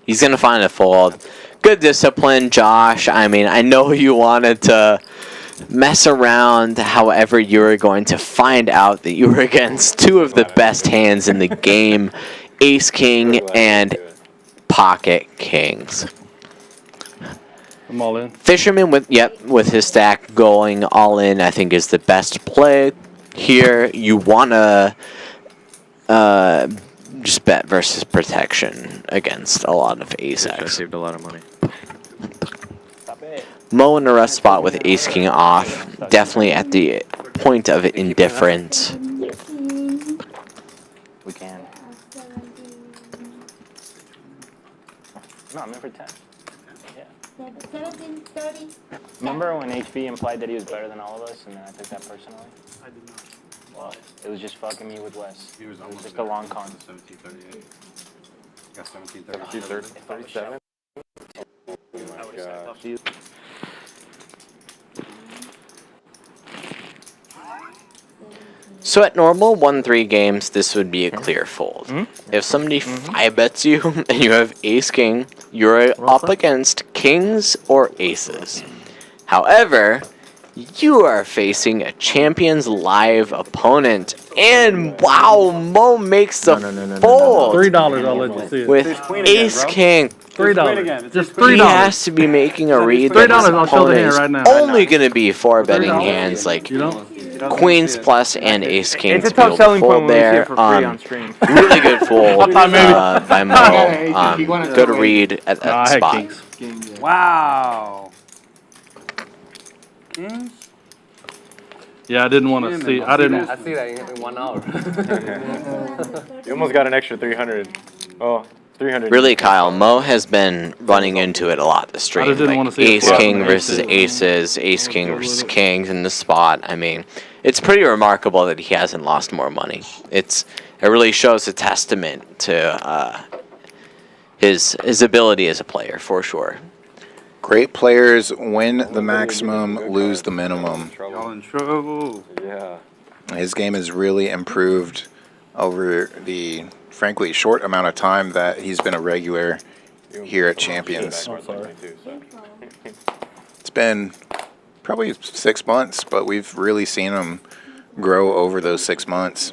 He's going to find a fold. Good discipline, Josh. I mean, I know you wanted to mess around. However, you were going to find out that you were against 2 of the best hands in the game, Ace King and Pocket Kings. I'm all in. Fisherman with his stack going all in, I think is the best play here. You wanna just bet versus protection against a lot of ace X. I saved a lot of money. Mo in a rough spot with ace king off, definitely at the point of indifference. We can. No, I'm in for 10. Yeah. 1730. Remember when HV implied that he was better than all of us, and then I took that personally? I did not. Well, it was just fucking me with Wes. He was It was almost just a long con. 1738. Got 1730. 37? I would have tough to you. So at normal 1-3 games, this would be a clear fold. If somebody 5-bets you and you have ace king, you're up against kings or aces. However, you are facing a Champions Live opponent, and wow, Mo makes the fold $3, I'll let you see it. with ace king. $3. Just He $3. has to be making a read that his $3, I'll show the hand opponent right now. is only going to be 4-betting hands like queens plus and ace king It's a to be tough able to selling point fold when we see there. it for free on stream. Really good fold by Mo. Good read at that spot. Wow. Kings? Yeah, I didn't want to see. I didn't. I see that. You hit me $1. You almost got an extra 300. Oh, 300. Really, Kyle, Mo has been running into it a lot this stream. didn't wanna Like see it ace flop king and versus aces, ace king versus kings in the spot. I mean, it's pretty remarkable that he hasn't lost more money. It really shows a testament to his ability as a player, for sure. Great players win the maximum, lose the minimum. Y'all in trouble. Yeah. His game has really improved over the, frankly, short amount of time that he's been a regular here at Champions. It's been probably 6 months, but we've really seen him grow over those 6 months.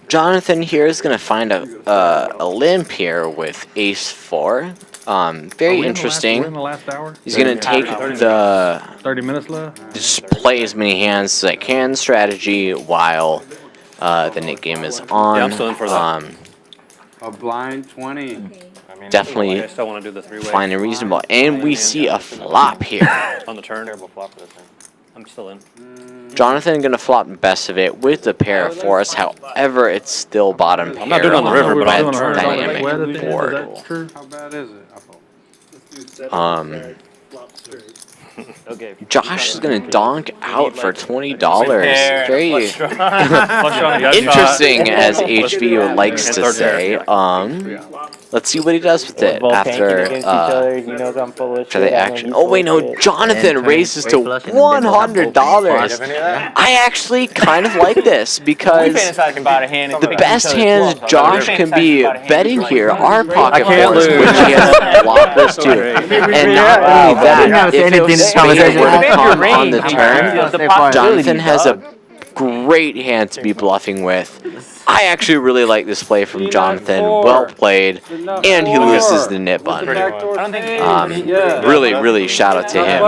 Jhonathan here is going to find a limp here with ace 4. Very interesting. We're in the last hour. He's going to take the 30 minutes left. just play as many hands as I can strategy while the Nick game is on. Yeah, I'm still in for that. A blind 20. I mean, Definitely I still want to do the three-way. fine and reasonable. And we see a flop here. On the turn. Terrible flop for this thing. I'm still in. Jonathan gonna flop best of it with a pair of fours. However, it's still bottom pair. I'm not doing it on the river, but red I'm doing it dynamic board. How bad is it? Okay. Josh is gonna donk out for $20. Very interesting, as HV likes to say. Let's see what he does with it after the action. Oh wait, no, Jhonathan raises to $100. I actually kind of like this because the best hands Josh can be betting here are pocket fours, which he has blocked this to. And not only that, if it was spade were to come on the turn, Jhonathan has a great hand to be bluffing with. I actually really like this play from Jhonathan. Well played, and he loses the nit bun. Really shout out to him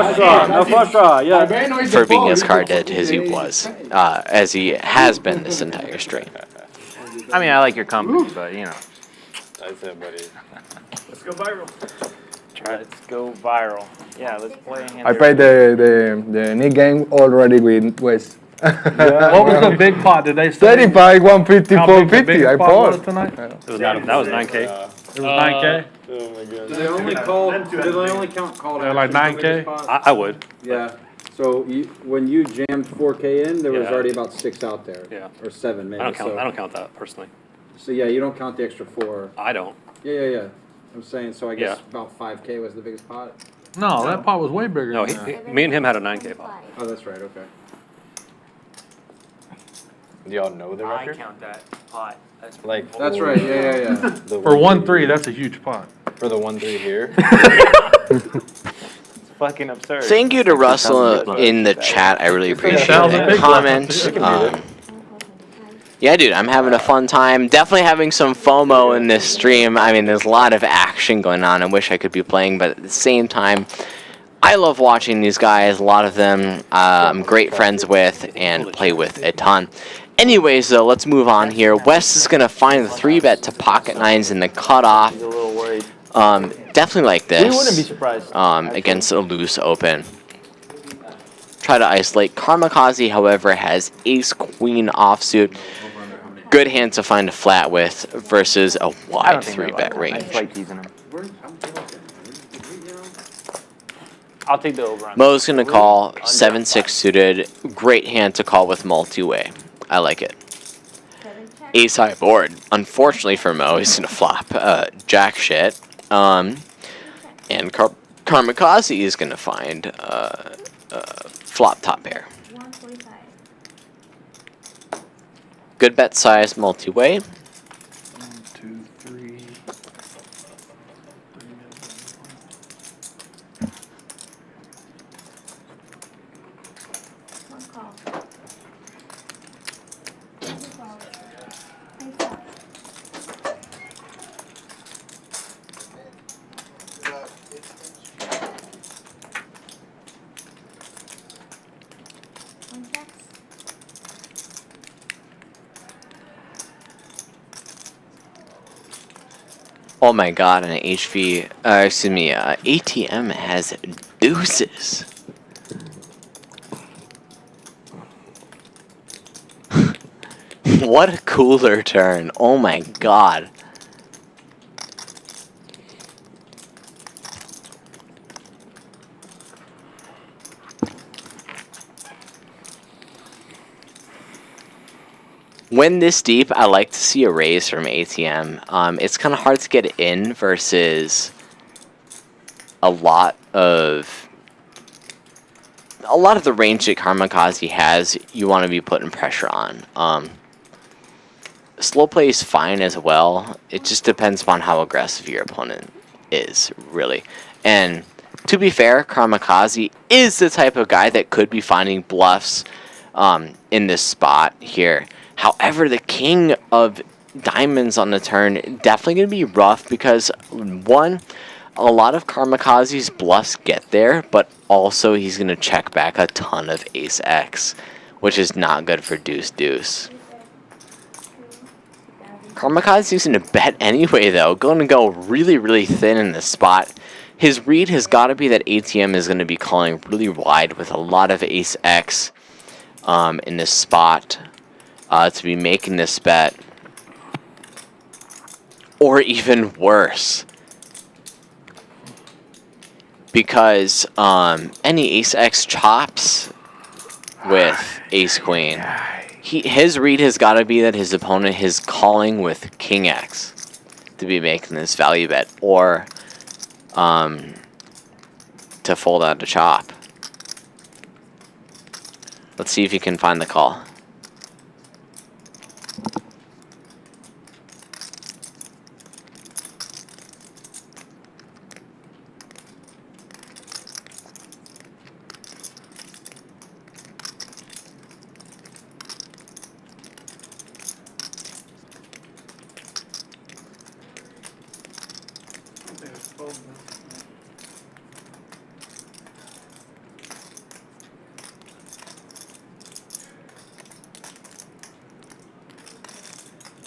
for being as card dead as he was, as he has been this entire stream. I mean, I like your company, but you know. That's it, buddy. Let's go viral. Let's go viral. Yeah, let's play a hand. I played the Nick game already with Wes. What was the big pot? Did they say? 35, 150, How big the 450. big I pot bought. was tonight? That was 9K. It was 9K? Oh my god. Do they only call? Do they only count called? They're like actions for 9K? biggest pot? I would. Yeah. So when you jammed 4K in, there was Yeah. already about 6 out there. Yeah. Or 7 maybe. I don't count. So, I don't count that personally. so yeah, you don't count the extra 4. I don't. Yeah. I'm saying, so I guess Yeah. about 5K was the biggest pot. No, that pot was way bigger. No, than that. me and him had a 9K pot. Oh, that's right. Okay. Do y'all know the I record? count that pot. Like That's right. Yeah. For 1-3, that's a huge pot. For the 1-3 here. It's fucking absurd. Thank you to Russell in the chat. I really appreciate that comment. Yeah, dude, I'm having a fun time. Definitely having some FOMO in this stream. I mean, there's a lot of action going on. I wish I could be playing, but at the same time, I love watching these guys. A lot of them I'm great friends with and play with a ton. Anyways, though, let's move on here. Wes is going to find the 3-bet to pocket nines in the cutoff. Definitely like this. We wouldn't be surprised. Against a loose open. Try to isolate. Karmikaze, however, has ace-queen offsuit. Good hand to find a flat with versus a wide 3-bet range. I'll take the over on Mo's going to call 7-6 suited. Great hand to call with multi-way. I like it. Ace high board. Unfortunately for Mo, he's going to flop jack shit. And Karmikaze is going to find flop top pair. Good bet size multi-way. 1, 2, 3. Oh my god, an HV, ATM has deuces. What a cooler turn. Oh my god. When this deep, I like to see a raise from ATM. It's kind of hard to get in versus a lot of the range that Karmikaze has. You want to be putting pressure on. Slow play is fine as well. It just depends upon how aggressive your opponent is, really. And to be fair, Karmikaze is the type of guy that could be finding bluffs in this spot here. However, the king of diamonds on the turn definitely going to be rough because, one, a lot of Karmikaze's bluffs get there, but also he's going to check back a ton of ace-x, which is not good for deuce-deuce. Karmikaze using a bet anyway, though. Going to go really, really thin in this spot. His read has got to be that ATM is going to be calling really wide with a lot of ace X in this spot to be making this bet. Or even worse. Because any ace X chops with ace queen. His read has got to be that his opponent is calling with king X to be making this value bet, or to fold out a chop. Let's see if you can find the call.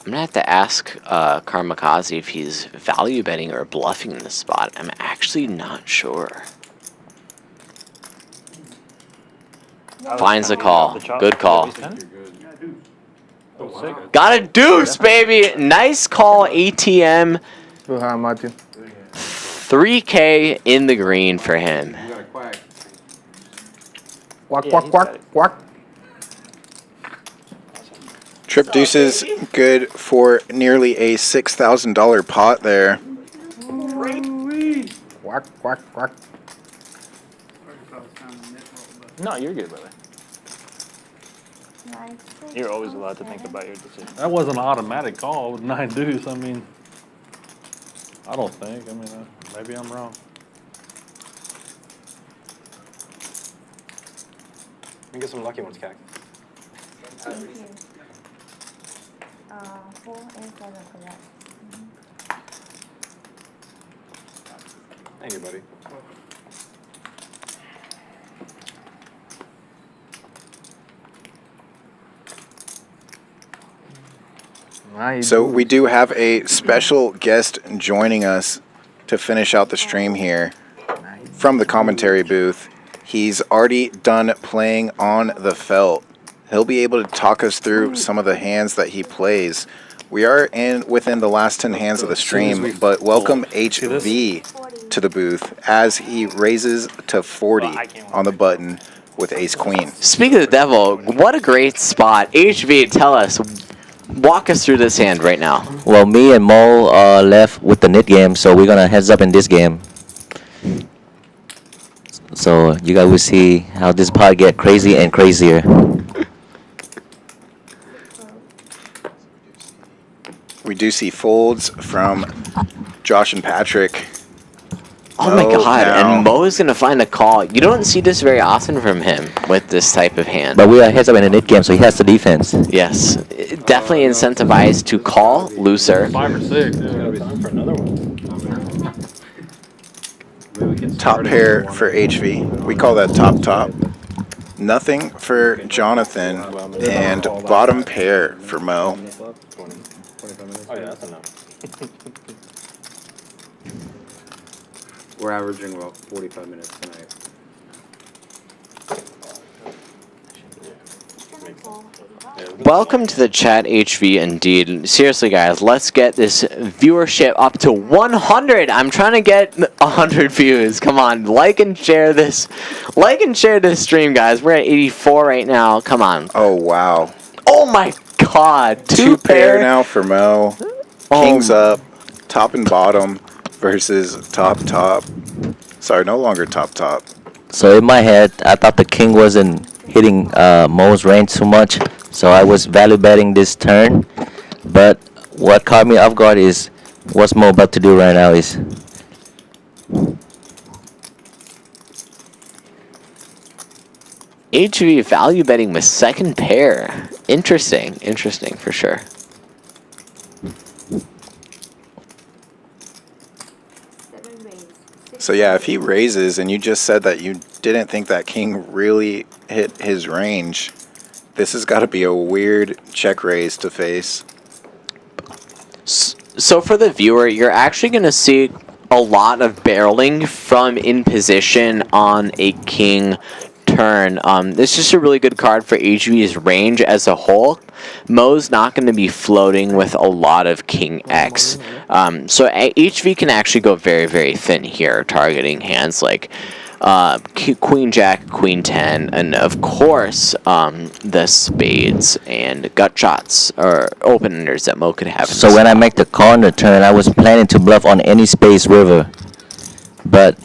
I'm gonna have to ask Karmikaze if he's value betting or bluffing in this spot. I'm actually not sure. Finds the call. Good call. Got a deuce, baby. Nice call, ATM. 3K in the green for him. Quack, quack, quack, quack. Trip deuces good for nearly a $6,000 pot there. Quack, quack, quack. No, you're good, brother. You're always allowed to think about your decision. That was an automatic call with 9 deuce. I mean, I don't think. I mean, maybe I'm wrong. Let me get some lucky ones, Cac. Thank you. 4 and 7 correct. Thank you, buddy. So we do have a special guest joining us to finish out the stream here from the commentary booth. He's already done playing on the felt. He'll be able to talk us through some of the hands that he plays. We are within the last 10 hands of the stream, but welcome H.V to the booth as he raises to 40 on the button with ace queen. Speaking of the devil, what a great spot. HV, tell us, walk us through this hand right now. Well, me and Mo left with the knit game, so we're gonna heads up in this game. So you guys will see how this pot get crazy and crazier. We do see folds from Josh and Patrick. Oh my god, and Mo is going to find a call. You don't see this very often from him with this type of hand. But we are heads up in the knit game, so he has the defense. Yes, definitely incentivized to call looser. 5 or 6. Top pair for HV. We call that top. Nothing for Jhonathan. And bottom pair for Mo. Oh, yeah, that's enough. We're averaging about 45 minutes tonight. Welcome to the chat, HV, indeed. Seriously, guys, let's get this viewership up to 100. I'm trying to get 100 views. Come on, like and share this. Like and share this stream, guys. We're at 84 right now. Come on. Oh, wow. Oh, my God. Two pair now for Mo. Kings up, top and bottom versus top. Sorry, no longer top. So in my head, I thought the king wasn't hitting Mo's range too much, so I was value betting this turn. But what caught me off guard is what's Mo about to do right now is. HV value betting with second pair. Interesting for sure. So yeah, if he raises and you just said that you didn't think that king really hit his range, this has got to be a weird check raise to face. So for the viewer, you're actually going to see a lot of barreling from in position on a king turn. This is just a really good card for HV's range as a whole. Mo's not going to be floating with a lot of king X. So HV can actually go very, very thin here, targeting hands like Queen Jack, Queen 10, and of course the spades and gut shots or openers that Mo could have. So when I make the corner turn, I was planning to bluff on any space river, but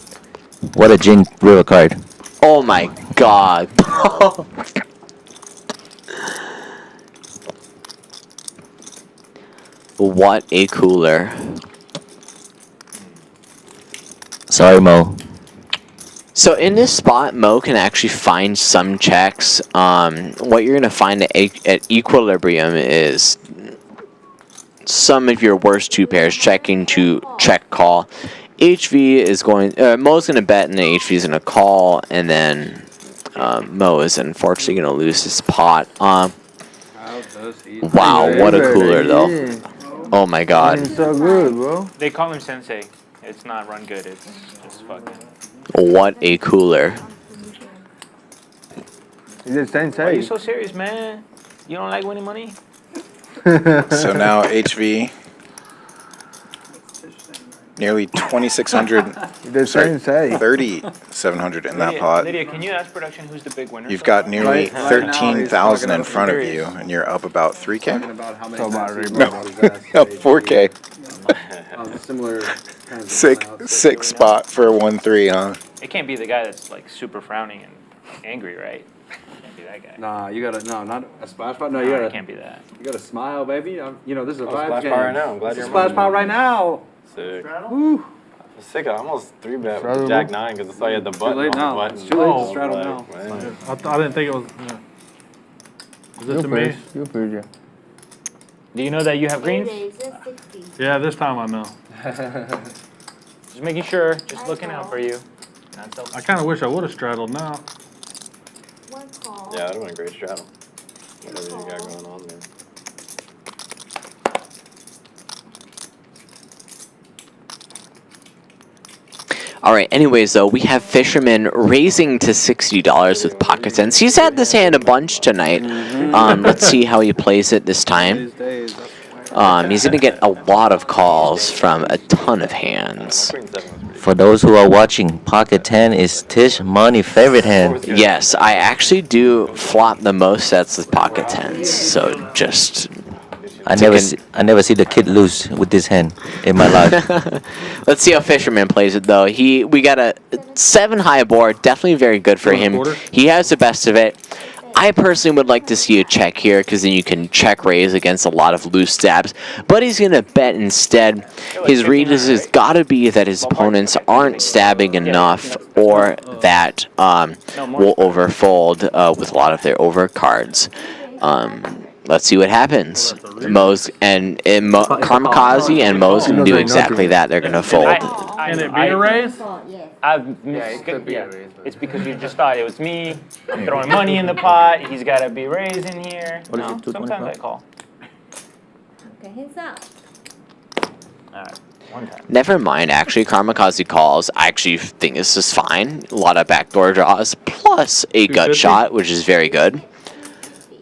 what a gin river card. Oh my god. What a cooler. Sorry, Mo. So in this spot, Mo can actually find some checks. What you're going to find at equilibrium is some of your worst two pairs checking to check call. HV is going, Mo's going to bet and then HV is going to call, and then Mo is unfortunately going to lose his pot. Wow, what a cooler though. Oh my god. So good, bro. They call him Sensei. It's not run good. It's just fucking. What a cooler. Is it Sensei? Why are you so serious, man? You don't like winning money? So now HV, nearly 2,600, sorry, 3,700 in that pot. Lydia, can you ask production who's the big winner? You've got nearly 13,000 in front of you, and you're up about 3K? No, up 4K. Similar kind of Six spot for a 1-3, huh? It can't be the guy that's like super frowning and angry, right? It can't be that guy. Nah, you gotta, no, not a splash pot. No, you gotta. It can't be that. You gotta smile, baby. You know, this is a vibe splash game. pot right now. I'm glad you're splash pot right now. Sick. Woo. I'm sick. I almost 3-bet with the Jack 9 because I saw you had the button late on now. the button. It's too late to Oh, straddle like, now. man. I didn't think it was. Yeah. Is it to me? You first, yeah. Do you know that you have greens? Yeah, this time I know. Just making sure. Just looking out for you. I kind of wish I would have straddled now. Yeah, that would have been a great straddle. Whatever you got going on there. All right, anyways, though, we have Fisherman raising to $60 with pocket tens. He's had this hand a bunch tonight. Let's see how he plays it this time. He's going to get a lot of calls from a ton of hands. For those who are watching, pocket 10 is Tish Money favorite hand. Yes, I actually do flop the most sets with pocket tens, so just... I never see the kid lose with this hand in my life. Let's see how Fisherman plays it, though. We got a 7 high board, definitely very good for him. He has the best of it. I personally would like to see a check here because then you can check raise against a lot of loose stabs. But he's going to bet instead. His read has got to be that his opponents aren't stabbing enough or that will overfold with a lot of their overcards. Let's see what happens. Karmikaze and Mo's going to do exactly that. They're going to fold. Can it be a raise? It's because you just thought it was me. I'm throwing money in the pot. He's got to be raising here. No, sometimes I call. Okay, hands up. All right, one time. Never mind, actually, Karmikaze calls. I actually think this is fine. A lot of backdoor draws, plus a gut shot, which is very good.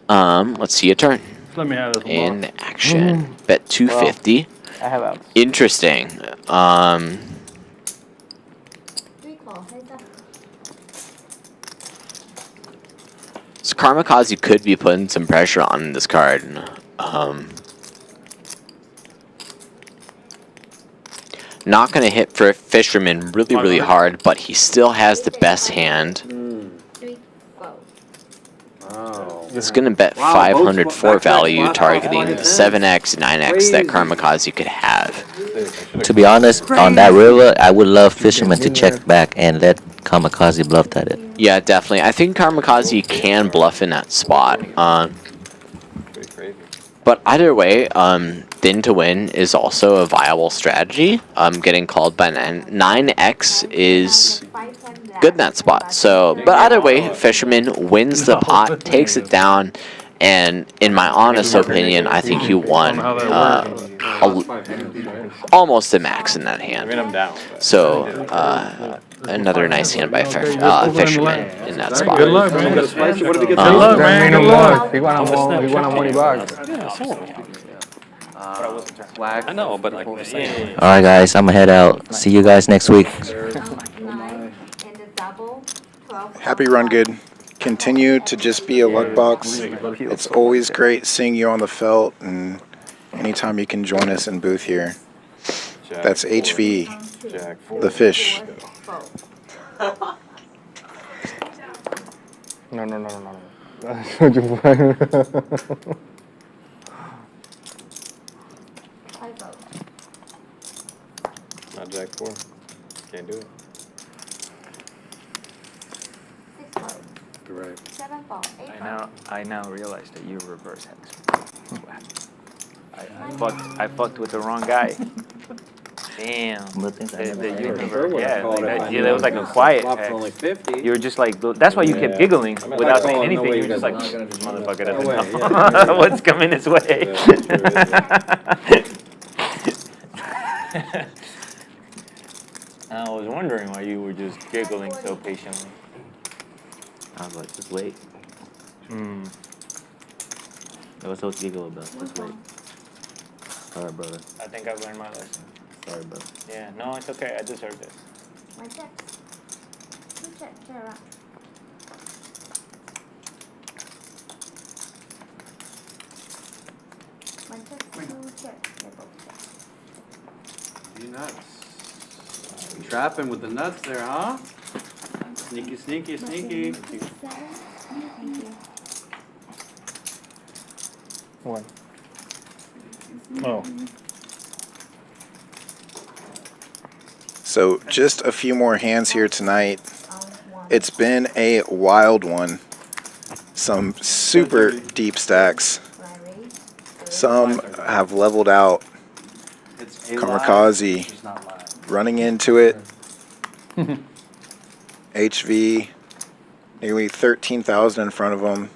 Let's see a turn. Let me have this one. In action. Bet 250. I have outs. Interesting. So Karmikaze could be putting some pressure on this card. Not going to hit for Fisherman really hard, but he still has the best hand. It's going to bet 500 for value, targeting the 7x, 9x that Karmikaze could have. To be honest, on that river, I would love Fisherman to check back and let Karmikaze bluff at it. Yeah, definitely. I think Karmikaze can bluff in that spot. But either way, thin to win is also a viable strategy. Getting called by 9x is good in that spot. So, but either way, Fisherman wins the pot, takes it down, And in my honest opinion, I think you won almost the max in that hand. I mean, I'm down. So another nice hand by Fisherman in that spot. Good luck, man. What if he gets Good luck, man. Good luck. He won a money back. I know, but like, All right, guys, I'm gonna head out. See you guys next week. Happy run good. Continue to just be a luck box. It's always great seeing you on the felt, and anytime you can join us in booth here. That's HV, the fish. No. That's what you find. Not Jack 4. Can't do it. You're right. I now realize that you reverse hex. I fucked with the wrong guy. Damn. That was like a quiet hex. You were just like, that's why you kept giggling without saying anything. You were just like, motherfucker doesn't know what's coming his way. I was wondering why you were just giggling so patiently. I was like, just wait. What's so giggle about? Just wait. Sorry, brother. I think I've learned my lesson. Sorry, brother. Yeah, no, it's okay. I deserved it. You nuts. Trapping with the nuts there, huh? Sneaky, sneaky, sneaky. One. Oh. So just a few more hands here tonight. It's been a wild one. Some super deep stacks. Some have leveled out. Karmikaze running into it. HV nearly 13,000 in front of him.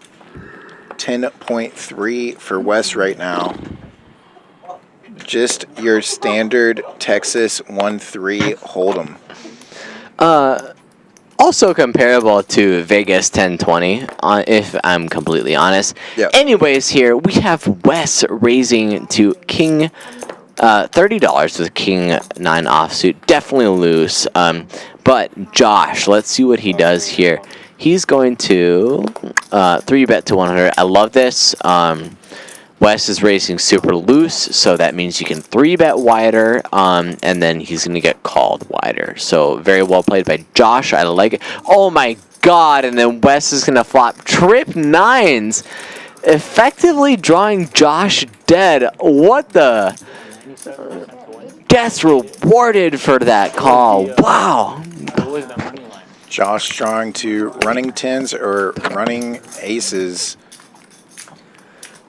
10.3 for Wes right now. Just your standard Texas 1-3 Hold'em. Also comparable to Vegas 1020, if I'm completely honest. Yep. Anyways, here we have Wes raising to King $30 with King 9 offsuit. Definitely loose. But Josh, let's see what he does here. He's going to 3-bet to 100. I love this. Wes is racing super loose, so that means you can 3-bet wider, and then he's going to get called wider. So very well played by Josh. I like it. Oh my god, and then Wes is going to flop trip 9s, effectively drawing Josh dead. What the? Gets rewarded for that call. Wow. Josh drawing to running 10s or running aces.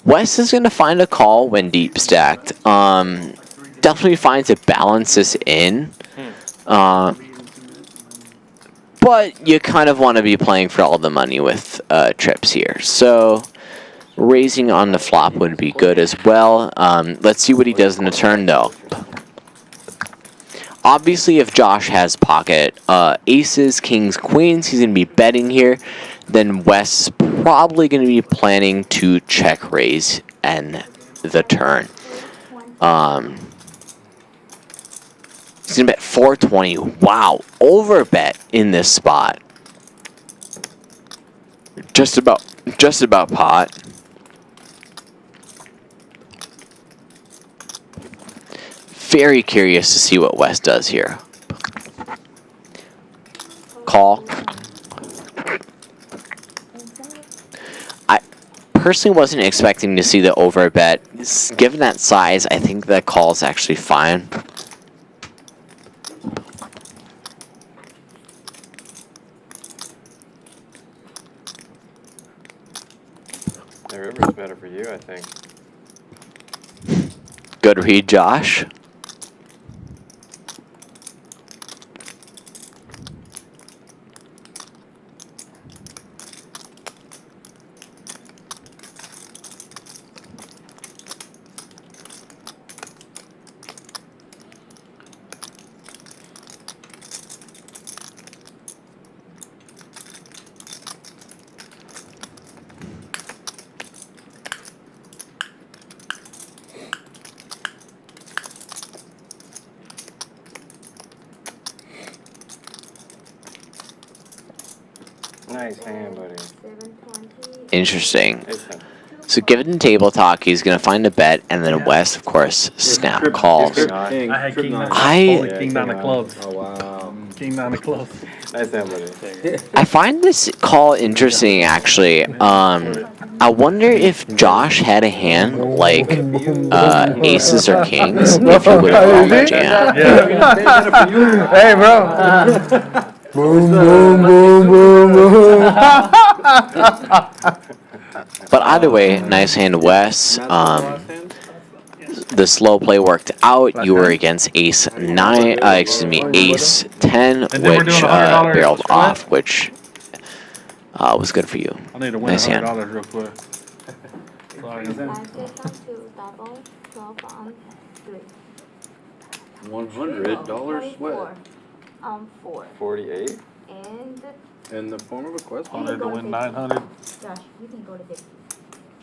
Wes is going to find a call when deep stacked. Definitely finds it balances in. But you kind of want to be playing for all the money with trips here. So raising on the flop would be good as well. Let's see what he does in the turn though. Obviously, if Josh has pocket aces, kings, queens, he's going to be betting here. Then Wes is probably going to be planning to check raise and the turn. He's going to bet 420. Wow, over bet in this spot. Just about pot. Very curious to see what Wes does here. Call. I personally wasn't expecting to see the over bet. Given that size, I think the call is actually fine. The river's better for you, I think. Good read, Josh. Nice hand, buddy. Interesting. So given table talk, he's gonna find a bet, and then Wes, of course, snap calls. I had king nine. King nine of clubs. Oh wow. King nine of clubs. Nice hand, buddy. I find this call interesting, actually. I wonder if Josh had a hand like aces or kings, if he would have called the jam. Hey, bro. Boom, boom, boom, boom, boom. But either way, nice hand, Wes. The slow play worked out. You were against ace 9, excuse me, ace 10, which barreled off, which was good for you. I need to win Nice hand. $100 real quick. $100 sweat. 48. In the form of a quest. I need to win 900. Josh, you can go to 50.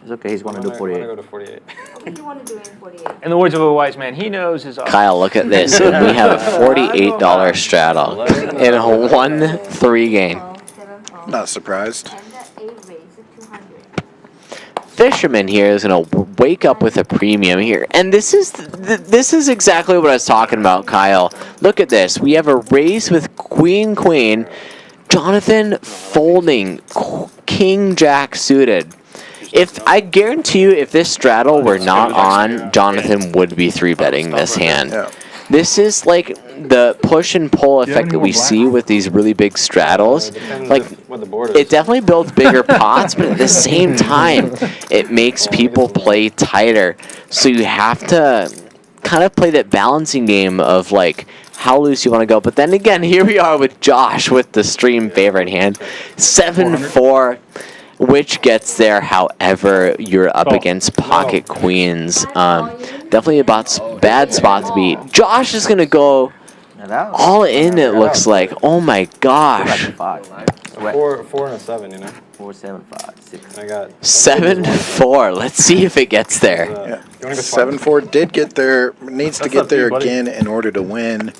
It's okay, he's gonna do I 48. wanna go to 48. Okay, you want to do it in 48. In the words of a wise man, he knows his odds. Kyle, look at this. We have a $48 straddle in a 1-3 game. Not surprised. Fisherman here is going to wake up with a premium here. And this is exactly what I was talking about, Kyle. Look at this. We have a raise with queen, queen. Jhonathan folding king jack suited. If I guarantee you, if this straddle were not on, Jhonathan would be 3-betting this hand. This is like the push and pull effect that we see with these really big straddles. Like, it definitely builds bigger pots, but at the same time, it makes people play tighter. So you have to kind of play that balancing game of like how loose you want to go. But then again, here we are with Josh with the stream favorite hand, 7-4. Which gets there, however, you're up against pocket queens. Definitely a bad spot to beat. Josh is going to go all in, it looks like. Oh my gosh. 4 and a 7, you know? 4, 7, 5, 6. I got 7-4. Let's see if it gets there. Yeah. 7-4 did get there. Needs to get there again in order to win.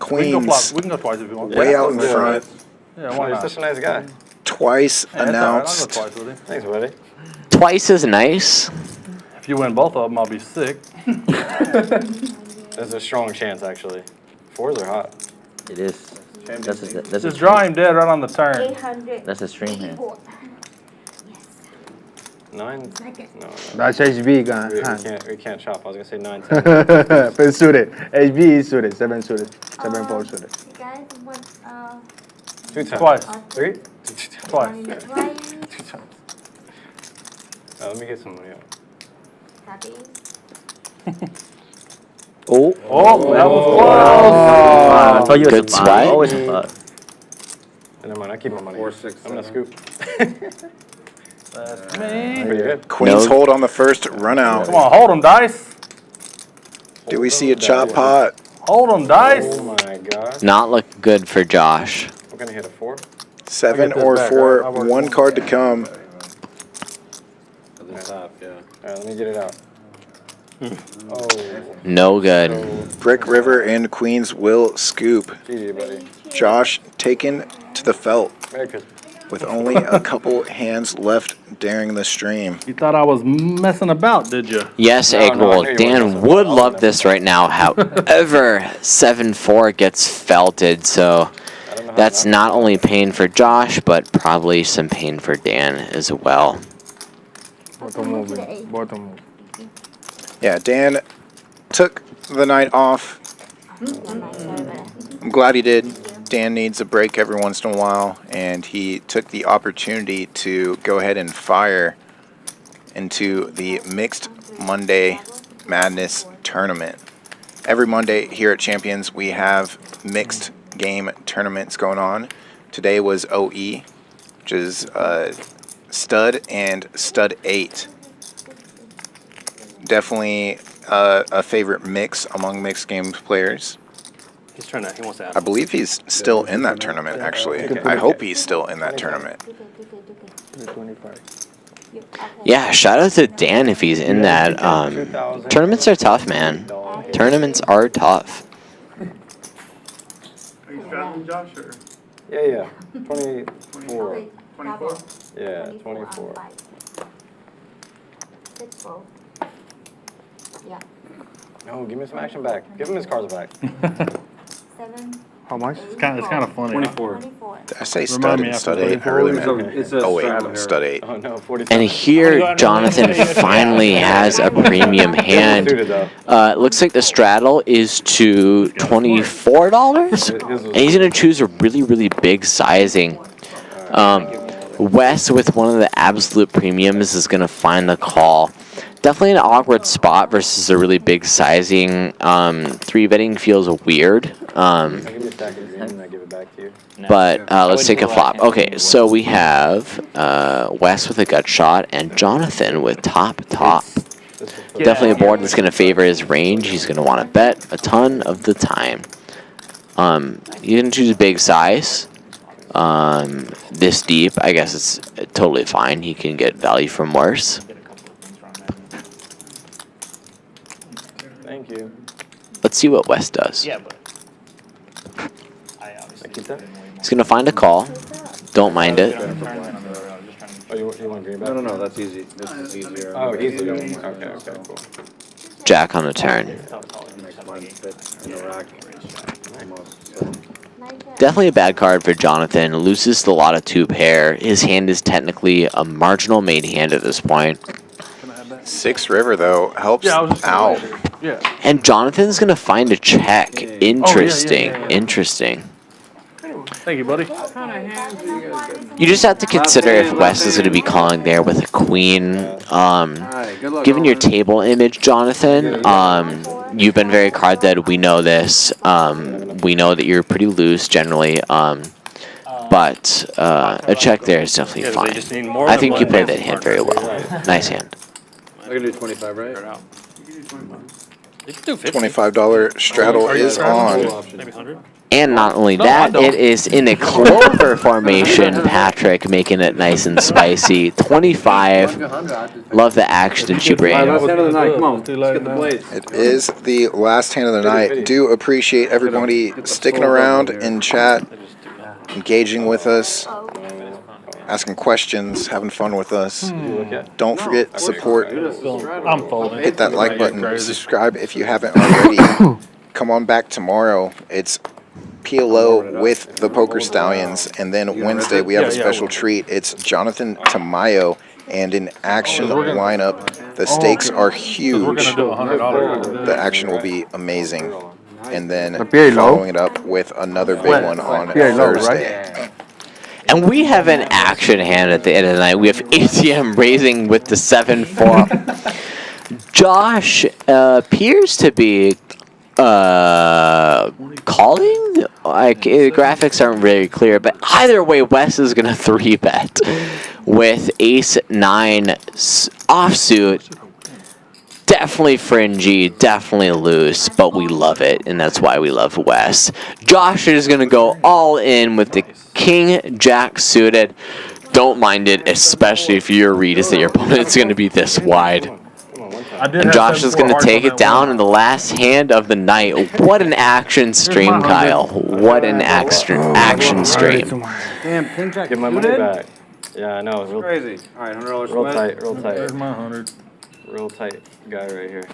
Queens We can go twice if you want. way out in front. Yeah, why You're not? such a nice guy. Twice Hey, that's all right. I'll go announced. twice with him. Thanks, buddy. Twice as nice. If you win both of them, I'll be sick. There's a strong chance, actually. 4s are hot. It is. That's Just draw him dead right on the turn. 800. That's a stream hand. 9? No. That's HV gun. We can't chop. I was going to say 9, 10. But suited. HV is suited. 7 suited. 7-4 suited. You guys want 2 times. Twice. 3? Twice. Let me get some money out. Oh, that was I told you Good it's a five. swipe. Always a five. Never mind, I keep my money. 4, 6, I'm going to scoop. That's me. Pretty good. Queens No. hold on the first run out. Come on, hold them, dice. Do we see a chop pot? Hold them, dice. Oh my god. Not look good for Josh. We're going to hit a 4. 7 this or back. 4. I work One card to come. At the top, yeah. Alright, let me get it out. Oh, No good. Brick River and Queens will scoop. GG, buddy. Josh taken to the felt Merry Christmas. with only a couple hands left during the stream. You thought I was messing about, did you? Yes, No, Egg no, I Roll. knew you Dan weren't would messing love with this right now. However, 7-4 gets felted, so I don't know how that's not only pain for Josh, but probably some pain for Dan as well. Bottom moving. Bottom move. Yeah, Dan took the night off. I'm glad he did. Dan needs a break every once in a while, and he took the opportunity to go ahead and fire into the Mixed Monday Madness Tournament. Every Monday here at Champions, we have mixed game tournaments going on. Today was OE, which is Stud and Stud 8. Definitely a favorite mix among mixed games players. He's trying to. He wants to add. I believe he's still in that tournament, actually. I hope he's still in that tournament. 25. Yeah, shout out to Dan if he's in that. Tournaments are tough, man. Tournaments are tough. Are you straddling Josh or? Yeah. 24. Double. Yeah, 24. 6 fold. Yeah. No, give me some action back. Give him his cards back. 7. How much? It's kind of funny. 24. Did I say Remind stud me and after stud 8? I 34 really is meant. It's a Oh, wait, straddle here. stud 8. Oh no, 47. And here, Jhonathan finally has a premium hand. Looks like the straddle is to $24, and he's going to choose a really, really big sizing. Wes, with one of the absolute premiums, is going to find the call. Definitely an awkward spot versus a really big sizing. 3-betting feels weird. But let's take a flop. Okay, so we have Wes with a gut shot and Jhonathan with top. Definitely a board that's going to favor his range. He's going to want to bet a ton of the time. You can choose a big size. This deep, I guess it's totally fine. He can get value from worse. Thank you. Let's see what Wes does. Yeah, but I obviously He's going to find a call. Don't mind it. Oh, you want green back? No, that's easy. This is easier. Oh, easy. Okay, cool. Jack on the turn. Definitely a bad card for Jhonathan. Loses the lot of 2-pair. His hand is technically a marginal made hand at this point. 6 river, though, helps out. Yeah. And Jonathan's going to find a check. Interesting. Thank you, buddy. You just have to consider if Wes is going to be calling there with a queen. Given your table image, Jhonathan, you've been very card dead. We know this. We know that you're pretty loose generally. But a check there is definitely fine. I think you played that hand very well. Nice hand. I can do 25, right? You can do 50. $25 straddle is on. Maybe 100. And not only that, it is in a clover formation, Patrick, making it nice and spicy. 25. Love the action that you bring. Last hand of the night. Come on. Let's get the blades. It is the last hand of the night. Do appreciate everybody sticking around in chat, engaging with us, asking questions, having fun with us. Don't forget, support. I'm folding. Hit that like button. Subscribe if you haven't already. Come on back tomorrow. It's PLO with the Poker Stallions. And then Wednesday, we have a special treat. It's Jhonathan Tamayo and an action lineup. The stakes are huge. The action will be amazing. And then following it up with another big one on Thursday. And we have an action hand at the end of the night. We have ATM raising with the 7-4. Josh appears to be calling. The graphics aren't very clear, but either way, Wes is going to 3-bet with Ace-9 offsuit. Definitely fringy, definitely loose, but we love it, and that's why we love Wes. Josh is going to go all in with the King-Jack suited. Don't mind it, especially if your read is that your opponent's going to be this wide. And Josh is going to take it down in the last hand of the night. What an action stream, Kyle. What an action stream. Damn, King Jack. Give my money back. Yeah, I know. It's crazy. All right, $100 Real tight, real tight. There's my 100. Real tight guy right here.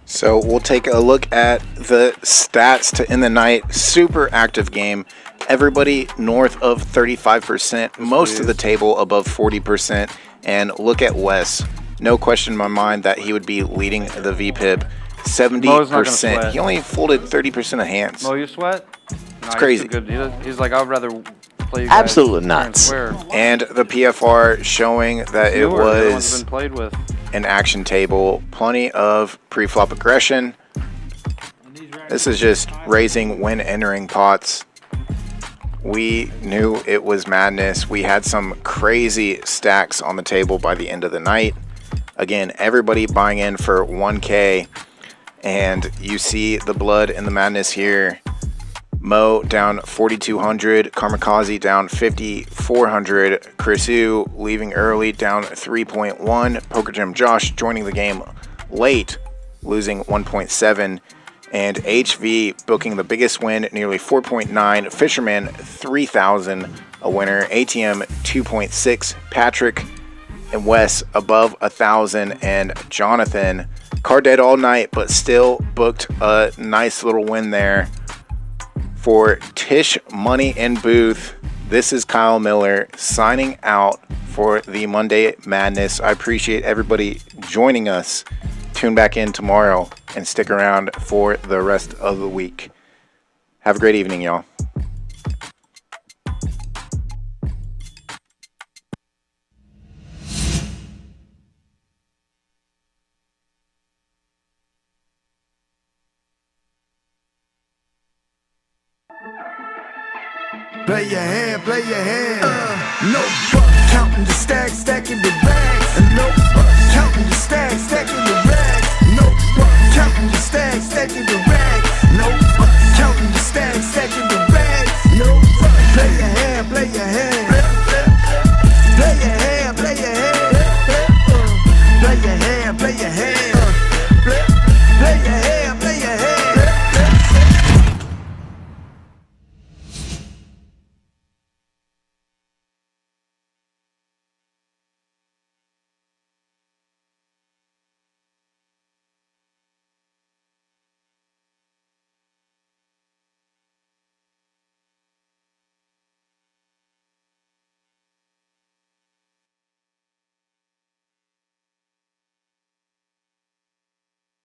So we'll take a look at the stats to end the night. Super active game. Everybody north of 35%. Most of the table above 40%. And look at Wes. No question in my mind that he would be leading the VPIP. 70%. He only folded 30% of hands. Mo, you sweat? It's crazy. He's like, I'd rather play you guys absolute nuts. And the PFR showing that it was played with. an action table. Plenty of pre-flop aggression. This is just raising when entering pots. We knew it was madness. We had some crazy stacks on the table by the end of the night. Again, everybody buying in for 1K. And you see the blood and the madness here. Mo down 4,200. Karmikaze down 5,400. Chrisu leaving early, down 3.1. PokerGymJosh joining the game late, losing 1.7. And HV booking the biggest win, nearly 4.9. Fisherman 3,000 a winner. ATM 2.6. Patrick and Wes above 1,000. And Jhonathan card dead all night, but still booked a nice little win there. For Tish Money and Booth, this is Kyle Miller signing out for the Monday Madness. I appreciate everybody joining us. Tune back in tomorrow and stick around for the rest of the week. Have a great evening, y'all. Play your hand, play your hand. No fuck, counting the stacks, stacking the bags. And no fuck, counting the stacks, stacking the